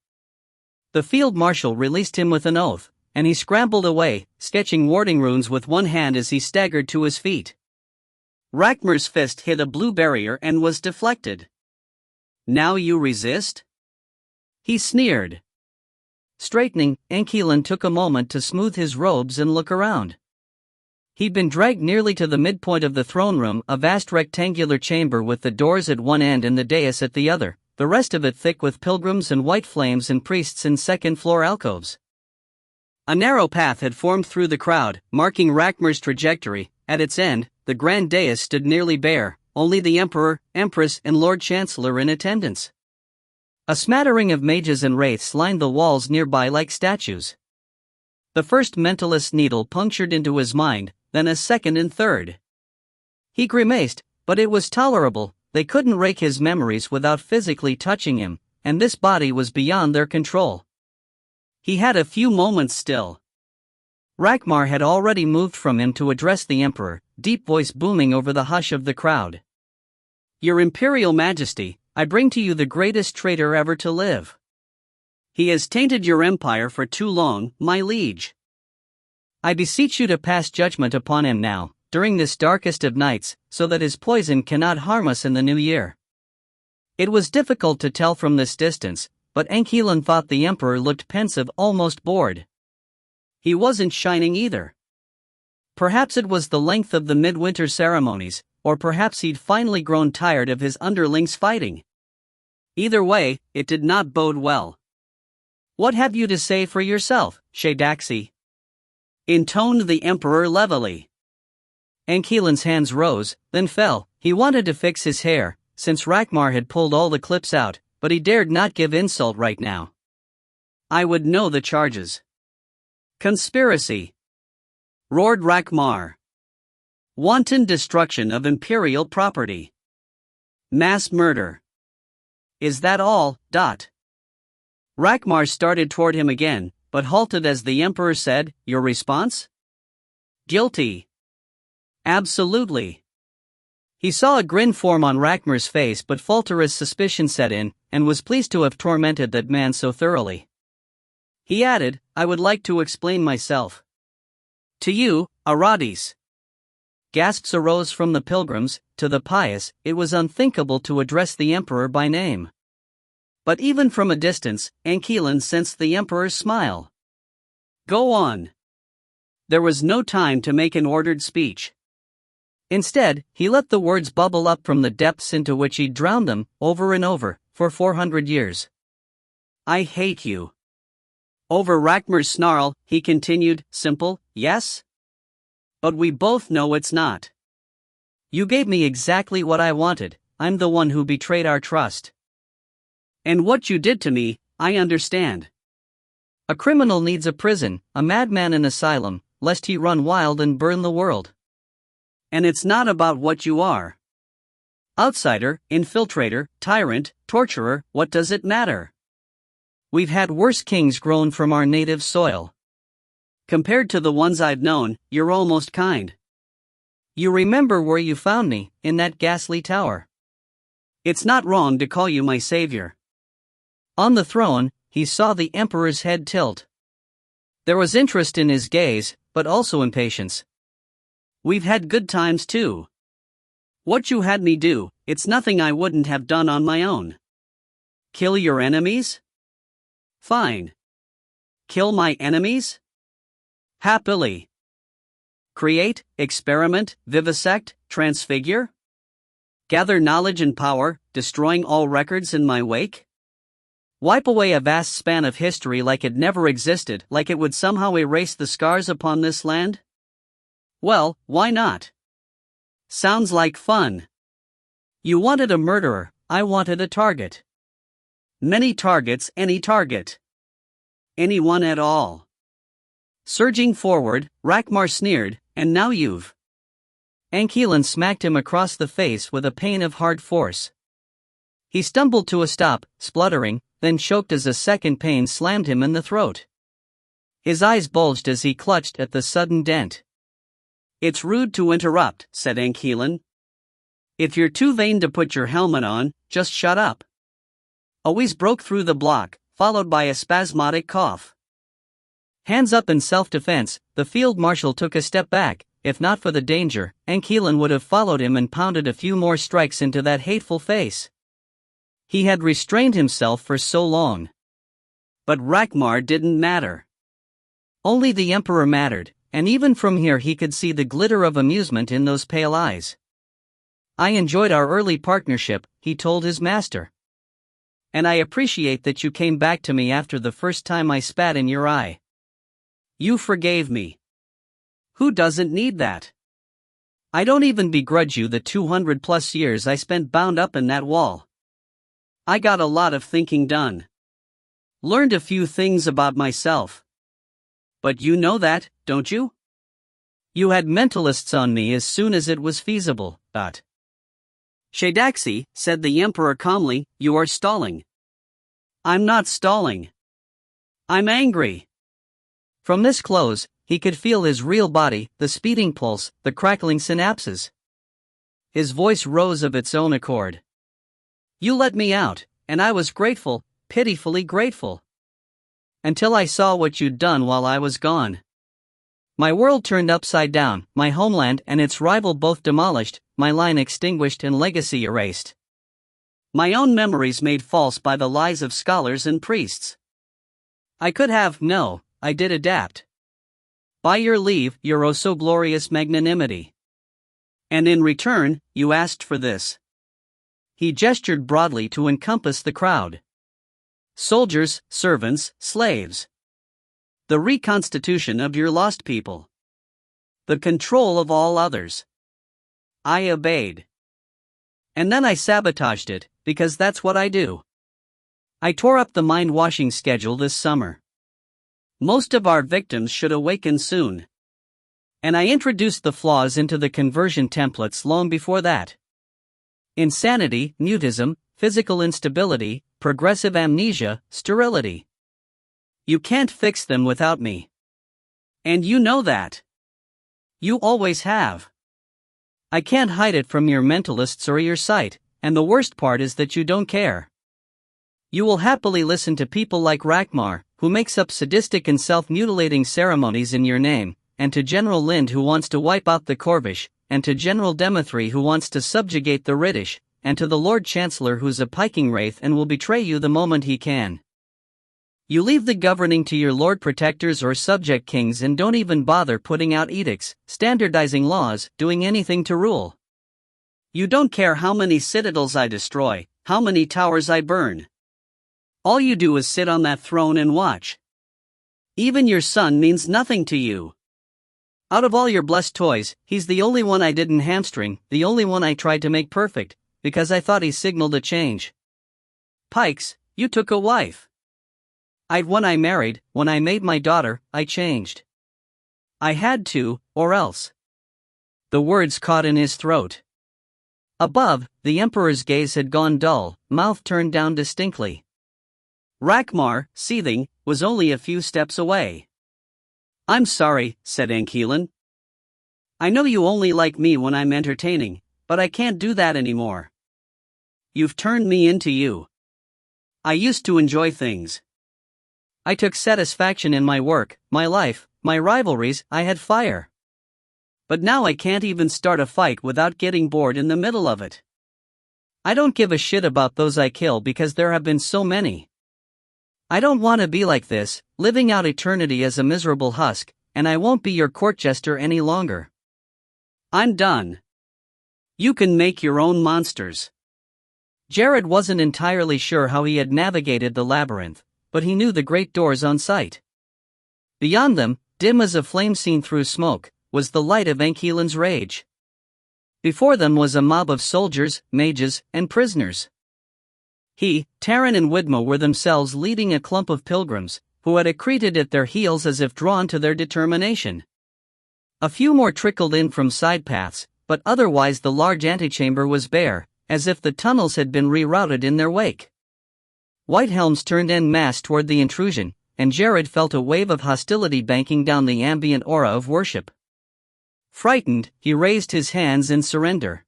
The field marshal released him with an oath, and he scrambled away, sketching warding runes with one hand as he staggered to his feet. Ragnar's fist hit a blue barrier and was deflected. Now you resist? He sneered. Straightening, Ile-Rien took a moment to smooth his robes and look around. He'd been dragged nearly to the midpoint of the throne room, a vast rectangular chamber with the doors at one end and the dais at the other, the rest of it thick with pilgrims and white flames and priests in second-floor alcoves. A narrow path had formed through the crowd, marking Ragnar's trajectory. At its end, the grand dais stood nearly bare, only the emperor, empress and lord chancellor in attendance. A smattering of mages and wraiths lined the walls nearby like statues. The first mentalist's needle punctured into his mind, then a second and third. He grimaced, but it was tolerable. They couldn't rake his memories without physically touching him, and this body was beyond their control. He had a few moments still. Ragnar had already moved from him to address the emperor, deep voice booming over the hush of the crowd. Your Imperial Majesty, I bring to you the greatest traitor ever to live. He has tainted your empire for too long, my liege. I beseech you to pass judgment upon him now, during this darkest of nights, so that his poison cannot harm us in the new year. It was difficult to tell from this distance, but Ile-Rien thought the emperor looked pensive, almost bored. He wasn't shining either. Perhaps it was the length of the midwinter ceremonies, or perhaps he'd finally grown tired of his underlings fighting. Either way, it did not bode well. What have you to say for yourself, Shadaxi? Intoned the emperor levelly. Ile-Rien's hands rose, then fell. He wanted to fix his hair, since Ragnar had pulled all the clips out, but he dared not give insult right now. I would know the charges. Conspiracy, roared Ragnar. Wanton destruction of imperial property. Mass murder. Is that all? Ragnar started toward him again, but halted as the emperor said, Your response? Guilty. Absolutely. He saw a grin form on Ragnar's face but falter as suspicion set in, and was pleased to have tormented that man so thoroughly. He added, I would like to explain myself. To you, Aradis. Gasps arose from the pilgrims. To the pious, it was unthinkable to address the emperor by name. But even from a distance, Ile-Rien sensed the emperor's smile. Go on. There was no time to make an ordered speech. Instead, he let the words bubble up from the depths into which he'd drowned them, over and over, for 400 years. I hate you. Over Ragnar's snarl, he continued, simple, yes? But we both know it's not. You gave me exactly what I wanted. I'm the one who betrayed our trust. And what you did to me, I understand. A criminal needs a prison, a madman an asylum, lest he run wild and burn the world. And it's not about what you are. Outsider, infiltrator, tyrant, torturer, what does it matter? We've had worse kings grown from our native soil. Compared to the ones I've known, you're almost kind. You remember where you found me, in that ghastly tower. It's not wrong to call you my savior. On the throne, he saw the emperor's head tilt. There was interest in his gaze, but also impatience. We've had good times too. What you had me do, it's nothing I wouldn't have done on my own. Kill your enemies? Fine. Kill my enemies? Happily. Create, experiment, vivisect, transfigure? Gather knowledge and power, destroying all records in my wake? Wipe away a vast span of history like it never existed, like it would somehow erase the scars upon this land? Well, why not? Sounds like fun. You wanted a murderer, I wanted a target. Many targets, any target. Anyone at all. Surging forward, Rakmar sneered, and now you've. Ankelan smacked him across the face with a pain of hard force. He stumbled to a stop, spluttering, then choked as a second pain slammed him in the throat. His eyes bulged as he clutched at the sudden dent. It's rude to interrupt, said Ankelan. If you're too vain to put your helmet on, just shut up. Always broke through the block, followed by a spasmodic cough. Hands up in self-defense, the field marshal took a step back. If not for the danger, Ankelan would have followed him and pounded a few more strikes into that hateful face. He had restrained himself for so long. But Rakmar didn't matter. Only the Emperor mattered, and even from here he could see the glitter of amusement in those pale eyes. I enjoyed our early partnership, he told his master. And I appreciate that you came back to me after the first time I spat in your eye. You forgave me. Who doesn't need that? I don't even begrudge you the 200+ years I spent bound up in that wall. I got a lot of thinking done. Learned a few things about myself. But you know that, don't you? You had mentalists on me as soon as it was feasible, but. Shadaxi, said the Emperor calmly, you are stalling. I'm not stalling. I'm angry. From this close, he could feel his real body, the speeding pulse, the crackling synapses. His voice rose of its own accord. You let me out, and I was grateful, pitifully grateful. Until I saw what you'd done while I was gone. My world turned upside down, my homeland and its rival both demolished, my line extinguished and legacy erased. My own memories made false by the lies of scholars and priests. I could have, no, I did adapt. By your leave, your oh so glorious magnanimity. And in return, you asked for this. He gestured broadly to encompass the crowd. Soldiers, servants, slaves. The reconstitution of your lost people. The control of all others. I obeyed. And then I sabotaged it, because that's what I do. I tore up the mind-washing schedule this summer. Most of our victims should awaken soon. And I introduced the flaws into the conversion templates long before that. Insanity, mutism, physical instability, progressive amnesia, sterility. You can't fix them without me. And you know that. You always have. I can't hide it from your mentalists or your sight, and the worst part is that you don't care. You will happily listen to people like Rakmar, who makes up sadistic and self-mutilating ceremonies in your name, and to General Lind who wants to wipe out the Corvish, and to General Demetri who wants to subjugate the Riddish, and to the Lord Chancellor who's a piking wraith and will betray you the moment he can. You leave the governing to your Lord Protectors or subject kings and don't even bother putting out edicts, standardizing laws, doing anything to rule. You don't care how many citadels I destroy, how many towers I burn. All you do is sit on that throne and watch. Even your son means nothing to you. Out of all your blessed toys, he's the only one I didn't hamstring, the only one I tried to make perfect, because I thought he signaled a change. Pikes, you took a wife. When I married, when I made my daughter, I changed. I had to, or else. The words caught in his throat. Above, the Emperor's gaze had gone dull, mouth turned down distinctly. Rakmar, seething, was only a few steps away. I'm sorry, said Ankelan. I know you only like me when I'm entertaining, but I can't do that anymore. You've turned me into you. I used to enjoy things. I took satisfaction in my work, my life, my rivalries, I had fire. But now I can't even start a fight without getting bored in the middle of it. I don't give a shit about those I kill because there have been so many. I don't want to be like this, living out eternity as a miserable husk, and I won't be your court jester any longer. I'm done. You can make your own monsters. Jared wasn't entirely sure how he had navigated the labyrinth, but he knew the great doors on sight. Beyond them, dim as a flame seen through smoke, was the light of Ankelin's rage. Before them was a mob of soldiers, mages, and prisoners. He, Taran and Widma were themselves leading a clump of pilgrims, who had accreted at their heels as if drawn to their determination. A few more trickled in from side paths, but otherwise the large antechamber was bare, as if the tunnels had been rerouted in their wake. White helms turned en masse toward the intrusion, and Jared felt a wave of hostility banking down the ambient aura of worship. Frightened, he raised his hands in surrender.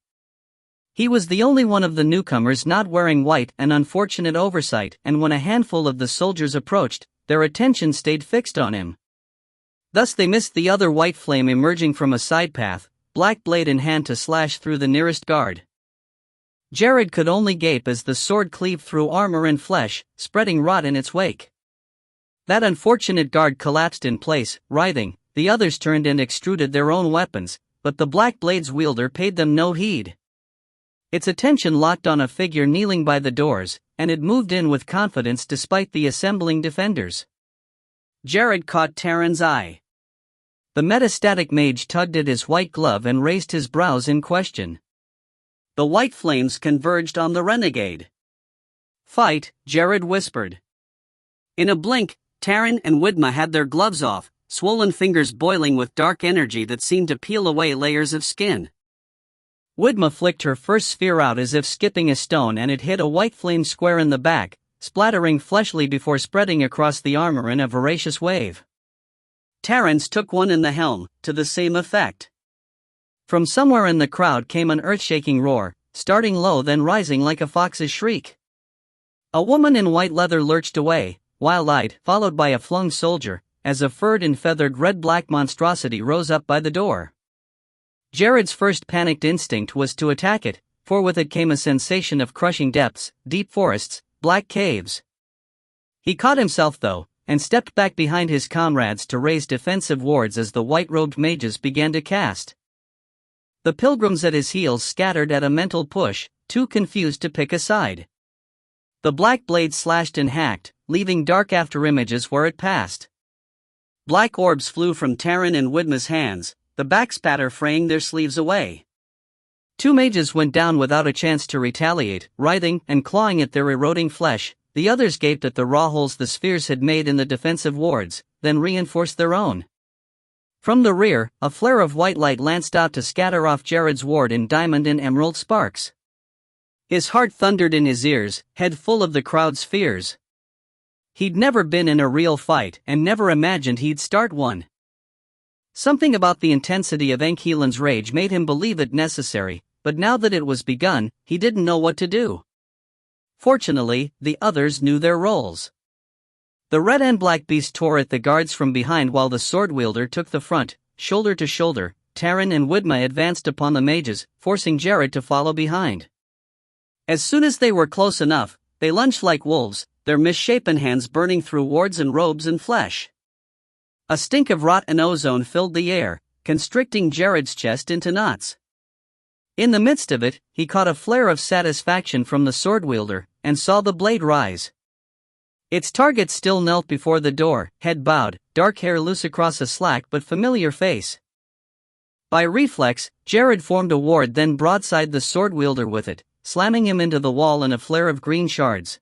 He was the only one of the newcomers not wearing white, an unfortunate oversight, and when a handful of the soldiers approached, their attention stayed fixed on him. Thus they missed the other white flame emerging from a side path, black blade in hand to slash through the nearest guard. Jared could only gape as the sword cleaved through armor and flesh, spreading rot in its wake. That unfortunate guard collapsed in place, writhing. The others turned and extruded their own weapons, but the black blade's wielder paid them no heed. Its attention locked on a figure kneeling by the doors, and it moved in with confidence despite the assembling defenders. Jared caught Taran's eye. The metastatic mage tugged at his white glove and raised his brows in question. The white flames converged on the renegade. "Fight," Jared whispered. In a blink, Taran and Widma had their gloves off, swollen fingers boiling with dark energy that seemed to peel away layers of skin. Widma flicked her first sphere out as if skipping a stone, and it hit a white flame square in the back, splattering fleshly before spreading across the armor in a voracious wave. Taran's took one in the helm, to the same effect. From somewhere in the crowd came an earth-shaking roar, starting low then rising like a fox's shriek. A woman in white leather lurched away, wild-eyed, followed by a flung soldier, as a furred and feathered red-black monstrosity rose up by the door. Jared's first panicked instinct was to attack it, for with it came a sensation of crushing depths, deep forests, black caves. He caught himself though, and stepped back behind his comrades to raise defensive wards as the white-robed mages began to cast. The pilgrims at his heels scattered at a mental push, too confused to pick a side. The black blade slashed and hacked, leaving dark afterimages where it passed. Black orbs flew from Taran and Widma's hands, the backspatter fraying their sleeves away. Two mages went down without a chance to retaliate, writhing and clawing at their eroding flesh. The others gaped at the raw holes the spheres had made in the defensive wards, then reinforced their own. From the rear, a flare of white light lanced out to scatter off Jared's ward in diamond and emerald sparks. His heart thundered in his ears, head full of the crowd's fears. He'd never been in a real fight and never imagined he'd start one. Something about the intensity of Ankelin's rage made him believe it necessary, but now that it was begun, he didn't know what to do. Fortunately, the others knew their roles. The red and black beast tore at the guards from behind while the sword wielder took the front, shoulder to shoulder. Taran and Widma advanced upon the mages, forcing Jared to follow behind. As soon as they were close enough, they lunged like wolves, their misshapen hands burning through wards and robes and flesh. A stink of rot and ozone filled the air, constricting Jared's chest into knots. In the midst of it, he caught a flare of satisfaction from the sword wielder, and saw the blade rise. Its target still knelt before the door, head bowed, dark hair loose across a slack but familiar face. By reflex, Jared formed a ward, then broadside the sword wielder with it, slamming him into the wall in a flare of green shards.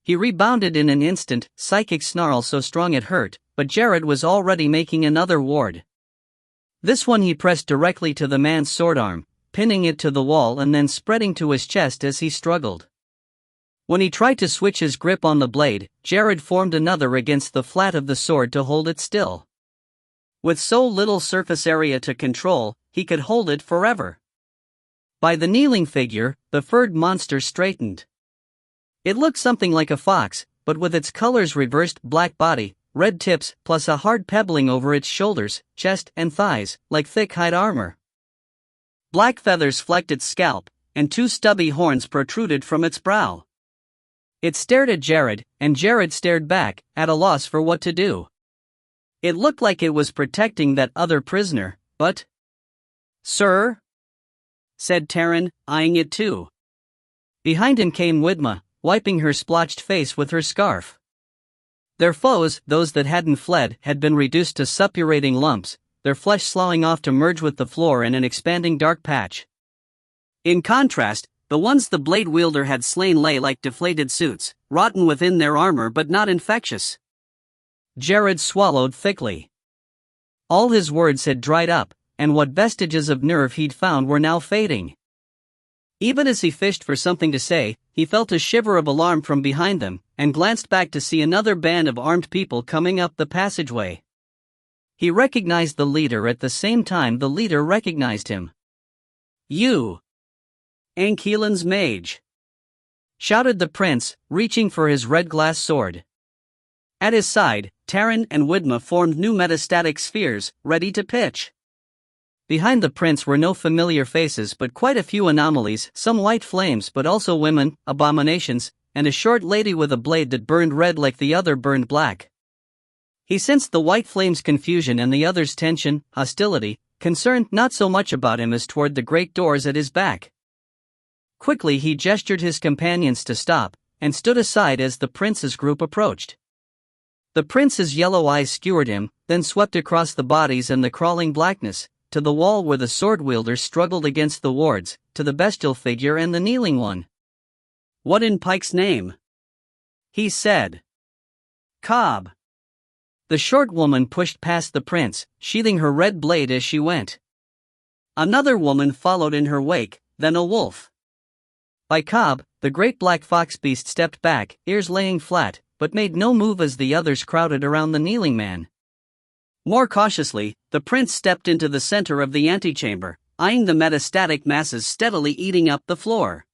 He rebounded in an instant, psychic snarl so strong it hurt, but Jared was already making another ward. This one he pressed directly to the man's sword arm, pinning it to the wall and then spreading to his chest as he struggled. When he tried to switch his grip on the blade, Jared formed another against the flat of the sword to hold it still. With so little surface area to control, he could hold it forever. By the kneeling figure, the furred monster straightened. It looked something like a fox, but with its colors reversed, black body, red tips plus a hard pebbling over its shoulders, chest, and thighs, like thick hide armor. Black feathers flecked its scalp, and 2 stubby horns protruded from its brow. It stared at Jared, and Jared stared back, at a loss for what to do. It looked like it was protecting that other prisoner, but... "Sir?" said Taryn, eyeing it too. Behind him came Widma, wiping her splotched face with her scarf. Their foes, those that hadn't fled, had been reduced to suppurating lumps, their flesh sloughing off to merge with the floor in an expanding dark patch. In contrast, the ones the blade wielder had slain lay like deflated suits, rotten within their armor but not infectious. Jared swallowed thickly. All his words had dried up, and what vestiges of nerve he'd found were now fading. Even as he fished for something to say, he felt a shiver of alarm from behind them, and glanced back to see another band of armed people coming up the passageway. He recognized the leader at the same time the leader recognized him. "You! Ankeelan's mage!" shouted the prince, reaching for his red glass sword. At his side, Taryn and Widma formed new metastatic spheres, ready to pitch. Behind the prince were no familiar faces but quite a few anomalies, some white flames but also women, abominations, and a short lady with a blade that burned red like the other burned black. He sensed the white flame's confusion and the other's tension, hostility, concerned not so much about him as toward the great doors at his back. Quickly he gestured his companions to stop, and stood aside as the prince's group approached. The prince's yellow eyes skewered him, then swept across the bodies and the crawling blackness, to the wall where the sword-wielder struggled against the wards, to the bestial figure and the kneeling one. "What in Pike's name?" he said. "Cobb." The short woman pushed past the prince, sheathing her red blade as she went. Another woman followed in her wake, then a wolf. By Cobb, the great black fox beast stepped back, ears laying flat, but made no move as the others crowded around the kneeling man. More cautiously, the prince stepped into the center of the antechamber, eyeing the metastatic masses steadily eating up the floor.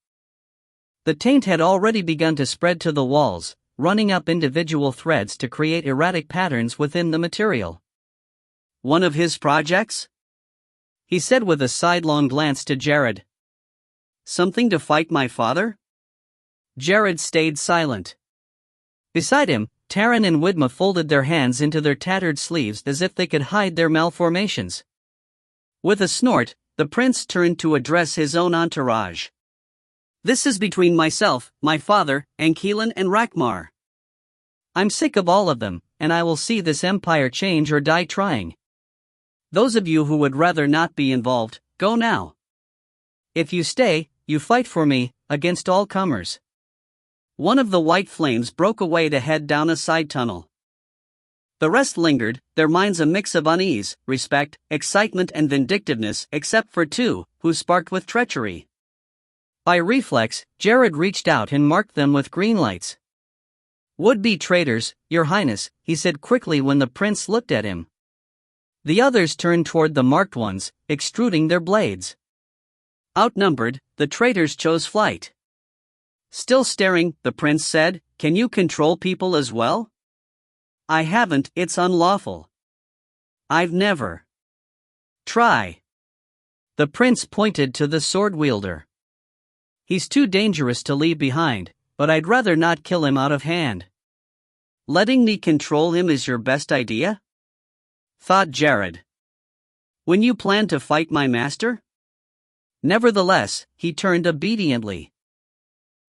The taint had already begun to spread to the walls, running up individual threads to create erratic patterns within the material. "One of his projects?" he said with a sidelong glance to Jared. "Something to fight my father?" Jared stayed silent. Beside him, Taryn and Widma folded their hands into their tattered sleeves as if they could hide their malformations. With a snort, the prince turned to address his own entourage. "This is between myself, my father, Ankeelan and Rakmar. I'm sick of all of them, and I will see this empire change or die trying. Those of you who would rather not be involved, go now. If you stay, you fight for me, against all comers." One of the white flames broke away to head down a side tunnel. The rest lingered, their minds a mix of unease, respect, excitement and vindictiveness, except for 2, who sparked with treachery. By reflex, Jared reached out and marked them with green lights. "Would-be traitors, your highness," he said quickly when the prince looked at him. The others turned toward the marked ones, extruding their blades. Outnumbered, the traitors chose flight. Still staring, the prince said, "Can you control people as well?" "I haven't, it's unlawful. I've never." "Try." The prince pointed to the sword wielder. "He's too dangerous to leave behind, but I'd rather not kill him out of hand." "Letting me control him is your best idea?" thought Jared. "When you plan to fight my master?" Nevertheless, he turned obediently.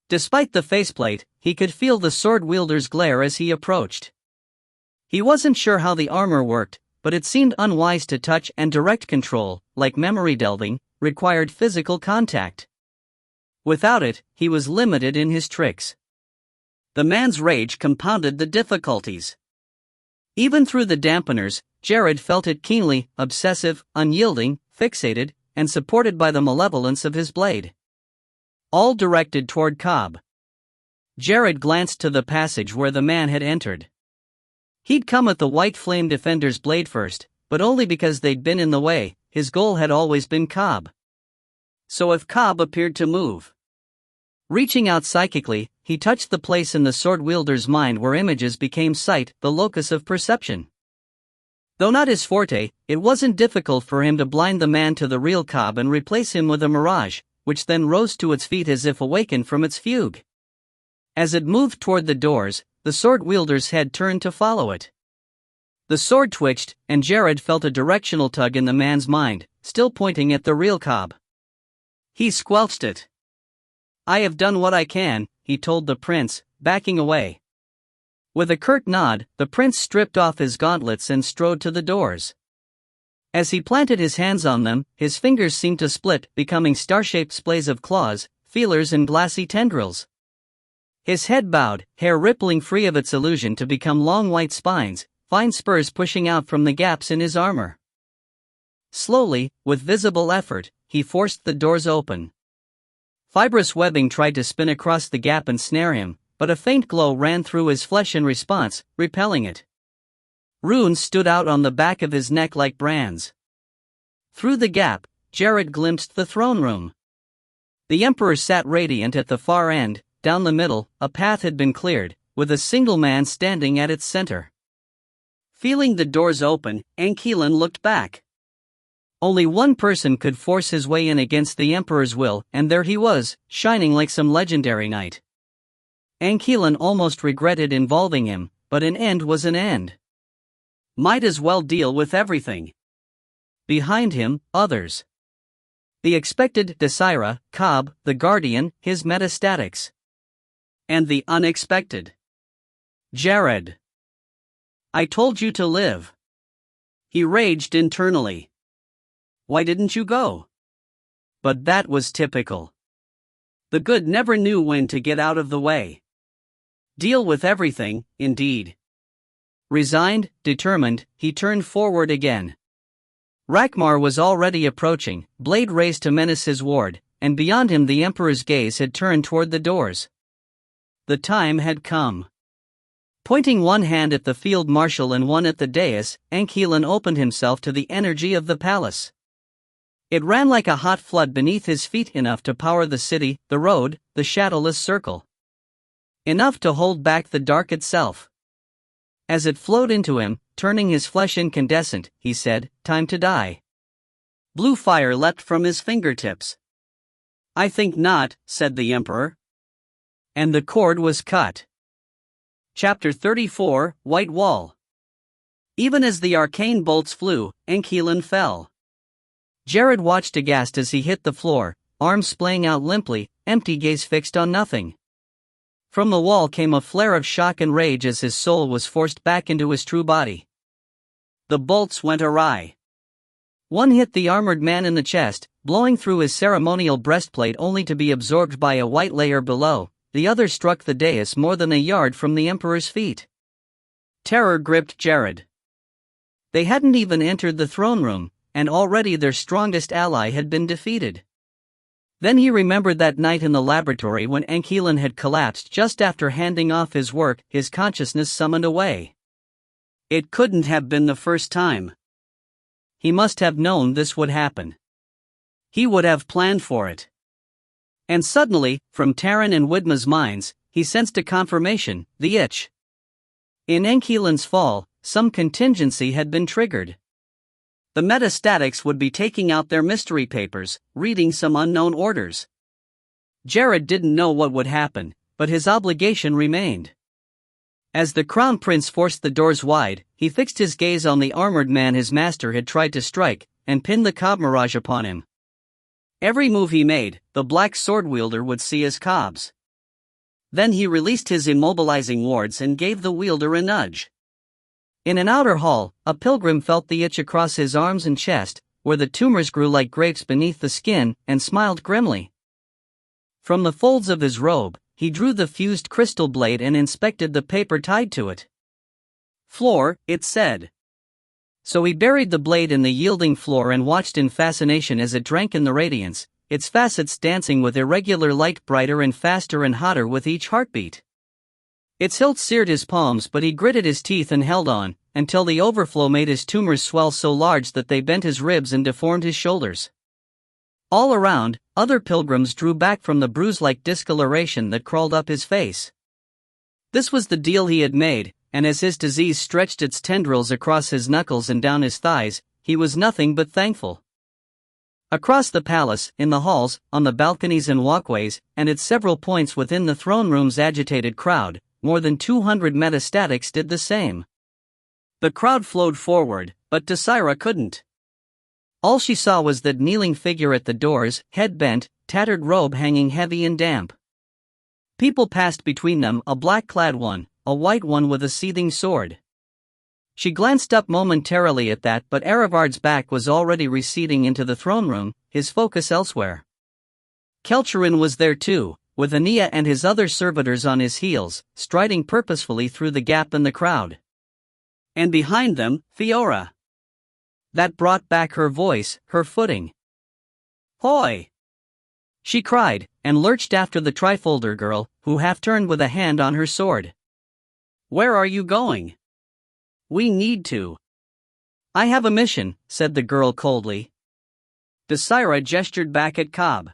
Despite the faceplate, he could feel the sword wielder's glare as he approached. He wasn't sure how the armor worked, but it seemed unwise to touch, and direct control, like memory delving, required physical contact. Without it, he was limited in his tricks. The man's rage compounded the difficulties. Even through the dampeners, Jared felt it keenly, obsessive, unyielding, fixated, and supported by the malevolence of his blade. All directed toward Cobb. Jared glanced to the passage where the man had entered. He'd come at the white flame defender's blade first, but only because they'd been in the way. His goal had always been Cobb. So if Cobb appeared to move, reaching out psychically, he touched the place in the sword-wielder's mind where images became sight, the locus of perception. Though not his forte, it wasn't difficult for him to blind the man to the real Kade and replace him with a mirage, which then rose to its feet as if awakened from its fugue. As it moved toward the doors, the sword-wielder's head turned to follow it. The sword twitched, and Jared felt a directional tug in the man's mind, still pointing at the real Kade. He squelched it. "I have done what I can," he told the prince, backing away. With a curt nod, the prince stripped off his gauntlets and strode to the doors. As he planted his hands on them, his fingers seemed to split, becoming star-shaped splays of claws, feelers and glassy tendrils. His head bowed, hair rippling free of its illusion to become long white spines, fine spurs pushing out from the gaps in his armor. Slowly, with visible effort, he forced the doors open. Fibrous webbing tried to spin across the gap and snare him, but a faint glow ran through his flesh in response, repelling it. Runes stood out on the back of his neck like brands. Through the gap, Jared glimpsed the throne room. The emperor sat radiant at the far end. Down the middle, a path had been cleared, with a single man standing at its center. Feeling the doors open, Anquilin looked back. Only one person could force his way in against the emperor's will, and there he was, shining like some legendary knight. Anquilin almost regretted involving him, but an end was an end. Might as well deal with everything. Behind him, others. The expected Desira, Kade, the guardian, his metastatics. And the unexpected. Jared. "I told you to live." He raged internally. "Why didn't you go?" But that was typical. The good never knew when to get out of the way. Deal with everything, indeed. Resigned, determined, he turned forward again. Rakmar was already approaching, blade raised to menace his ward, and beyond him the emperor's gaze had turned toward the doors. The time had come. Pointing one hand at the field marshal and one at the dais, Anquilin opened himself to the energy of the palace. It ran like a hot flood beneath his feet, enough to power the city, the road, the shadowless circle. Enough to hold back the dark itself. As it flowed into him, turning his flesh incandescent, he said, "Time to die." Blue fire leapt from his fingertips. "I think not," said the emperor. And the cord was cut. Chapter 34, White Wall. Even as the arcane bolts flew, Anquilin fell. Jared watched aghast as he hit the floor, arms splaying out limply, empty gaze fixed on nothing. From the wall came a flare of shock and rage as his soul was forced back into his true body. The bolts went awry. One hit the armored man in the chest, blowing through his ceremonial breastplate only to be absorbed by a white layer below. The other struck the dais more than a yard from the emperor's feet. Terror gripped Jared. They hadn't even entered the throne room, and already their strongest ally had been defeated. Then he remembered that night in the laboratory when Anquilin had collapsed just after handing off his work, his consciousness summoned away. It couldn't have been the first time. He must have known this would happen. He would have planned for it. And suddenly, from Taran and Widma's minds, he sensed a confirmation, the itch. In Anquilin's fall, some contingency had been triggered. The metastatics would be taking out their mystery papers, reading some unknown orders. Jared didn't know what would happen, but his obligation remained. As the crown prince forced the doors wide, he fixed his gaze on the armored man his master had tried to strike, and pinned the Kade mirage upon him. Every move he made, the black sword wielder would see as Kade's. Then he released his immobilizing wards and gave the wielder a nudge. In an outer hall, a pilgrim felt the itch across his arms and chest, where the tumors grew like grapes beneath the skin, and smiled grimly. From the folds of his robe, he drew the fused crystal blade and inspected the paper tied to it. "Floor," it said. So he buried the blade in the yielding floor and watched in fascination as it drank in the radiance, its facets dancing with irregular light, brighter and faster and hotter with each heartbeat. Its hilt seared his palms, but he gritted his teeth and held on, until the overflow made his tumors swell so large that they bent his ribs and deformed his shoulders. All around, Other pilgrims drew back from the bruise-like discoloration that crawled up his face. This was the deal he had made, and as his disease stretched its tendrils across his knuckles and down his thighs, he was nothing but thankful. Across the palace, in the halls, on the balconies and walkways, and at several points within the throne room's agitated crowd, more than 200 metastatics did the same. The crowd flowed forward, but Desira couldn't. All she saw was that kneeling figure at the doors, head bent, tattered robe hanging heavy and damp. People passed between them, a black-clad one, a white one with a seething sword. She glanced up momentarily at that, but Arivard's back was already receding into the throne room, his focus elsewhere. Ile-Rien was there too, with Ania and his other servitors on his heels, striding purposefully through the gap in the crowd. And behind them, Fiora. That brought back her voice, her footing. "Hoy!" she cried, and lurched after the trifolder girl, who half-turned with a hand on her sword. "Where are you going?" "We need to." "I have a mission," said the girl coldly. Desira gestured back at Cobb.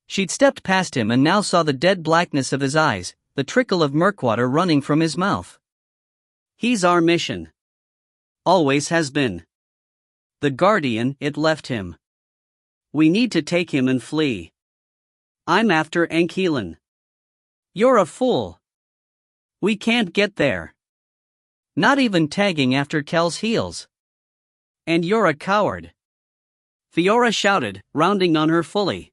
She'd stepped past him and now saw the dead blackness of his eyes, the trickle of murkwater running from his mouth. "He's our mission. Always has been. The Guardian, it left him. We need to take him and flee. I'm after Ankelan." "You're a fool. We can't get there. Not even tagging after Kel's heels. And you're a coward," Fiora shouted, rounding on her fully.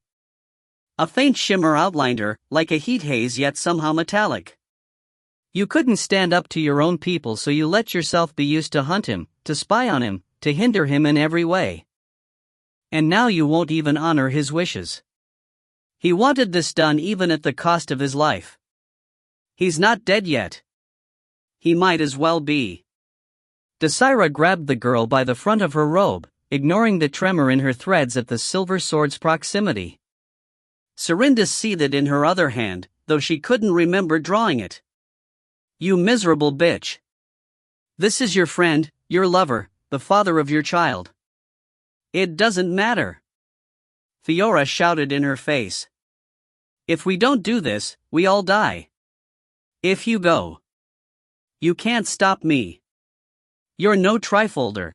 A faint shimmer outlined her, like a heat haze yet somehow metallic. "You couldn't stand up to your own people, so you let yourself be used to hunt him, to spy on him, to hinder him in every way. And now you won't even honor his wishes. He wanted this done even at the cost of his life. He's not dead yet. He might as well be." Desira grabbed the girl by the front of her robe, ignoring the tremor in her threads at the silver sword's proximity. Serinda seethed in her other hand, though she couldn't remember drawing it. "You miserable bitch. This is your friend, your lover, the father of your child." "It doesn't matter," Fiora shouted in her face. "If we don't do this, we all die. If you go, you can't stop me. You're no trifolder."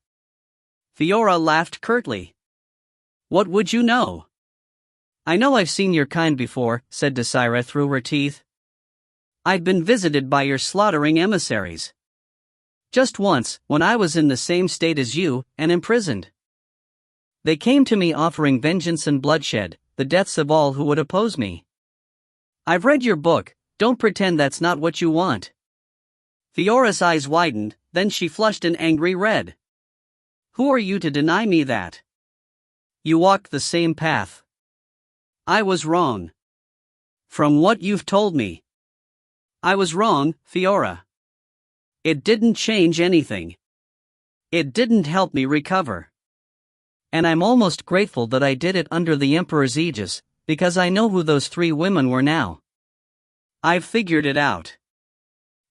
Fiora laughed curtly. "What would you know?" "I know I've seen your kind before," said Desira through her teeth. "I'd been visited by your slaughtering emissaries. Just once, when I was in the same state as you, and imprisoned. They came to me offering vengeance and bloodshed, the deaths of all who would oppose me. I've read your book, don't pretend that's not what you want." Fiora's eyes widened, then she flushed an angry red. "Who are you to deny me that? You walked the same path. I was wrong. From what you've told me, I was wrong, Fiora. It didn't change anything. It didn't help me recover. And I'm almost grateful that I did it under the Emperor's aegis, because I know who those 3 women were now. I've figured it out."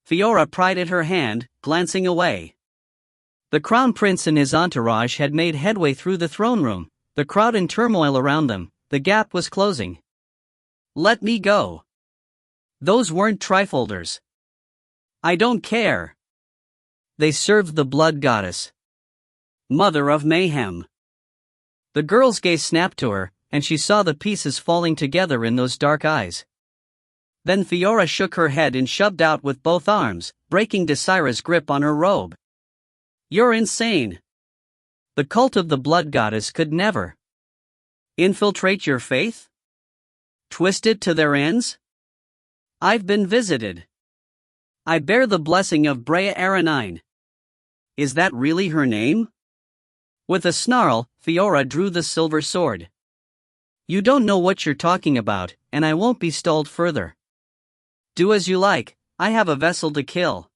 Fiora pried at her hand, glancing away. The Crown Prince and his entourage had made headway through the throne room, the crowd in turmoil around them. The gap was closing. "Let me go. Those weren't trifolders. I don't care. They served the blood goddess. Mother of mayhem." The girl's gaze snapped to her, and she saw the pieces falling together in those dark eyes. Then Fiora shook her head and shoved out with both arms, breaking Desira's grip on her robe. "You're insane. The cult of the blood goddess could never infiltrate your faith? Twist it to their ends? I've been visited. I bear the blessing of Brea Aranine. Is that really her name?" With a snarl, Fiora drew the silver sword. "You don't know what you're talking about, and I won't be stalled further. Do as you like, I have a vessel to kill."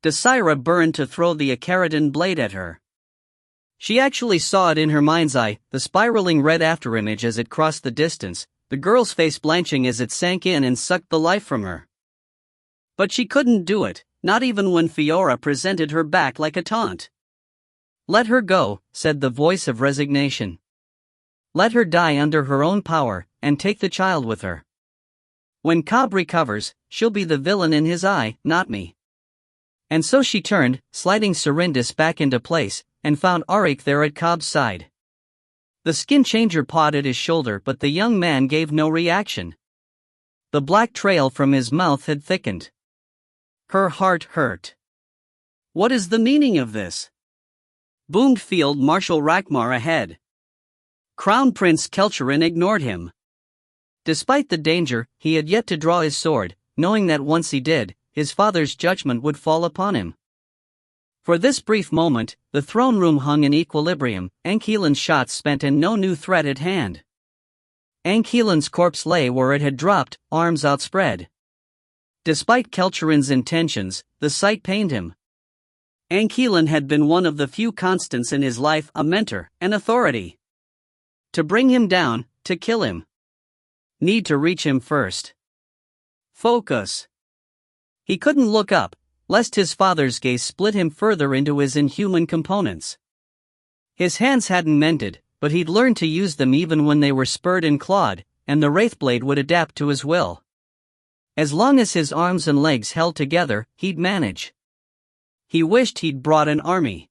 Desira burned to throw the Acaridan blade at her. She actually saw it in her mind's eye, the spiraling red afterimage as it crossed the distance, the girl's face blanching as it sank in and sucked the life from her. But she couldn't do it, not even when Fiora presented her back like a taunt. "Let her go," said the voice of resignation. Let her die under her own power, and take the child with her. When Kade recovers, she'll be the villain in his eye, not me. And so she turned, sliding Serindis back into place, and found Auric there at Kade's side. The skin changer pawed at his shoulder, but the young man gave no reaction. The black trail from his mouth had thickened. Her heart hurt. What is the meaning of this? Boomed Field Marshal Rakmar ahead. Crown Prince Ile-Rien ignored him. Despite the danger, he had yet to draw his sword, knowing that once he did, his father's judgment would fall upon him. For this brief moment, the throne room hung in equilibrium, Ankeelan's shots spent and no new threat at hand. Ankeelan's corpse lay where it had dropped, arms outspread. Despite Ile-Rien's intentions, the sight pained him. Ankeelan had been one of the few constants in his life, a mentor, an authority. To bring him down, to kill him. Need to reach him first. Focus. He couldn't look up, lest his father's gaze split him further into his inhuman components. His hands hadn't mended, but he'd learned to use them even when they were spurred and clawed, and the wraithblade would adapt to his will. As long as his arms and legs held together, he'd manage. He wished he'd brought an army.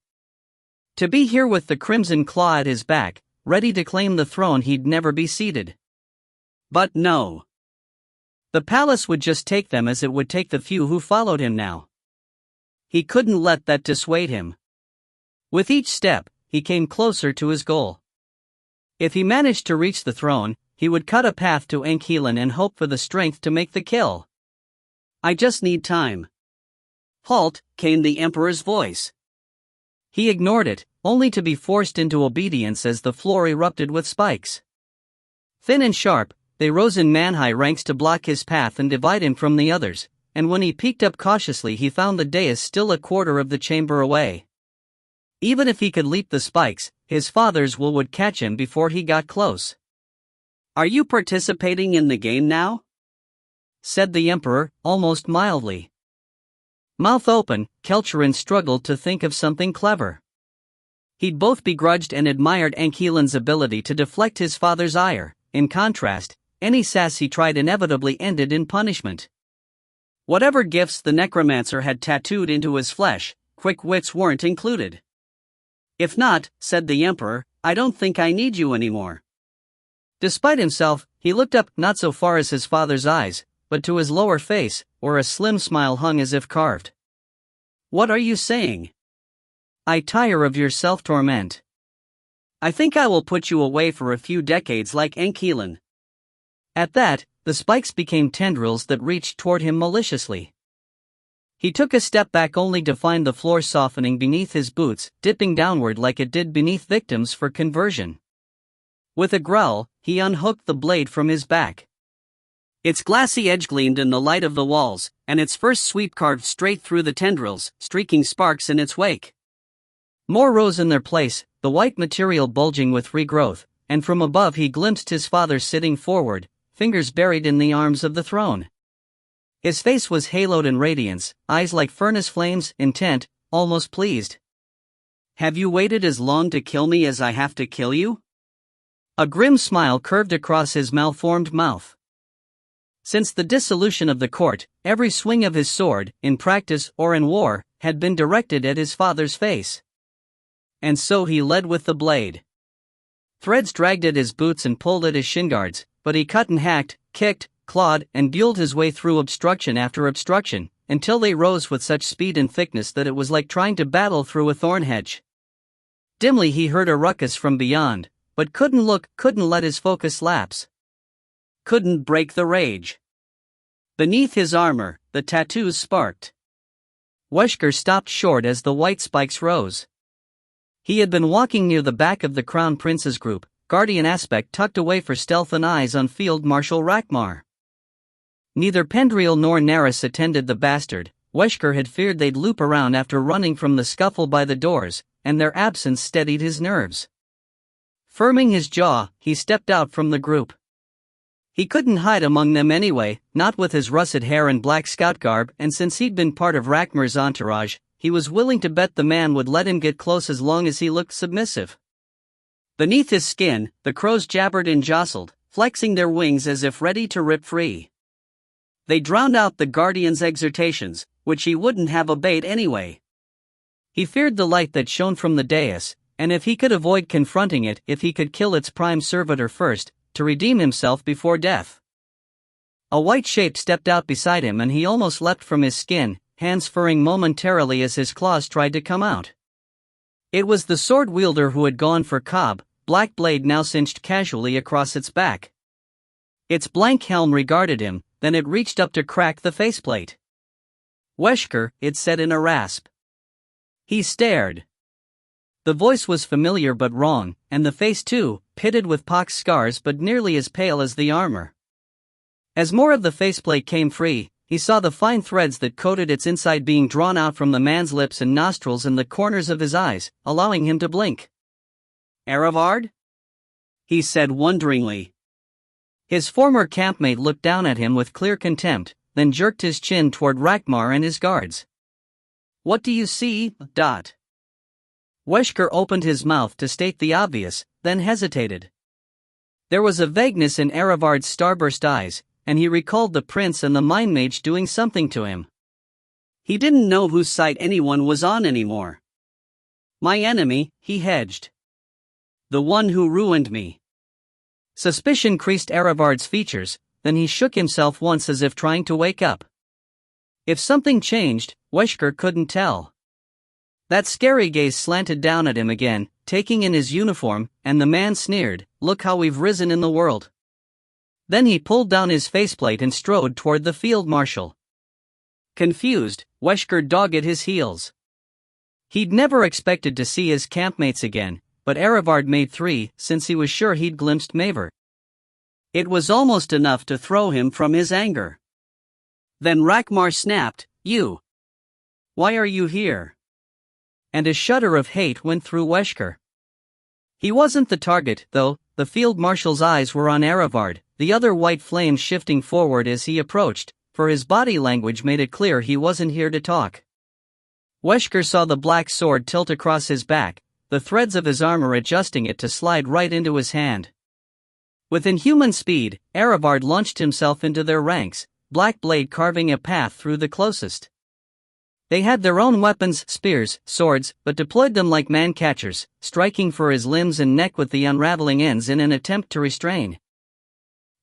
To be here with the crimson claw at his back, ready to claim the throne, he'd never be seated. But no. The palace would just take them as it would take the few who followed him now. He couldn't let that dissuade him. With each step, he came closer to his goal. If he managed to reach the throne, he would cut a path to Ankeelan and hope for the strength to make the kill. I just need time. Halt, came the Emperor's voice. He ignored it, only to be forced into obedience as the floor erupted with spikes. Thin and sharp, they rose in man-high ranks to block his path and divide him from the others, and when he peeked up cautiously he found the dais still a quarter of the chamber away. Even if he could leap the spikes, his father's will would catch him before he got close. Are you participating in the game now? Said the Emperor, almost mildly. Mouth open, Ile-Rien struggled to think of something clever. He'd both begrudged and admired Ankeelan's ability to deflect his father's ire. In contrast, any sass he tried inevitably ended in punishment. Whatever gifts the necromancer had tattooed into his flesh, quick wits weren't included. If not, said the Emperor, I don't think I need you anymore. Despite himself, he looked up not so far as his father's eyes, but to his lower face, where a slim smile hung as if carved. What are you saying? I tire of your self-torment. I think I will put you away for a few decades like Ankeelan. At that, the spikes became tendrils that reached toward him maliciously. He took a step back only to find the floor softening beneath his boots, dipping downward like it did beneath victims for conversion. With a growl, he unhooked the blade from his back. Its glassy edge gleamed in the light of the walls, and its first sweep carved straight through the tendrils, streaking sparks in its wake. More rose in their place, the white material bulging with regrowth, and from above he glimpsed his father sitting forward, fingers buried in the arms of the throne. His face was haloed in radiance, eyes like furnace flames, intent, almost pleased. Have you waited as long to kill me as I have to kill you? A grim smile curved across his malformed mouth. Since the dissolution of the court, every swing of his sword, in practice or in war, had been directed at his father's face. And so he led with the blade. Threads dragged at his boots and pulled at his shin guards, but he cut and hacked, kicked, clawed, and dueled his way through obstruction after obstruction, until they rose with such speed and thickness that it was like trying to battle through a thorn hedge. Dimly he heard a ruckus from beyond, but couldn't look, couldn't let his focus lapse. Couldn't break the rage. Beneath his armor, the tattoos sparked. Wesker stopped short as the white spikes rose. He had been walking near the back of the Crown Prince's group, guardian aspect tucked away for stealth and eyes on Field Marshal Rakmar. Neither Pendriel nor Naris attended the bastard. Wesker had feared they'd loop around after running from the scuffle by the doors, and their absence steadied his nerves. Firming his jaw, he stepped out from the group. He couldn't hide among them anyway, not with his russet hair and black scout garb, and since he'd been part of Rakmar's entourage, he was willing to bet the man would let him get close as long as he looked submissive. Beneath his skin, the crows jabbered and jostled, flexing their wings as if ready to rip free. They drowned out the guardian's exhortations, which he wouldn't have obeyed anyway. He feared the light that shone from the dais, and if he could avoid confronting it, if he could kill its prime servitor first, to redeem himself before death. A white shape stepped out beside him and he almost leapt from his skin, hands furring momentarily as his claws tried to come out. It was the sword wielder who had gone for Cobb, black blade now cinched casually across its back. Its blank helm regarded him, then it reached up to crack the faceplate. "Wesker," it said in a rasp. He stared. The voice was familiar but wrong, and the face too, pitted with pox scars but nearly as pale as the armor. As more of the faceplate came free, he saw the fine threads that coated its inside being drawn out from the man's lips and nostrils and the corners of his eyes, allowing him to blink. "Eivard?" he said wonderingly. His former campmate looked down at him with clear contempt, then jerked his chin toward Rakmar and his guards. "What do you see?" Wesker opened his mouth to state the obvious, then hesitated. There was a vagueness in Eivard's starburst eyes, and he recalled the prince and the mind mage doing something to him. He didn't know whose side anyone was on anymore. "My enemy," he hedged. "The one who ruined me." Suspicion creased Eivard's features, then he shook himself once as if trying to wake up. If something changed, Wesker couldn't tell. That scary gaze slanted down at him again, taking in his uniform, and the man sneered, "Look how we've risen in the world." Then he pulled down his faceplate and strode toward the field marshal. Confused, Wesker dogged at his heels. He'd never expected to see his campmates again, but Eivard made 3 since he was sure he'd glimpsed Maver. It was almost enough to throw him from his anger. Then Rakmar snapped, "You! Why are you here?" And a shudder of hate went through Wesker. He wasn't the target, though. The field marshal's eyes were on Eivard, the other white flames shifting forward as he approached, for his body language made it clear he wasn't here to talk. Wesker saw the black sword tilt across his back, the threads of his armor adjusting it to slide right into his hand. With inhuman speed, Eivard launched himself into their ranks, black blade carving a path through the closest. They had their own weapons, spears, swords, but deployed them like man-catchers, striking for his limbs and neck with the unraveling ends in an attempt to restrain.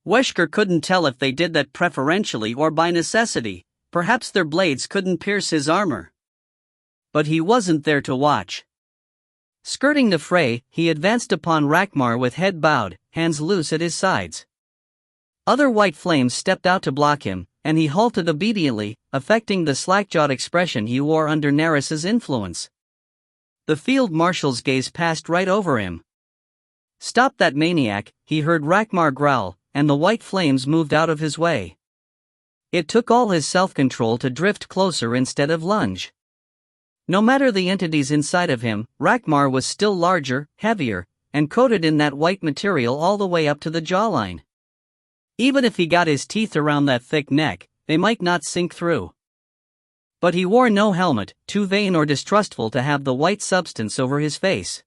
Wesker couldn't tell if they did that preferentially or by necessity. Perhaps their blades couldn't pierce his armor. But he wasn't there to watch. Skirting the fray, he advanced upon Rakmar with head bowed, hands loose at his sides. Other white flames stepped out to block him, and he halted obediently, affecting the slack-jawed expression he wore under Neris's influence. The field marshal's gaze passed right over him. "Stop that maniac," he heard Rakmar growl, and the white flames moved out of his way. It took all his self-control to drift closer instead of lunge. No matter the entities inside of him, Rakmar was still larger, heavier, and coated in that white material all the way up to the jawline. Even if he got his teeth around that thick neck, they might not sink through. But he wore no helmet, too vain or distrustful to have the white substance over his face.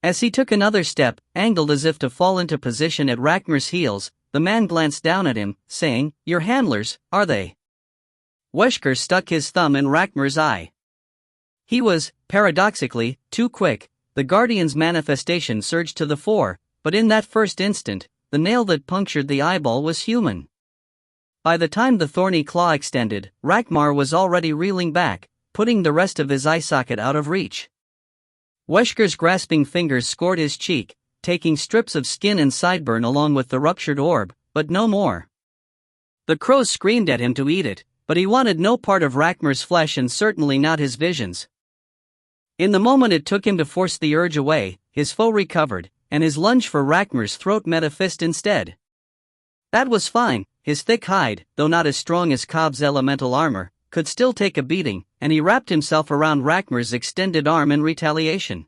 As he took another step, angled as if to fall into position at Rakmar's heels, the man glanced down at him, saying, "Your handlers, are they?" Wesker stuck his thumb in Rakmar's eye. He was, paradoxically, too quick. The Guardian's manifestation surged to the fore, but in that first instant, the nail that punctured the eyeball was human. By the time the thorny claw extended, Rakmar was already reeling back, putting the rest of his eye socket out of reach. Wesker's grasping fingers scored his cheek, taking strips of skin and sideburn along with the ruptured orb, but no more. The crows screamed at him to eat it, but he wanted no part of Rakmar's flesh and certainly not his visions. In the moment it took him to force the urge away, his foe recovered, and his lunge for Rakmar's throat met a fist instead. That was fine. His thick hide, though not as strong as Cobb's elemental armor, could still take a beating, and he wrapped himself around Rakmar's extended arm in retaliation.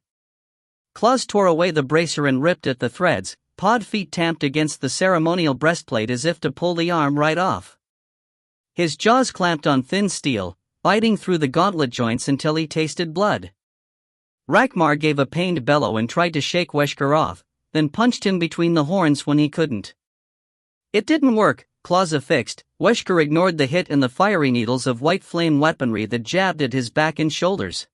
Claws tore away the bracer and ripped at the threads, pawed feet tamped against the ceremonial breastplate as if to pull the arm right off. His jaws clamped on thin steel, biting through the gauntlet joints until he tasted blood. Ragnar gave a pained bellow and tried to shake Wesker off, then punched him between the horns when he couldn't. It didn't work, claws affixed. Wesker ignored the hit and the fiery needles of white flame weaponry that jabbed at his back and shoulders.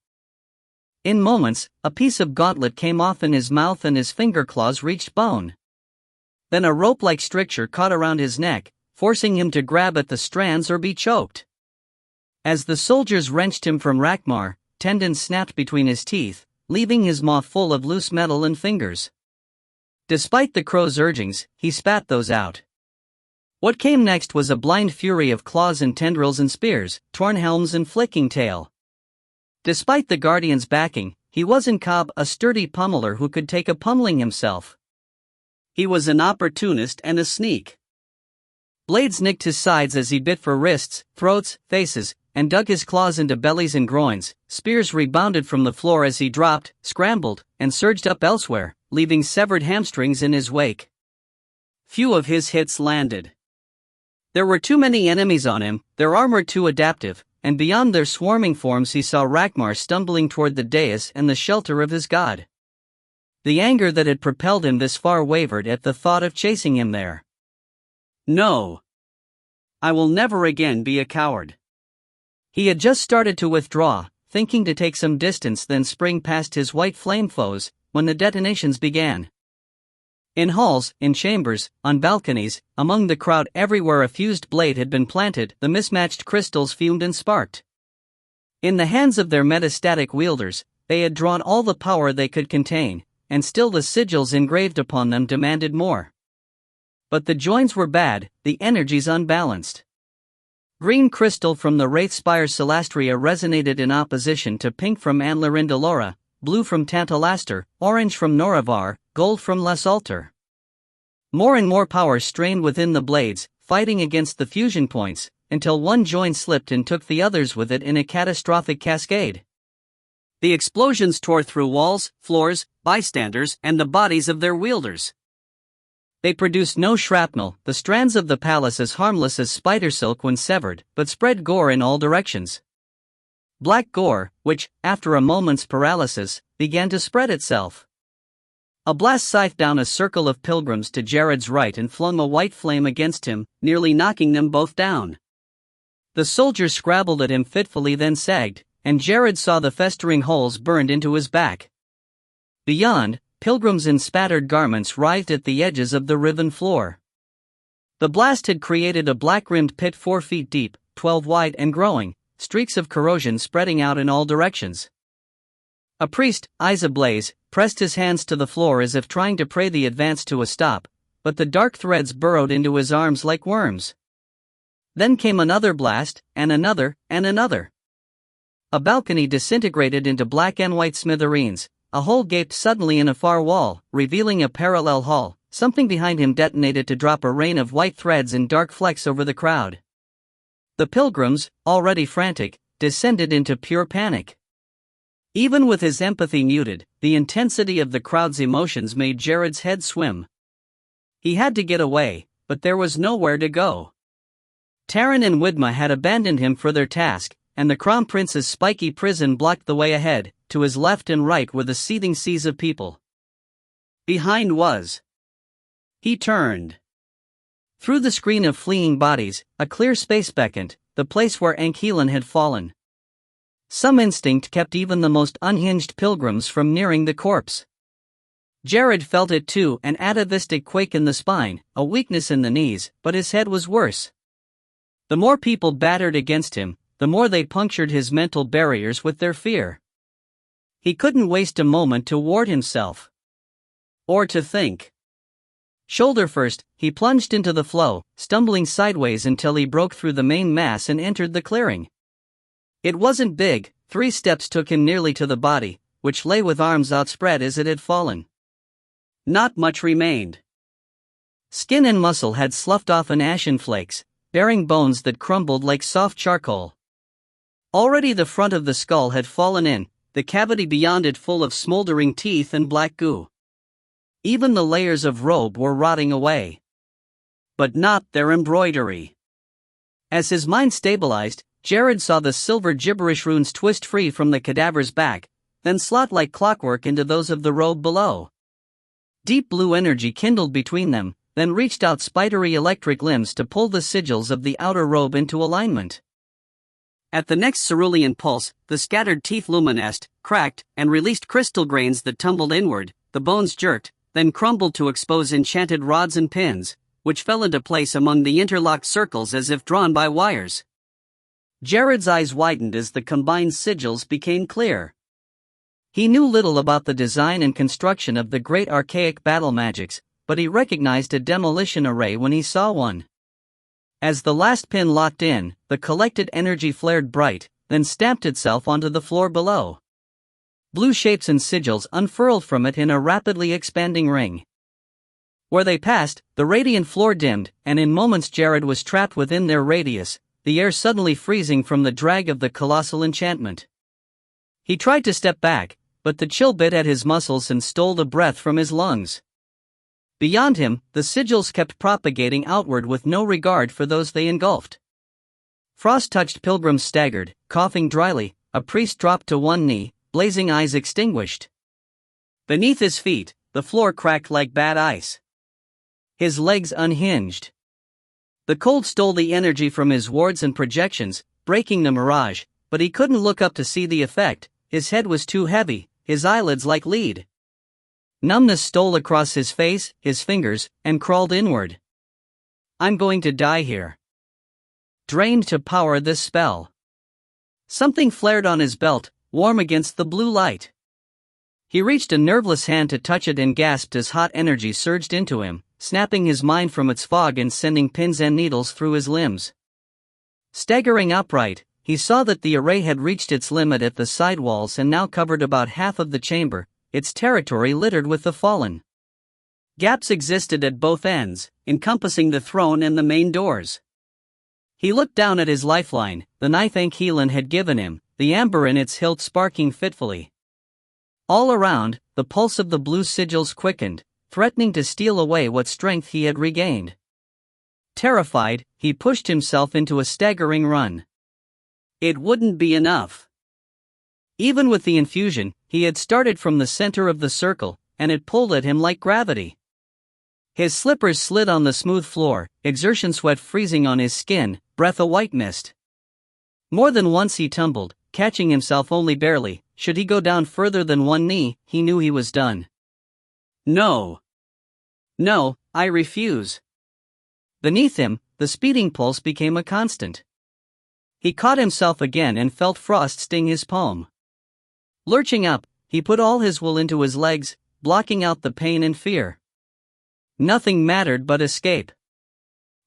In moments, a piece of gauntlet came off in his mouth and his finger claws reached bone. Then a rope-like stricture caught around his neck, forcing him to grab at the strands or be choked. As the soldiers wrenched him from Ragnar, tendons snapped between his teeth, leaving his maw full of loose metal and fingers. Despite the crow's urgings, he spat those out. What came next was a blind fury of claws and tendrils and spears, torn helms and flicking tail. Despite the Guardian's backing, he wasn't Cobb, a sturdy pummeler who could take a pummeling himself. He was an opportunist and a sneak. Blades nicked his sides as he bit for wrists, throats, faces, and dug his claws into bellies and groins. Spears rebounded from the floor as he dropped, scrambled, and surged up elsewhere, leaving severed hamstrings in his wake. Few of his hits landed. There were too many enemies on him, their armor too adaptive, and beyond their swarming forms he saw Ragnar stumbling toward the dais and the shelter of his god. The anger that had propelled him this far wavered at the thought of chasing him there. No. I will never again be a coward. He had just started to withdraw, thinking to take some distance then spring past his white flame foes, when the detonations began. In halls, in chambers, on balconies, among the crowd everywhere a fused blade had been planted, the mismatched crystals fumed and sparked. In the hands of their metastatic wielders, they had drawn all the power they could contain, and still the sigils engraved upon them demanded more. But the joins were bad, the energies unbalanced. Green crystal from the Wraithspire Celastria resonated in opposition to pink from Ile-Rien, blue from Tantalaster, orange from Noravar, gold from Les Alter. More and more power strained within the blades, fighting against the fusion points, until one join slipped and took the others with it in a catastrophic cascade. The explosions tore through walls, floors, bystanders, and the bodies of their wielders. They produced no shrapnel, the strands of the palace as harmless as spider silk when severed, but spread gore in all directions. Black gore, which, after a moment's paralysis, began to spread itself. A blast scythed down a circle of pilgrims to Jared's right and flung a white flame against him, nearly knocking them both down. The soldiers scrabbled at him fitfully then sagged, and Jared saw the festering holes burned into his back. Beyond, pilgrims in spattered garments writhed at the edges of the riven floor. The blast had created a black-rimmed pit 4 feet deep, 12 wide and growing, streaks of corrosion spreading out in all directions. A priest, eyes ablaze, pressed his hands to the floor as if trying to pray the advance to a stop, but the dark threads burrowed into his arms like worms. Then came another blast, and another, and another. A balcony disintegrated into black and white smithereens. A hole gaped suddenly in a far wall, revealing a parallel hall. Something behind him detonated to drop a rain of white threads and dark flecks over the crowd. The pilgrims, already frantic, descended into pure panic. Even with his empathy muted, the intensity of the crowd's emotions made Jared's head swim. He had to get away, but there was nowhere to go. Taran and Widma had abandoned him for their task, and the Crown Prince's spiky prison blocked the way ahead. To his left and right were the seething seas of people. Behind was. He turned. Through the screen of fleeing bodies, a clear space beckoned, the place where Ankhelen had fallen. Some instinct kept even the most unhinged pilgrims from nearing the corpse. Jared felt it too, an atavistic quake in the spine, a weakness in the knees, but his head was worse. The more people battered against him, the more they punctured his mental barriers with their fear. He couldn't waste a moment to ward himself. Or to think. Shoulder first, he plunged into the flow, stumbling sideways until he broke through the main mass and entered the clearing. It wasn't big, 3 steps took him nearly to the body, which lay with arms outspread as it had fallen. Not much remained. Skin and muscle had sloughed off in ashen flakes, bearing bones that crumbled like soft charcoal. Already the front of the skull had fallen in, the cavity beyond it full of smoldering teeth and black goo. Even the layers of robe were rotting away. But not their embroidery. As his mind stabilized, Jared saw the silver gibberish runes twist free from the cadaver's back, then slot like clockwork into those of the robe below. Deep blue energy kindled between them, then reached out spidery electric limbs to pull the sigils of the outer robe into alignment. At the next cerulean pulse, the scattered teeth luminesced, cracked, and released crystal grains that tumbled inward. The bones jerked, then crumbled to expose enchanted rods and pins, which fell into place among the interlocked circles as if drawn by wires. Jared's eyes widened as the combined sigils became clear. He knew little about the design and construction of the great archaic battle magics, but he recognized a demolition array when he saw one. As the last pin locked in, the collected energy flared bright, then stamped itself onto the floor below. Blue shapes and sigils unfurled from it in a rapidly expanding ring. Where they passed, the radiant floor dimmed, and in moments Jared was trapped within their radius, the air suddenly freezing from the drag of the colossal enchantment. He tried to step back, but the chill bit at his muscles and stole the breath from his lungs. Beyond him, the sigils kept propagating outward with no regard for those they engulfed. Frost-touched pilgrims staggered, coughing dryly. A priest dropped to one knee, blazing eyes extinguished. Beneath his feet, the floor cracked like bad ice. His legs unhinged. The cold stole the energy from his wards and projections, breaking the mirage, but he couldn't look up to see the effect. His head was too heavy, his eyelids like lead. Numbness stole across his face, his fingers, and crawled inward. I'm going to die here. Drained to power this spell. Something flared on his belt, warm against the blue light. He reached a nerveless hand to touch it and gasped as hot energy surged into him, snapping his mind from its fog and sending pins and needles through his limbs. Staggering upright, he saw that the array had reached its limit at the side walls and now covered about half of the chamber, its territory littered with the fallen. Gaps existed at both ends, encompassing the throne and the main doors. He looked down at his lifeline, the knife Ile-Rien had given him, the amber in its hilt sparking fitfully. All around, the pulse of the blue sigils quickened, threatening to steal away what strength he had regained. Terrified, he pushed himself into a staggering run. It wouldn't be enough. Even with the infusion, he had started from the center of the circle, and it pulled at him like gravity. His slippers slid on the smooth floor, exertion sweat freezing on his skin, breath a white mist. More than once he tumbled, catching himself only barely. Should he go down further than one knee, he knew he was done. No. No, I refuse. Beneath him, the speeding pulse became a constant. He caught himself again and felt frost sting his palm. Lurching up, he put all his will into his legs, blocking out the pain and fear. Nothing mattered but escape.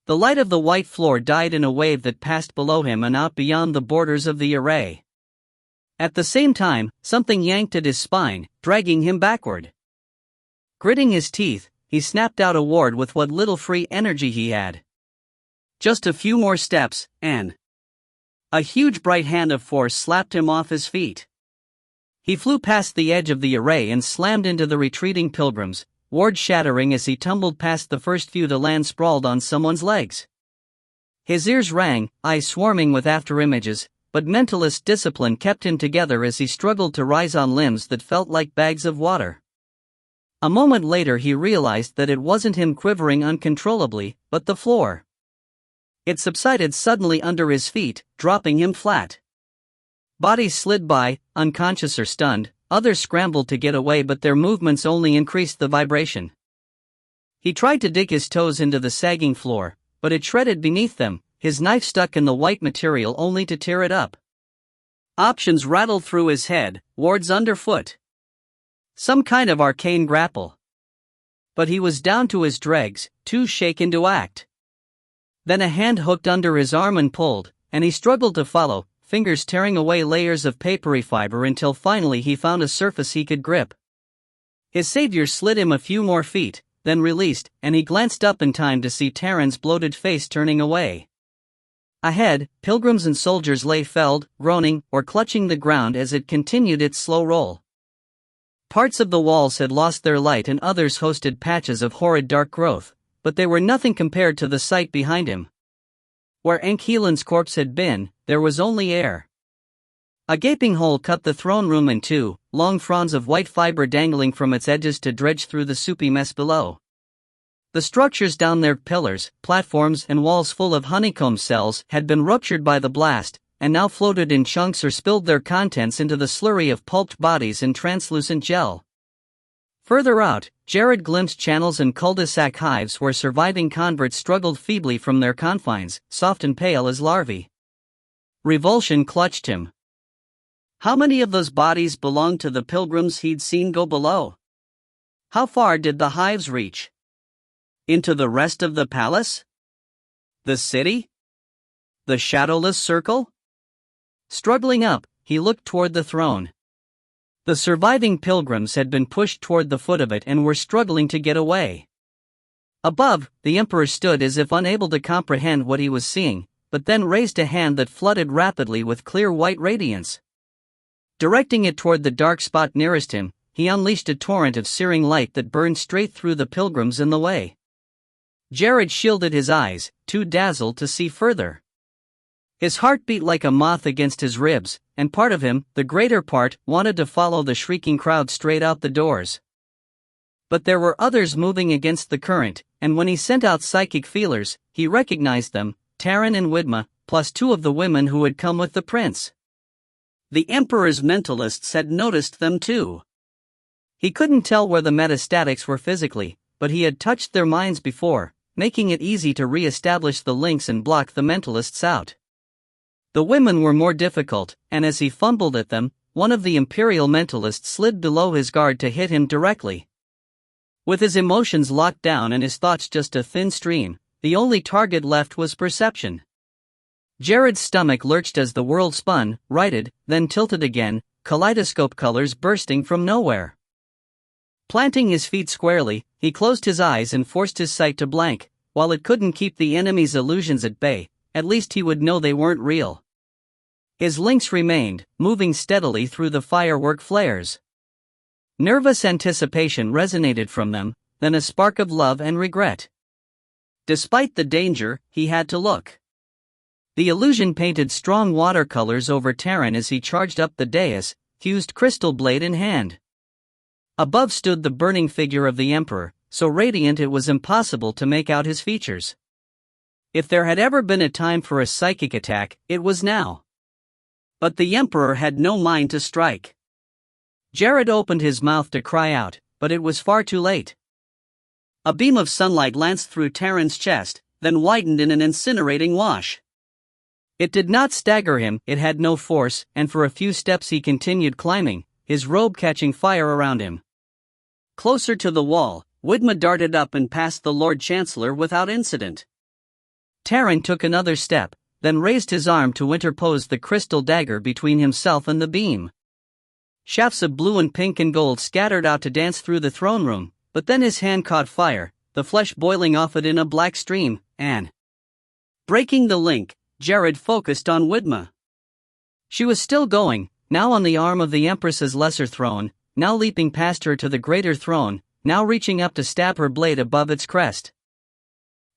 The light of the white floor died in a wave that passed below him and out beyond the borders of the array. At the same time, something yanked at his spine, dragging him backward. Gritting his teeth, he snapped out a ward with what little free energy he had. Just a few more steps, and a huge bright hand of force slapped him off his feet. He flew past the edge of the array and slammed into the retreating pilgrims, ward shattering as he tumbled past the first few to land sprawled on someone's legs. His ears rang, eyes swarming with afterimages, but mentalist discipline kept him together as he struggled to rise on limbs that felt like bags of water. A moment later he realized that it wasn't him quivering uncontrollably, but the floor. It subsided suddenly under his feet, dropping him flat. Bodies slid by, unconscious or stunned, others scrambled to get away but their movements only increased the vibration. He tried to dig his toes into the sagging floor, but it shredded beneath them, his knife stuck in the white material only to tear it up. Options rattled through his head, wards underfoot. Some kind of arcane grapple. But he was down to his dregs, too shaken to act. Then a hand hooked under his arm and pulled, and he struggled to follow, fingers tearing away layers of papery fiber until finally he found a surface he could grip. His savior slid him a few more feet, then released, and he glanced up in time to see Taryn's bloated face turning away. Ahead, pilgrims and soldiers lay felled, groaning, or clutching the ground as it continued its slow roll. Parts of the walls had lost their light and others hosted patches of horrid dark growth, but they were nothing compared to the sight behind him. Where Ile-Rien's corpse had been, there was only air. A gaping hole cut the throne room in two, long fronds of white fiber dangling from its edges to dredge through the soupy mess below. The structures down there, pillars, platforms and walls full of honeycomb cells, had been ruptured by the blast, and now floated in chunks or spilled their contents into the slurry of pulped bodies and translucent gel. Further out, Jared glimpsed channels and cul-de-sac hives where surviving converts struggled feebly from their confines, soft and pale as larvae. Revulsion clutched him. How many of those bodies belonged to the pilgrims he'd seen go below? How far did the hives reach? Into the rest of the palace? The city? The shadowless circle? Struggling up, he looked toward the throne. The surviving pilgrims had been pushed toward the foot of it and were struggling to get away. Above, the emperor stood as if unable to comprehend what he was seeing, but then raised a hand that flooded rapidly with clear white radiance. Directing it toward the dark spot nearest him, he unleashed a torrent of searing light that burned straight through the pilgrims in the way. Jared shielded his eyes, too dazzled to see further. His heart beat like a moth against his ribs, and part of him, the greater part, wanted to follow the shrieking crowd straight out the doors. But there were others moving against the current, and when he sent out psychic feelers, he recognized them, Taryn and Widma, plus two of the women who had come with the prince. The emperor's mentalists had noticed them too. He couldn't tell where the metastatics were physically, but he had touched their minds before, making it easy to re-establish the links and block the mentalists out. The women were more difficult, and as he fumbled at them, one of the imperial mentalists slid below his guard to hit him directly. With his emotions locked down and his thoughts just a thin stream, the only target left was perception. Jared's stomach lurched as the world spun, righted, then tilted again, kaleidoscope colors bursting from nowhere. Planting his feet squarely, he closed his eyes and forced his sight to blank. While it couldn't keep the enemy's illusions at bay, at least he would know they weren't real. His links remained, moving steadily through the firework flares. Nervous anticipation resonated from them, then a spark of love and regret. Despite the danger, he had to look. The illusion painted strong watercolors over Taryn as he charged up the dais, fused crystal blade in hand. Above stood the burning figure of the emperor, so radiant it was impossible to make out his features. If there had ever been a time for a psychic attack, it was now. But the emperor had no mind to strike. Jared opened his mouth to cry out, but it was far too late. A beam of sunlight lanced through Taryn's chest, then widened in an incinerating wash. It did not stagger him, it had no force, and for a few steps he continued climbing, his robe catching fire around him. Closer to the wall, Widma darted up and passed the Lord Chancellor without incident. Taryn took another step, then raised his arm to interpose the crystal dagger between himself and the beam. Shafts of blue and pink and gold scattered out to dance through the throne room, but then his hand caught fire, the flesh boiling off it in a black stream, and breaking the link, Jared focused on Widma. She was still going, now on the arm of the Empress's lesser throne, now leaping past her to the greater throne, now reaching up to stab her blade above its crest.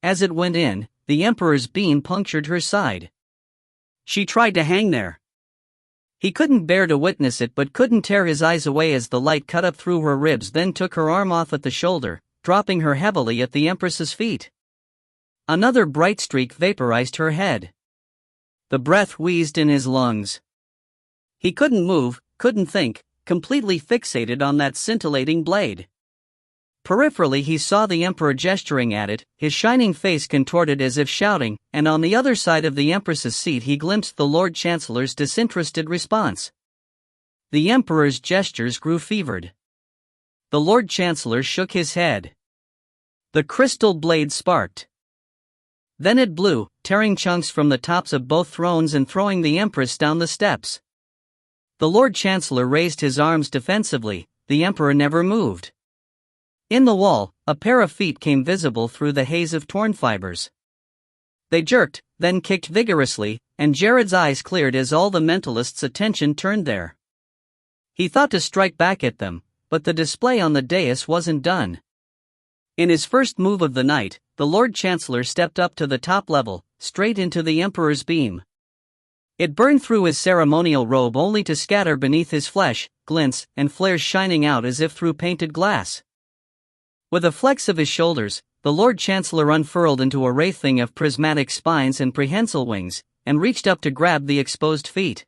As it went in, the Emperor's beam punctured her side. She tried to hang there. He couldn't bear to witness it but couldn't tear his eyes away as the light cut up through her ribs, then took her arm off at the shoulder, dropping her heavily at the Empress's feet. Another bright streak vaporized her head. The breath wheezed in his lungs. He couldn't move, couldn't think, completely fixated on that scintillating blade. Peripherally he saw the Emperor gesturing at it, his shining face contorted as if shouting, and on the other side of the Empress's seat he glimpsed the Lord Chancellor's disinterested response. The Emperor's gestures grew fevered. The Lord Chancellor shook his head. The crystal blade sparked. Then it blew, tearing chunks from the tops of both thrones and throwing the Empress down the steps. The Lord Chancellor raised his arms defensively, the Emperor never moved. In the wall, a pair of feet came visible through the haze of torn fibers. They jerked, then kicked vigorously, and Jared's eyes cleared as all the mentalists' attention turned there. He thought to strike back at them, but the display on the dais wasn't done. In his first move of the night, the Lord Chancellor stepped up to the top level, straight into the Emperor's beam. It burned through his ceremonial robe only to scatter beneath his flesh, glints and flares shining out as if through painted glass. With a flex of his shoulders, the Lord Chancellor unfurled into a wraithing of prismatic spines and prehensile wings, and reached up to grab the exposed feet.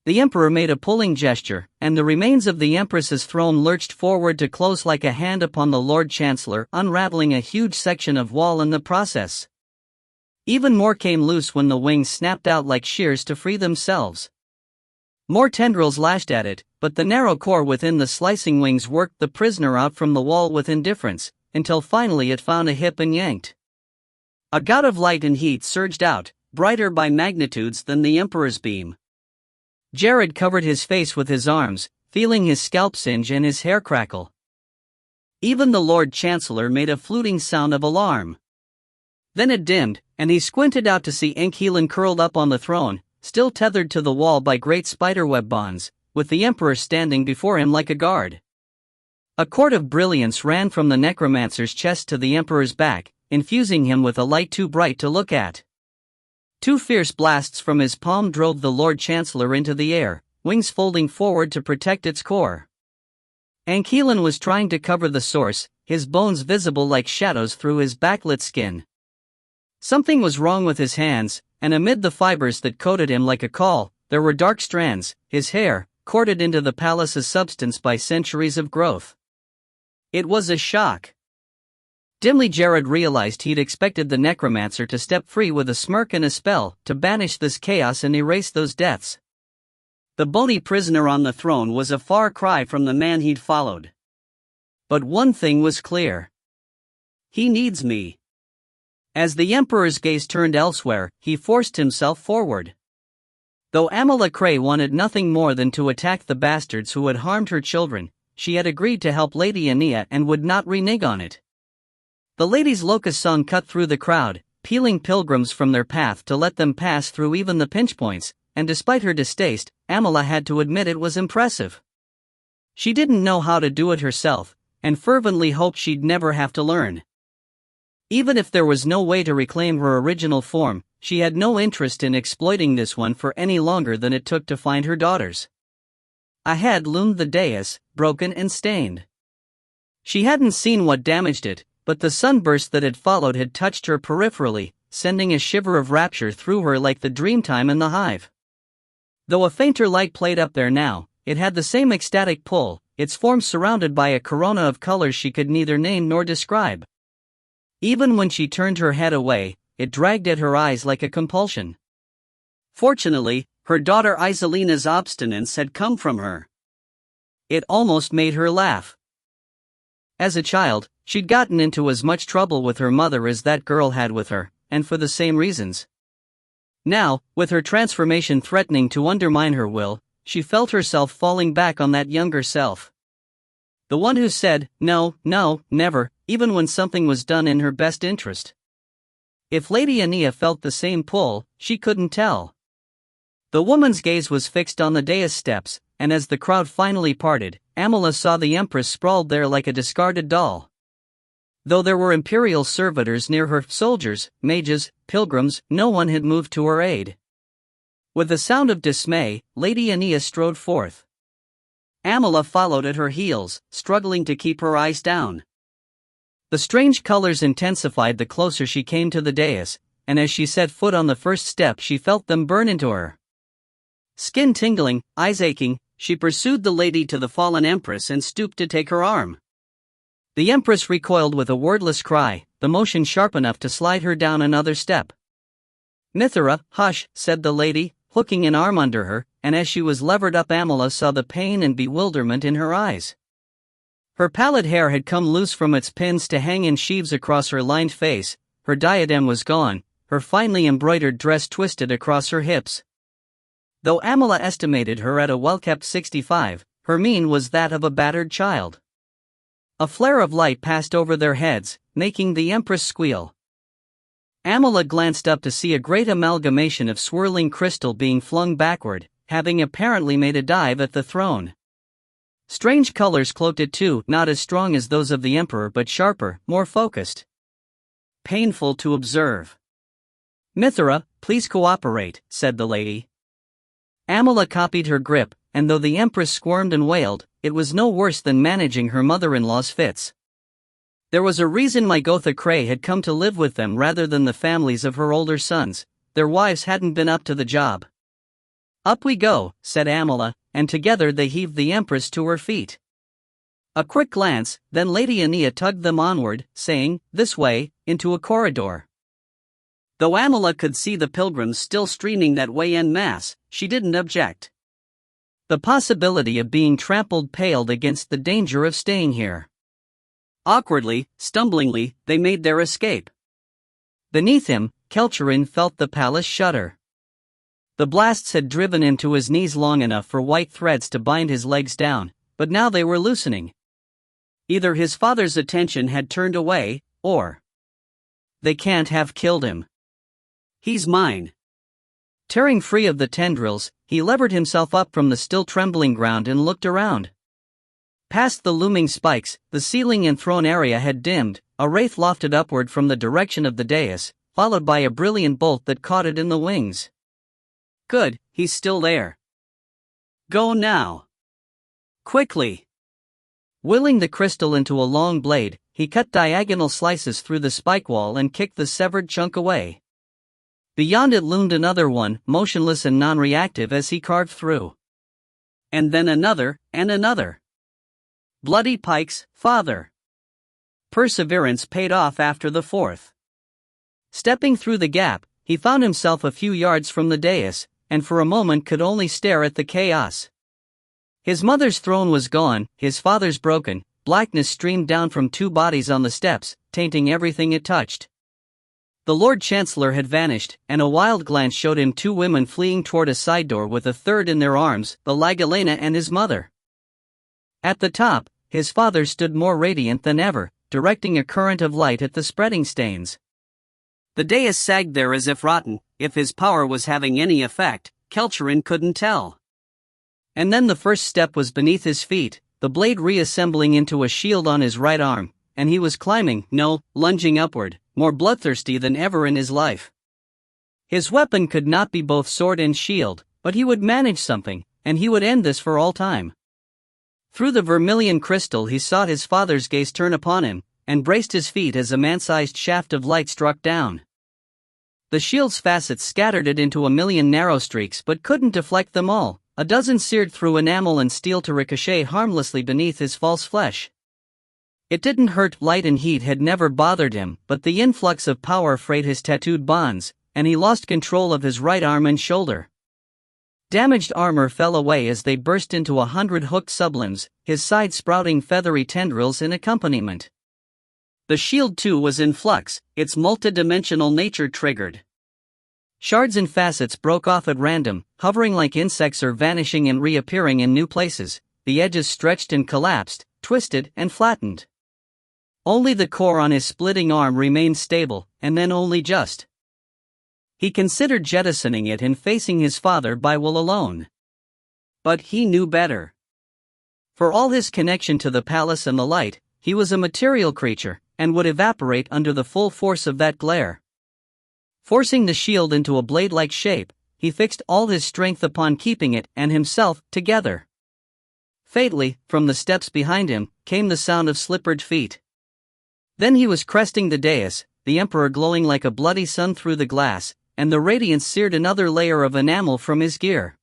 The Emperor made a pulling gesture, and the remains of the Empress's throne lurched forward to close like a hand upon the Lord Chancellor, unraveling a huge section of wall in the process. Even more came loose when the wings snapped out like shears to free themselves. More tendrils lashed at it, but the narrow core within the slicing wings worked the prisoner out from the wall with indifference, until finally it found a hip and yanked. A gout of light and heat surged out, brighter by magnitudes than the Emperor's beam. Jared covered his face with his arms, feeling his scalp singe and his hair crackle. Even the Lord Chancellor made a fluting sound of alarm. Then it dimmed, and he squinted out to see Ankhelen curled up on the throne, still tethered to the wall by great spiderweb bonds, with the Emperor standing before him like a guard. A cord of brilliance ran from the necromancer's chest to the Emperor's back, infusing him with a light too bright to look at. Two fierce blasts from his palm drove the Lord Chancellor into the air, wings folding forward to protect its core. Ankhelen was trying to cover the source, his bones visible like shadows through his backlit skin. Something was wrong with his hands, and amid the fibers that coated him like a caul, there were dark strands, his hair, corded into the palace's substance by centuries of growth. It was a shock. Dimly Jared realized he'd expected the necromancer to step free with a smirk and a spell, to banish this chaos and erase those deaths. The bony prisoner on the throne was a far cry from the man he'd followed. But one thing was clear. He needs me. As the Emperor's gaze turned elsewhere, he forced himself forward. Though Amala Cray wanted nothing more than to attack the bastards who had harmed her children, she had agreed to help Lady Aenea and would not renege on it. The lady's locust song cut through the crowd, peeling pilgrims from their path to let them pass through even the pinch points, and despite her distaste, Amala had to admit it was impressive. She didn't know how to do it herself, and fervently hoped she'd never have to learn. Even if there was no way to reclaim her original form, she had no interest in exploiting this one for any longer than it took to find her daughters. Ahead loomed the dais, broken and stained. She hadn't seen what damaged it, but the sunburst that had followed had touched her peripherally, sending a shiver of rapture through her like the dreamtime in the hive. Though a fainter light played up there now, it had the same ecstatic pull, its form surrounded by a corona of colors she could neither name nor describe. Even when she turned her head away, it dragged at her eyes like a compulsion. Fortunately, her daughter Iselina's obstinance had come from her. It almost made her laugh. As a child, she'd gotten into as much trouble with her mother as that girl had with her, and for the same reasons. Now, with her transformation threatening to undermine her will, she felt herself falling back on that younger self. The one who said, no, never, even when something was done in her best interest. If Lady Aenea felt the same pull, she couldn't tell. The woman's gaze was fixed on the dais steps, and as the crowd finally parted, Amala saw the Empress sprawled there like a discarded doll. Though there were imperial servitors near her, soldiers, mages, pilgrims, no one had moved to her aid. With a sound of dismay, Lady Aenea strode forth. Amala followed at her heels, struggling to keep her eyes down. The strange colors intensified the closer she came to the dais, and as she set foot on the first step she felt them burn into her. Skin tingling, eyes aching, she pursued the lady to the fallen Empress and stooped to take her arm. The Empress recoiled with a wordless cry, the motion sharp enough to slide her down another step. "Mithra, hush," said the lady, hooking an arm under her, and as she was levered up Amala saw the pain and bewilderment in her eyes. Her pallid hair had come loose from its pins to hang in sheaves across her lined face, her diadem was gone, her finely embroidered dress twisted across her hips. Though Amala estimated her at a well-kept 65, her mien was that of a battered child. A flare of light passed over their heads, making the Empress squeal. Amala glanced up to see a great amalgamation of swirling crystal being flung backward, having apparently made a dive at the throne. Strange colors cloaked it too, not as strong as those of the Emperor but sharper, more focused. Painful to observe. "Mithra, please cooperate," said the lady. Amala copied her grip, and though the empress squirmed and wailed, it was no worse than managing her mother-in-law's fits. There was a reason my Gotha Cray had come to live with them rather than the families of her older sons. Their wives hadn't been up to the job. "Up we go," said Amala, and together they heaved the empress to her feet. A quick glance, then Lady Ania tugged them onward, saying, "This way," into a corridor. Though Amala could see the pilgrims still streaming that way en masse, she didn't object. The possibility of being trampled paled against the danger of staying here. Awkwardly, stumblingly, they made their escape. Beneath him, Ile-Rien felt the palace shudder. The blasts had driven him to his knees long enough for white threads to bind his legs down, but now they were loosening. Either his father's attention had turned away, or they can't have killed him. He's mine. Tearing free of the tendrils, he levered himself up from the still trembling ground and looked around. Past the looming spikes, the ceiling and throne area had dimmed. A wraith lofted upward from the direction of the dais, followed by a brilliant bolt that caught it in the wings. Good, he's still there. Go now. Quickly. Willing the crystal into a long blade, he cut diagonal slices through the spike wall and kicked the severed chunk away. Beyond it loomed another one, motionless and non-reactive as he carved through. And then another, and another. Bloody pikes, father. Perseverance paid off after the fourth. Stepping through the gap, he found himself a few yards from the dais, and for a moment could only stare at the chaos. His mother's throne was gone, his father's broken, blackness streamed down from two bodies on the steps, tainting everything it touched. The Lord Chancellor had vanished, and a wild glance showed him two women fleeing toward a side door with a third in their arms, the Lagalena and his mother. At the top, his father stood more radiant than ever, directing a current of light at the spreading stains. The dais sagged there as if rotten. If his power was having any effect, Ile-Rien couldn't tell. And then the first step was beneath his feet, the blade reassembling into a shield on his right arm, and he was climbing, no, lunging upward, more bloodthirsty than ever in his life. His weapon could not be both sword and shield, but he would manage something, and he would end this for all time. Through the vermilion crystal he saw his father's gaze turn upon him, and braced his feet as a man-sized shaft of light struck down. The shield's facets scattered it into a million narrow streaks but couldn't deflect them all. A dozen seared through enamel and steel to ricochet harmlessly beneath his false flesh. It didn't hurt. Light and heat had never bothered him, but the influx of power frayed his tattooed bonds, and he lost control of his right arm and shoulder. Damaged armor fell away as they burst into 100 hooked sublimbs, his sides sprouting feathery tendrils in accompaniment. The shield too was in flux, its multidimensional nature triggered. Shards and facets broke off at random, hovering like insects or vanishing and reappearing in new places. The edges stretched and collapsed, twisted and flattened. Only the core on his splitting arm remained stable, and then only just. He considered jettisoning it and facing his father by will alone. But he knew better. For all his connection to the palace and the light, he was a material creature, and would evaporate under the full force of that glare. Forcing the shield into a blade-like shape, he fixed all his strength upon keeping it and himself together. Fatally, from the steps behind him, came the sound of slippered feet. Then he was cresting the dais, the emperor glowing like a bloody sun through the glass, and the radiance seared another layer of enamel from his gear.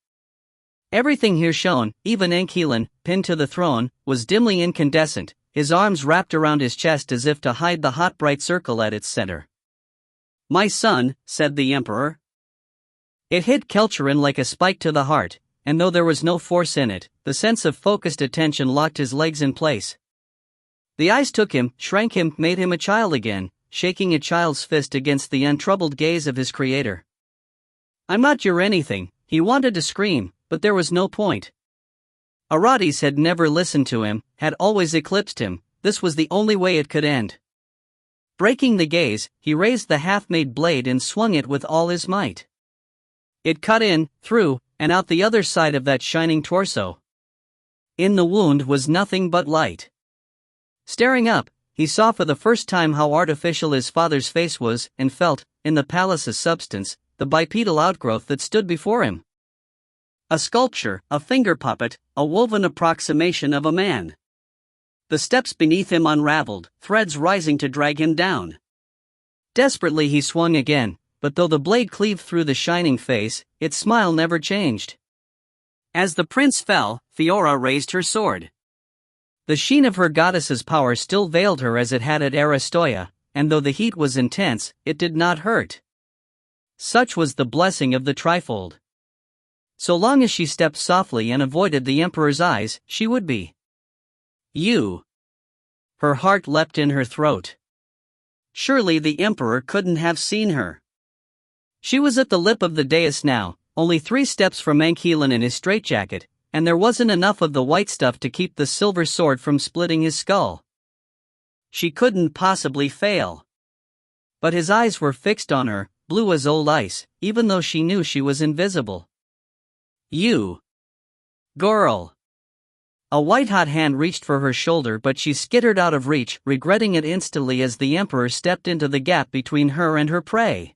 Everything here shone, even Enkilan, pinned to the throne, was dimly incandescent, his arms wrapped around his chest as if to hide the hot bright circle at its center. "My son," said the emperor. It hit Ile-Rien like a spike to the heart, and though there was no force in it, the sense of focused attention locked his legs in place. The eyes took him, shrank him, made him a child again, shaking a child's fist against the untroubled gaze of his creator. "I'm not your anything," he wanted to scream, but there was no point. Arades had never listened to him, had always eclipsed him. This was the only way it could end. Breaking the gaze, he raised the half-made blade and swung it with all his might. It cut in, through, and out the other side of that shining torso. In the wound was nothing but light. Staring up, he saw for the first time how artificial his father's face was, and felt, in the palace's substance, the bipedal outgrowth that stood before him. A sculpture, a finger puppet, a woven approximation of a man. The steps beneath him unraveled, threads rising to drag him down. Desperately he swung again, but though the blade cleaved through the shining face, its smile never changed. As the prince fell, Fiora raised her sword. The sheen of her goddess's power still veiled her as it had at Aristoia, and though the heat was intense, it did not hurt. Such was the blessing of the trifold. So long as she stepped softly and avoided the emperor's eyes, she would be. You. Her heart leapt in her throat. Surely the emperor couldn't have seen her. She was at the lip of the dais now, only 3 steps from Ankhelen in his straitjacket, and there wasn't enough of the white stuff to keep the silver sword from splitting his skull. She couldn't possibly fail. But his eyes were fixed on her, blue as old ice, even though she knew she was invisible. You. Girl. A white-hot hand reached for her shoulder, but she skittered out of reach, regretting it instantly as the emperor stepped into the gap between her and her prey.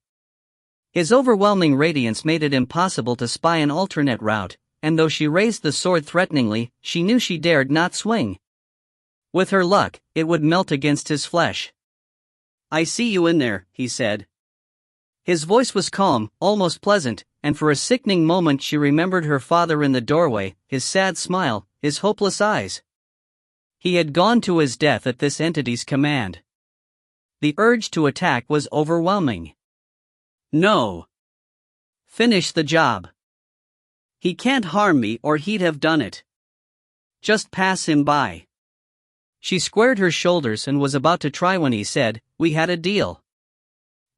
His overwhelming radiance made it impossible to spy an alternate route, and though she raised the sword threateningly, she knew she dared not swing. With her luck, it would melt against his flesh. I see you in there, he said. His voice was calm, almost pleasant, and for a sickening moment she remembered her father in the doorway, his sad smile, his hopeless eyes. He had gone to his death at this entity's command. The urge to attack was overwhelming. No. Finish the job. He can't harm me or he'd have done it. Just pass him by. She squared her shoulders and was about to try when he said, "We had a deal.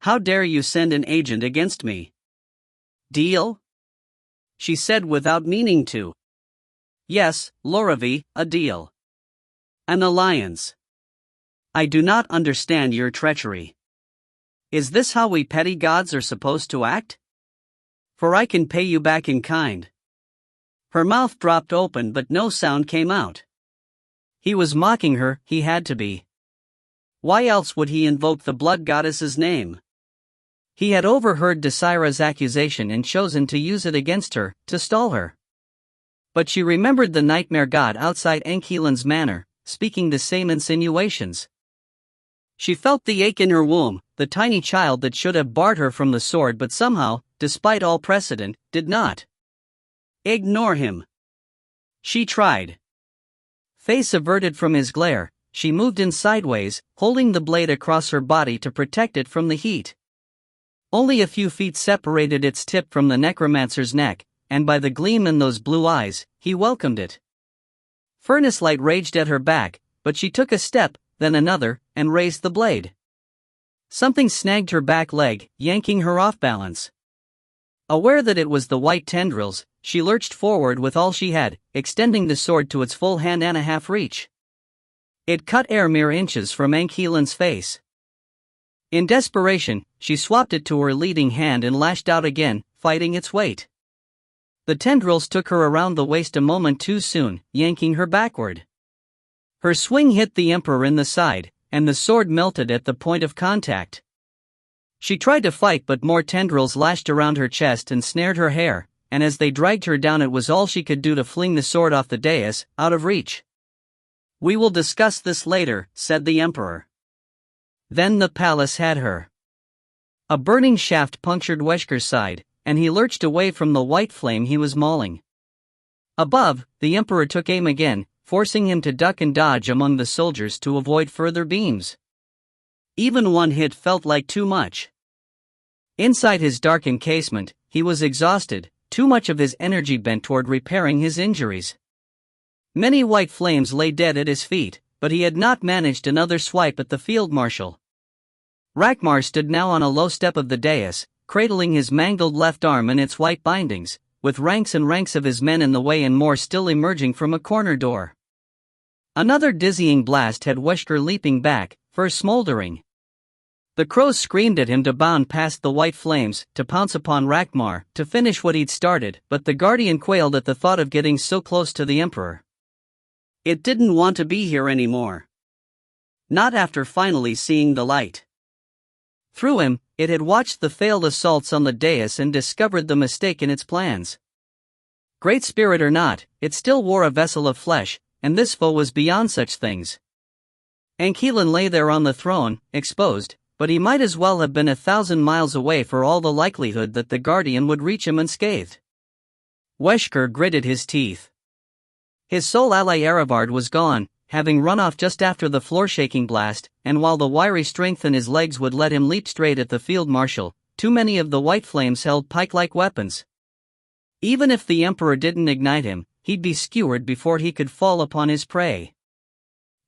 How dare you send an agent against me?" Deal? She said without meaning to. Yes, Loravi, a deal. An alliance. I do not understand your treachery. Is this how we petty gods are supposed to act? For I can pay you back in kind. Her mouth dropped open but no sound came out. He was mocking her, he had to be. Why else would he invoke the blood goddess's name? He had overheard Desira's accusation and chosen to use it against her, to stall her. But she remembered the nightmare god outside Ankhelen's manor, speaking the same insinuations. She felt the ache in her womb, the tiny child that should have barred her from the sword but somehow, despite all precedent, did not. Ignore him. She tried. Face averted from his glare, she moved in sideways, holding the blade across her body to protect it from the heat. Only a few feet separated its tip from the necromancer's neck, and by the gleam in those blue eyes, he welcomed it. Furnace light raged at her back, but she took a step, then another, and raised the blade. Something snagged her back leg, yanking her off balance. Aware that it was the white tendrils, she lurched forward with all she had, extending the sword to its full hand-and-a-half reach. It cut air mere inches from Ankhelen's face. In desperation, she swapped it to her leading hand and lashed out again, fighting its weight. The tendrils took her around the waist a moment too soon, yanking her backward. Her swing hit the emperor in the side, and the sword melted at the point of contact. She tried to fight but more tendrils lashed around her chest and snared her hair, and as they dragged her down it was all she could do to fling the sword off the dais, out of reach. We will discuss this later, said the emperor. Then the palace had her. A burning shaft punctured Weshker's side, and he lurched away from the white flame he was mauling. Above, the emperor took aim again, forcing him to duck and dodge among the soldiers to avoid further beams. Even one hit felt like too much. Inside his dark encasement, he was exhausted, too much of his energy bent toward repairing his injuries. Many white flames lay dead at his feet, but he had not managed another swipe at the field marshal. Rakmar stood now on a low step of the dais, cradling his mangled left arm in its white bindings, with ranks and ranks of his men in the way and more still emerging from a corner door. Another dizzying blast had Weshker leaping back, fur smoldering. The crows screamed at him to bound past the white flames, to pounce upon Rakmar, to finish what he'd started, but the guardian quailed at the thought of getting so close to the emperor. It didn't want to be here anymore. Not after finally seeing the light. Through him, It had watched the failed assaults on the dais and discovered the mistake in its plans. Great spirit or not, it still wore a vessel of flesh, and this foe was beyond such things. Ile-Rien lay there on the throne, exposed, but he might as well have been 1,000 miles away for all the likelihood that the Guardian would reach him unscathed. Wesker gritted his teeth. His sole ally Erebard was gone, having run off just after the floor-shaking blast, and while the wiry strength in his legs would let him leap straight at the field marshal, too many of the white flames held pike-like weapons. Even if the Emperor didn't ignite him, he'd be skewered before he could fall upon his prey.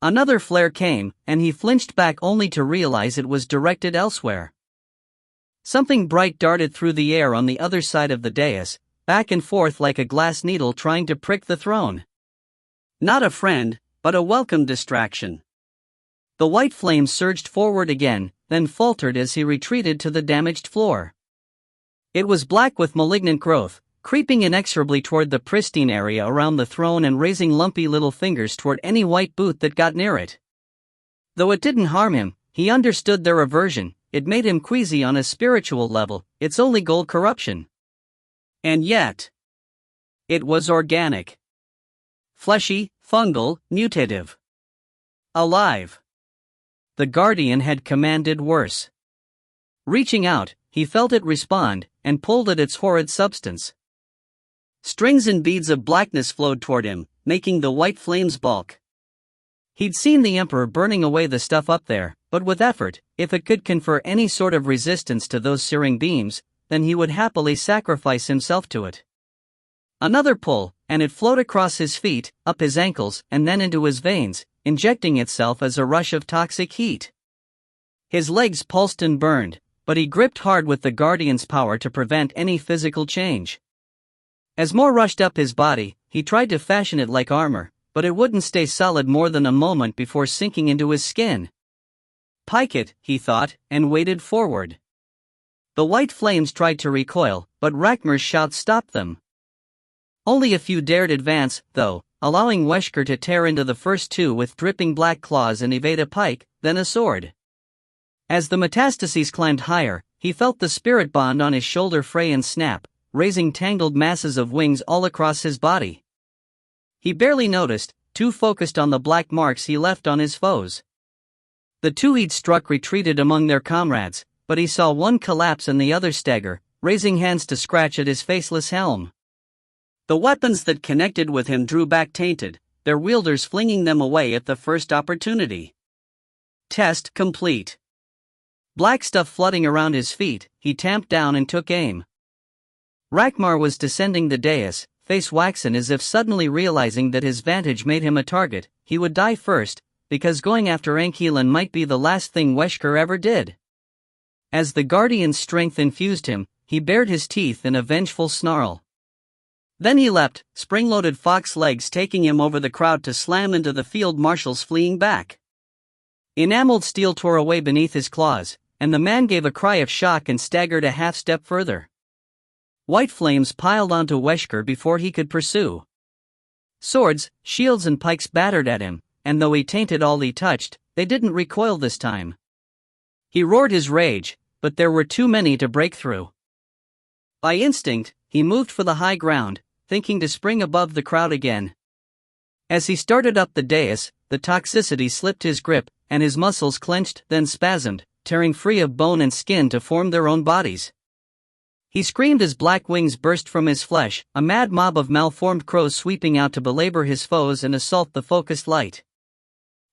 Another flare came, and he flinched back only to realize it was directed elsewhere. Something bright darted through the air on the other side of the dais, back and forth like a glass needle trying to prick the throne. Not a friend, but a welcome distraction. The white flame surged forward again, then faltered as he retreated to the damaged floor. It was black with malignant growth, creeping inexorably toward the pristine area around the throne and raising lumpy little fingers toward any white boot that got near it. Though it didn't harm him, he understood their aversion. It made him queasy on a spiritual level, its only goal corruption. And yet, it was organic. Fleshy, fungal, mutative. Alive. The Guardian had commanded worse. Reaching out, he felt it respond, and pulled at its horrid substance. Strings and beads of blackness flowed toward him, making the white flames bulk. He'd seen the Emperor burning away the stuff up there, but with effort. If it could confer any sort of resistance to those searing beams, then he would happily sacrifice himself to it. Another pull, and it flowed across his feet, up his ankles, and then into his veins, injecting itself as a rush of toxic heat. His legs pulsed and burned, but he gripped hard with the Guardian's power to prevent any physical change. As more rushed up his body, he tried to fashion it like armor, but it wouldn't stay solid more than a moment before sinking into his skin. Pike it, he thought, and waded forward. The white flames tried to recoil, but Ragmar's shout stopped them. Only a few dared advance, though, allowing Wesker to tear into the first two with dripping black claws and evade a pike, then a sword. As the metastases climbed higher, he felt the spirit bond on his shoulder fray and snap, raising tangled masses of wings all across his body. He barely noticed, too focused on the black marks he left on his foes. The two he'd struck retreated among their comrades, but he saw one collapse and the other stagger, raising hands to scratch at his faceless helm. The weapons that connected with him drew back tainted, their wielders flinging them away at the first opportunity. Test complete. Black stuff flooding around his feet, he tamped down and took aim. Ragmar was descending the dais, face waxen as if suddenly realizing that his vantage made him a target. He would die first, because going after Ile-Rien might be the last thing Wesker ever did. As the Guardian's strength infused him, he bared his teeth in a vengeful snarl. Then he leapt, spring-loaded fox legs taking him over the crowd to slam into the field marshals fleeing back. Enameled steel tore away beneath his claws, and the man gave a cry of shock and staggered a half-step further. White flames piled onto Wesker before he could pursue. Swords, shields and pikes battered at him, and though he tainted all he touched, they didn't recoil this time. He roared his rage, but there were too many to break through. By instinct, he moved for the high ground, thinking to spring above the crowd again. As he started up the dais, the toxicity slipped his grip, and his muscles clenched, then spasmed, tearing free of bone and skin to form their own bodies. He screamed as black wings burst from his flesh, a mad mob of malformed crows sweeping out to belabor his foes and assault the focused light.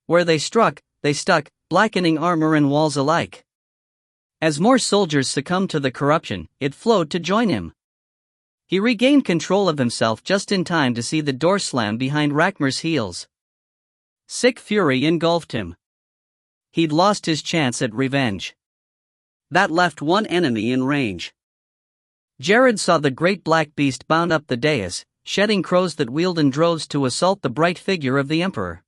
Where they struck, they stuck, blackening armor and walls alike. As more soldiers succumbed to the corruption, it flowed to join him. He regained control of himself just in time to see the door slam behind Ragmar's heels. Sick fury engulfed him. He'd lost his chance at revenge. That left one enemy in range. Jared saw the great black beast bound up the dais, shedding crows that wheeled in droves to assault the bright figure of the Emperor.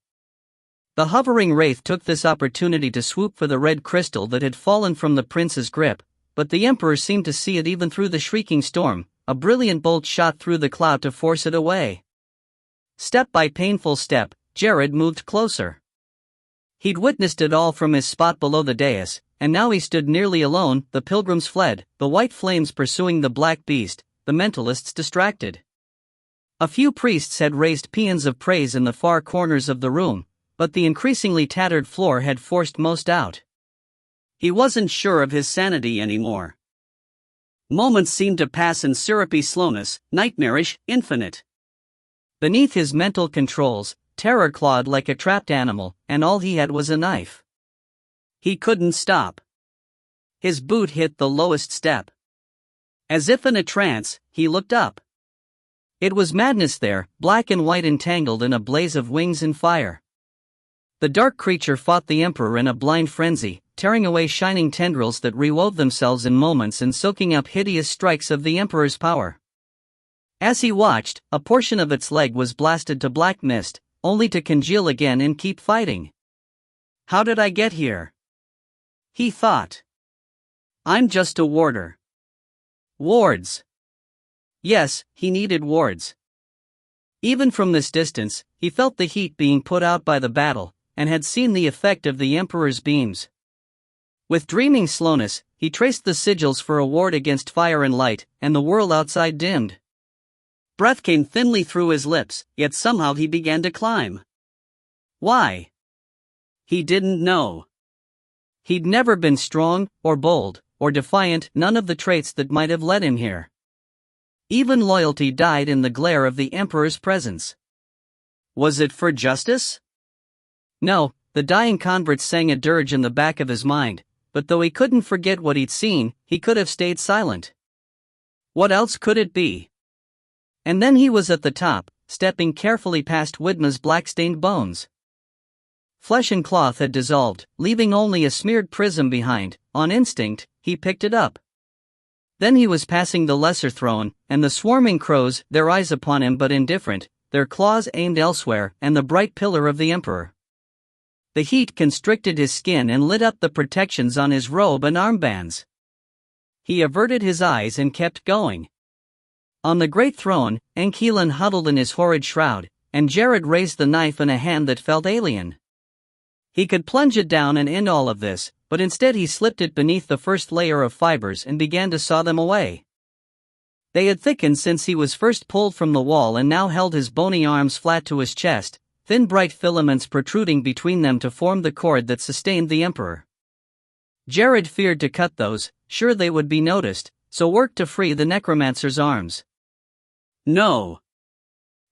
The hovering wraith took this opportunity to swoop for the red crystal that had fallen from the prince's grip, but the Emperor seemed to see it even through the shrieking storm. A brilliant bolt shot through the cloud to force it away. Step by painful step, Jared moved closer. He'd witnessed it all from his spot below the dais, and now he stood nearly alone. The pilgrims fled, the white flames pursuing the black beast, the mentalists distracted. A few priests had raised paeans of praise in the far corners of the room, but the increasingly tattered floor had forced most out. He wasn't sure of his sanity anymore. Moments seemed to pass in syrupy slowness, nightmarish, infinite. Beneath his mental controls, terror clawed like a trapped animal, and all he had was a knife. He couldn't stop. His boot hit the lowest step. As if in a trance, he looked up. It was madness there, black and white entangled in a blaze of wings and fire. The dark creature fought the Emperor in a blind frenzy, tearing away shining tendrils that rewove themselves in moments and soaking up hideous strikes of the Emperor's power. As he watched, a portion of its leg was blasted to black mist, only to congeal again and keep fighting. How did I get here? He thought. I'm just a warder. Wards. Yes, he needed wards. Even from this distance, he felt the heat being put out by the battle, and had seen the effect of the Emperor's beams. With dreaming slowness, he traced the sigils for a ward against fire and light, and the world outside dimmed. Breath came thinly through his lips, yet somehow he began to climb. Why? He didn't know. He'd never been strong, or bold, or defiant, none of the traits that might have led him here. Even loyalty died in the glare of the Emperor's presence. Was it for justice? No, the dying convert sang a dirge in the back of his mind, but though he couldn't forget what he'd seen, he could have stayed silent. What else could it be? And then he was at the top, stepping carefully past Widma's black-stained bones. Flesh and cloth had dissolved, leaving only a smeared prism behind. On instinct, he picked it up. Then he was passing the lesser throne, and the swarming crows, their eyes upon him but indifferent, their claws aimed elsewhere, and the bright pillar of the Emperor. The heat constricted his skin and lit up the protections on his robe and armbands. He averted his eyes and kept going. On the great throne, Ile-Rien huddled in his horrid shroud, and Jared raised the knife in a hand that felt alien. He could plunge it down and end all of this, but instead he slipped it beneath the first layer of fibers and began to saw them away. They had thickened since he was first pulled from the wall and now held his bony arms flat to his chest, thin bright filaments protruding between them to form the cord that sustained the Emperor. Jared feared to cut those, sure they would be noticed, so worked to free the necromancer's arms. No.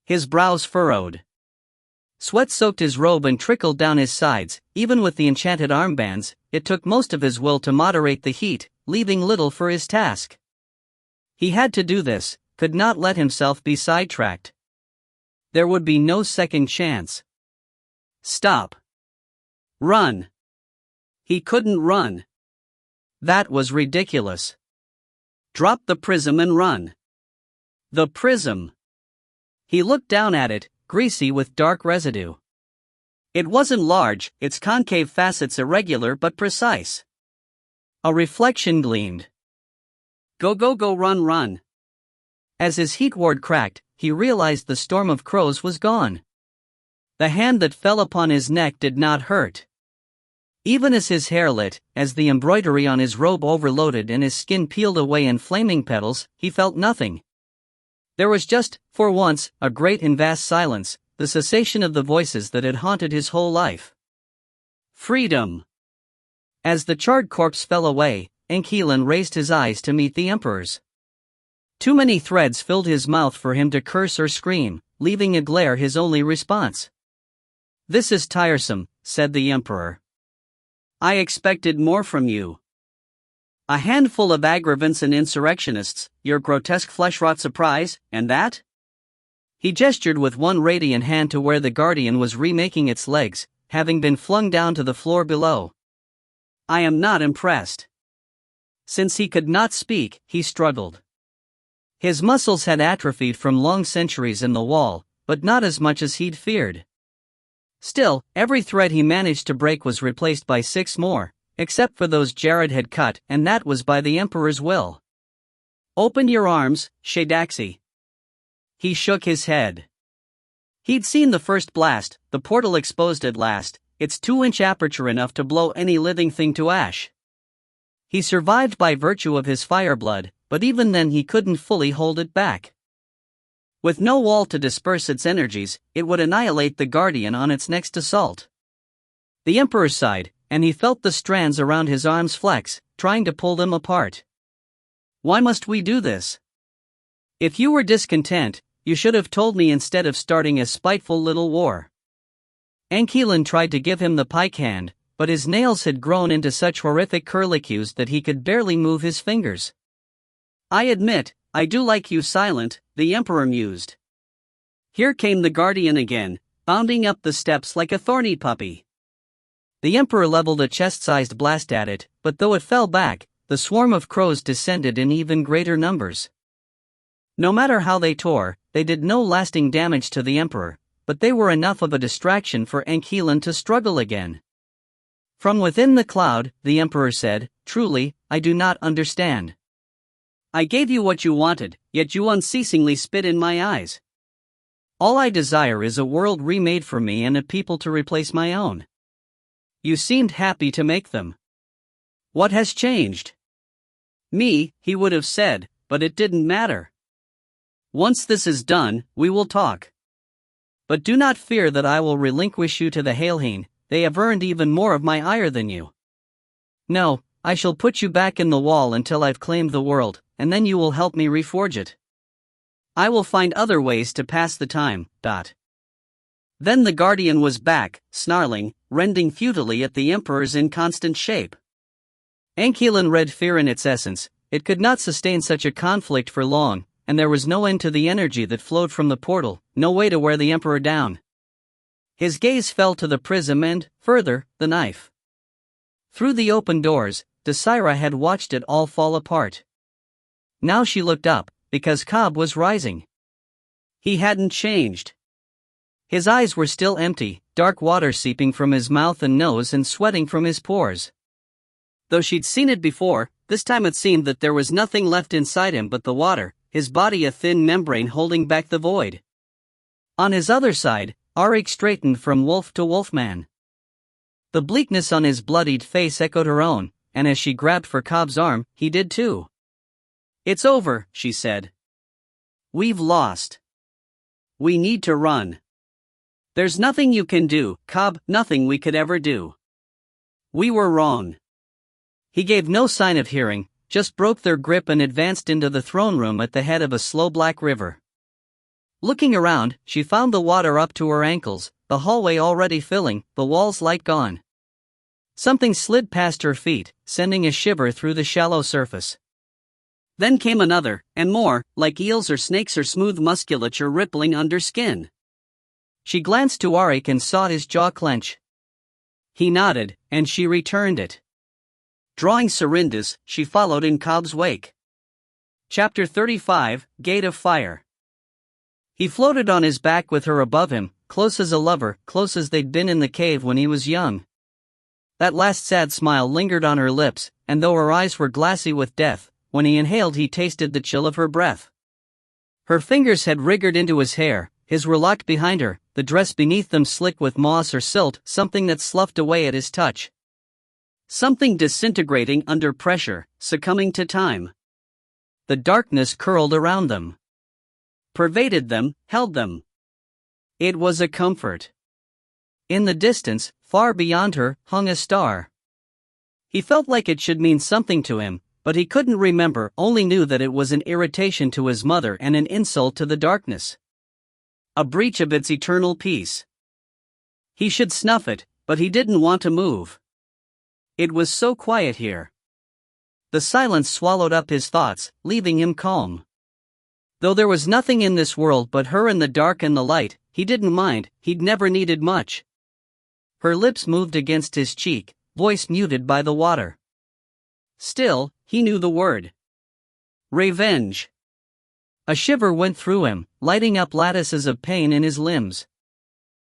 His brows furrowed. Sweat soaked his robe and trickled down his sides. Even with the enchanted armbands, it took most of his will to moderate the heat, leaving little for his task. He had to do this, could not let himself be sidetracked. There would be no second chance. Stop. Run. He couldn't run. That was ridiculous. Drop the prism and run. The prism. He looked down at it, greasy with dark residue. It wasn't large, its concave facets irregular but precise. A reflection gleamed. Go go go run run. As his heat ward cracked, he realized the storm of crows was gone. The hand that fell upon his neck did not hurt. Even as his hair lit, as the embroidery on his robe overloaded and his skin peeled away in flaming petals, he felt nothing. There was just, for once, a great and vast silence, the cessation of the voices that had haunted his whole life. Freedom. As the charred corpse fell away, Ile-Rien raised his eyes to meet the Emperor's. Too many threads filled his mouth for him to curse or scream, leaving a glare his only response. This is tiresome, said the Emperor. I expected more from you. A handful of aggravants and insurrectionists, your grotesque flesh-rot surprise, and that? He gestured with one radiant hand to where the Guardian was remaking its legs, having been flung down to the floor below. I am not impressed. Since he could not speak, he struggled. His muscles had atrophied from long centuries in the wall, but not as much as he'd feared. Still, every thread he managed to break was replaced by 6 more, except for those Jared had cut, and that was by the Emperor's will. Open your arms, Shadaxi. He shook his head. He'd seen the first blast, the portal exposed at last, its 2-inch aperture enough to blow any living thing to ash. He survived by virtue of his fireblood, but even then he couldn't fully hold it back. With no wall to disperse its energies, it would annihilate the Guardian on its next assault. The Emperor sighed, and he felt the strands around his arms flex, trying to pull them apart. Why must we do this? If you were discontent, you should have told me instead of starting a spiteful little war. Anquilin tried to give him the pike hand, but his nails had grown into such horrific curlicues that he could barely move his fingers. I admit, I do like you silent, the Emperor mused. Here came the Guardian again, bounding up the steps like a thorny puppy. The Emperor leveled a chest-sized blast at it, but though it fell back, the swarm of crows descended in even greater numbers. No matter how they tore, they did no lasting damage to the Emperor, but they were enough of a distraction for Anquilin to struggle again. From within the cloud, the Emperor said, "Truly, I do not understand. I gave you what you wanted, yet you unceasingly spit in my eyes. All I desire is a world remade for me and a people to replace my own. You seemed happy to make them. What has changed?" "Me," he would have said, but it didn't matter. "Once this is done, we will talk. But do not fear that I will relinquish you to the Ile-Rien, they have earned even more of my ire than you. No, I shall put you back in the wall until I've claimed the world, and then you will help me reforge it. I will find other ways to pass the time. Then the Guardian was back, snarling, rending futilely at the Emperor's inconstant shape. Anquilin read fear in its essence. It could not sustain such a conflict for long, and there was no end to the energy that flowed from the portal, no way to wear the Emperor down. His gaze fell to the prism and, further, the knife. Through the open doors, Desira had watched it all fall apart. Now she looked up, because Cobb was rising. He hadn't changed. His eyes were still empty, dark water seeping from his mouth and nose and sweating from his pores. Though she'd seen it before, this time it seemed that there was nothing left inside him but the water, his body a thin membrane holding back the void. On his other side, Auric straightened from wolf to wolfman. The bleakness on his bloodied face echoed her own, and as she grabbed for Cobb's arm, he did too. "It's over," she said. "We've lost. We need to run. There's nothing you can do, Cobb, nothing we could ever do. We were wrong." He gave no sign of hearing, just broke their grip and advanced into the throne room at the head of a slow black river. Looking around, she found the water up to her ankles, the hallway already filling, the walls light gone. Something slid past her feet, sending a shiver through the shallow surface. Then came another, and more, like eels or snakes or smooth musculature rippling under skin. She glanced to Auric and saw his jaw clench. He nodded, and she returned it. Drawing Serindas, she followed in Cobb's wake. Chapter 35, Gate of Fire. He floated on his back with her above him, close as a lover, close as they'd been in the cave when he was young. That last sad smile lingered on her lips, and though her eyes were glassy with death, when he inhaled he tasted the chill of her breath. Her fingers had wriggled into his hair, his were locked behind her, the dress beneath them slick with moss or silt, something that sloughed away at his touch. Something disintegrating under pressure, succumbing to time. The darkness curled around them. Pervaded them, held them. It was a comfort. In the distance, far beyond her, hung a star. He felt like it should mean something to him, but he couldn't remember, only knew that it was an irritation to his mother and an insult to the darkness. A breach of its eternal peace. He should snuff it, but he didn't want to move. It was so quiet here. The silence swallowed up his thoughts, leaving him calm. Though there was nothing in this world but her and the dark and the light, he didn't mind, he'd never needed much. Her lips moved against his cheek, voice muted by the water. Still, he knew the word. Revenge. A shiver went through him, lighting up lattices of pain in his limbs.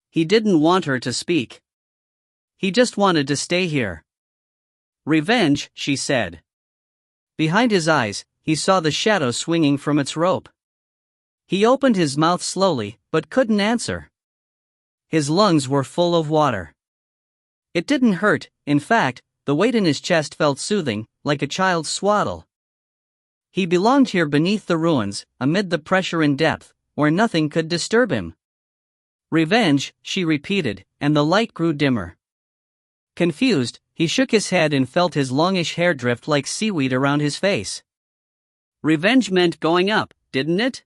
He didn't want her to speak. He just wanted to stay here. Revenge, she said. Behind his eyes, he saw the shadow swinging from its rope. He opened his mouth slowly, but couldn't answer. His lungs were full of water. It didn't hurt. In fact, the weight in his chest felt soothing, like a child's swaddle. He belonged here beneath the ruins, amid the pressure and depth, where nothing could disturb him. Revenge, she repeated, and the light grew dimmer. Confused, he shook his head and felt his longish hair drift like seaweed around his face. Revenge meant going up, didn't it?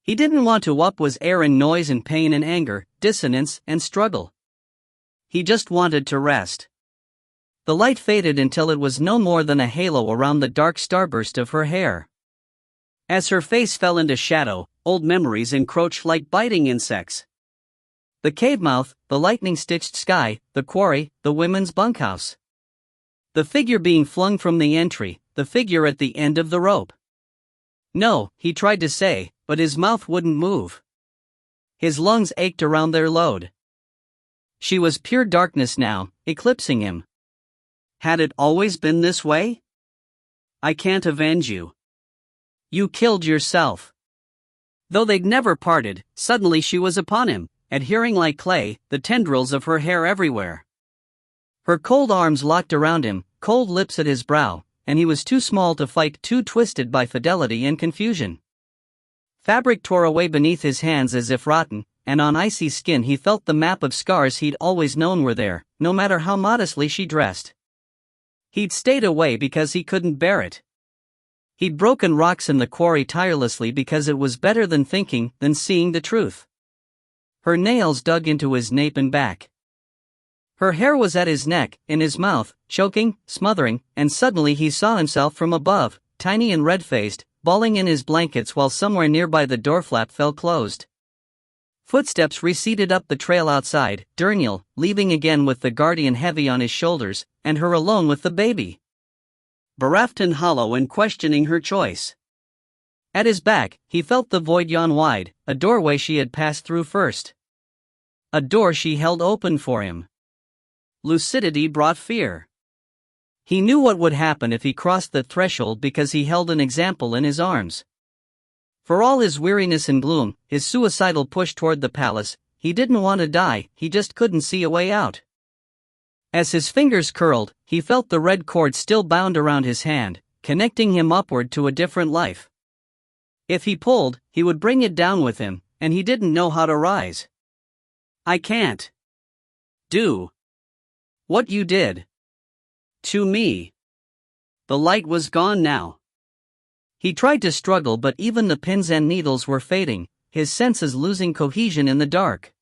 He didn't want to up was air and noise and pain and anger, dissonance and struggle. He just wanted to rest. The light faded until it was no more than a halo around the dark starburst of her hair. As her face fell into shadow, old memories encroached like biting insects. The cave mouth, the lightning-stitched sky, the quarry, the women's bunkhouse. The figure being flung from the entry, the figure at the end of the rope. No, he tried to say, but his mouth wouldn't move. His lungs ached around their load. She was pure darkness now, eclipsing him. Had it always been this way? I can't avenge you. You killed yourself. Though they'd never parted, suddenly she was upon him, adhering like clay, the tendrils of her hair everywhere. Her cold arms locked around him, cold lips at his brow, and he was too small to fight, too twisted by fidelity and confusion. Fabric tore away beneath his hands as if rotten, and on icy skin he felt the map of scars he'd always known were there, no matter how modestly she dressed. He'd stayed away because he couldn't bear it. He'd broken rocks in the quarry tirelessly because it was better than thinking, than seeing the truth. Her nails dug into his nape and back. Her hair was at his neck, in his mouth, choking, smothering, and suddenly he saw himself from above, tiny and red-faced, bawling in his blankets while somewhere nearby the door flap fell closed. Footsteps receded up the trail outside, Durnil, leaving again with the guardian heavy on his shoulders, and her alone with the baby. Bereft and hollow and questioning her choice. At his back, he felt the void yawn wide, a doorway she had passed through first. A door she held open for him. Lucidity brought fear. He knew what would happen if he crossed the threshold because he held an example in his arms. For all his weariness and gloom, his suicidal push toward the palace, he didn't want to die, he just couldn't see a way out. As his fingers curled, he felt the red cord still bound around his hand, connecting him upward to a different life. If he pulled, he would bring it down with him, and he didn't know how to rise. I can't do what you did to me. The light was gone now. He tried to struggle, but even the pins and needles were fading, his senses losing cohesion in the dark.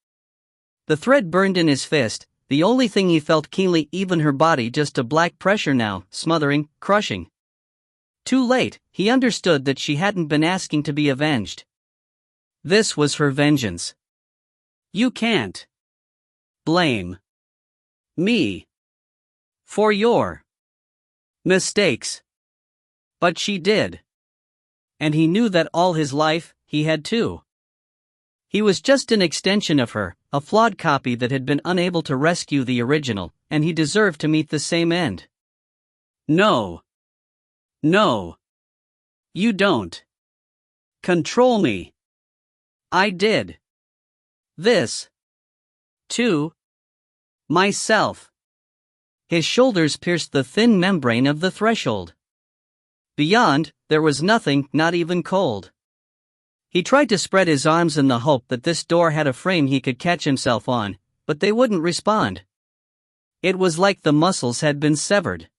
The thread burned in his fist, the only thing he felt keenly, even her body just a black pressure now, smothering, crushing. Too late, he understood that she hadn't been asking to be avenged. This was her vengeance. You can't blame me for your mistakes. But she did. And he knew that all his life, he had too. He was just an extension of her, a flawed copy that had been unable to rescue the original, and he deserved to meet the same end. No. No. You don't control me. I did this to myself. His shoulders pierced the thin membrane of the threshold. Beyond, there was nothing, not even cold. He tried to spread his arms in the hope that this door had a frame he could catch himself on, but they wouldn't respond. It was like the muscles had been severed.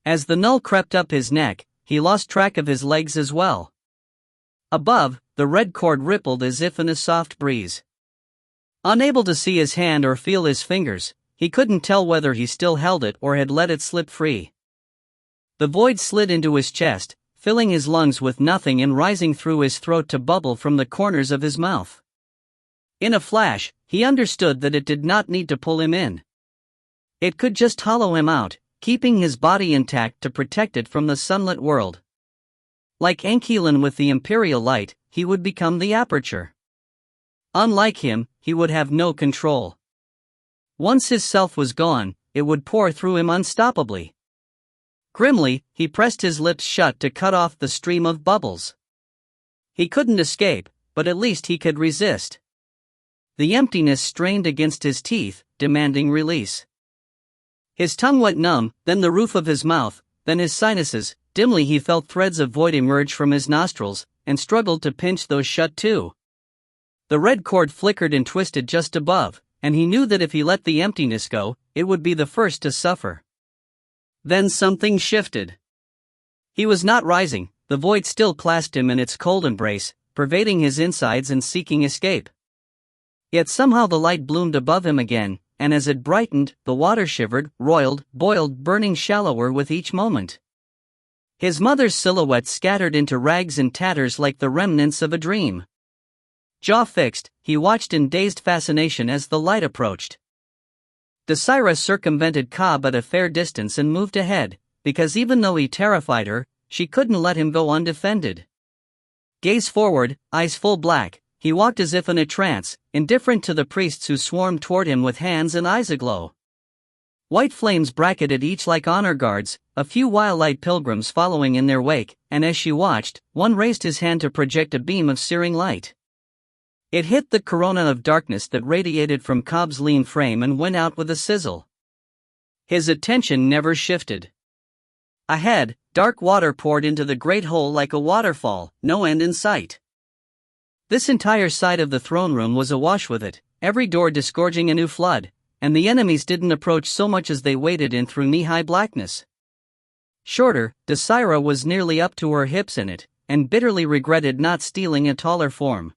As the null crept up his neck, he lost track of his legs as well. Above, the red cord rippled as if in a soft breeze. Unable to see his hand or feel his fingers, he couldn't tell whether he still held it or had let it slip free. The void slid into his chest, filling his lungs with nothing and rising through his throat to bubble from the corners of his mouth. In a flash, he understood that it did not need to pull him in. It could just hollow him out, keeping his body intact to protect it from the sunlit world. Like Enkilan with the imperial light, he would become the aperture. Unlike him, he would have no control. Once his self was gone, it would pour through him unstoppably. Grimly, he pressed his lips shut to cut off the stream of bubbles. He couldn't escape, but at least he could resist. The emptiness strained against his teeth, demanding release. His tongue went numb, then the roof of his mouth, then his sinuses. Dimly he felt threads of void emerge from his nostrils, and struggled to pinch those shut too. The red cord flickered and twisted just above, and he knew that if he let the emptiness go, it would be the first to suffer. Then something shifted. He was not rising, the void still clasped him in its cold embrace, pervading his insides and seeking escape. Yet somehow the light bloomed above him again, and as it brightened, the water shivered, roiled, boiled, burning shallower with each moment. His mother's silhouette scattered into rags and tatters like the remnants of a dream. Jaw fixed, he watched in dazed fascination as the light approached. Desira circumvented Cobb at a fair distance and moved ahead, because even though he terrified her, she couldn't let him go undefended. Gaze forward, eyes full black, he walked as if in a trance, indifferent to the priests who swarmed toward him with hands and eyes aglow. White flames bracketed each like honor guards, a few wild-eyed pilgrims following in their wake, and as she watched, one raised his hand to project a beam of searing light. It hit the corona of darkness that radiated from Cobb's lean frame and went out with a sizzle. His attention never shifted. Ahead, dark water poured into the great hole like a waterfall, no end in sight. This entire side of the throne room was awash with it, every door disgorging a new flood, and the enemies didn't approach so much as they waded in through knee-high blackness. Shorter, Desira was nearly up to her hips in it, and bitterly regretted not stealing a taller form.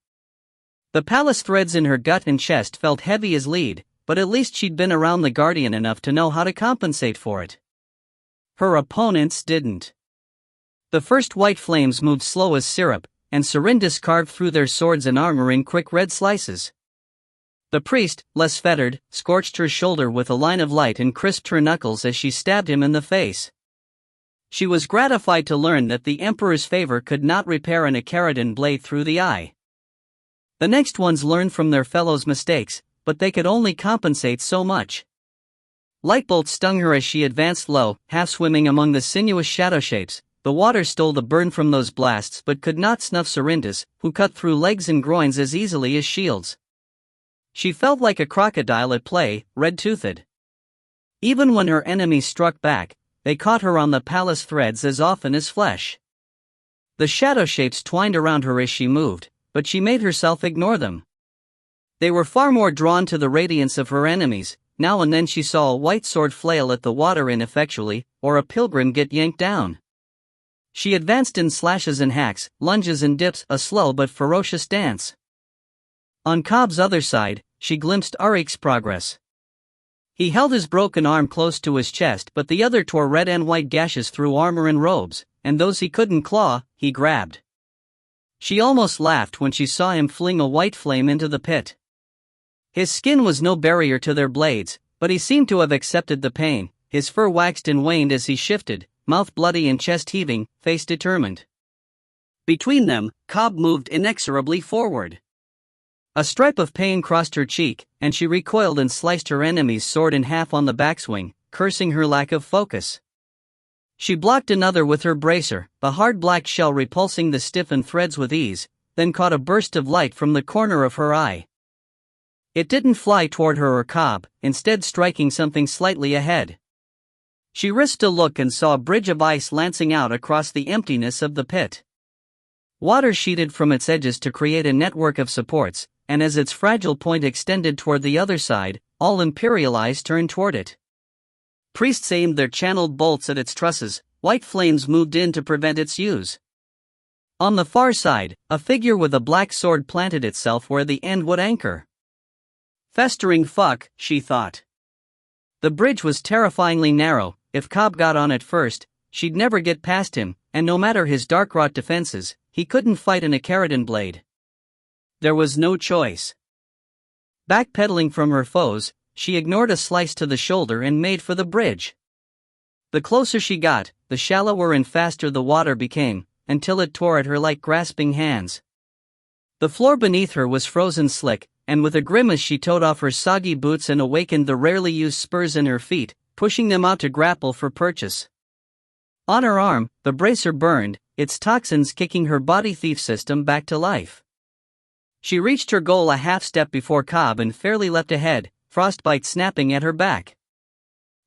The palace threads in her gut and chest felt heavy as lead, but at least she'd been around the Guardian enough to know how to compensate for it. Her opponents didn't. The first white flames moved slow as syrup, and Serindis carved through their swords and armor in quick red slices. The priest, less fettered, scorched her shoulder with a line of light and crisped her knuckles as she stabbed him in the face. She was gratified to learn that the Emperor's favor could not repair an Carrion blade through the eye. The next ones learned from their fellows' mistakes, but they could only compensate so much. Light bolts stung her as she advanced low, half swimming among the sinuous shadow shapes. The water stole the burn from those blasts but could not snuff Serindis, who cut through legs and groins as easily as shields. She felt like a crocodile at play, red-toothed. Even when her enemies struck back, they caught her on the palace threads as often as flesh. The shadow shapes twined around her as she moved, but she made herself ignore them. They were far more drawn to the radiance of her enemies. Now and then she saw a white sword flail at the water ineffectually, or a pilgrim get yanked down. She advanced in slashes and hacks, lunges and dips, a slow but ferocious dance. On Cobb's other side, she glimpsed Arik's progress. He held his broken arm close to his chest, but the other tore red and white gashes through armor and robes, and those he couldn't claw, he grabbed. She almost laughed when she saw him fling a white flame into the pit. His skin was no barrier to their blades, but he seemed to have accepted the pain. His fur waxed and waned as he shifted, mouth bloody and chest heaving, face determined. Between them, Cobb moved inexorably forward. A stripe of pain crossed her cheek, and she recoiled and sliced her enemy's sword in half on the backswing, cursing her lack of focus. She blocked another with her bracer, the hard black shell repulsing the stiffened threads with ease, then caught a burst of light from the corner of her eye. It didn't fly toward her or Cobb, instead striking something slightly ahead. She risked a look and saw a bridge of ice lancing out across the emptiness of the pit. Water sheeted from its edges to create a network of supports, and as its fragile point extended toward the other side, all imperial eyes turned toward it. Priests aimed their channeled bolts at its trusses, white flames moved in to prevent its use. On the far side, a figure with a black sword planted itself where the end would anchor. Festering fuck, she thought. The bridge was terrifyingly narrow. If Cobb got on it first, she'd never get past him, and no matter his dark-wrought defenses, he couldn't fight an Carrion blade. There was no choice. Backpedaling from her foes, she ignored a slice to the shoulder and made for the bridge. The closer she got, the shallower and faster the water became, until it tore at her like grasping hands. The floor beneath her was frozen slick, and with a grimace she towed off her soggy boots and awakened the rarely used spurs in her feet, pushing them out to grapple for purchase. On her arm, the bracer burned, its toxins kicking her body thief system back to life. She reached her goal a half step before Cobb and fairly leapt ahead, frostbite snapping at her back.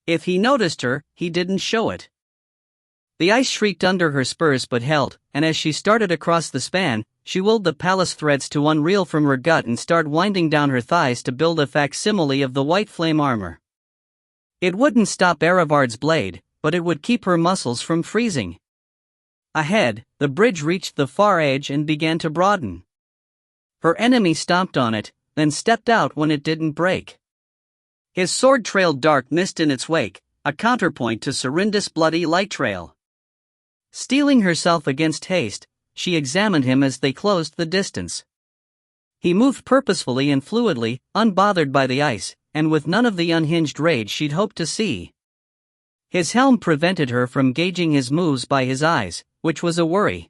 If he noticed her, he didn't show it. The ice shrieked under her spurs but held, and as she started across the span, she willed the palace threads to unreel from her gut and start winding down her thighs to build a facsimile of the white flame armor. It wouldn't stop Eravard's blade, but it would keep her muscles from freezing. Ahead, the bridge reached the far edge and began to broaden. Her enemy stomped on it, then stepped out when it didn't break. His sword trailed dark mist in its wake, a counterpoint to Serinda's bloody light trail. Steeling herself against haste, she examined him as they closed the distance. He moved purposefully and fluidly, unbothered by the ice, and with none of the unhinged rage she'd hoped to see. His helm prevented her from gauging his moves by his eyes, which was a worry.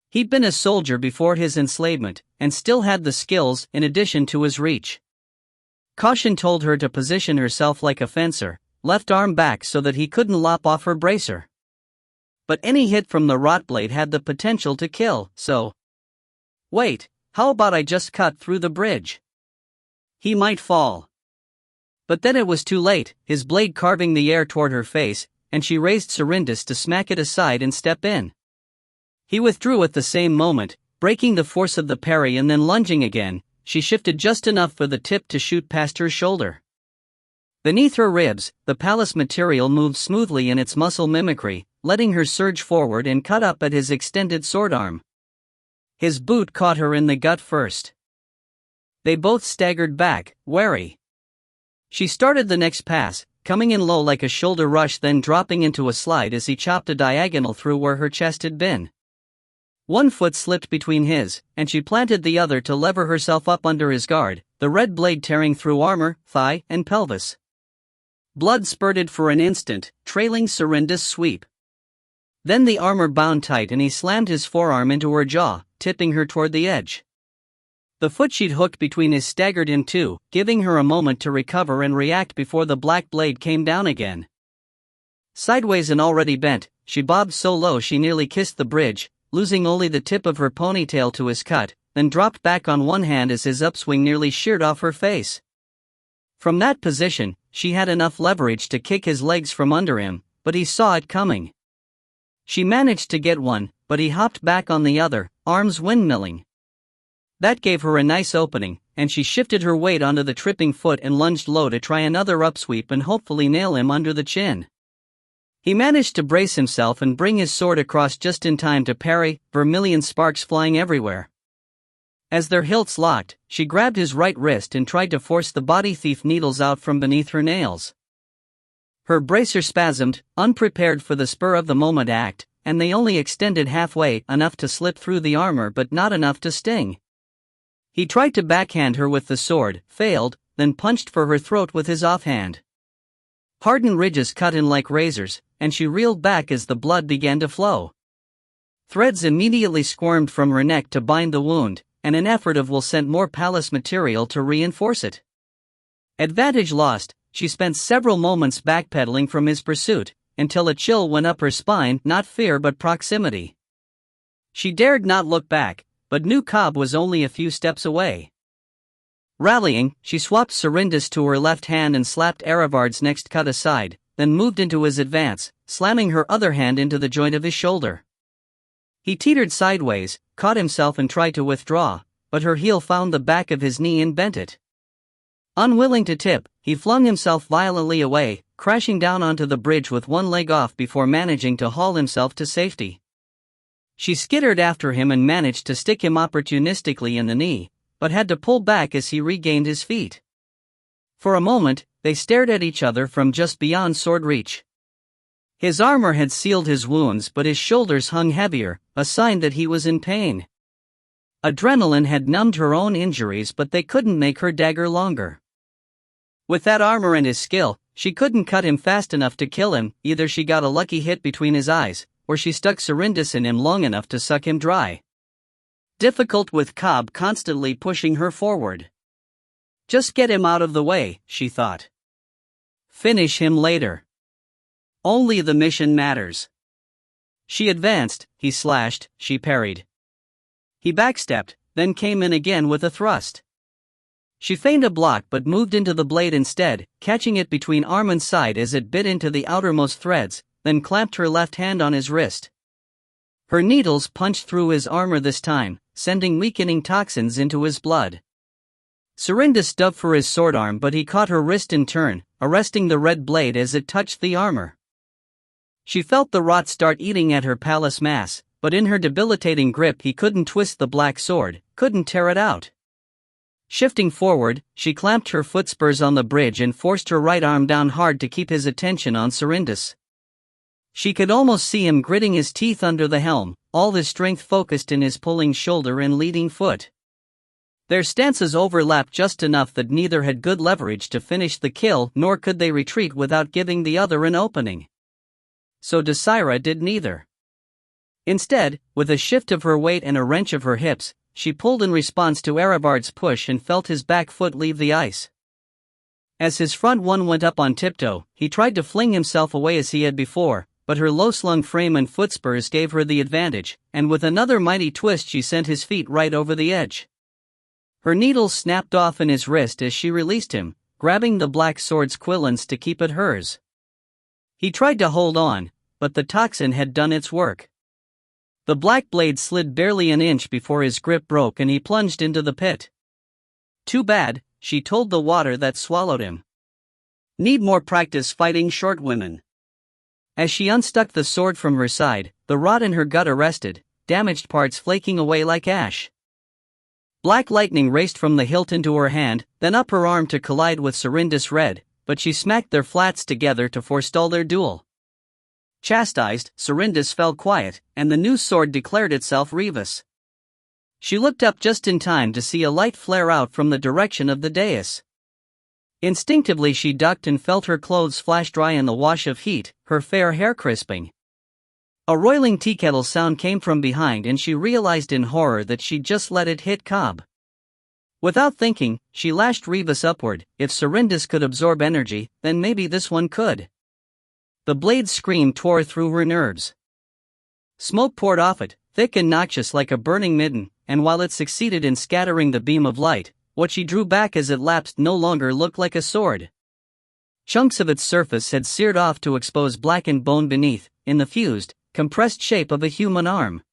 He'd been a soldier before his enslavement, and still had the skills in addition to his reach. Caution told her to position herself like a fencer, left arm back so that he couldn't lop off her bracer. But any hit from the rot blade had the potential to kill, so... Wait, how about I just cut through the bridge? He might fall. But then it was too late, his blade carving the air toward her face, and she raised Serinda's to smack it aside and step in. He withdrew at the same moment, breaking the force of the parry and then lunging again. She shifted just enough for the tip to shoot past her shoulder. Beneath her ribs, the palace material moved smoothly in its muscle mimicry, letting her surge forward and cut up at his extended sword arm. His boot caught her in the gut first. They both staggered back, wary. She started the next pass, coming in low like a shoulder rush, then dropping into a slide as he chopped a diagonal through where her chest had been. One foot slipped between his, and she planted the other to lever herself up under his guard, the red blade tearing through armor, thigh, and pelvis. Blood spurted for an instant, trailing Serinda's sweep. Then the armor bound tight and he slammed his forearm into her jaw, tipping her toward the edge. The foot she'd hooked between his staggered in two, giving her a moment to recover and react before the black blade came down again. Sideways and already bent, she bobbed so low she nearly kissed the bridge, losing only the tip of her ponytail to his cut, then dropped back on one hand as his upswing nearly sheared off her face. From that position, she had enough leverage to kick his legs from under him, but he saw it coming. She managed to get one, but he hopped back on the other, arms windmilling. That gave her a nice opening, and she shifted her weight onto the tripping foot and lunged low to try another upsweep and hopefully nail him under the chin. He managed to brace himself and bring his sword across just in time to parry, vermilion sparks flying everywhere. As their hilts locked, she grabbed his right wrist and tried to force the body thief needles out from beneath her nails. Her bracer spasmed, unprepared for the spur-of-the-moment act, and they only extended halfway, enough to slip through the armor but not enough to sting. He tried to backhand her with the sword, failed, then punched for her throat with his offhand. Hardened ridges cut in like razors, and she reeled back as the blood began to flow. Threads immediately squirmed from her neck to bind the wound, and an effort of will sent more palace material to reinforce it. Advantage lost, she spent several moments backpedaling from his pursuit, until a chill went up her spine, not fear but proximity. She dared not look back, but knew Cobb was only a few steps away. Rallying, she swapped Serinda's to her left hand and slapped Eravard's next cut aside, then moved into his advance, slamming her other hand into the joint of his shoulder. He teetered sideways, caught himself and tried to withdraw, but her heel found the back of his knee and bent it. Unwilling to tip, he flung himself violently away, crashing down onto the bridge with one leg off before managing to haul himself to safety. She skittered after him and managed to stick him opportunistically in the knee, but had to pull back as he regained his feet. For a moment, they stared at each other from just beyond sword reach. His armor had sealed his wounds, but his shoulders hung heavier, a sign that he was in pain. Adrenaline had numbed her own injuries, but they couldn't make her dagger longer. With that armor and his skill, she couldn't cut him fast enough to kill him. Either she got a lucky hit between his eyes, or she stuck Serinda's in him long enough to suck him dry. Difficult with Cobb constantly pushing her forward. Just get him out of the way, she thought. Finish him later. Only the mission matters. She advanced, he slashed, she parried. He backstepped, then came in again with a thrust. She feigned a block but moved into the blade instead, catching it between arm and side as it bit into the outermost threads, then clamped her left hand on his wrist. Her needles punched through his armor this time, sending weakening toxins into his blood. Serindas dove for his sword arm, but he caught her wrist in turn, arresting the red blade as it touched the armor. She felt the rot start eating at her palace mass, but in her debilitating grip he couldn't twist the black sword, couldn't tear it out. Shifting forward, she clamped her foot spurs on the bridge and forced her right arm down hard to keep his attention on Serindas. She could almost see him gritting his teeth under the helm, all his strength focused in his pulling shoulder and leading foot. Their stances overlapped just enough that neither had good leverage to finish the kill, nor could they retreat without giving the other an opening. So Desira did neither. Instead, with a shift of her weight and a wrench of her hips, she pulled in response to Erebard's push and felt his back foot leave the ice. As his front one went up on tiptoe, he tried to fling himself away as he had before, but her low-slung frame and foot spurs gave her the advantage, and with another mighty twist she sent his feet right over the edge. Her needles snapped off in his wrist as she released him, grabbing the black sword's quillons to keep it hers. He tried to hold on, but the toxin had done its work. The black blade slid barely an inch before his grip broke and he plunged into the pit. Too bad, she told the water that swallowed him. Need more practice fighting short women. As she unstuck the sword from her side, the rot in her gut arrested, damaged parts flaking away like ash. Black lightning raced from the hilt into her hand, then up her arm to collide with Serindas Red, but she smacked their flats together to forestall their duel. Chastised, Serindas fell quiet, and the new sword declared itself Revis. She looked up just in time to see a light flare out from the direction of the dais. Instinctively she ducked and felt her clothes flash dry in the wash of heat, her fair hair crisping. A roiling teakettle sound came from behind and she realized in horror that she'd just let it hit Cobb. Without thinking, she lashed Revis upward. If Serindas could absorb energy, then maybe this one could. The blade's scream tore through her nerves. Smoke poured off it, thick and noxious like a burning midden, and while it succeeded in scattering the beam of light, what she drew back as it lapsed no longer looked like a sword. Chunks of its surface had seared off to expose blackened bone beneath, in the fused, compressed shape of a human arm.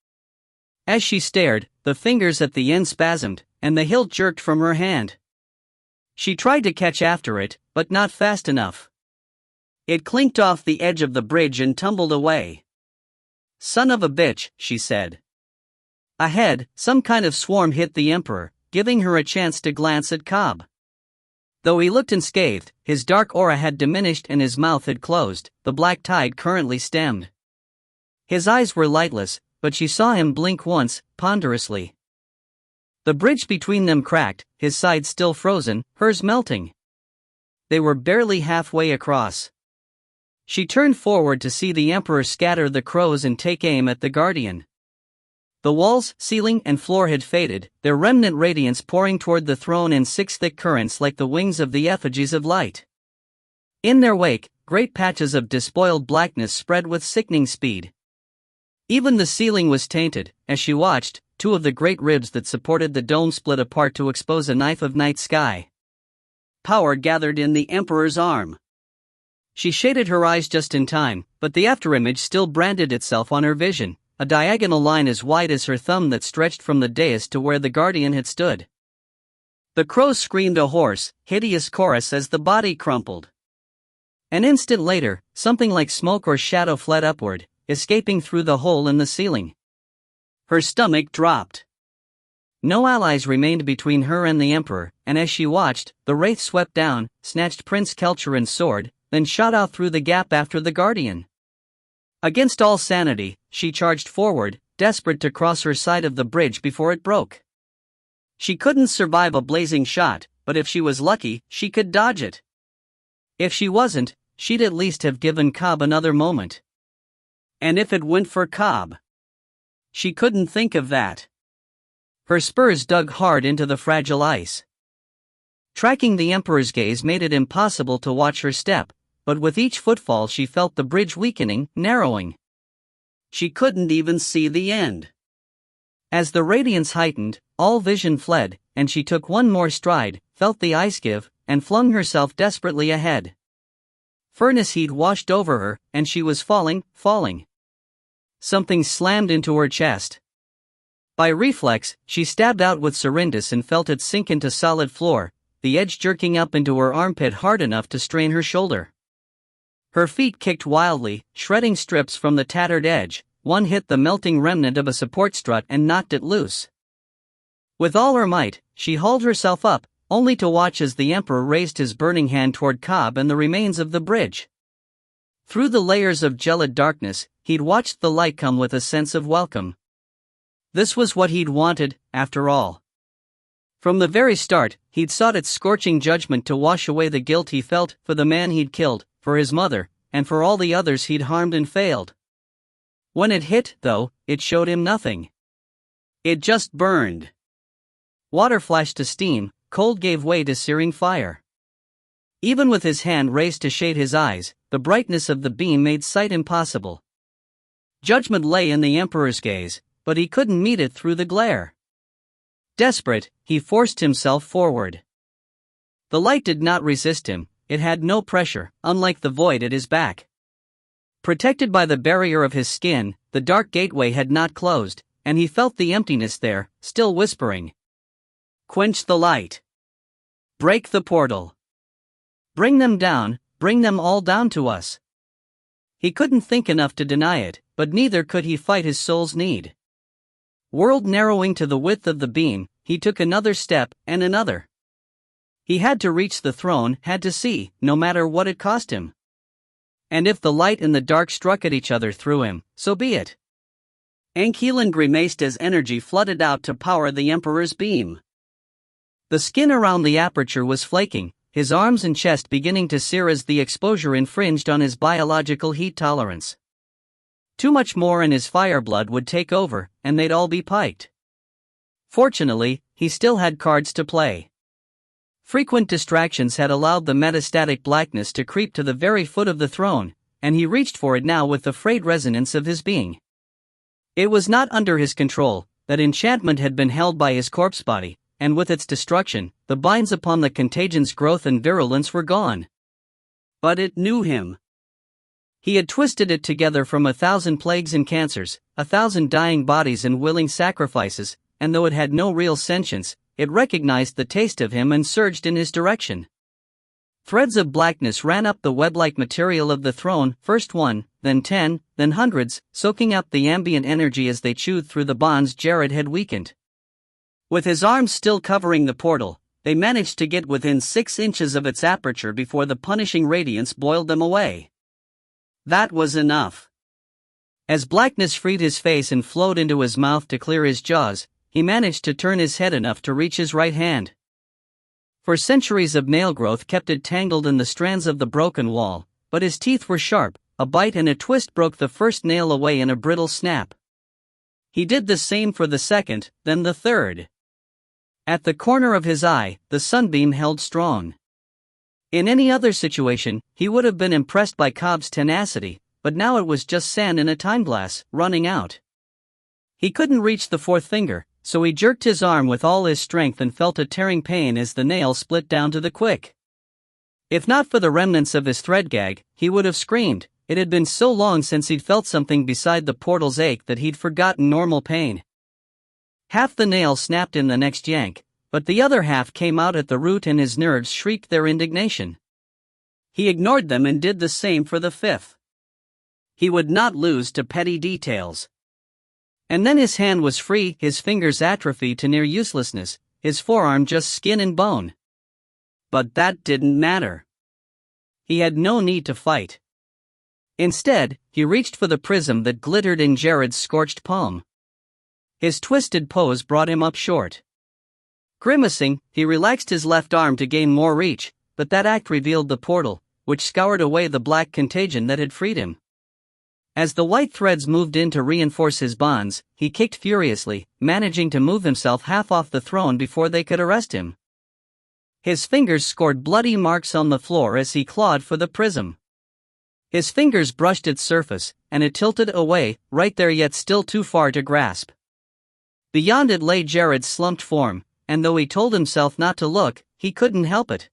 As she stared, the fingers at the end spasmed, and the hilt jerked from her hand. She tried to catch after it, but not fast enough. It clinked off the edge of the bridge and tumbled away. "Son of a bitch," she said. Ahead, some kind of swarm hit the Emperor, giving her a chance to glance at Cobb. Though he looked unscathed, his dark aura had diminished and his mouth had closed, the black tide currently stemmed. His eyes were lightless, but she saw him blink once, ponderously. The bridge between them cracked, his side still frozen, hers melting. They were barely halfway across. She turned forward to see the Emperor scatter the crows and take aim at the Guardian. The walls, ceiling, and floor had faded, their remnant radiance pouring toward the throne in six thick currents like the wings of the effigies of light. In their wake, great patches of despoiled blackness spread with sickening speed. Even the ceiling was tainted. As she watched, two of the great ribs that supported the dome split apart to expose a knife of night sky. Power gathered in the Emperor's arm. She shaded her eyes just in time, but the afterimage still branded itself on her vision, a diagonal line as wide as her thumb that stretched from the dais to where the Guardian had stood. The crows screamed a hoarse, hideous chorus as the body crumpled. An instant later, something like smoke or shadow fled upward, escaping through the hole in the ceiling. Her stomach dropped. No allies remained between her and the Emperor, and as she watched, the wraith swept down, snatched Prince Kelcheran's sword, then shot out through the gap after the Guardian. Against all sanity, she charged forward, desperate to cross her side of the bridge before it broke. She couldn't survive a blazing shot, but if she was lucky, she could dodge it. If she wasn't, she'd at least have given Cobb another moment. And if it went for Cobb? She couldn't think of that. Her spurs dug hard into the fragile ice. Tracking the Emperor's gaze made it impossible to watch her step, but with each footfall she felt the bridge weakening, narrowing. She couldn't even see the end. As the radiance heightened, all vision fled, and she took one more stride, felt the ice give, and flung herself desperately ahead. Furnace heat washed over her, and she was falling. Something slammed into her chest. By reflex, she stabbed out with Serindus and felt it sink into solid floor, the edge jerking up into her armpit hard enough to strain her shoulder. Her feet kicked wildly, shredding strips from the tattered edge. One hit the melting remnant of a support strut and knocked it loose. With all her might, she hauled herself up, only to watch as the Emperor raised his burning hand toward Cobb and the remains of the bridge. Through the layers of gelid darkness, he'd watched the light come with a sense of welcome. This was what he'd wanted, after all. From the very start, he'd sought its scorching judgment to wash away the guilt he felt for the man he'd killed, for his mother, and for all the others he'd harmed and failed. When it hit, though, it showed him nothing. It just burned. Water flashed to steam, cold gave way to searing fire. Even with his hand raised to shade his eyes, the brightness of the beam made sight impossible. Judgment lay in the Emperor's gaze, but he couldn't meet it through the glare. Desperate, he forced himself forward. The light did not resist him, it had no pressure, unlike the void at his back. Protected by the barrier of his skin, the dark gateway had not closed, and he felt the emptiness there, still whispering. Quench the light. Break the portal. Bring them down, bring them all down to us. He couldn't think enough to deny it, but neither could he fight his soul's need. World narrowing to the width of the beam, he took another step, and another. He had to reach the throne, had to see, no matter what it cost him. And if the light and the dark struck at each other through him, so be it. Ankelan grimaced as energy flooded out to power the Emperor's beam. The skin around the aperture was flaking, his arms and chest beginning to sear as the exposure infringed on his biological heat tolerance. Too much more and his fireblood would take over, and they'd all be piked. Fortunately, he still had cards to play. Frequent distractions had allowed the metastatic blackness to creep to the very foot of the throne, and he reached for it now with the frayed resonance of his being. It was not under his control, that enchantment had been held by his corpse body, and with its destruction, the binds upon the contagion's growth and virulence were gone. But it knew him. He had twisted it together from 1,000 plagues and cancers, 1,000 dying bodies and willing sacrifices, and though it had no real sentience, it recognized the taste of him and surged in his direction. Threads of blackness ran up the web-like material of the throne, first 1, then 10, then hundreds, soaking up the ambient energy as they chewed through the bonds Jared had weakened. With his arms still covering the portal, they managed to get within 6 inches of its aperture before the punishing radiance boiled them away. That was enough. As blackness freed his face and flowed into his mouth to clear his jaws, he managed to turn his head enough to reach his right hand. For centuries of nail growth kept it tangled in the strands of the broken wall, but his teeth were sharp, a bite and a twist broke the first nail away in a brittle snap. He did the same for the second, then the third. At the corner of his eye, the sunbeam held strong. In any other situation, he would have been impressed by Cobb's tenacity, but now it was just sand in a time glass, running out. He couldn't reach the fourth finger, so he jerked his arm with all his strength and felt a tearing pain as the nail split down to the quick. If not for the remnants of his thread gag, he would have screamed. It had been so long since he'd felt something beside the portal's ache that he'd forgotten normal pain. Half the nail snapped in the next yank, but the other half came out at the root and his nerves shrieked their indignation. He ignored them and did the same for the fifth. He would not lose to petty details. And then his hand was free, his fingers atrophied to near uselessness, his forearm just skin and bone. But that didn't matter. He had no need to fight. Instead, he reached for the prism that glittered in Jared's scorched palm. His twisted pose brought him up short. Grimacing, he relaxed his left arm to gain more reach, but that act revealed the portal, which scoured away the black contagion that had freed him. As the white threads moved in to reinforce his bonds, he kicked furiously, managing to move himself half off the throne before they could arrest him. His fingers scored bloody marks on the floor as he clawed for the prism. His fingers brushed its surface, and it tilted away, right there yet still too far to grasp. Beyond it lay Jared's slumped form, and though he told himself not to look, he couldn't help it.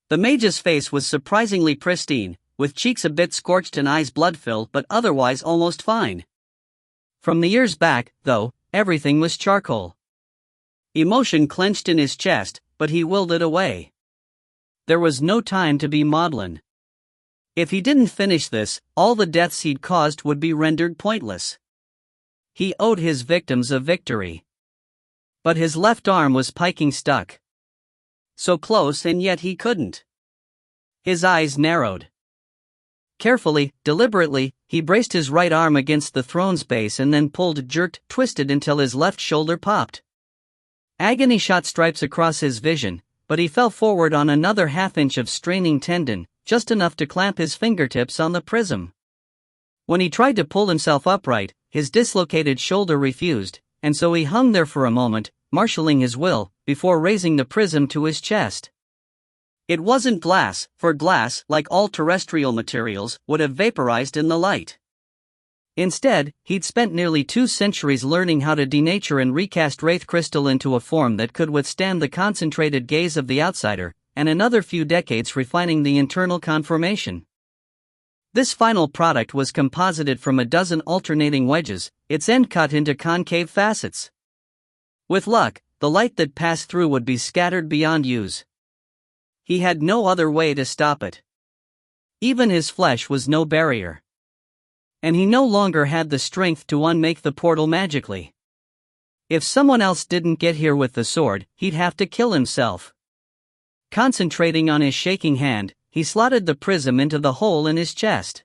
The mage's face was surprisingly pristine, with cheeks a bit scorched and eyes blood-filled but otherwise almost fine. From the ears back, though, everything was charcoal. Emotion clenched in his chest, but he willed it away. There was no time to be maudlin. If he didn't finish this, all the deaths he'd caused would be rendered pointless. He owed his victims a victory. But his left arm was piking stuck. So close and yet he couldn't. His eyes narrowed. Carefully, deliberately, he braced his right arm against the throne's base and then pulled, jerked, twisted until his left shoulder popped. Agony shot stripes across his vision, but he fell forward on another half-inch of straining tendon, just enough to clamp his fingertips on the prism. When he tried to pull himself upright, his dislocated shoulder refused, and so he hung there for a moment, marshalling his will, before raising the prism to his chest. It wasn't glass, for glass, like all terrestrial materials, would have vaporized in the light. Instead, he'd spent nearly 2 centuries learning how to denature and recast wraith crystal into a form that could withstand the concentrated gaze of the outsider, and another few decades refining the internal conformation. This final product was composited from a dozen alternating wedges, its end cut into concave facets. With luck, the light that passed through would be scattered beyond use. He had no other way to stop it. Even his flesh was no barrier. And he no longer had the strength to unmake the portal magically. If someone else didn't get here with the sword, he'd have to kill himself. Concentrating on his shaking hand, he slotted the prism into the hole in his chest.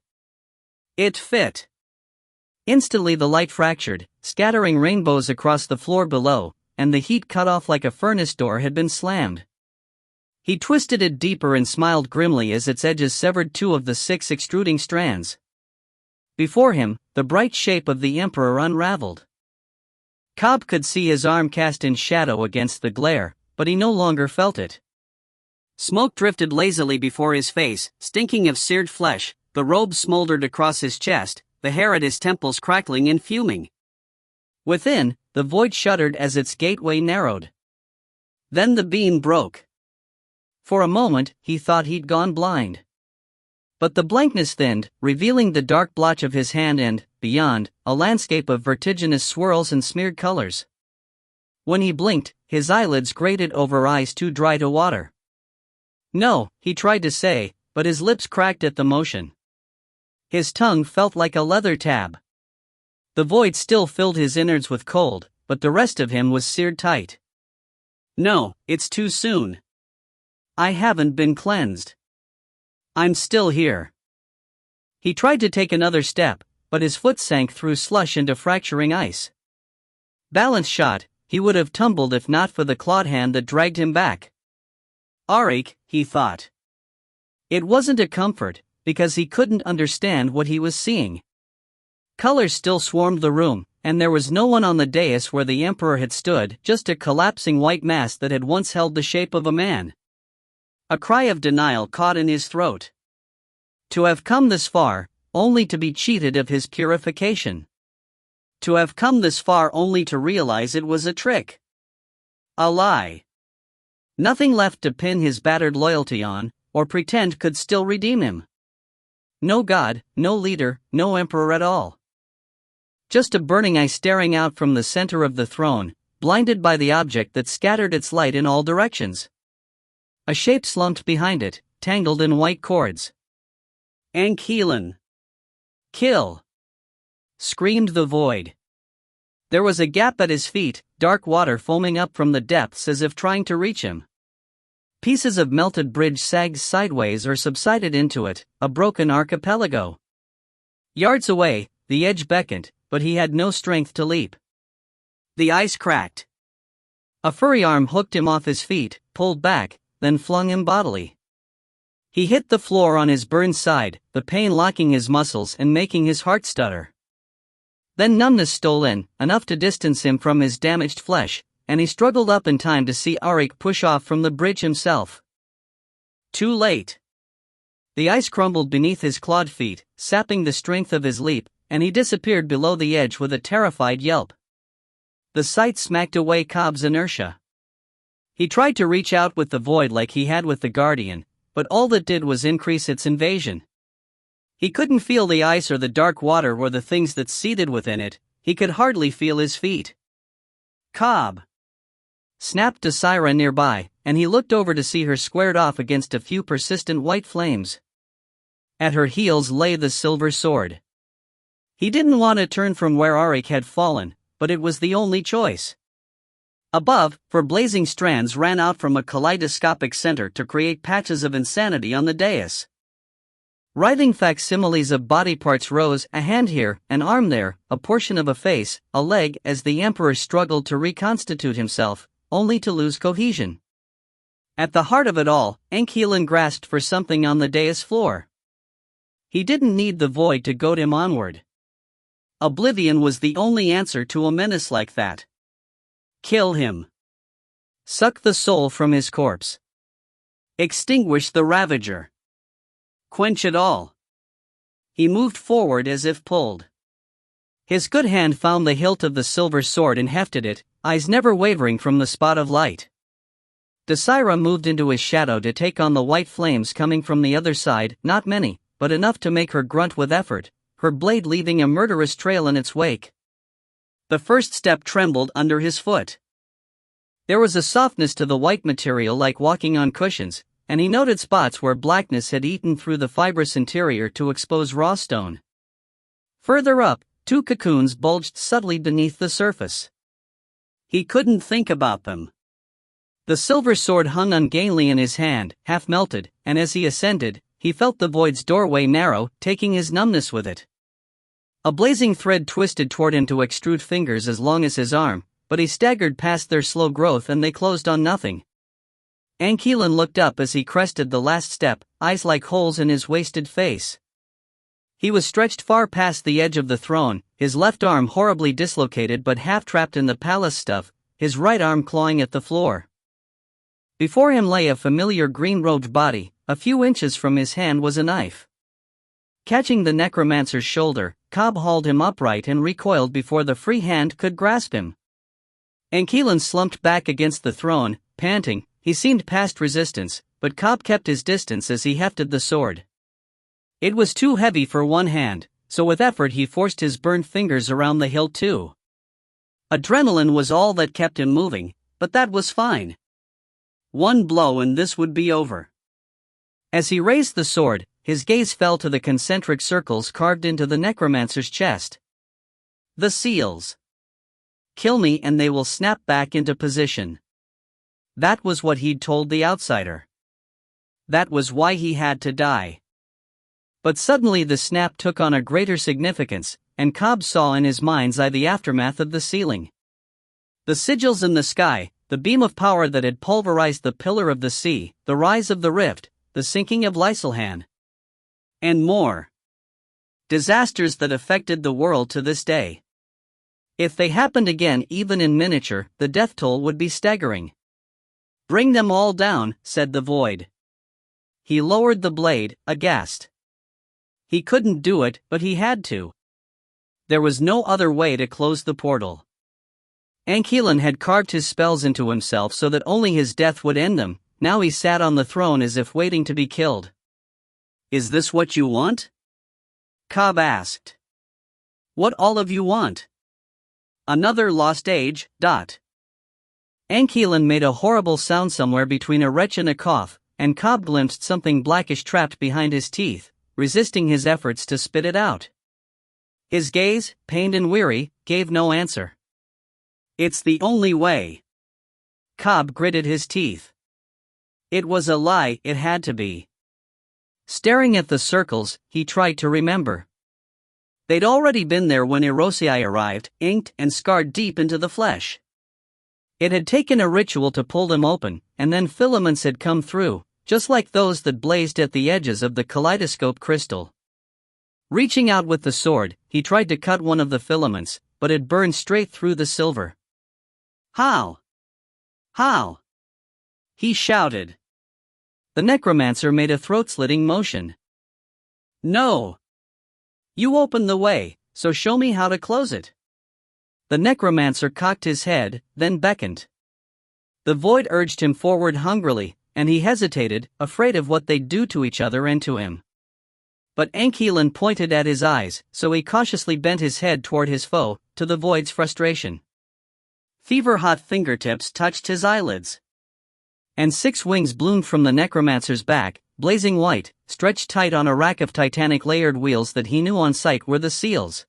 It fit. Instantly the light fractured, scattering rainbows across the floor below, and the heat cut off like a furnace door had been slammed. He twisted it deeper and smiled grimly as its edges severed 2 of the 6 extruding strands. Before him, the bright shape of the Emperor unraveled. Cobb could see his arm cast in shadow against the glare, but he no longer felt it. Smoke drifted lazily before his face, stinking of seared flesh, the robe smoldered across his chest, the hair at his temples crackling and fuming. Within, the void shuddered as its gateway narrowed. Then the beam broke. For a moment, he thought he'd gone blind. But the blankness thinned, revealing the dark blotch of his hand and, beyond, a landscape of vertiginous swirls and smeared colors. When he blinked, his eyelids grated over eyes too dry to water. No, he tried to say, but his lips cracked at the motion. His tongue felt like a leather tab. The void still filled his innards with cold, but the rest of him was seared tight. No, it's too soon. I haven't been cleansed. I'm still here. He tried to take another step, but his foot sank through slush into fracturing ice. Balance shot, he would have tumbled if not for the clawed hand that dragged him back. Auric, he thought. It wasn't a comfort, because he couldn't understand what he was seeing. Colors still swarmed the room, and there was no one on the dais where the Emperor had stood, just a collapsing white mass that had once held the shape of a man. A cry of denial caught in his throat. To have come this far, only to be cheated of his purification. To have come this far only to realize it was a trick. A lie. Nothing left to pin his battered loyalty on, or pretend could still redeem him. No god, no leader, no emperor at all. Just a burning eye staring out from the center of the throne, blinded by the object that scattered its light in all directions. A shape slumped behind it, tangled in white cords. Ankhelen. Kill! Screamed the void. There was a gap at his feet, dark water foaming up from the depths as if trying to reach him. Pieces of melted bridge sagged sideways or subsided into it, a broken archipelago. Yards away, the edge beckoned, but he had no strength to leap. The ice cracked. A furry arm hooked him off his feet, pulled back, then flung him bodily. He hit the floor on his burned side, the pain locking his muscles and making his heart stutter. Then numbness stole in, enough to distance him from his damaged flesh, and he struggled up in time to see Auric push off from the bridge himself. Too late. The ice crumbled beneath his clawed feet, sapping the strength of his leap, and he disappeared below the edge with a terrified yelp. The sight smacked away Cobb's inertia. He tried to reach out with the void like he had with the Guardian, but all that did was increase its invasion. He couldn't feel the ice or the dark water or the things that seethed within it. He could hardly feel his feet. Cobb! Snapped Desira nearby, and he looked over to see her squared off against a few persistent white flames. At her heels lay the silver sword. He didn't want to turn from where Auric had fallen, but it was the only choice. Above, four blazing strands ran out from a kaleidoscopic center to create patches of insanity on the dais. Writhing facsimiles of body parts rose, a hand here, an arm there, a portion of a face, a leg, as the Emperor struggled to reconstitute himself, only to lose cohesion. At the heart of it all, Ankelin grasped for something on the dais floor. He didn't need the void to goad him onward. Oblivion was the only answer to a menace like that. Kill him. Suck the soul from his corpse. Extinguish the Ravager. Quench it all. He moved forward as if pulled. His good hand found the hilt of the silver sword and hefted it, eyes never wavering from the spot of light. Desira moved into his shadow to take on the white flames coming from the other side, not many, but enough to make her grunt with effort, her blade leaving a murderous trail in its wake. The first step trembled under his foot. There was a softness to the white material like walking on cushions, and he noted spots where blackness had eaten through the fibrous interior to expose raw stone. Further up, two cocoons bulged subtly beneath the surface. He couldn't think about them. The silver sword hung ungainly in his hand, half melted, and as he ascended, he felt the void's doorway narrow, taking his numbness with it. A blazing thread twisted toward him to extrude fingers as long as his arm, but he staggered past their slow growth and they closed on nothing. Ankelin looked up as he crested the last step, eyes like holes in his wasted face. He was stretched far past the edge of the throne, his left arm horribly dislocated but half-trapped in the palace stuff, his right arm clawing at the floor. Before him lay a familiar green-robed body, a few inches from his hand was a knife. Catching the necromancer's shoulder, Cobb hauled him upright and recoiled before the free hand could grasp him. Ankelin slumped back against the throne, panting. He seemed past resistance, but Cobb kept his distance as he hefted the sword. It was too heavy for one hand, so with effort he forced his burned fingers around the hilt too. Adrenaline was all that kept him moving, but that was fine. One blow and this would be over. As he raised the sword, his gaze fell to the concentric circles carved into the necromancer's chest. The seals. Kill me and they will snap back into position. That was what he'd told the outsider. That was why he had to die. But suddenly the snap took on a greater significance, and Cobb saw in his mind's eye the aftermath of the sealing. The sigils in the sky, the beam of power that had pulverized the pillar of the sea, the rise of the rift, the sinking of Ile-Rien. And more. Disasters that affected the world to this day. If they happened again even in miniature, the death toll would be staggering. Bring them all down, said the void. He lowered the blade, aghast. He couldn't do it, but he had to. There was no other way to close the portal. Ankelin had carved his spells into himself so that only his death would end them. Now he sat on the throne as if waiting to be killed. Is this what you want? Cobb asked. What all of you want? Another lost age, ... Ankelin made a horrible sound somewhere between a retch and a cough, and Cobb glimpsed something blackish trapped behind his teeth, resisting his efforts to spit it out. His gaze, pained and weary, gave no answer. It's the only way. Cobb gritted his teeth. It was a lie, it had to be. Staring at the circles, he tried to remember. They'd already been there when Erosii arrived, inked and scarred deep into the flesh. It had taken a ritual to pull them open, and then filaments had come through, just like those that blazed at the edges of the kaleidoscope crystal. Reaching out with the sword, he tried to cut one of the filaments, but it burned straight through the silver. How? How? He shouted. The necromancer made a throat-slitting motion. No. You open the way, so show me how to close it. The necromancer cocked his head, then beckoned. The void urged him forward hungrily, and he hesitated, afraid of what they'd do to each other and to him. But Ile-Rien pointed at his eyes, so he cautiously bent his head toward his foe, to the void's frustration. Fever-hot fingertips touched his eyelids. And 6 wings bloomed from the necromancer's back, blazing white, stretched tight on a rack of titanic layered wheels that he knew on sight were the seals.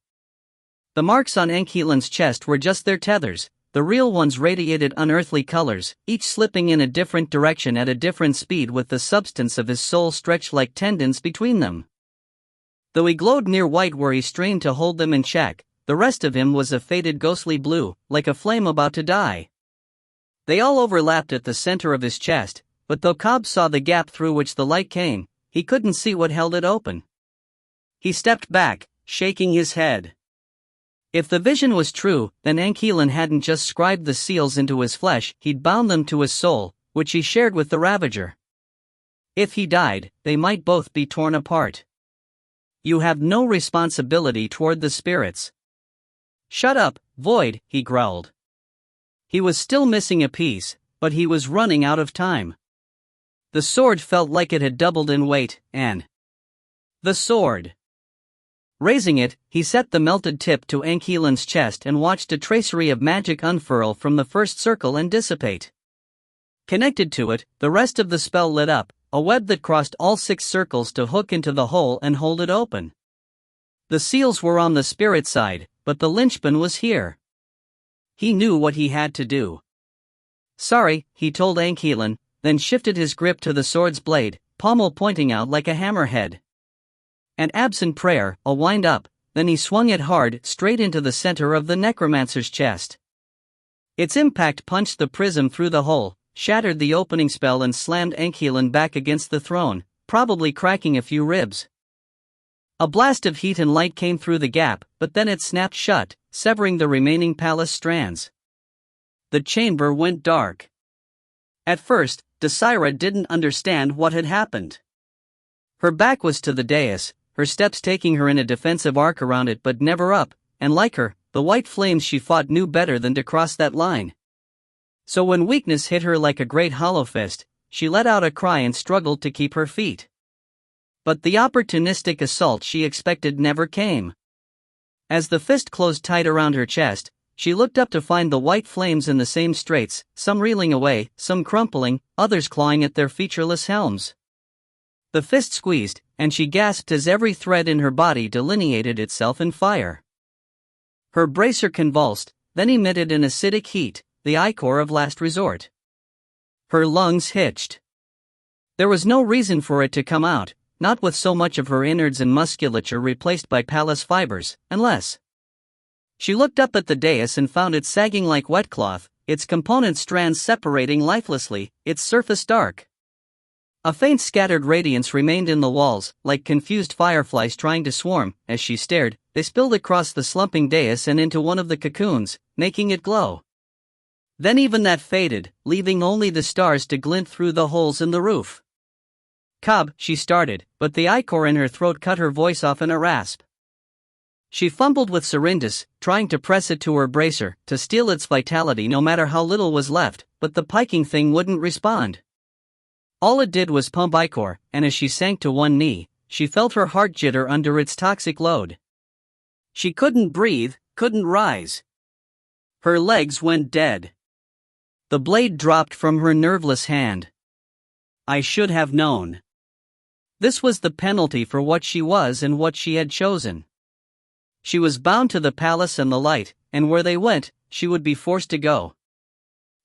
The marks on Ile-Rien's chest were just their tethers. The real ones radiated unearthly colors, each slipping in a different direction at a different speed with the substance of his soul stretched like tendons between them. Though he glowed near white where he strained to hold them in check, the rest of him was a faded ghostly blue, like a flame about to die. They all overlapped at the center of his chest, but though Cobb saw the gap through which the light came, he couldn't see what held it open. He stepped back, shaking his head. If the vision was true, then Ile-Rien hadn't just scribed the seals into his flesh, he'd bound them to his soul, which he shared with the Ravager. If he died, they might both be torn apart. You have no responsibility toward the spirits. Shut up, Void, he growled. He was still missing a piece, but he was running out of time. The sword felt like it had doubled in weight, and the sword. Raising it, he set the melted tip to Ile-Rien's chest and watched a tracery of magic unfurl from the first circle and dissipate. Connected to it, the rest of the spell lit up, a web that crossed all 6 circles to hook into the hole and hold it open. The seals were on the spirit side, but the linchpin was here. He knew what he had to do. Sorry, he told Ile-Rien, then shifted his grip to the sword's blade, pommel pointing out like a hammerhead. An absent prayer, a wind-up, then he swung it hard, straight into the center of the necromancer's chest. Its impact punched the prism through the hole, shattered the opening spell and slammed Ile-Rien back against the throne, probably cracking a few ribs. A blast of heat and light came through the gap, but then it snapped shut, severing the remaining palace strands. The chamber went dark. At first, Desira didn't understand what had happened. Her back was to the dais, her steps taking her in a defensive arc around it but never up, and like her, the white flames she fought knew better than to cross that line. So when weakness hit her like a great hollow fist, she let out a cry and struggled to keep her feet. But the opportunistic assault she expected never came. As the fist closed tight around her chest, she looked up to find the white flames in the same straits, some reeling away, some crumpling, others clawing at their featureless helms. The fist squeezed, and she gasped as every thread in her body delineated itself in fire. Her bracer convulsed, then emitted an acidic heat, the ichor of last resort. Her lungs hitched. There was no reason for it to come out, not with so much of her innards and musculature replaced by palace fibers, unless. She looked up at the dais and found it sagging like wet cloth, its component strands separating lifelessly, its surface dark. A faint scattered radiance remained in the walls, like confused fireflies trying to swarm. As she stared, they spilled across the slumping dais and into one of the cocoons, making it glow. Then even that faded, leaving only the stars to glint through the holes in the roof. Cobb, she started, but the ichor in her throat cut her voice off in a rasp. She fumbled with Serindis, trying to press it to her bracer, to steal its vitality no matter how little was left, but the piking thing wouldn't respond. All it did was pump ichor, and as she sank to one knee, she felt her heart jitter under its toxic load. She couldn't breathe, couldn't rise. Her legs went dead. The blade dropped from her nerveless hand. I should have known. This was the penalty for what she was and what she had chosen. She was bound to the palace and the light, and where they went, she would be forced to go.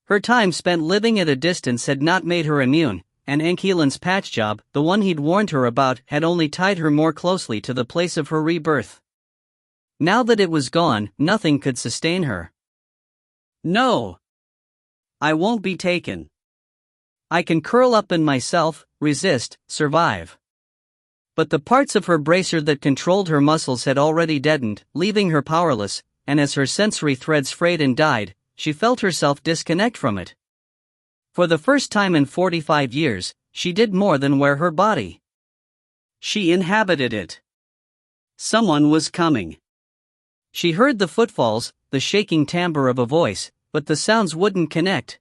Her time spent living at a distance had not made her immune, and Ile-Rien's patch job, the one he'd warned her about, had only tied her more closely to the place of her rebirth. Now that it was gone, nothing could sustain her. No. I won't be taken. I can curl up in myself, resist, survive. But the parts of her bracer that controlled her muscles had already deadened, leaving her powerless, and as her sensory threads frayed and died, she felt herself disconnect from it. For the first time in 45 years, she did more than wear her body. She inhabited it. Someone was coming. She heard the footfalls, the shaking timbre of a voice, but the sounds wouldn't connect.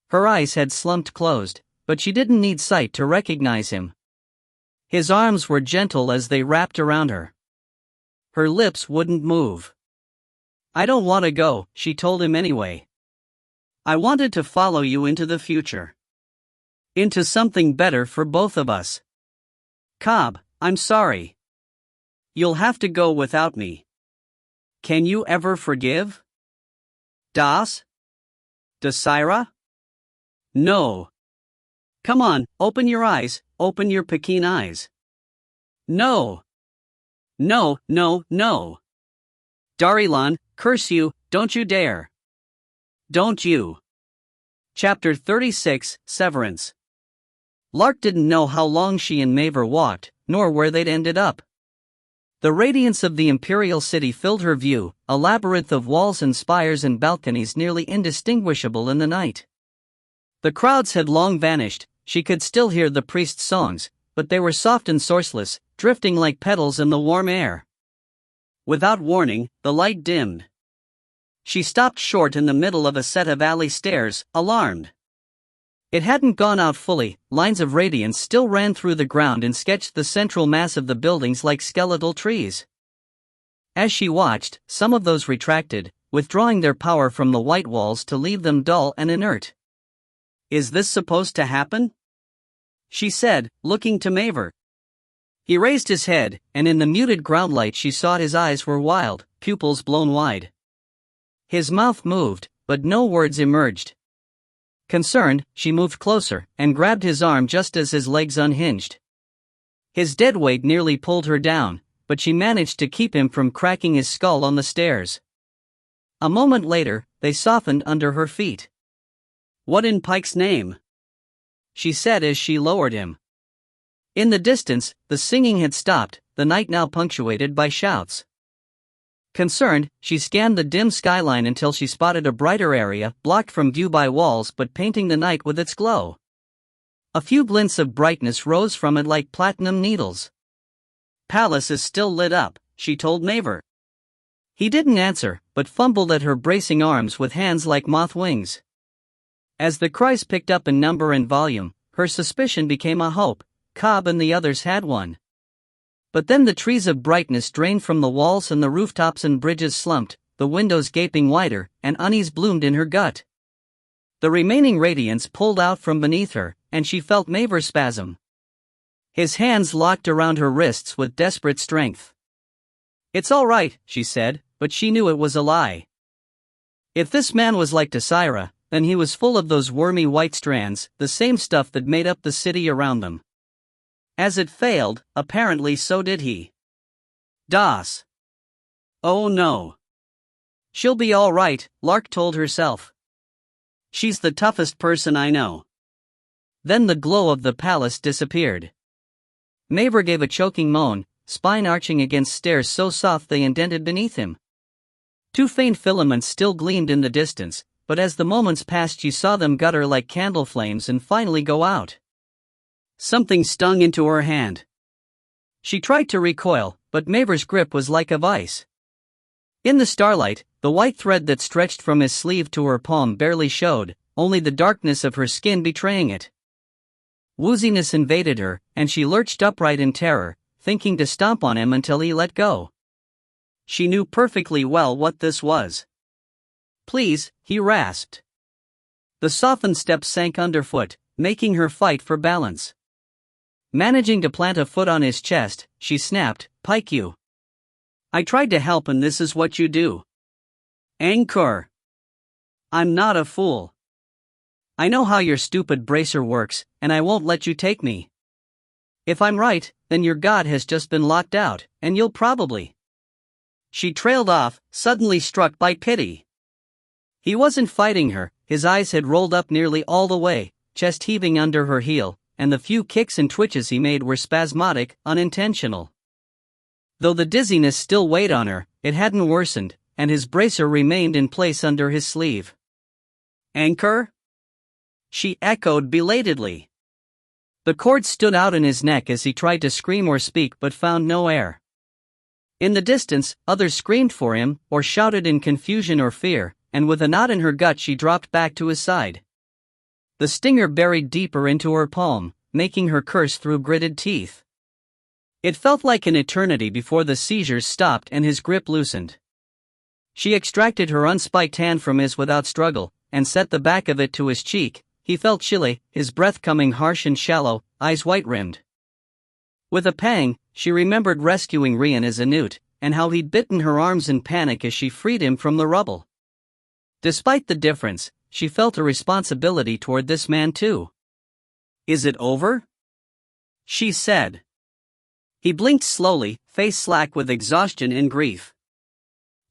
Her eyes had slumped closed, but she didn't need sight to recognize him. His arms were gentle as they wrapped around her. Her lips wouldn't move. "I don't want to go," she told him anyway. "I wanted to follow you into the future. Into something better for both of us. Cobb, I'm sorry. You'll have to go without me. Can you ever forgive? Das? Desira? No. Come on, open your eyes, open your Peking eyes. No. No, no, no. Darilan, curse you, don't you dare. Don't you." Chapter 36, Severance. Lark didn't know how long she and Maver walked, nor where they'd ended up. The radiance of the imperial city filled her view, a labyrinth of walls and spires and balconies nearly indistinguishable in the night. The crowds had long vanished. She could still hear the priest's songs, but they were soft and sourceless, drifting like petals in the warm air. Without warning, the light dimmed. She stopped short in the middle of a set of alley stairs, alarmed. It hadn't gone out fully, lines of radiance still ran through the ground and sketched the central mass of the buildings like skeletal trees. As she watched, some of those retracted, withdrawing their power from the white walls to leave them dull and inert. "Is this supposed to happen?" she said, looking to Maver. He raised his head, and in the muted groundlight she saw his eyes were wild, pupils blown wide. His mouth moved, but no words emerged. Concerned, she moved closer, and grabbed his arm just as his legs unhinged. His dead weight nearly pulled her down, but she managed to keep him from cracking his skull on the stairs. A moment later, they softened under her feet. "What in Pike's name?" she said as she lowered him. In the distance, the singing had stopped, the night now punctuated by shouts. Concerned, she scanned the dim skyline until she spotted a brighter area, blocked from view by walls but painting the night with its glow. A few glints of brightness rose from it like platinum needles. "Palace is still lit up," she told Maver. He didn't answer, but fumbled at her bracing arms with hands like moth wings. As the cries picked up in number and volume, her suspicion became a hope. Cobb and the others had one. But then the trees of brightness drained from the walls and the rooftops and bridges slumped, the windows gaping wider, and unease bloomed in her gut. The remaining radiance pulled out from beneath her, and she felt Maver spasm. His hands locked around her wrists with desperate strength. "It's all right," she said, but she knew it was a lie. If this man was like Desira, then he was full of those wormy white strands, the same stuff that made up the city around them. As it failed, apparently so did he. Das. Oh no. She'll be all right, Lark told herself. She's the toughest person I know. Then the glow of the palace disappeared. Maver gave a choking moan, spine arching against stairs so soft they indented beneath him. Two faint filaments still gleamed in the distance, but as the moments passed she saw them gutter like candle flames and finally go out. Something stung into her hand. She tried to recoil, but Maver's grip was like a vice. In the starlight, the white thread that stretched from his sleeve to her palm barely showed, only the darkness of her skin betraying it. Wooziness invaded her, and she lurched upright in terror, thinking to stomp on him until he let go. She knew perfectly well what this was. "Please," he rasped. The softened steps sank underfoot, making her fight for balance. Managing to plant a foot on his chest, she snapped, "Pike you. I tried to help and this is what you do. Anchor. I'm not a fool. I know how your stupid bracer works, and I won't let you take me. If I'm right, then your god has just been locked out, and you'll probably..." She trailed off, suddenly struck by pity. He wasn't fighting her, his eyes had rolled up nearly all the way, chest heaving under her heel, and the few kicks and twitches he made were spasmodic, unintentional. Though the dizziness still weighed on her, it hadn't worsened, and his bracer remained in place under his sleeve. "Anchor?" she echoed belatedly. The cord stood out in his neck as he tried to scream or speak but found no air. In the distance, others screamed for him, or shouted in confusion or fear, and with a knot in her gut she dropped back to his side. the stinger buried deeper into her palm, making her curse through gritted teeth. It felt like an eternity before the seizures stopped and his grip loosened. She extracted her unspiked hand from his without struggle, and set the back of it to his cheek. He felt chilly, his breath coming harsh and shallow, eyes white-rimmed. With a pang, she remembered rescuing Rien as a newt, and how he'd bitten her arms in panic as she freed him from the rubble. Despite the difference, she felt a responsibility toward this man too. "Is it over?" she said. He blinked slowly, face slack with exhaustion and grief.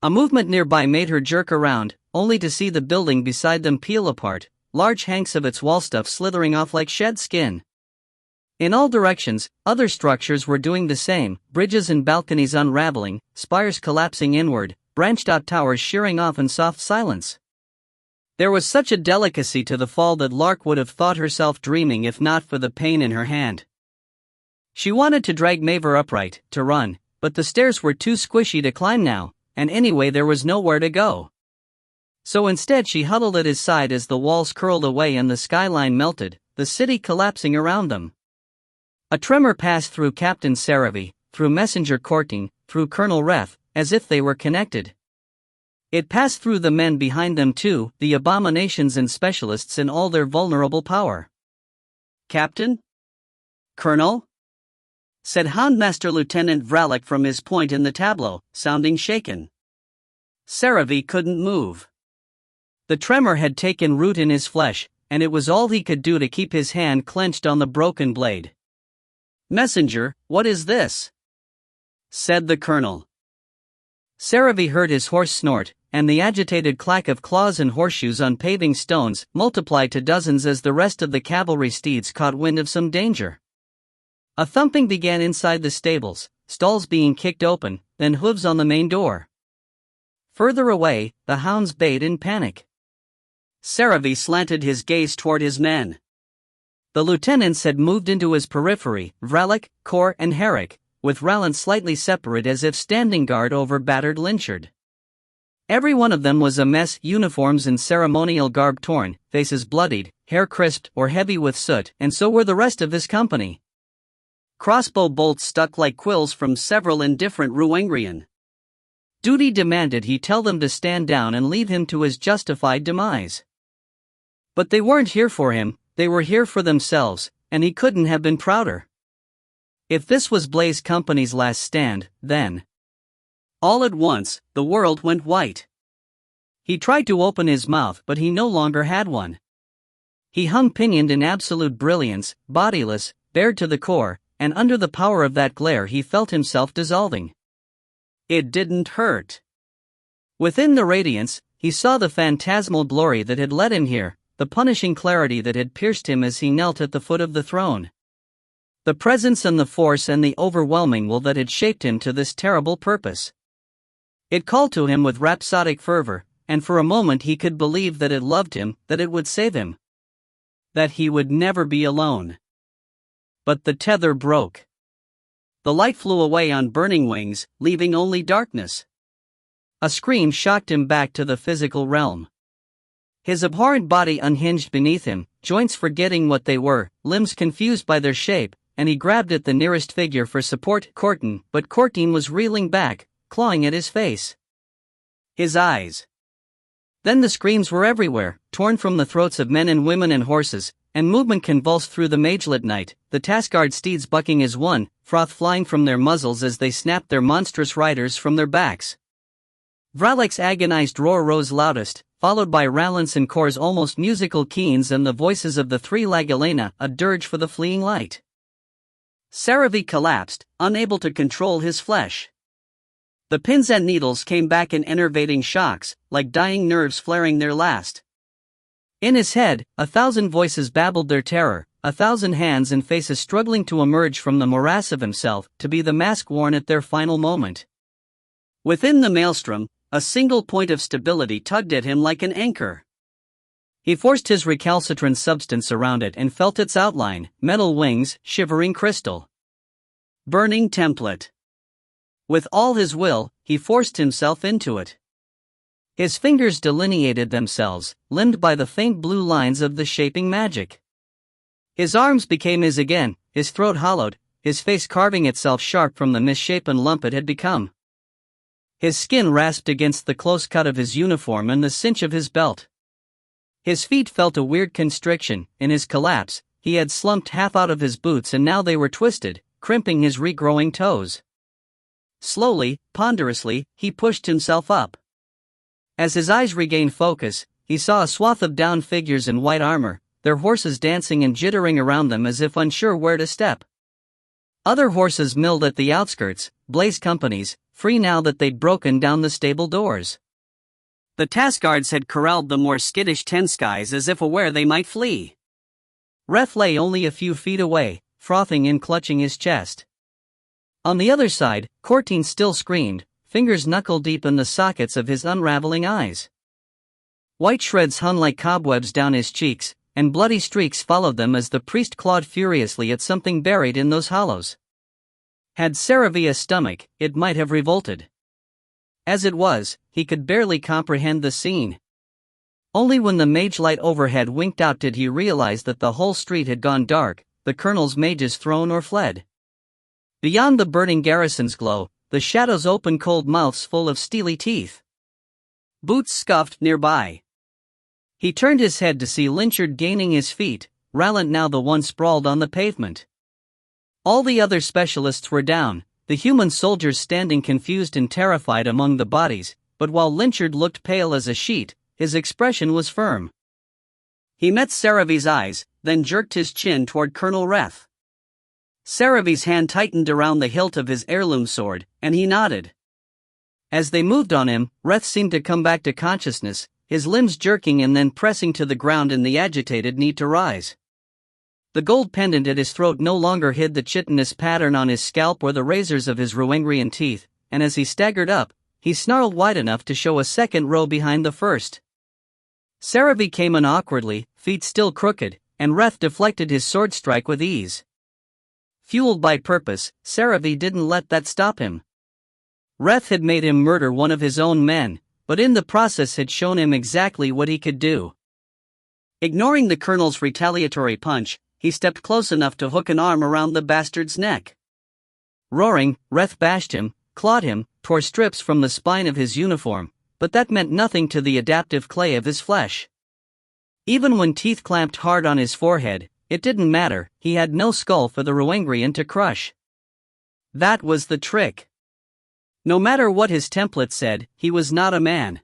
A movement nearby made her jerk around, only to see the building beside them peel apart, large hanks of its wall stuff slithering off like shed skin. In all directions, other structures were doing the same, bridges and balconies unraveling, spires collapsing inward, branched-out towers shearing off in soft silence. There was such a delicacy to the fall that Lark would have thought herself dreaming if not for the pain in her hand. She wanted to drag Maver upright, to run, but the stairs were too squishy to climb now, and anyway there was nowhere to go. So instead she huddled at his side as the walls curled away and the skyline melted, the city collapsing around them. A tremor passed through Captain Saravi, through Messenger Courting, through Colonel Reth, as if they were connected. It passed through the men behind them too, the abominations and specialists in all their vulnerable power. "Captain? Colonel?" said Houndmaster Lieutenant Vralik from his point in the tableau, sounding shaken. Saravi couldn't move. The tremor had taken root in his flesh, and it was all he could do to keep his hand clenched on the broken blade. "Messenger, what is this?" said the colonel. Saravi heard his horse snort, and the agitated clack of claws and horseshoes on paving stones multiplied to dozens as the rest of the cavalry steeds caught wind of some danger. A thumping began inside the stables, stalls being kicked open, then hooves on the main door. Further away, the hounds bayed in panic. Saravi slanted his gaze toward his men. The lieutenants had moved into his periphery, Vralik, Kor and Herrick, with Rallant slightly separate as if standing guard over battered Lynchard. Every one of them was a mess, uniforms and ceremonial garb torn, faces bloodied, hair crisped or heavy with soot, and so were the rest of his company. Crossbow bolts stuck like quills from several indifferent Ruangrian. Duty demanded he tell them to stand down and leave him to his justified demise. But they weren't here for him, they were here for themselves, and he couldn't have been prouder. If this was Blaze Company's last stand, then... All at once, the world went white. He tried to open his mouth but he no longer had one. He hung pinioned in absolute brilliance, bodiless, bared to the core, and under the power of that glare he felt himself dissolving. It didn't hurt. Within the radiance, he saw the phantasmal glory that had led him here, the punishing clarity that had pierced him as he knelt at the foot of the throne. The presence and the force and the overwhelming will that had shaped him to this terrible purpose. It called to him with rhapsodic fervor, and for a moment he could believe that it loved him, that it would save him. That he would never be alone. But the tether broke. The light flew away on burning wings, leaving only darkness. A scream shocked him back to the physical realm. His abhorrent body unhinged beneath him, joints forgetting what they were, limbs confused by their shape, and he grabbed at the nearest figure for support, Cortin, but Cortin was reeling back, clawing at his face. His eyes. Then the screams were everywhere, torn from the throats of men and women and horses, and movement convulsed through the magelit night, the taskguard steeds bucking as one, froth flying from their muzzles as they snapped their monstrous riders from their backs. Vralik's agonized roar rose loudest, followed by Rallant's and Kor's almost musical keens and the voices of the three Lagalena, a dirge for the fleeing light. Saravi collapsed, unable to control his flesh. The pins and needles came back in enervating shocks, like dying nerves flaring their last. In his head, 1,000 voices babbled their terror, 1,000 hands and faces struggling to emerge from the morass of himself, to be the mask worn at their final moment. Within the maelstrom, a single point of stability tugged at him like an anchor. He forced his recalcitrant substance around it and felt its outline, metal wings, shivering crystal. Burning template. With all his will, he forced himself into it. His fingers delineated themselves, limned by the faint blue lines of the shaping magic. His arms became his again, his throat hollowed, his face carving itself sharp from the misshapen lump it had become. His skin rasped against the close cut of his uniform and the cinch of his belt. His feet felt a weird constriction. In his collapse, he had slumped half out of his boots and now they were twisted, crimping his regrowing toes. Slowly, ponderously, he pushed himself up. As his eyes regained focus, he saw a swath of downed figures in white armor, their horses dancing and jittering around them as if unsure where to step. Other horses milled at the outskirts, blazed companies, free now that they'd broken down the stable doors. The task guards had corralled the more skittish Tenskais as if aware they might flee. Reth lay only a few feet away, frothing and clutching his chest. On the other side, Cortine still screamed, fingers knuckle-deep in the sockets of his unraveling eyes. White shreds hung like cobwebs down his cheeks, and bloody streaks followed them as the priest clawed furiously at something buried in those hollows. Had Seravi a stomach, it might have revolted. As it was, he could barely comprehend the scene. Only when the mage light overhead winked out did he realize that the whole street had gone dark, the colonel's mages thrown or fled. Beyond the burning garrison's glow, the shadows opened cold mouths full of steely teeth. Boots scuffed nearby. He turned his head to see Lynchard gaining his feet, Rallant now the one sprawled on the pavement. All the other specialists were down, the human soldiers standing confused and terrified among the bodies, but while Lynchard looked pale as a sheet, his expression was firm. He met Seravi's eyes, then jerked his chin toward Colonel Reth. Seravi's hand tightened around the hilt of his heirloom sword, and he nodded. As they moved on him, Reth seemed to come back to consciousness, his limbs jerking and then pressing to the ground in the agitated need to rise. The gold pendant at his throat no longer hid the chitinous pattern on his scalp or the razors of his Ruengrian teeth, and as he staggered up, he snarled wide enough to show a second row behind the first. Seravi came in awkwardly, feet still crooked, and Reth deflected his sword strike with ease. Fueled by purpose, Seravi didn't let that stop him. Reth had made him murder one of his own men, but in the process had shown him exactly what he could do. Ignoring the colonel's retaliatory punch, he stepped close enough to hook an arm around the bastard's neck. Roaring, Reth bashed him, clawed him, tore strips from the spine of his uniform, but that meant nothing to the adaptive clay of his flesh. Even when teeth clamped hard on his forehead, it didn't matter, he had no skull for the Ruengrian to crush. That was the trick. No matter what his template said, he was not a man.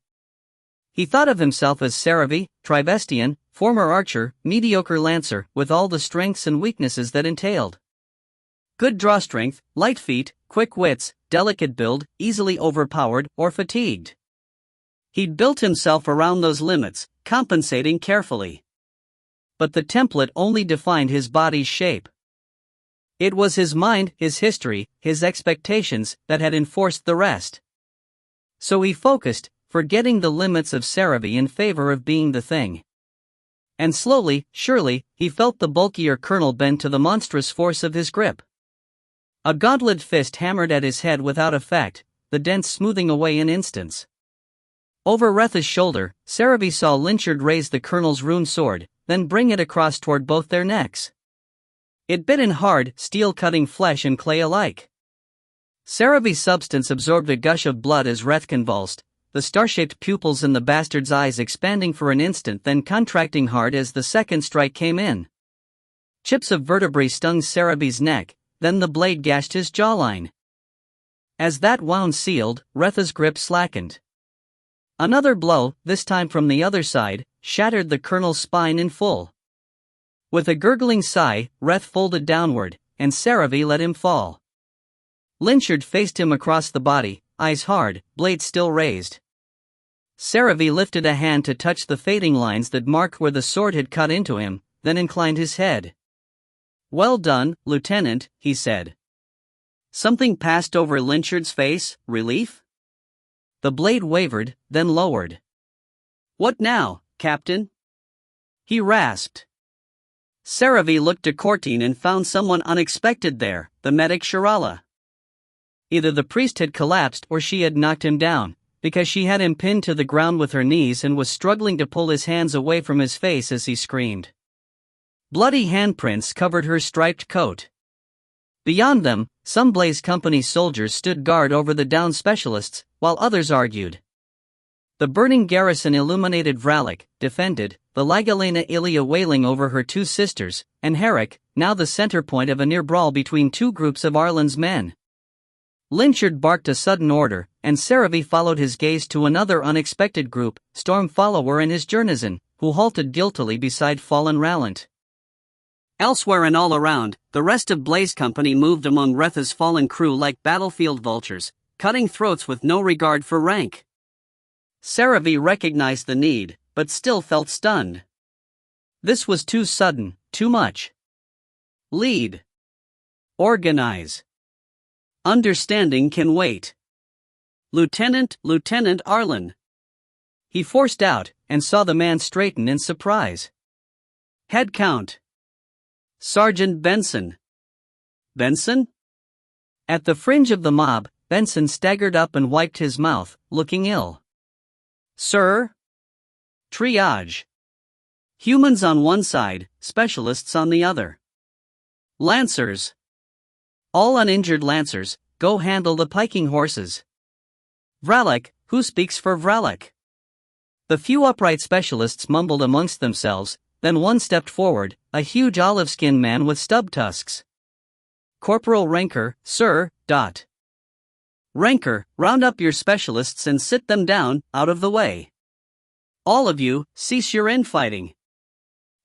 He thought of himself as Seravi, Trivestian, former archer, mediocre lancer, with all the strengths and weaknesses that entailed. Good draw strength, light feet, quick wits, delicate build, easily overpowered or fatigued. He'd built himself around those limits, compensating carefully. But the template only defined his body's shape. It was his mind, his history, his expectations that had enforced the rest. So he focused, forgetting the limits of Seravi in favor of being the thing. And slowly, surely, he felt the bulkier colonel bend to the monstrous force of his grip. A gauntlet fist hammered at his head without effect, the dents smoothing away in instants. Over Retha's shoulder, Seravi saw Lynchard raise the colonel's rune sword, then bring it across toward both their necks. It bit in hard, steel-cutting flesh and clay alike. Seravi's substance absorbed a gush of blood as Reth convulsed, the star-shaped pupils in the bastard's eyes expanding for an instant then contracting hard as the second strike came in. Chips of vertebrae stung Seravi's neck, then the blade gashed his jawline. As that wound sealed, Retha's grip slackened. Another blow, this time from the other side, shattered the colonel's spine in full. With a gurgling sigh, Reth folded downward, and Seravi let him fall. Lynchard faced him across the body, eyes hard, blade still raised. Seravi lifted a hand to touch the fading lines that marked where the sword had cut into him, then inclined his head. "Well done, Lieutenant," he said. Something passed over Lynchard's face, relief? The blade wavered, then lowered. "What now, Captain?" he rasped. Seravi looked to Cortine and found someone unexpected there, the medic Shirala. Either the priest had collapsed or she had knocked him down, because she had him pinned to the ground with her knees and was struggling to pull his hands away from his face as he screamed. Bloody handprints covered her striped coat. Beyond them, some Blaze Company soldiers stood guard over the downed specialists, while others argued. The burning garrison illuminated Vralik, defended, the Ligalena Ilia wailing over her two sisters, and Herrick, now the center point of a near brawl between two groups of Arlen's men. Lynchard barked a sudden order, and Saravi followed his gaze to another unexpected group, Storm Follower and his Jernizan, who halted guiltily beside fallen Rallant. Elsewhere and all around, the rest of Blaze Company moved among Retha's fallen crew like battlefield vultures, cutting throats with no regard for rank. Saravi recognized the need, but still felt stunned. This was too sudden, too much. Lead. Organize. Understanding can wait. Lieutenant Arlen. He forced out, and saw the man straighten in surprise. Head count. Sergeant Benson. Benson? At the fringe of the mob, Benson staggered up and wiped his mouth, looking ill. Sir? Triage. Humans on one side, specialists on the other. Lancers. All uninjured Lancers, go handle the piking horses. Vralik, who speaks for Vralik? The few upright specialists mumbled amongst themselves, then one stepped forward, a huge olive-skinned man with stub tusks. Corporal Ranker, sir. Ranker, round up your specialists and sit them down, out of the way. All of you, cease your infighting.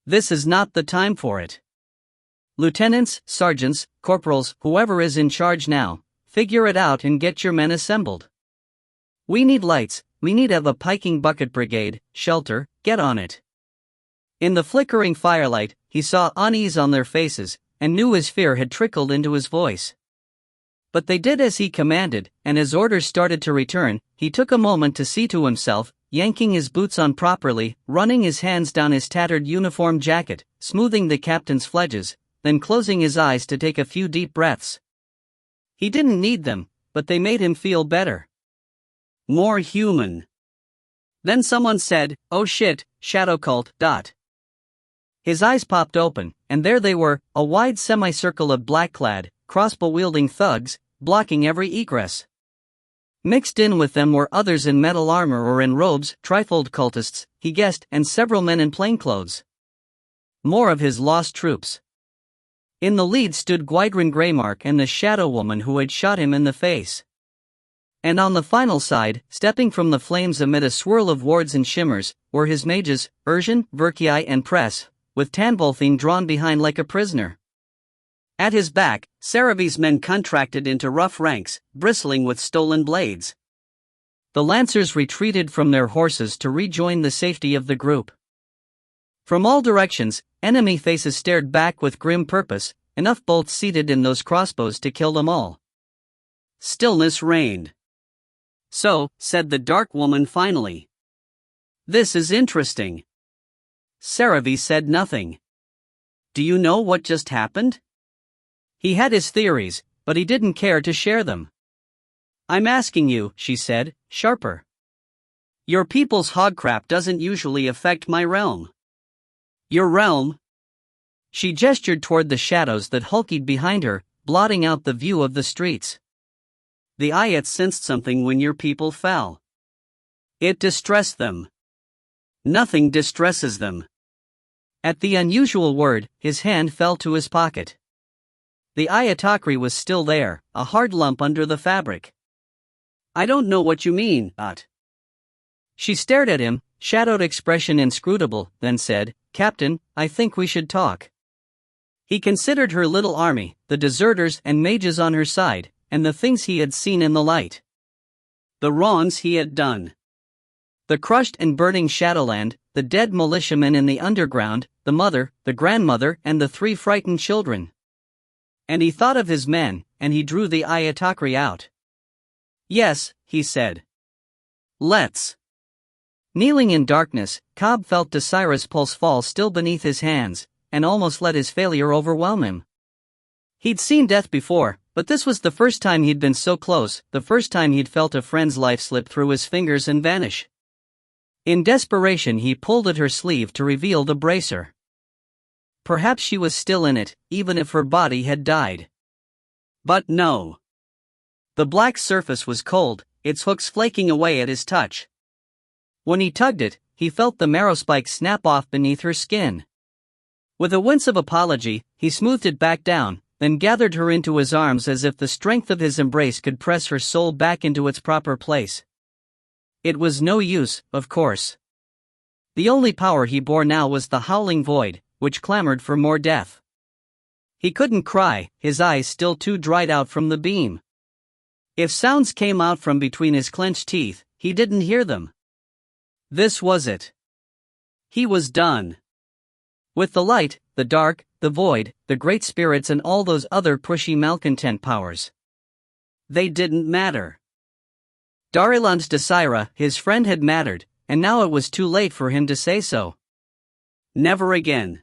This is not the time for it. Lieutenants, sergeants, corporals, whoever is in charge now, figure it out and get your men assembled. We need lights, we need a piking bucket brigade, shelter, get on it. In the flickering firelight, he saw unease on their faces, and knew his fear had trickled into his voice. But they did as he commanded, and as orders started to return, he took a moment to see to himself, yanking his boots on properly, running his hands down his tattered uniform jacket, smoothing the captain's fledges, then closing his eyes to take a few deep breaths. He didn't need them, but they made him feel better. More human. Then someone said, "Oh shit, Shadow Cult." His eyes popped open, and there they were, a wide semicircle of black-clad, crossbow-wielding thugs, blocking every egress. Mixed in with them were others in metal armor or in robes, trifold cultists, he guessed, and several men in plainclothes. More of his lost troops. In the lead stood Gwydrain Greymark and the Shadow Woman who had shot him in the face. And on the final side, stepping from the flames amid a swirl of wards and shimmers, were his mages, Urshan, Verkii and Press, with Tanbolthine drawn behind like a prisoner. At his back, Saravi's men contracted into rough ranks, bristling with stolen blades. The Lancers retreated from their horses to rejoin the safety of the group. From all directions, enemy faces stared back with grim purpose, enough bolts seated in those crossbows to kill them all. Stillness reigned. "So," said the Dark Woman finally. "This is interesting." Saravi said nothing. "Do you know what just happened?" He had his theories, but he didn't care to share them. "I'm asking you," she said, sharper. "Your people's hogcrap doesn't usually affect my realm." "Your realm?" She gestured toward the shadows that hulked behind her, blotting out the view of the streets. "The Ayat sensed something when your people fell. It distressed them. Nothing distresses them." At the unusual word, his hand fell to his pocket. The Ayatakri was still there, a hard lump under the fabric. "I don't know what you mean, At." She stared at him, shadowed expression inscrutable, then said, "Captain, I think we should talk." He considered her little army, the deserters and mages on her side, and the things he had seen in the light. The wrongs he had done. The crushed and burning Shadowland, the dead militiamen in the underground, the mother, the grandmother and the 3 frightened children. And he thought of his men, and he drew the Ayatakri out. "Yes," he said. "Let's." Kneeling in darkness, Cobb felt Desira's pulse fall still beneath his hands, and almost let his failure overwhelm him. He'd seen death before, But this was the first time he'd been so close, the first time he'd felt a friend's life slip through his fingers and vanish. In desperation, he pulled at her sleeve to reveal the bracer. Perhaps she was still in it, even if her body had died. But no. The black surface was cold, its hooks flaking away at his touch. When he tugged it, he felt the marrow spike snap off beneath her skin. With a wince of apology, he smoothed it back down, then gathered her into his arms as if the strength of his embrace could press her soul back into its proper place. It was no use, of course. The only power he bore now was the howling void, which clamored for more death. He couldn't cry, his eyes still too dried out from the beam. If sounds came out from between his clenched teeth, he didn't hear them. This was it. He was done. With the light, the dark, the void, the great spirits and all those other pushy malcontent powers. They didn't matter. Dariland's Desira, his friend, had mattered, and now it was too late for him to say so. Never again.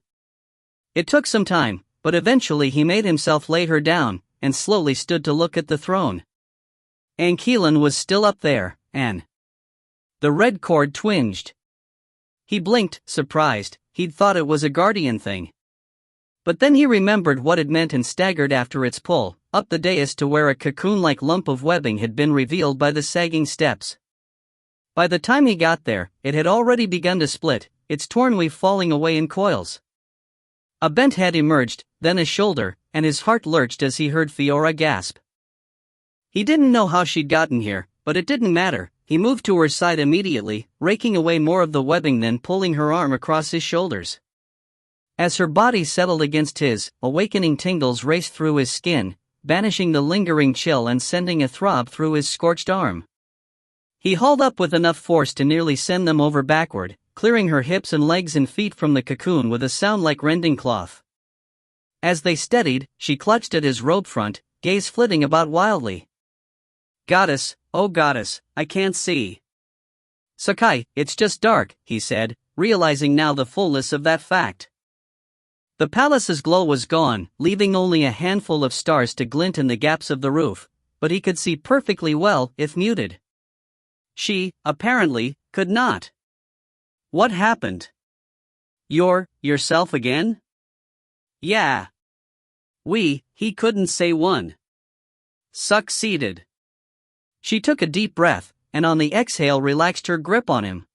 It took some time, but eventually he made himself lay her down, and slowly stood to look at the throne. Ankelan was still up there, and the red cord twinged. He blinked, surprised. He'd thought it was a guardian thing. But then he remembered what it meant and staggered after its pull, up the dais to where a cocoon-like lump of webbing had been revealed by the sagging steps. By the time he got there, it had already begun to split, its torn weave falling away in coils. A bent head emerged, then a shoulder, and his heart lurched as he heard Fiora gasp. He didn't know how she'd gotten here, but it didn't matter. He moved to her side immediately, raking away more of the webbing, then pulling her arm across his shoulders. As her body settled against his, awakening tingles raced through his skin, banishing the lingering chill and sending a throb through his scorched arm. He hauled up with enough force to nearly send them over backward, clearing her hips and legs and feet from the cocoon with a sound like rending cloth. As they steadied, she clutched at his robe front, gaze flitting about wildly. "Goddess, oh goddess, I can't see." "Sakai, it's just dark," he said, realizing now the fullness of that fact. The palace's glow was gone, leaving only a handful of stars to glint in the gaps of the roof, but he could see perfectly well if muted. She, apparently, could not. What happened? "You're yourself again?" "Yeah." He couldn't say one. Succeeded. She took a deep breath, and on the exhale relaxed her grip on him.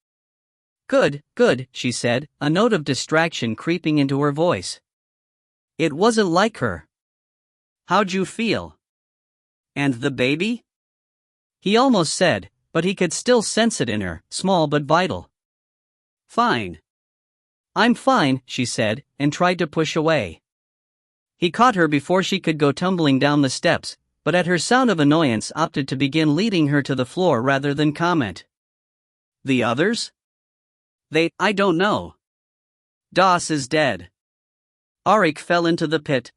Good, she said, a note of distraction creeping into her voice. It wasn't like her. "How'd you feel?" "And the baby?" He almost said, but he could still sense it in her, small but vital. "Fine." "I'm fine," she said, and tried to push away. He caught her before she could go tumbling down the steps, but at her sound of annoyance opted to begin leading her to the floor rather than comment. "The others?" I don't know. Das is dead. Arik fell into the pit.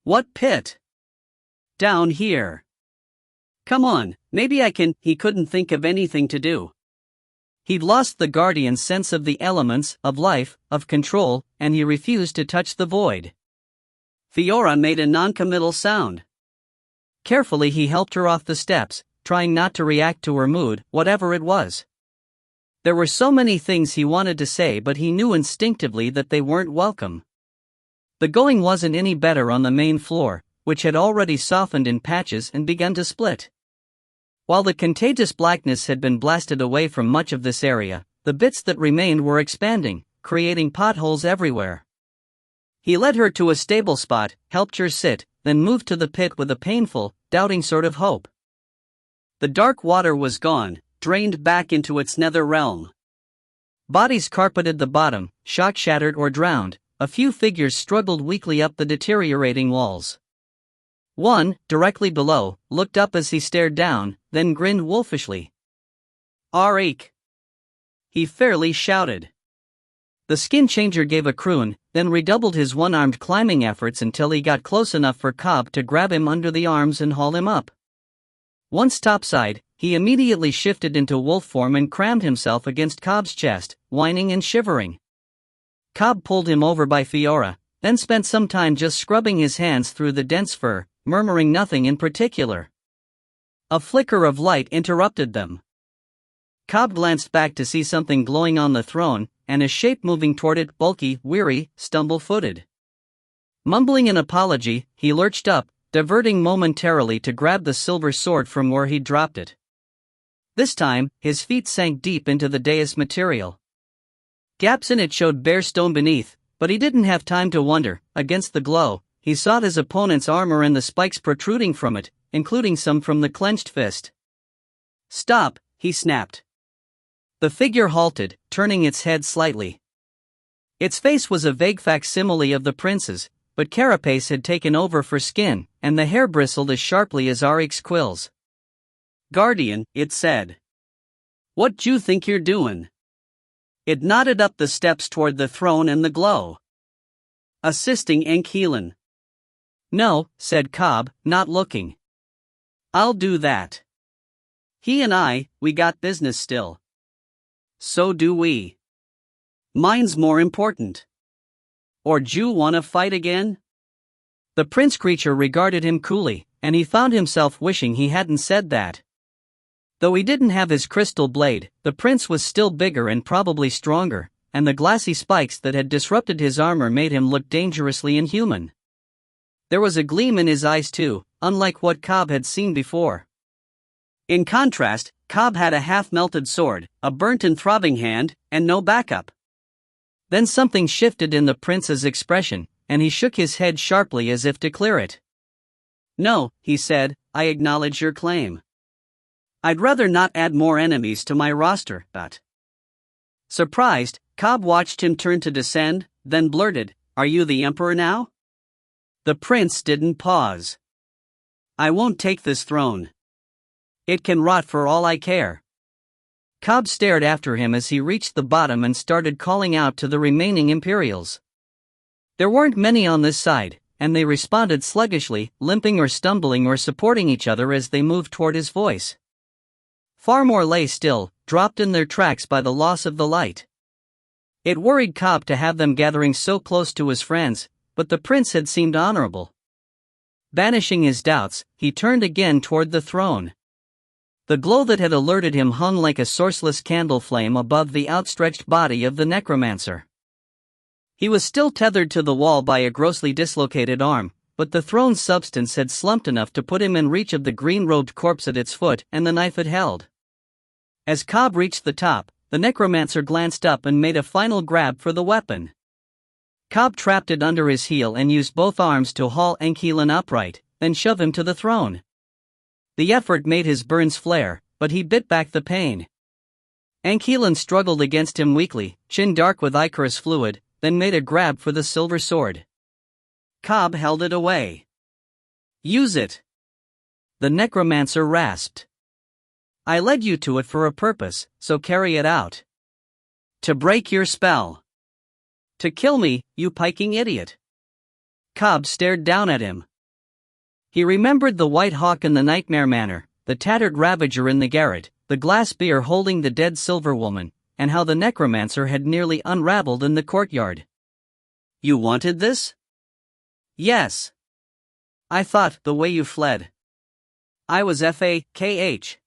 What pit?" "Down here." "Come on, maybe I can." He couldn't think of anything to do. He'd lost the guardian's sense of the elements, of life, of control, and he refused to touch the void. Fiora made a non-committal sound. Carefully he helped her off the steps, trying not to react to her mood, whatever it was. There were so many things he wanted to say, but he knew instinctively that they weren't welcome. The going wasn't any better on the main floor, which had already softened in patches and begun to split. While the contagious blackness had been blasted away from much of this area, the bits that remained were expanding, creating potholes everywhere. He led her to a stable spot, helped her sit, then moved to the pit with a painful, doubting sort of hope. The dark water was gone, drained back into its nether realm. Bodies carpeted the bottom, shock-shattered or drowned. A few figures struggled weakly up the deteriorating walls. One, directly below, looked up as he stared down, then grinned wolfishly. "Arik!" he fairly shouted. The skin changer gave a croon, then redoubled his one-armed climbing efforts until he got close enough for Cobb to grab him under the arms and haul him up. Once topside, he immediately shifted into wolf form and crammed himself against Cobb's chest, whining and shivering. Cobb pulled him over by Fiora, then spent some time just scrubbing his hands through the dense fur, murmuring nothing in particular. A flicker of light interrupted them. Kade glanced back to see something glowing on the throne, and a shape moving toward it, bulky, weary, stumble-footed. Mumbling an apology, he lurched up, diverting momentarily to grab the silver sword from where he'd dropped it. This time, his feet sank deep into the dais material. Gaps in it showed bare stone beneath, but he didn't have time to wonder. Against the glow, he saw his opponent's armor and the spikes protruding from it, including some from the clenched fist. "Stop," he snapped. The figure halted, turning its head slightly. Its face was a vague facsimile of the prince's, but carapace had taken over for skin, and the hair bristled as sharply as Aurique's quills. "Guardian," it said. "What d'you think you're doing?" It nodded up the steps toward the throne and the glow. "Assisting Ile-Rien." "No," said Kade, not looking. "I'll do that. He and we got business still." "So do we. Mine's more important. Or d'you wanna fight again?" The prince creature regarded him coolly, and he found himself wishing he hadn't said that. Though he didn't have his crystal blade, the prince was still bigger and probably stronger, and the glassy spikes that had disrupted his armor made him look dangerously inhuman. There was a gleam in his eyes too, unlike what Kade had seen before. In contrast, Kade had a half-melted sword, a burnt and throbbing hand, and no backup. Then something shifted in the prince's expression, and he shook his head sharply as if to clear it. "No," he said, "I acknowledge your claim. I'd rather not add more enemies to my roster, but..." Surprised, Kade watched him turn to descend, then blurted, "Are you the emperor now?" The prince didn't pause. "I won't take this throne. It can rot for all I care." Kade stared after him as he reached the bottom and started calling out to the remaining Imperials. There weren't many on this side, and they responded sluggishly, limping or stumbling or supporting each other as they moved toward his voice. Far more lay still, dropped in their tracks by the loss of the light. It worried Kade to have them gathering so close to his friends, but the prince had seemed honorable. Banishing his doubts, he turned again toward the throne. The glow that had alerted him hung like a sourceless candle flame above the outstretched body of the necromancer. He was still tethered to the wall by a grossly dislocated arm, but the throne's substance had slumped enough to put him in reach of the green-robed corpse at its foot and the knife it held. As Kade reached the top, the necromancer glanced up and made a final grab for the weapon. Kade trapped it under his heel and used both arms to haul Ile-Rien upright, then shove him to the throne. The effort made his burns flare, but he bit back the pain. Ile-Rien struggled against him weakly, chin dark with ichorous fluid, then made a grab for the silver sword. Kade held it away. "Use it," the necromancer rasped. "I led you to it for a purpose, so carry it out. To break your spell. To kill me, you piking idiot." Kade stared down at him. He remembered the white hawk in the Nightmare Manor, the tattered ravager in the garret, the glass beer holding the dead silver woman, and how the necromancer had nearly unraveled in the courtyard. "You wanted this?" "Yes. I thought the way you fled. I was fakh."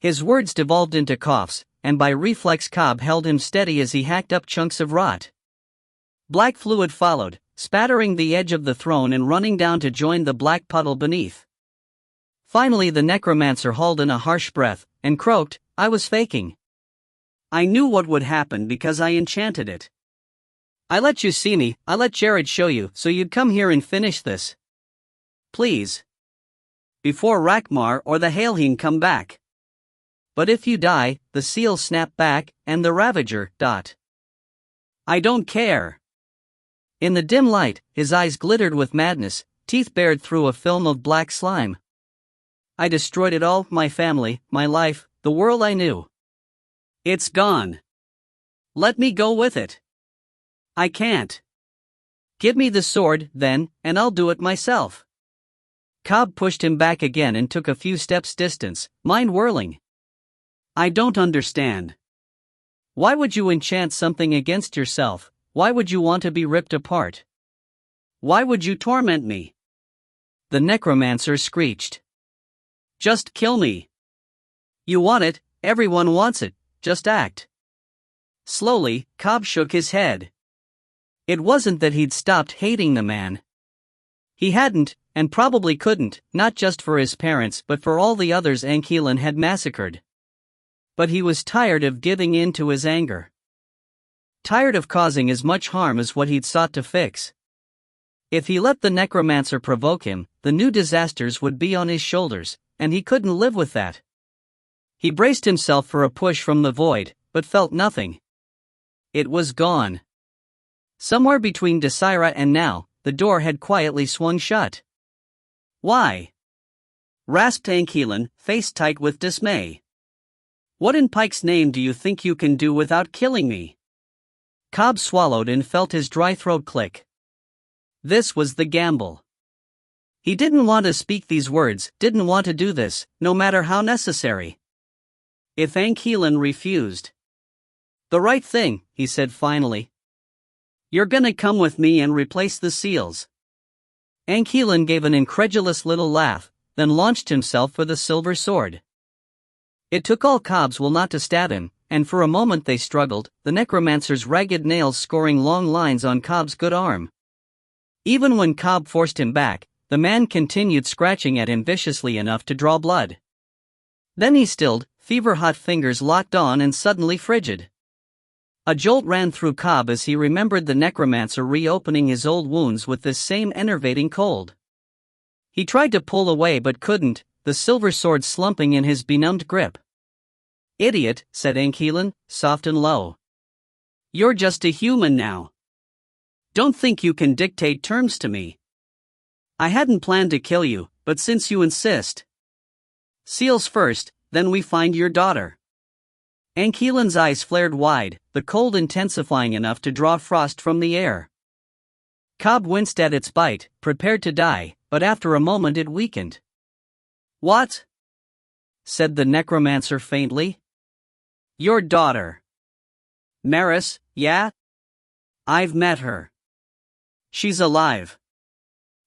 His words devolved into coughs, and by reflex Kade held him steady as he hacked up chunks of rot. Black fluid followed, spattering the edge of the throne and running down to join the black puddle beneath. Finally the necromancer hauled in a harsh breath, and croaked, "I was faking. I knew what would happen because I enchanted it. I let you see me, I let Jared show you, so you'd come here and finish this. Please. Before Rakmar or the Ile-Rien come back. But if you die, the seal snap back, and the ravager. I don't care." In the dim light, his eyes glittered with madness, teeth bared through a film of black slime. "I destroyed it all, my family, my life, the world I knew. It's gone. Let me go with it. I can't. Give me the sword, then, and I'll do it myself." Kade pushed him back again and took a few steps distance, mind whirling. "I don't understand. Why would you enchant something against yourself? Why would you want to be ripped apart? Why would you torment me?" the necromancer screeched. Just kill me. You want it, everyone wants it, just act. Slowly, Kade shook his head. It wasn't that he'd stopped hating the man. He hadn't, and probably couldn't, not just for his parents but for all the others Ile-Rien had massacred. But he was tired of giving in to his anger. Tired of causing as much harm as what he'd sought to fix. If he let the necromancer provoke him, the new disasters would be on his shoulders, and he couldn't live with that. He braced himself for a push from the void, but felt nothing. It was gone. Somewhere between Desira and now, the door had quietly swung shut. Why? Rasped Ile-Rien, face tight with dismay. What in Pike's name do you think you can do without killing me? Kade swallowed and felt his dry throat click. This was the gamble. He didn't want to speak these words, didn't want to do this, no matter how necessary. If Ile-Rien refused. The right thing, he said finally. You're gonna come with me and replace the seals. Ile-Rien gave an incredulous little laugh, then launched himself for the silver sword. It took all Kade's will not to stab him, and for a moment they struggled, the necromancer's ragged nails scoring long lines on Kade's good arm. Even when Kade forced him back, the man continued scratching at him viciously enough to draw blood. Then he stilled, fever-hot fingers locked on and suddenly frigid. A jolt ran through Kade as he remembered the necromancer reopening his old wounds with this same enervating cold. He tried to pull away but couldn't, the silver sword slumping in his benumbed grip. Idiot, said Ile-Rien, soft and low. You're just a human now. Don't think you can dictate terms to me. I hadn't planned to kill you, but since you insist. Seals first, then we find your daughter. Ile-Rien's eyes flared wide, the cold intensifying enough to draw frost from the air. Kade winced at its bite, prepared to die, but after a moment it weakened. What? Said the necromancer faintly. Your daughter. Maris, yeah? I've met her. She's alive.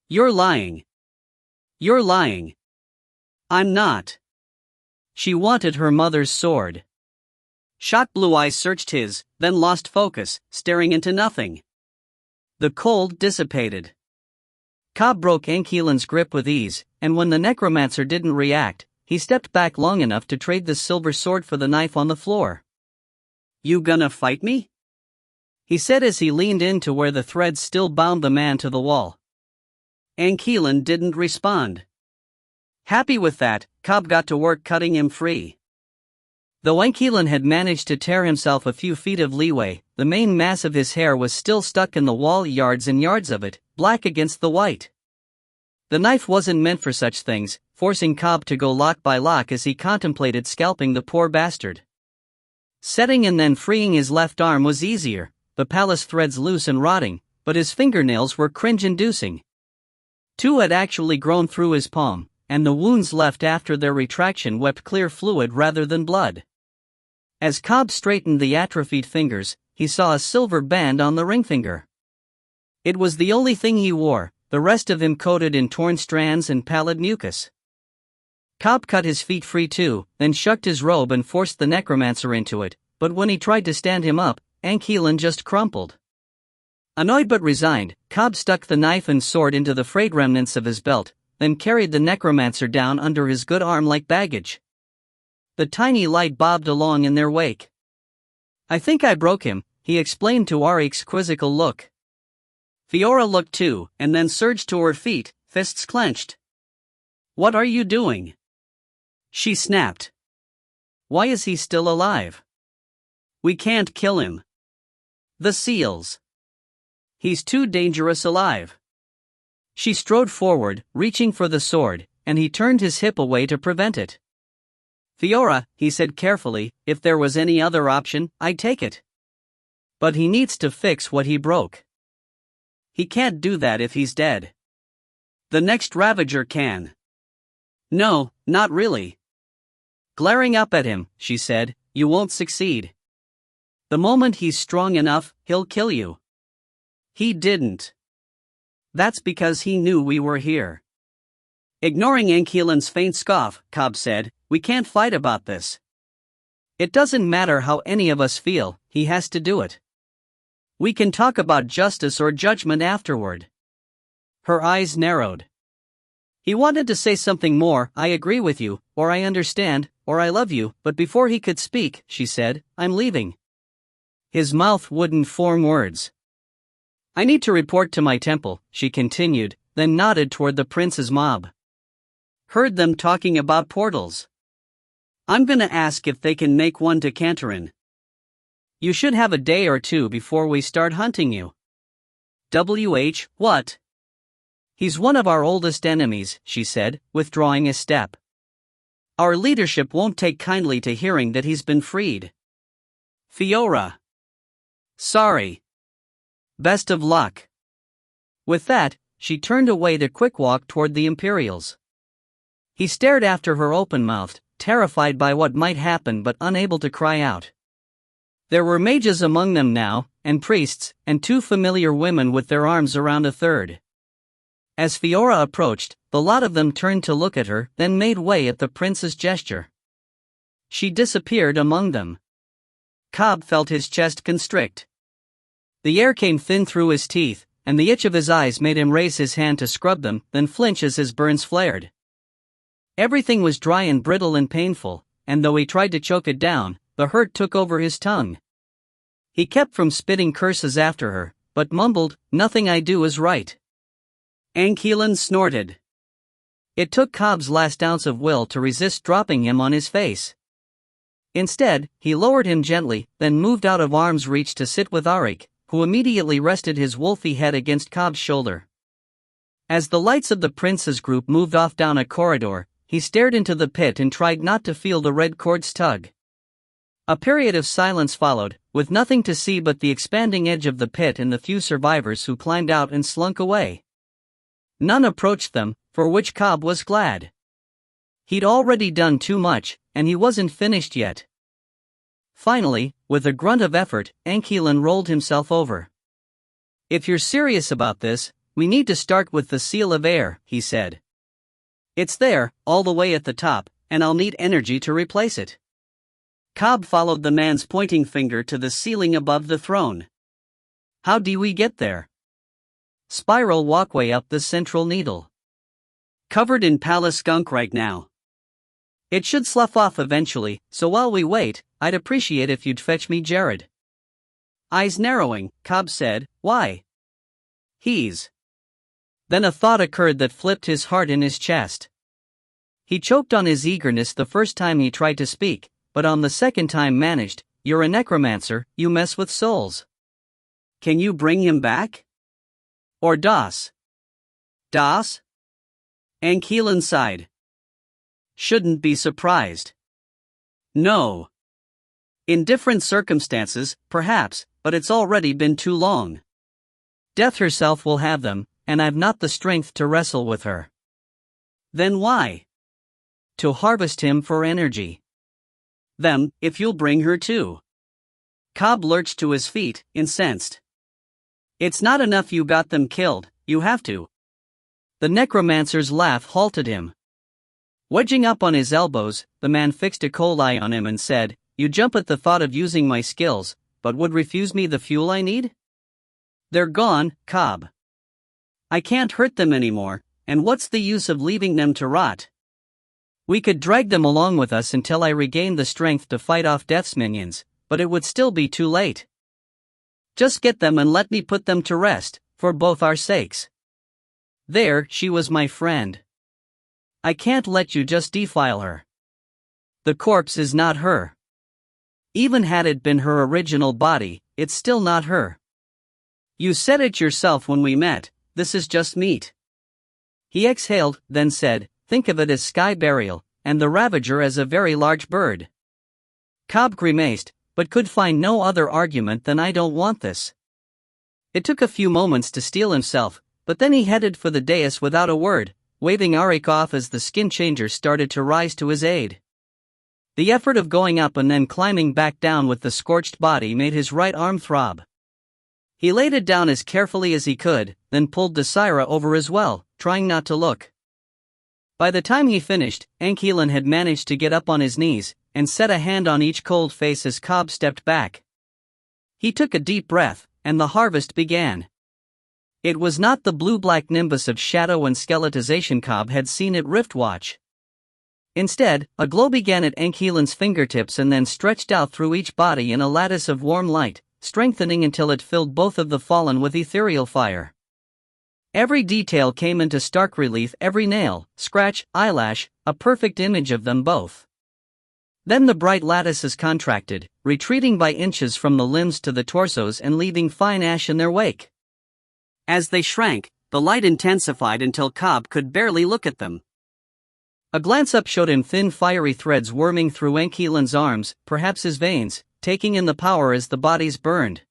You're lying. You're lying. I'm not. She wanted her mother's sword. Shot blue eyes searched his, then lost focus, staring into nothing. The cold dissipated. Kade broke Ile-Rien's grip with ease, and when the necromancer didn't react, he stepped back long enough to trade the silver sword for the knife on the floor. You gonna fight me? He said as he leaned in to where the threads still bound the man to the wall. Ile-Rien didn't respond. Happy with that, Kade got to work cutting him free. Though Ile-Rien had managed to tear himself a few feet of leeway, the main mass of his hair was still stuck in the wall, yards and yards of it, black against the white. The knife wasn't meant for such things, forcing Kade to go lock by lock as he contemplated scalping the poor bastard. Setting and then freeing his left arm was easier, the palace threads loose and rotting, but his fingernails were cringe-inducing. 2 had actually grown through his palm, and the wounds left after their retraction wept clear fluid rather than blood. As Kade straightened the atrophied fingers, he saw a silver band on the ring finger. It was the only thing he wore, the rest of him coated in torn strands and pallid mucus. Kade cut his feet free too, then shucked his robe and forced the necromancer into it, but when he tried to stand him up, Ile-Rien just crumpled. Annoyed but resigned, Kade stuck the knife and sword into the frayed remnants of his belt, then carried the necromancer down under his good arm like baggage. The tiny light bobbed along in their wake. I think I broke him, he explained to Aurique's quizzical look. Fiora looked too, and then surged to her feet, fists clenched. What are you doing? She snapped. Why is he still alive? We can't kill him. The seals. He's too dangerous alive. She strode forward, reaching for the sword, and he turned his hip away to prevent it. Fiora, he said carefully, if there was any other option, I'd take it. But he needs to fix what he broke. He can't do that if he's dead. The next Ravager can. No, not really. Glaring up at him, she said, you won't succeed. The moment he's strong enough, he'll kill you. He didn't. That's because he knew we were here. Ignoring Ankeelan's faint scoff, Cobb said, "We can't fight about this. It doesn't matter how any of us feel, he has to do it. We can talk about justice or judgment afterward." Her eyes narrowed. He wanted to say something more, "I agree with you," or "I understand," or "I love you," but before he could speak, she said, "I'm leaving." His mouth wouldn't form words. "I need to report to my temple," she continued, then nodded toward the prince's mob. "Heard them talking about portals. I'm gonna ask if they can make one to Ile-Rien. You should have a day or two before we start hunting you." What? "He's one of our oldest enemies," she said, withdrawing a step. "Our leadership won't take kindly to hearing that he's been freed." "Fiora. Sorry. Best of luck." With that, she turned away to quick walk toward the Imperials. He stared after her open-mouthed, terrified by what might happen but unable to cry out. There were mages among them now, and priests, and two familiar women with their arms around a third. As Fiora approached, the lot of them turned to look at her, then made way at the prince's gesture. She disappeared among them. Cobb felt his chest constrict. The air came thin through his teeth, and the itch of his eyes made him raise his hand to scrub them, then flinch as his burns flared. Everything was dry and brittle and painful, and though he tried to choke it down, the hurt took over his tongue. He kept from spitting curses after her, but mumbled, "Nothing I do is right." Ankeelan snorted. It took Cobb's last ounce of will to resist dropping him on his face. Instead, he lowered him gently, then moved out of arm's reach to sit with Arik, who immediately rested his wolfy head against Cobb's shoulder. As the lights of the prince's group moved off down a corridor, he stared into the pit and tried not to feel the red cords tug. A period of silence followed, with nothing to see but the expanding edge of the pit and the few survivors who climbed out and slunk away. None approached them, for which Cobb was glad. He'd already done too much, and he wasn't finished yet. Finally, with a grunt of effort, Ankeelan rolled himself over. "If you're serious about this, we need to start with the Seal of Air," he said. "It's there, all the way at the top, and I'll need energy to replace it." Cobb followed the man's pointing finger to the ceiling above the throne. "How do we get there?" "Spiral walkway up the central needle. Covered in palace skunk right now. It should slough off eventually, so while we wait, I'd appreciate if you'd fetch me Jared." Eyes narrowing, Cobb said, "Why?" "He's..." Then a thought occurred that flipped his heart in his chest. He choked on his eagerness the first time he tried to speak, but on the second time managed. "You're a necromancer, you mess with souls. Can you bring him back? Or Das?" "Das?" Ankeelan sighed. "Shouldn't be surprised. No. In different circumstances, perhaps, but it's already been too long. Death herself will have them, and I've not the strength to wrestle with her." "Then why?" "To harvest him for energy." "Them, if you'll bring her too." Cobb lurched to his feet, incensed. "It's not enough you got them killed, you have to." The necromancer's laugh halted him. Wedging up on his elbows, the man fixed a cold eye on him and said, "You jump at the thought of using my skills, but would refuse me the fuel I need?" "They're gone, Cobb. I can't hurt them anymore, and what's the use of leaving them to rot? We could drag them along with us until I regained the strength to fight off Death's minions, but it would still be too late. Just get them and let me put them to rest, for both our sakes. There, she was my friend. I can't let you just defile her. The corpse is not her. Even had it been her original body, it's still not her. You said it yourself when we met, this is just meat." He exhaled, then said, "Think of it as sky burial, and the Ravager as a very large bird." Cobb grimaced, but could find no other argument than "I don't want this." It took a few moments to steel himself, but then he headed for the dais without a word, waving Arik off as the skin changer started to rise to his aid. The effort of going up and then climbing back down with the scorched body made his right arm throb. He laid it down as carefully as he could, then pulled Desira over as well, trying not to look. By the time he finished, Ile-Rien had managed to get up on his knees and set a hand on each cold face as Kade stepped back. He took a deep breath, and the harvest began. It was not the blue-black nimbus of shadow and skeletization Kade had seen at Riftwatch. Instead, a glow began at Ile-Rien's fingertips and then stretched out through each body in a lattice of warm light, strengthening until it filled both of the fallen with ethereal fire. Every detail came into stark relief, every nail, scratch, eyelash, a perfect image of them both. Then the bright lattices contracted, retreating by inches from the limbs to the torsos and leaving fine ash in their wake. As they shrank, the light intensified until Kade could barely look at them. A glance up showed him thin fiery threads worming through Ile-Rien's arms, perhaps his veins, taking in the power as the bodies burned.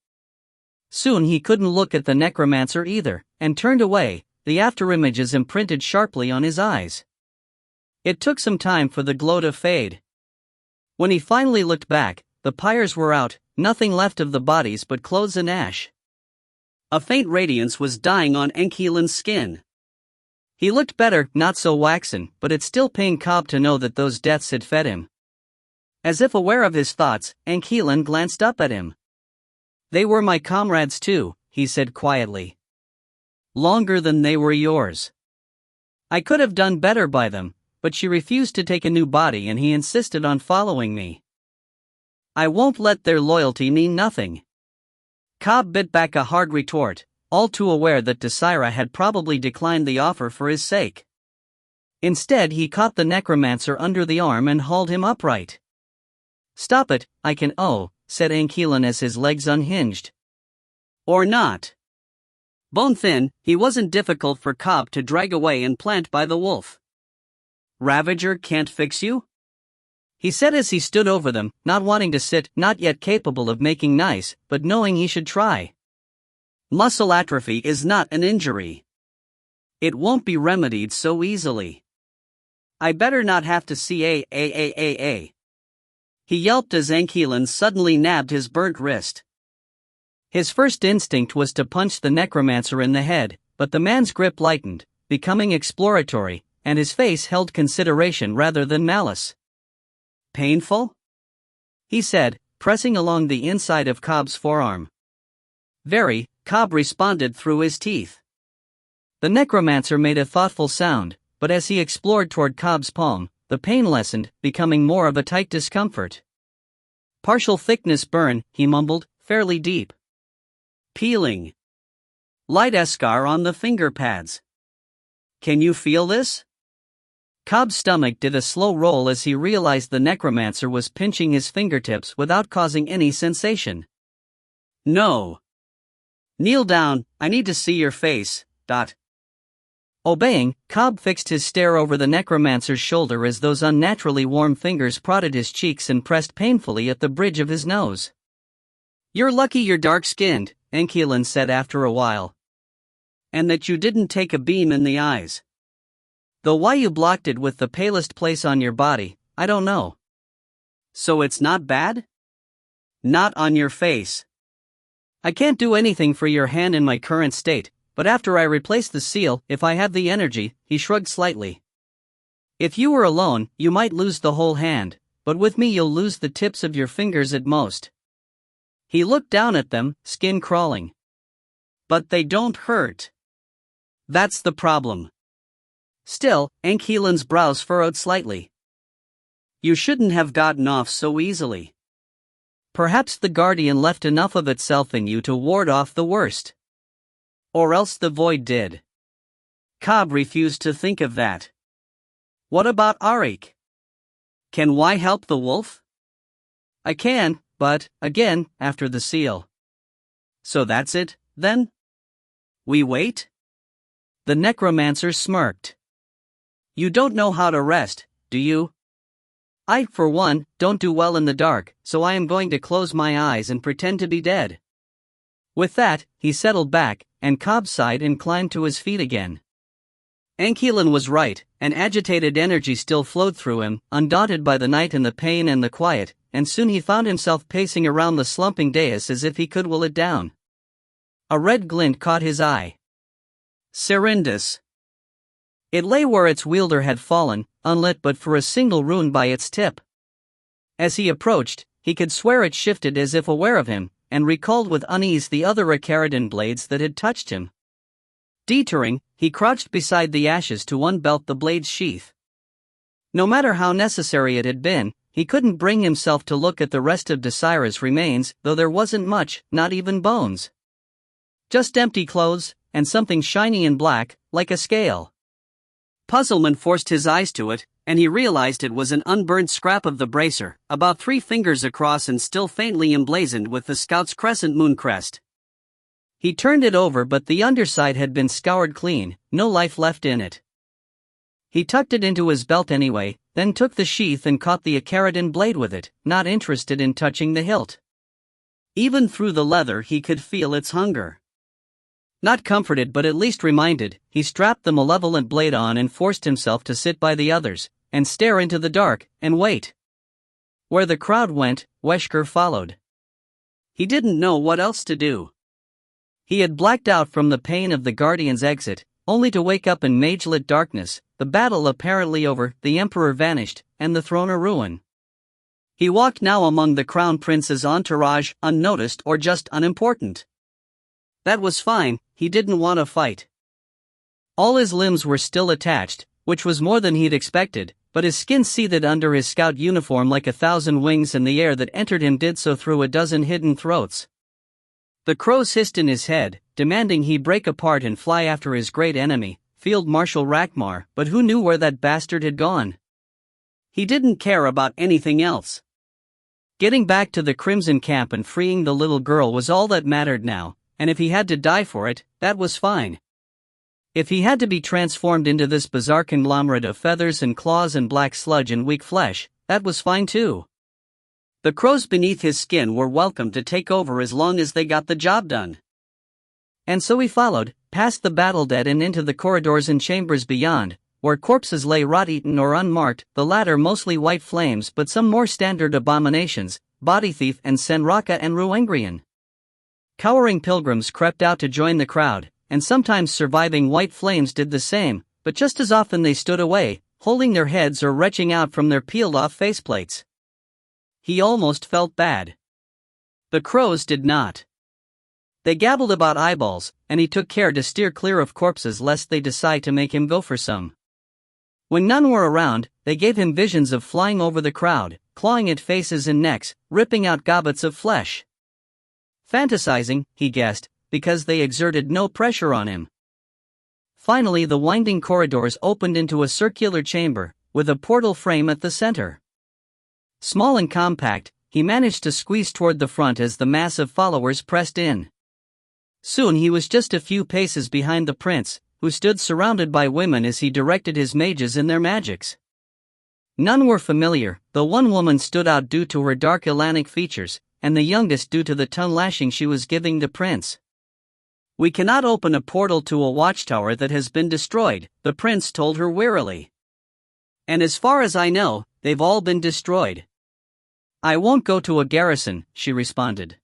Soon he couldn't look at the necromancer either, and turned away, the afterimages imprinted sharply on his eyes. It took some time for the glow to fade. When he finally looked back, the pyres were out, nothing left of the bodies but clothes and ash. A faint radiance was dying on Ile-Rien's skin. He looked better, not so waxen, but it still pained Kade to know that those deaths had fed him. As if aware of his thoughts, Ile-Rien glanced up at him. "They were my comrades too," he said quietly. "Longer than they were yours. I could have done better by them, but she refused to take a new body and he insisted on following me. I won't let their loyalty mean nothing." Kade bit back a hard retort, all too aware that Desira had probably declined the offer for his sake. Instead he caught the necromancer under the arm and hauled him upright. "Stop it, I can said Ile-Rien as his legs unhinged. "Or not." Bone thin, he wasn't difficult for Kade to drag away and plant by the wolf. "Ravager can't fix you?" he said as he stood over them, not wanting to sit, not yet capable of making nice, but knowing he should try. "Muscle atrophy is not an injury. It won't be remedied so easily. I better not have to see a. He yelped as Ile-Rien suddenly nabbed his burnt wrist. His first instinct was to punch the necromancer in the head, but the man's grip lightened, becoming exploratory, and his face held consideration rather than malice. "Painful?" he said, pressing along the inside of Kade's forearm. "Very," Kade responded through his teeth. The necromancer made a thoughtful sound, but as he explored toward Kade's palm, the pain lessened, becoming more of a tight discomfort. "Partial thickness burn," he mumbled, "fairly deep. Peeling. Light eschar on the finger pads. Can you feel this?" Kade's stomach did a slow roll as he realized the necromancer was pinching his fingertips without causing any sensation. "No. Kneel down, I need to see your face. Obeying, Kade fixed his stare over the necromancer's shoulder as those unnaturally warm fingers prodded his cheeks and pressed painfully at the bridge of his nose. "You're lucky you're dark-skinned," Ile-Rien said after a while. "And that you didn't take a beam in the eyes. Though why you blocked it with the palest place on your body, I don't know. So it's not bad? Not on your face. I can't do anything for your hand in my current state, but after I replace the seal, if I have the energy," he shrugged slightly. "If you were alone, you might lose the whole hand, but with me you'll lose the tips of your fingers at most." He looked down at them, skin crawling. "But they don't hurt. That's the problem." Still, Ile-Rien's brows furrowed slightly. "You shouldn't have gotten off so easily. Perhaps the Guardian left enough of itself in you to ward off the worst. Or else the void did." Kade refused to think of that. "What about Arik? Can Y help the wolf?" "I can, but, again, after the seal." "So that's it, then? We wait?" The necromancer smirked. "You don't know how to rest, do you? I, for one, don't do well in the dark, so I am going to close my eyes and pretend to be dead." With that, he settled back, and Kade sighed and climbed to his feet again. Ile-Rien was right, an agitated energy still flowed through him, undaunted by the night and the pain and the quiet, and soon he found himself pacing around the slumping dais as if he could will it down. A red glint caught his eye. "Serendis." It lay where its wielder had fallen, unlit but for a single rune by its tip. As he approached, he could swear it shifted as if aware of him, and recalled with unease the other Carrion blades that had touched him. Detouring, he crouched beside the ashes to unbelt the blade's sheath. No matter how necessary it had been, he couldn't bring himself to look at the rest of Desira's remains, though there wasn't much, not even bones. Just empty clothes, and something shiny and black, like a scale. Puzzlement forced his eyes to it, and he realized it was an unburned scrap of the bracer, about 3 fingers across and still faintly emblazoned with the scout's crescent moon crest. He turned it over, but the underside had been scoured clean, no life left in it. He tucked it into his belt anyway, then took the sheath and caught the Carrion blade with it, not interested in touching the hilt. Even through the leather he could feel its hunger. Not comforted but at least reminded, he strapped the malevolent blade on and forced himself to sit by the others, and stare into the dark, and wait. Where the crowd went, Wesker followed. He didn't know what else to do. He had blacked out from the pain of the Guardian's exit, only to wake up in mage-lit darkness, the battle apparently over, the Emperor vanished, and the throne a ruin. He walked now among the Crown Prince's entourage, unnoticed or just unimportant. That was fine, he didn't want to fight. All his limbs were still attached, which was more than he'd expected, but his skin seethed under his scout uniform like 1,000 wings, and the air that entered him did so through a dozen hidden throats. The crows hissed in his head, demanding he break apart and fly after his great enemy, Field Marshal Rackmar, but who knew where that bastard had gone? He didn't care about anything else. Getting back to the Crimson Camp and freeing the little girl was all that mattered now, and if he had to die for it, that was fine. If he had to be transformed into this bizarre conglomerate of feathers and claws and black sludge and weak flesh, that was fine too. The crows beneath his skin were welcome to take over as long as they got the job done. And so he followed, past the battle dead and into the corridors and chambers beyond, where corpses lay rot-eaten or unmarked, the latter mostly white flames but some more standard abominations, Body Thief and Senraka and Ile-Rien. Cowering pilgrims crept out to join the crowd, and sometimes surviving white flames did the same, but just as often they stood away, holding their heads or retching out from their peeled-off faceplates. He almost felt bad. The crows did not. They gabbled about eyeballs, and he took care to steer clear of corpses lest they decide to make him go for some. When none were around, they gave him visions of flying over the crowd, clawing at faces and necks, ripping out gobbets of flesh. Fantasizing, he guessed, because they exerted no pressure on him. Finally, the winding corridors opened into a circular chamber, with a portal frame at the center. Small and compact, he managed to squeeze toward the front as the mass of followers pressed in. Soon he was just a few paces behind the prince, who stood surrounded by women as he directed his mages in their magics. None were familiar, though one woman stood out due to her dark Ilanic features, and the youngest due to the tongue lashing she was giving the prince. "We cannot open a portal to a watchtower that has been destroyed," the prince told her wearily. "And as far as I know, they've all been destroyed." "I won't go to a garrison," she responded.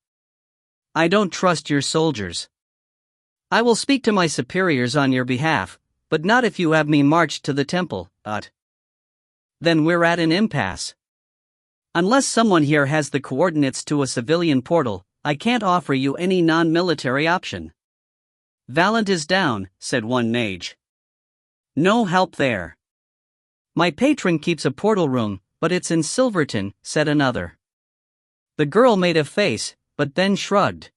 "I don't trust your soldiers. I will speak to my superiors on your behalf, but not if you have me marched to the temple." Then we're at an impasse. Unless someone here has the coordinates to a civilian portal, I can't offer you any non-military option. "Valant is down," said one mage. "No help there." "My patron keeps a portal room, but it's in Silverton," said another. The girl made a face, but then shrugged.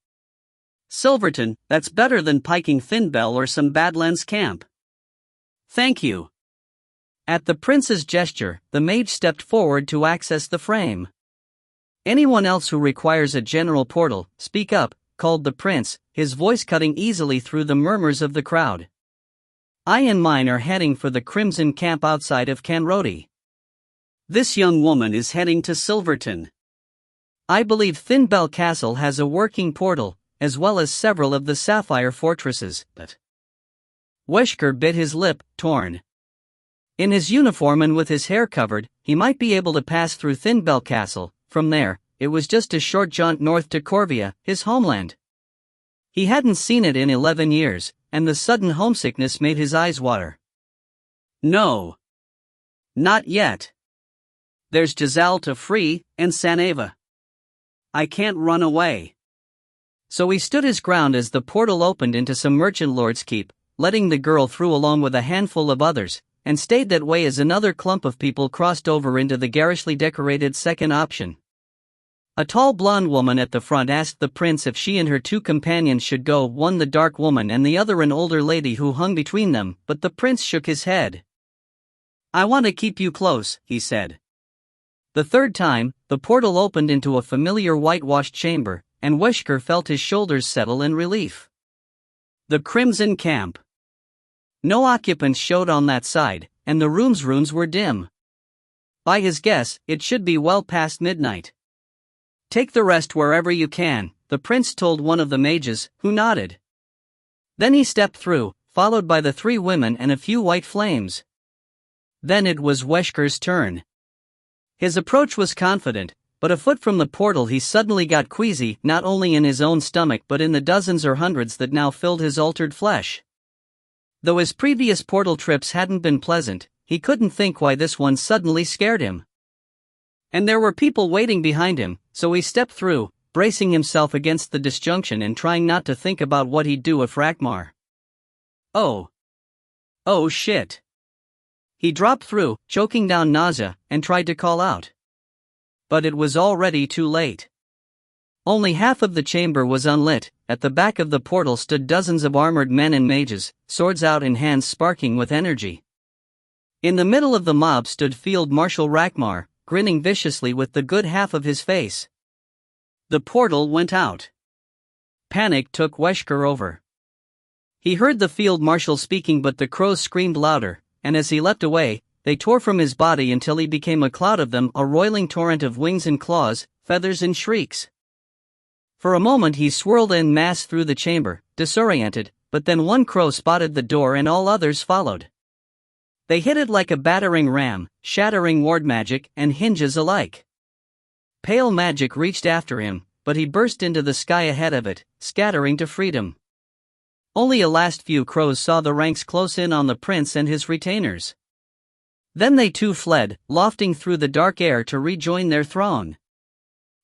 "Silverton, that's better than piking Thinbell or some Badlands camp." "Thank you." At the prince's gesture, the mage stepped forward to access the frame. "Anyone else who requires a general portal, speak up," called the prince, his voice cutting easily through the murmurs of the crowd. "I and mine are heading for the Crimson Camp outside of Canrodi. This young woman is heading to Silverton. I believe Thinbell Castle has a working portal, as well as several of the Sapphire fortresses, but..." Wesker bit his lip, torn. In his uniform and with his hair covered, he might be able to pass through Thinbell Castle. From there, it was just a short jaunt north to Corvia, his homeland. He hadn't seen it in 11 years, and the sudden homesickness made his eyes water. No. Not yet. There's Giselle to free, and Saneva. I can't run away. So he stood his ground as the portal opened into some merchant lord's keep, letting the girl through along with a handful of others, and stayed that way as another clump of people crossed over into the garishly decorated second option. A tall blonde woman at the front asked the prince if she and her two companions should go, one the dark woman and the other an older lady who hung between them, but the prince shook his head. I want to keep you close, he said. The third time, the portal opened into a familiar whitewashed chamber, and Wesker felt his shoulders settle in relief. The Crimson Camp. No occupants showed on that side, and the rooms were dim. By his guess, it should be well past midnight. Take the rest wherever you can, the prince told one of the mages, who nodded. Then he stepped through, followed by the three women and a few white flames. Then it was Wesker's turn. His approach was confident, but a foot from the portal he suddenly got queasy, not only in his own stomach but in the dozens or hundreds that now filled his altered flesh. Though his previous portal trips hadn't been pleasant, he couldn't think why this one suddenly scared him. And there were people waiting behind him, so he stepped through, bracing himself against the disjunction and trying not to think about what he'd do if Rakmar. Oh shit. He dropped through, choking down nausea, and tried to call out. But it was already too late. Only half of the chamber was unlit. At the back of the portal stood dozens of armored men and mages, swords out in hands sparking with energy. In the middle of the mob stood Field Marshal Rakmar, grinning viciously with the good half of his face. The portal went out. Panic took Wesker over. He heard the field marshal speaking, but the crows screamed louder, and as he leapt away, they tore from his body until he became a cloud of them, a roiling torrent of wings and claws, feathers and shrieks. For a moment he swirled en masse through the chamber, disoriented, but then one crow spotted the door and all others followed. They hit it like a battering ram, shattering ward magic and hinges alike. Pale magic reached after him, but he burst into the sky ahead of it, scattering to freedom. Only a last few crows saw the ranks close in on the prince and his retainers. Then they too fled, lofting through the dark air to rejoin their throng.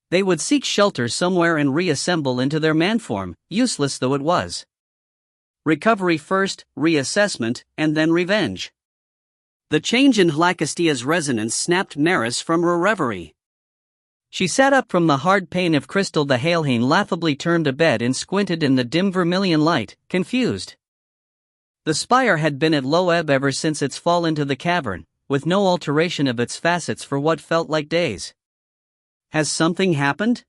They would seek shelter somewhere and reassemble into their manform, useless though it was. Recovery first, reassessment, and then revenge. The change in Hlakastia's resonance snapped Maris from her reverie. She sat up from the hard pain of crystal. The Ile-Rien laughably turned a bed and squinted in the dim vermilion light, confused. The spire had been at low ebb ever since its fall into the cavern, with no alteration of its facets for what felt like days. Has something happened?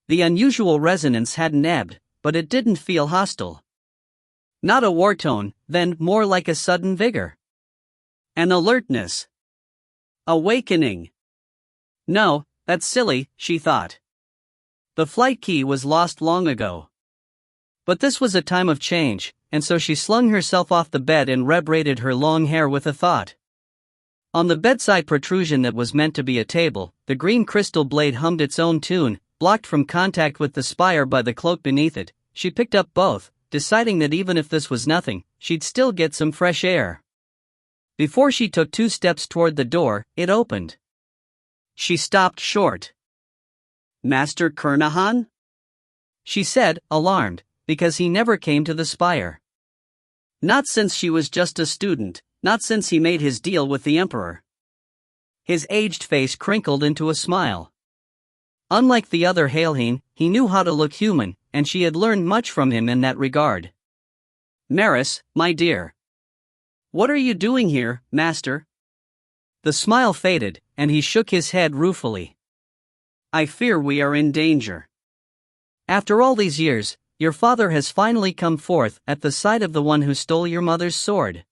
The unusual resonance hadn't ebbed, but it didn't feel hostile. Not a war tone, then more like a sudden vigor. An alertness. Awakening. No, that's silly, she thought. The flight key was lost long ago. But this was a time of change, and so she slung herself off the bed and rebraided her long hair with a thought. On the bedside protrusion that was meant to be a table, the green crystal blade hummed its own tune, blocked from contact with the spire by the cloak beneath it. She picked up both, deciding that even if this was nothing, she'd still get some fresh air. Before she took 2 steps toward the door, it opened. She stopped short. Master Kernahan? She said, alarmed, because he never came to the spire. Not since she was just a student, not since he made his deal with the Emperor. His aged face crinkled into a smile. Unlike the other Ile-Rien, he knew how to look human, and she had learned much from him in that regard. Maris, my dear. What are you doing here, master? The smile faded, and he shook his head ruefully. I fear we are in danger. After all these years, your father has finally come forth at the sight of the one who stole your mother's sword.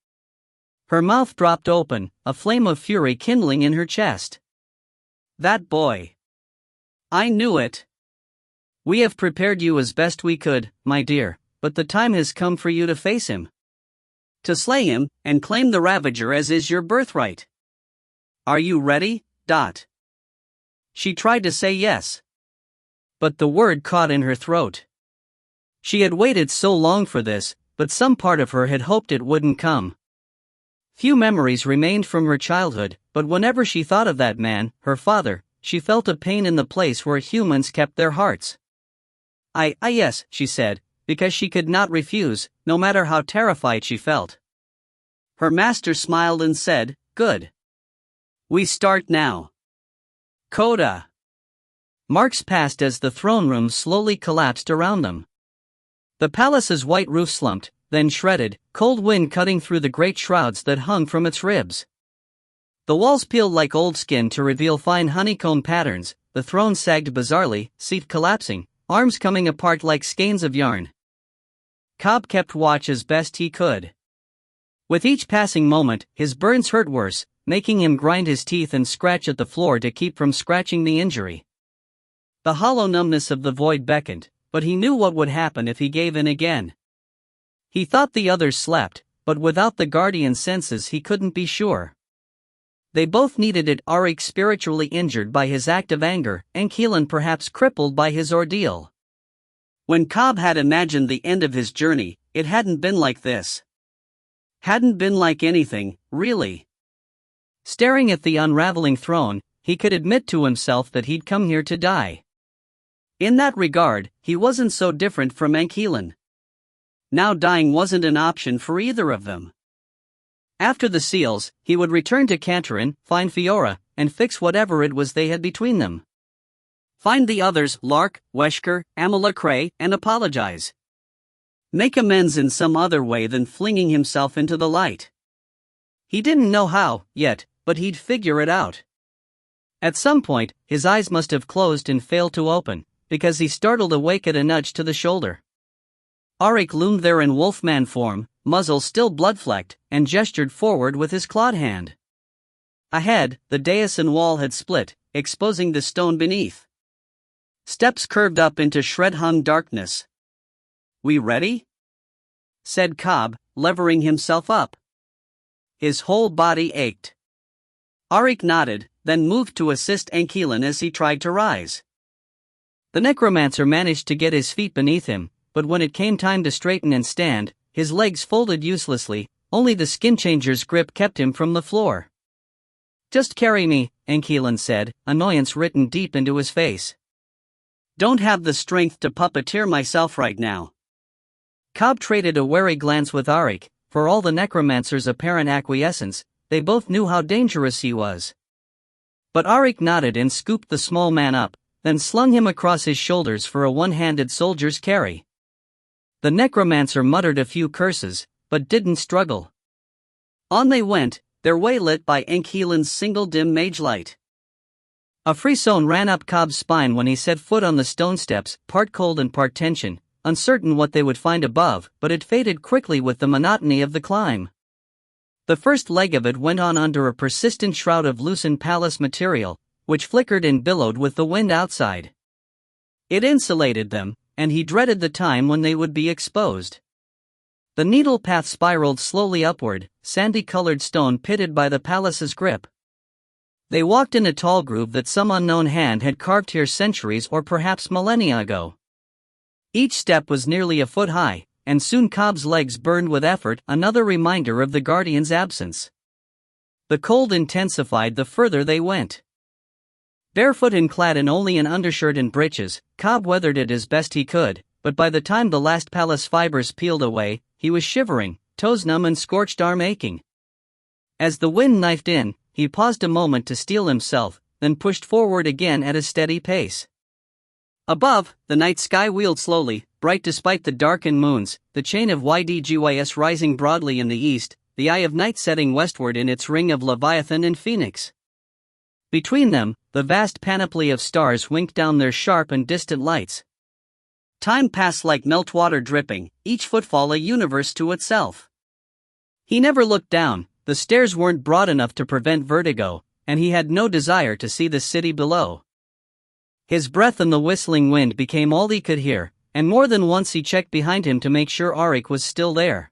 Her mouth dropped open, a flame of fury kindling in her chest. That boy. I knew it. We have prepared you as best we could, my dear, but the time has come for you to face him. To slay him, and claim the Ravager as is your birthright. Are you ready? She tried to say yes. But the word caught in her throat. She had waited so long for this, but some part of her had hoped it wouldn't come. Few memories remained from her childhood, but whenever she thought of that man, her father, she felt a pain in the place where humans kept their hearts. Yes, she said, because she could not refuse, no matter how terrified she felt. Her master smiled and said, "Good. We start now." Coda. Marks passed as the throne room slowly collapsed around them. The palace's white roof slumped, then shredded, cold wind cutting through the great shrouds that hung from its ribs. The walls peeled like old skin to reveal fine honeycomb patterns, the throne sagged bizarrely, seat collapsing, arms coming apart like skeins of yarn. Cobb kept watch as best he could. With each passing moment, his burns hurt worse, making him grind his teeth and scratch at the floor to keep from scratching the injury. The hollow numbness of the void beckoned, but he knew what would happen if he gave in again. He thought the others slept, but without the guardian's senses he couldn't be sure. They both needed it. Auric spiritually injured by his act of anger, and Keelan perhaps crippled by his ordeal. When Cobb had imagined the end of his journey, it hadn't been like this. Hadn't been like anything, really. Staring at the unraveling throne, he could admit to himself that he'd come here to die. In that regard, he wasn't so different from Keelan. Now dying wasn't an option for either of them. After the seals, he would return to Cantarin, find Fiora, and fix whatever it was they had between them. Find the others, Lark, Wesker, Amalacrae, and apologize. Make amends in some other way than flinging himself into the light. He didn't know how, yet, but he'd figure it out. At some point, his eyes must have closed and failed to open, because he startled awake at a nudge to the shoulder. Auric loomed there in wolfman form, muzzle still blood-flecked, and gestured forward with his clawed hand. Ahead, the dais and wall had split, exposing the stone beneath. Steps curved up into shred-hung darkness. "We ready?" said Cobb, levering himself up. His whole body ached. Auric nodded, then moved to assist Keelan as he tried to rise. The necromancer managed to get his feet beneath him, but when it came time to straighten and stand, his legs folded uselessly, only the skin changer's grip kept him from the floor. "Just carry me," Keelan said, annoyance written deep into his face. "Don't have the strength to puppeteer myself right now." Cobb traded a wary glance with Auric. For all the necromancer's apparent acquiescence, they both knew how dangerous he was. But Auric nodded and scooped the small man up, then slung him across his shoulders for a one-handed soldier's carry. The necromancer muttered a few curses, but didn't struggle. On they went, their way lit by Keelan's single dim mage light. A frisson ran up Cobb's spine when he set foot on the stone steps, part cold and part tension, uncertain what they would find above, but it faded quickly with the monotony of the climb. The first leg of it went on under a persistent shroud of loosened palace material, which flickered and billowed with the wind outside. It insulated them, and he dreaded the time when they would be exposed. The needle path spiraled slowly upward, sandy-colored stone pitted by the palace's grip. They walked in a tall groove that some unknown hand had carved here centuries or perhaps millennia ago. Each step was nearly a foot high, and soon Cobb's legs burned with effort, another reminder of the guardian's absence. The cold intensified the further they went. Barefoot and clad in only an undershirt and breeches, Cobb weathered it as best he could, but by the time the last palace fibers peeled away, he was shivering, toes numb and scorched arm aching. As the wind knifed in, he paused a moment to steel himself, then pushed forward again at a steady pace. Above, the night sky wheeled slowly, bright despite the darkened moons, the chain of Ydgys rising broadly in the east, the eye of night setting westward in its ring of Leviathan and Phoenix. Between them, the vast panoply of stars winked down their sharp and distant lights. Time passed like meltwater dripping, each footfall a universe to itself. He never looked down, the stairs weren't broad enough to prevent vertigo, and he had no desire to see the city below. His breath and the whistling wind became all he could hear, and more than once he checked behind him to make sure Auric was still there.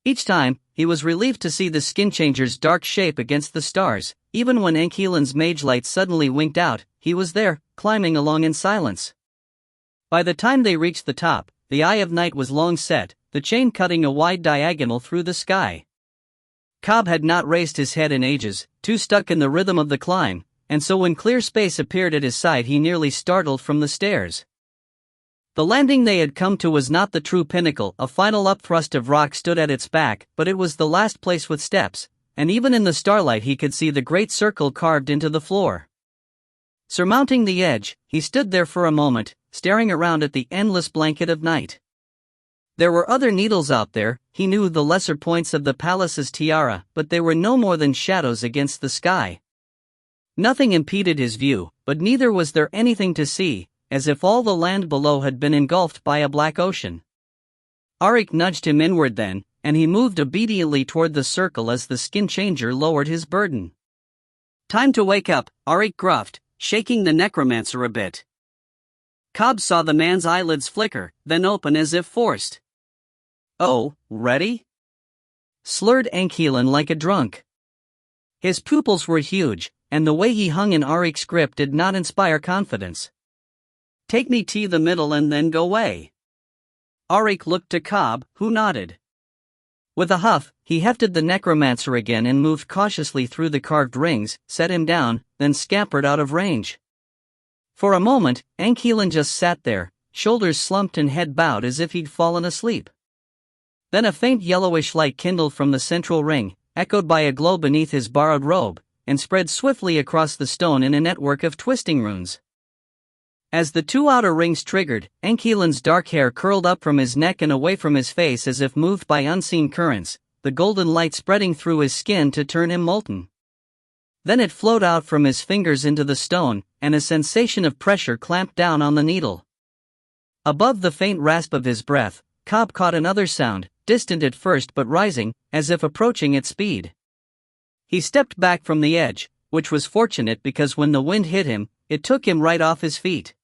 Each time, he was relieved to see the skin changer's dark shape against the stars. Even when Keelan's mage light suddenly winked out, he was there, climbing along in silence. By the time they reached the top, the eye of night was long set, the chain cutting a wide diagonal through the sky. Cobb had not raised his head in ages, too stuck in the rhythm of the climb, and so when clear space appeared at his side he nearly startled from the stairs. The landing they had come to was not the true pinnacle, a final upthrust of rock stood at its back, but it was the last place with steps, and even in the starlight he could see the great circle carved into the floor. Surmounting the edge, he stood there for a moment, staring around at the endless blanket of night. There were other needles out there, he knew the lesser points of the palace's tiara, but they were no more than shadows against the sky. Nothing impeded his view, but neither was there anything to see, as if all the land below had been engulfed by a black ocean. Auric nudged him inward then, and he moved obediently toward the circle as the skin changer lowered his burden. "Time to wake up," Auric gruffed, shaking the necromancer a bit. Cobb saw the man's eyelids flicker, then open as if forced. "Oh, ready?" slurred Ankelan like a drunk. His pupils were huge, and the way he hung in Auric's grip did not inspire confidence. "Take me to the middle and then go away." Auric looked to Cobb, who nodded. With a huff, he hefted the necromancer again and moved cautiously through the carved rings, set him down, then scampered out of range. For a moment, Ankelan just sat there, shoulders slumped and head bowed as if he'd fallen asleep. Then a faint yellowish light kindled from the central ring, echoed by a glow beneath his borrowed robe, and spread swiftly across the stone in a network of twisting runes. As the two outer rings triggered, Ankelan's dark hair curled up from his neck and away from his face as if moved by unseen currents, the golden light spreading through his skin to turn him molten. Then it flowed out from his fingers into the stone, and a sensation of pressure clamped down on the needle. Above the faint rasp of his breath, Cobb caught another sound, distant at first but rising, as if approaching at speed. He stepped back from the edge, which was fortunate because when the wind hit him, it took him right off his feet.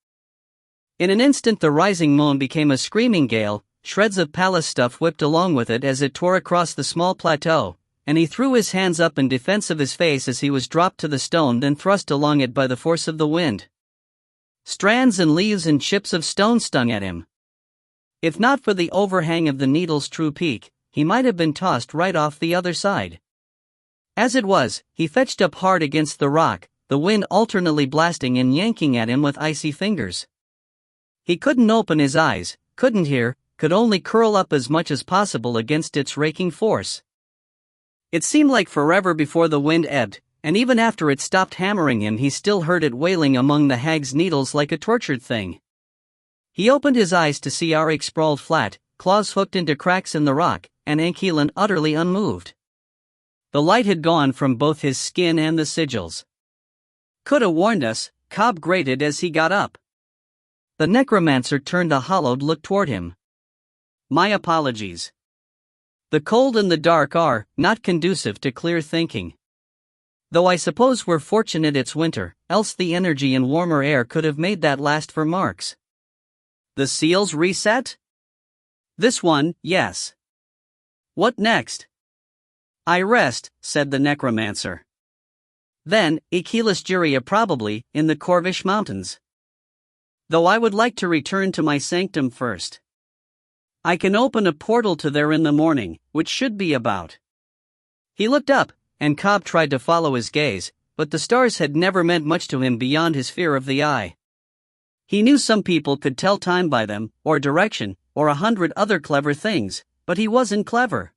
In an instant the rising moan became a screaming gale, shreds of palace stuff whipped along with it as it tore across the small plateau, and he threw his hands up in defense of his face as he was dropped to the stone then thrust along it by the force of the wind. Strands and leaves and chips of stone stung at him. If not for the overhang of the needle's true peak, he might have been tossed right off the other side. As it was, he fetched up hard against the rock, the wind alternately blasting and yanking at him with icy fingers. He couldn't open his eyes, couldn't hear, could only curl up as much as possible against its raking force. It seemed like forever before the wind ebbed, and even after it stopped hammering him he still heard it wailing among the hag's needles like a tortured thing. He opened his eyes to see Auric sprawled flat, claws hooked into cracks in the rock, and Ankelan utterly unmoved. The light had gone from both his skin and the sigils. "Coulda warned us," Cobb grated as he got up. The necromancer turned a hollowed look toward him. "My apologies. The cold and the dark are not conducive to clear thinking. Though I suppose we're fortunate it's winter, else the energy and warmer air could have made that last for marks." "The seals reset?" "This one, yes." "What next?" "I rest," said the necromancer. "Then, Equilisgeria probably, in the Corvish Mountains. Though I would like to return to my sanctum first. I can open a portal to there in the morning, which should be about." He looked up, and Cobb tried to follow his gaze, but the stars had never meant much to him beyond his fear of the eye. He knew some people could tell time by them, or direction, or 100 other clever things, but he wasn't clever.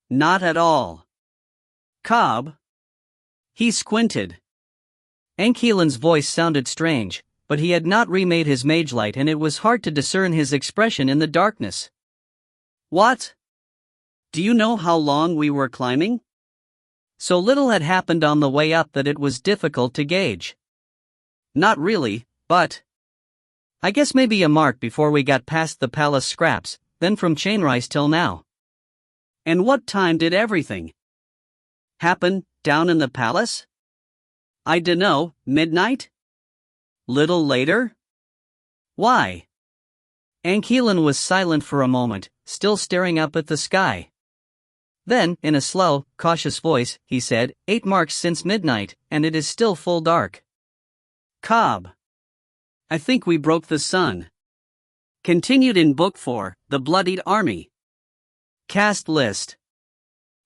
Not at all. "Cobb?" He squinted. Ankelan's voice sounded strange, but he had not remade his mage light and it was hard to discern his expression in the darkness. "What? Do you know how long we were climbing?" So little had happened on the way up that it was difficult to gauge. "Not really, but I guess maybe a mark before we got past the palace scraps, then from Chainrise till now." "And what time did everything happen down in the palace?" "I dunno, midnight? Little later?" "Why?" Ankelan was silent for a moment, still staring up at the sky. Then, in a slow, cautious voice, he said, 8 marks since midnight, and it is still full dark." "Cobb, I think we broke the sun." Continued in Book 4, The Bloodied Army. Cast list.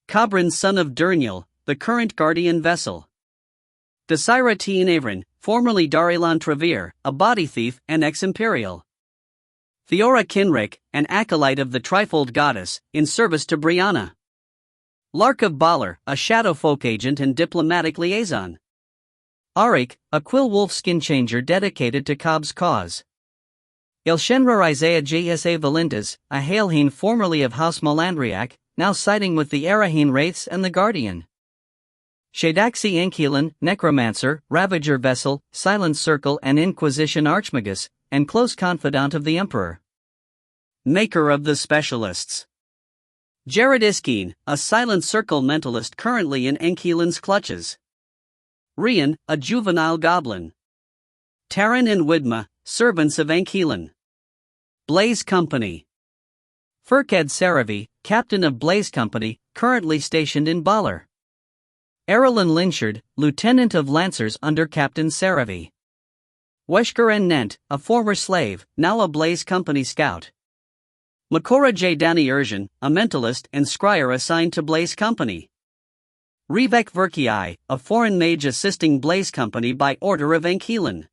Cabron son of Derniel, the current guardian vessel. Desira Ile-Rien, formerly Darilan Trevere, a body thief and ex-imperial. Theora Kinrick, an acolyte of the trifold goddess, in service to Brianna. Lark of Baller, a shadow folk agent and diplomatic liaison. Arik, a quill wolf skin changer dedicated to Cobb's cause. Ilshenra Isaiah Jsa Valindas, a Hailheen formerly of House Malandriac, now siding with the Ile-Rien Wraiths and the Guardian. Shadaxi Enkilan, necromancer, ravager vessel, silent circle and Inquisition archmagus, and close confidant of the Emperor. Maker of the specialists. Jared Iskeen, a silent circle mentalist currently in Enkilan's clutches. Rian, a juvenile goblin. Taran and Widma, servants of Enkilan. Blaze Company. Furked Saravi, captain of Blaze Company, currently stationed in Baller. Erilyn Lynchard, lieutenant of Lancers under Captain Saravi. Weshker N. Nent, a former slave, now a Blaze Company scout. Makora J. Danny Erzhan, a mentalist and scryer assigned to Blaze Company. Rivek Verkii, a foreign mage assisting Blaze Company by order of Enkilan.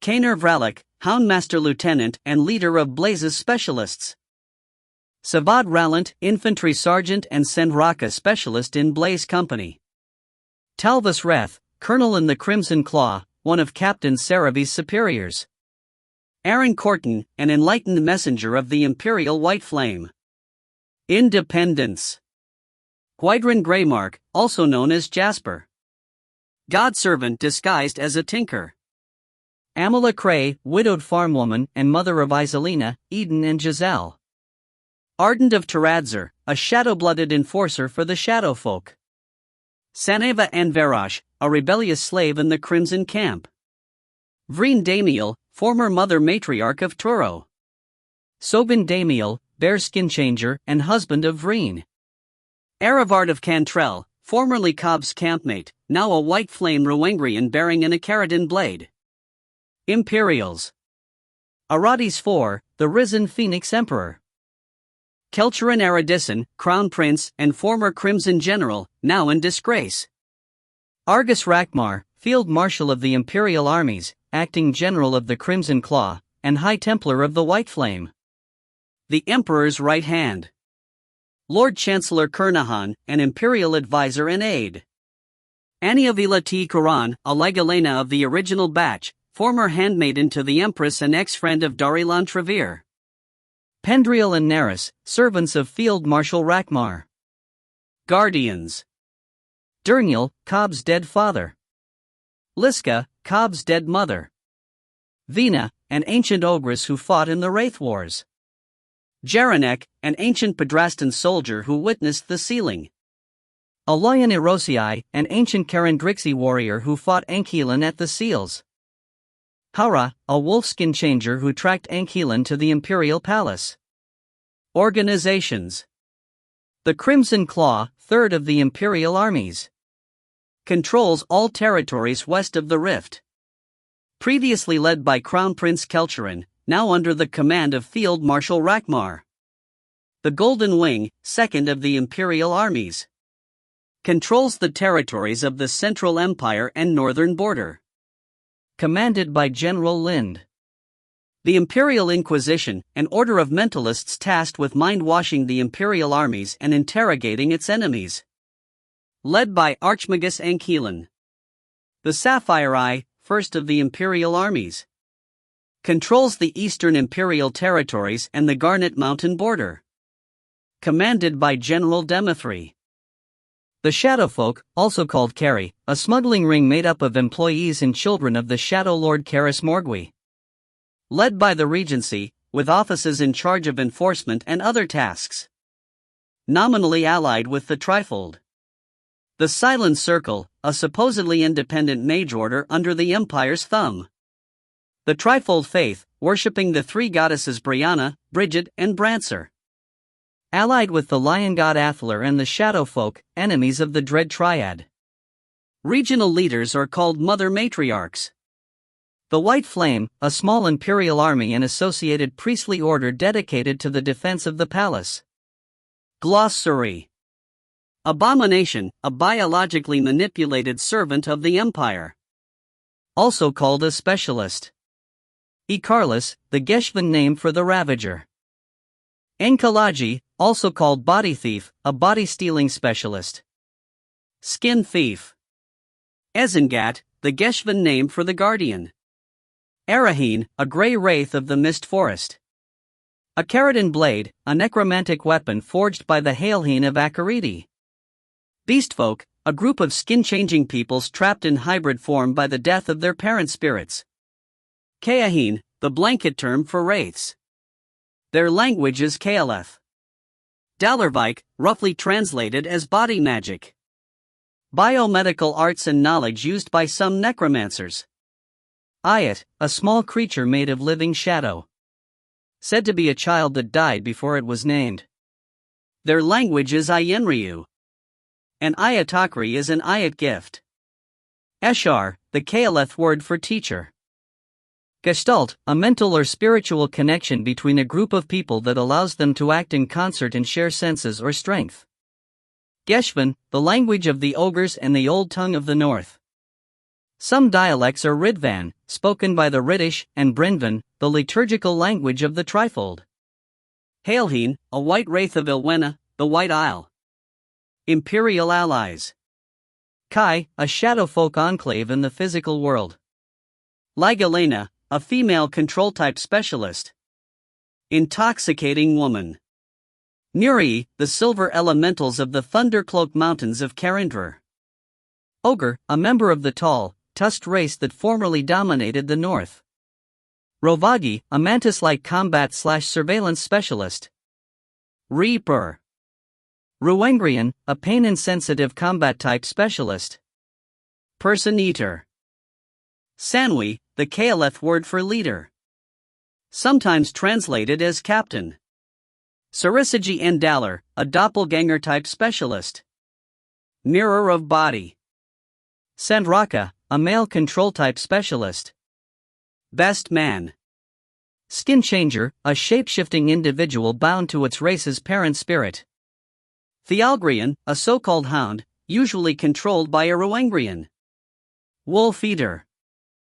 Kaner Vralik, Houndmaster Lieutenant and leader of Blaze's specialists. Savad Rallant, infantry sergeant and Senraka specialist in Blaze Company. Talvis Reth, colonel in the Crimson Claw, one of Captain Saravi's superiors. Aaron Corton, an enlightened messenger of the Imperial White Flame. Independence. Gwydrain Greymark, also known as Jasper. Godservant disguised as a tinker. Amala Cray, widowed farmwoman and mother of Isolina, Eden and Giselle. Ardent of Taradzer, a shadow-blooded enforcer for the Shadowfolk. Saneva Anverash, a rebellious slave in the Crimson Camp. Vreen Damiel, former mother matriarch of Turo. Sobin Damiel, bearskin changer and husband of Vreen. Aravard of Cantrell, formerly Cobb's campmate, now a white flame Ruangrian bearing an Icaridin blade. Imperials. Aradis IV, the risen Phoenix Emperor. Kelcherin Aradisson, Crown Prince and former Crimson General, now in disgrace. Argus Rakmar, Field Marshal of the Imperial Armies, Acting General of the Crimson Claw, and High Templar of the White Flame. The Emperor's right hand. Lord Chancellor Kernahan, an Imperial advisor and aide. Aniavila T. Quran, a Legalena of the original batch, former handmaiden to the Empress and ex-friend of Darilan Trevere. Pendriel and Neris, servants of Field Marshal Rakmar. Guardians. Derniel, Cobb's dead father. Liska, Cobb's dead mother. Vina, an ancient ogress who fought in the Wraith Wars. Jaranek, an ancient Pedrastan soldier who witnessed the sealing. Aloyan Erosii, an ancient Karandrixi warrior who fought Enkilan at the Seals. Hara, a wolfskin changer who tracked Enkilan to the Imperial Palace. Organizations. The Crimson Claw, third of the Imperial Armies. Controls all territories west of the Rift. Previously led by Crown Prince Kelcherin, now under the command of Field Marshal Rakmar. The Golden Wing, second of the Imperial Armies. Controls the territories of the Central Empire and Northern Border. Commanded by General Lind. The Imperial Inquisition, an order of mentalists tasked with mind-washing the Imperial armies and interrogating its enemies. Led by Archmagus Enkilan. The Sapphire Eye, first of the Imperial armies. Controls the Eastern Imperial territories and the Garnet Mountain border. Commanded by General Demithri. The Shadowfolk, also called Carry, a smuggling ring made up of employees and children of the Shadow Lord Karis Morgui. Led by the Regency, with offices in charge of enforcement and other tasks. Nominally allied with the Trifold. The Silent Circle, a supposedly independent mage order under the Empire's thumb. The Trifold Faith, worshipping the three goddesses Brianna, Bridget, and Brancer. Allied with the Lion God Athler and the Shadowfolk, enemies of the Dread Triad. Regional leaders are called Mother Matriarchs. The White Flame, a small imperial army and associated priestly order dedicated to the defense of the palace. Glossary. Abomination, a biologically manipulated servant of the empire. Also called a specialist. Icarus, the Geshvan name for the ravager. Enkalaji, also called body thief, a body-stealing specialist. Skin thief. Ezengat, the Geshvan name for the guardian. Ile-Rien, a grey wraith of the mist forest. A Carrion blade, a necromantic weapon forged by the Ile-Rien of Akariti. Beastfolk, a group of skin-changing peoples trapped in hybrid form by the death of their parent spirits. Kayahin, the blanket term for wraiths. Their language is Kaeleth. Dalarvike, roughly translated as body magic. Biomedical arts and knowledge used by some necromancers. Ayat, a small creature made of living shadow. Said to be a child that died before it was named. Their language is Ayenryu. An Ayatakri is an Ayat gift. Eshar, the Kaeleth word for teacher. Gestalt, a mental or spiritual connection between a group of people that allows them to act in concert and share senses or strength. Geshvan, the language of the ogres and the Old Tongue of the North. Some dialects are Ridvan, spoken by the Riddish, and Brinvan, the liturgical language of the Trifold. Ile-Rien, a white wraith of Ilwena, the White Isle. Imperial allies. Kai, a shadow folk enclave in the physical world. Ligalena, a female control type specialist. Intoxicating woman. Nuri, the silver elementals of the Thundercloak Mountains of Karindrar. Ogre, a member of the tall, tusked race that formerly dominated the north. Rovagi, a mantis-like combat/surveillance specialist. Reaper. Ruengrian, a pain-insensitive combat type specialist. Person eater. Sanwi, the Kaeleth word for leader. Sometimes translated as captain. Sarisagi Endalar, a doppelganger type specialist. Mirror of body. Sandraka, a male control type specialist. Best man. Skin changer, a shape-shifting individual bound to its race's parent spirit. Thealgrian, a so-called hound, usually controlled by a Ruengrian. Wolf eater.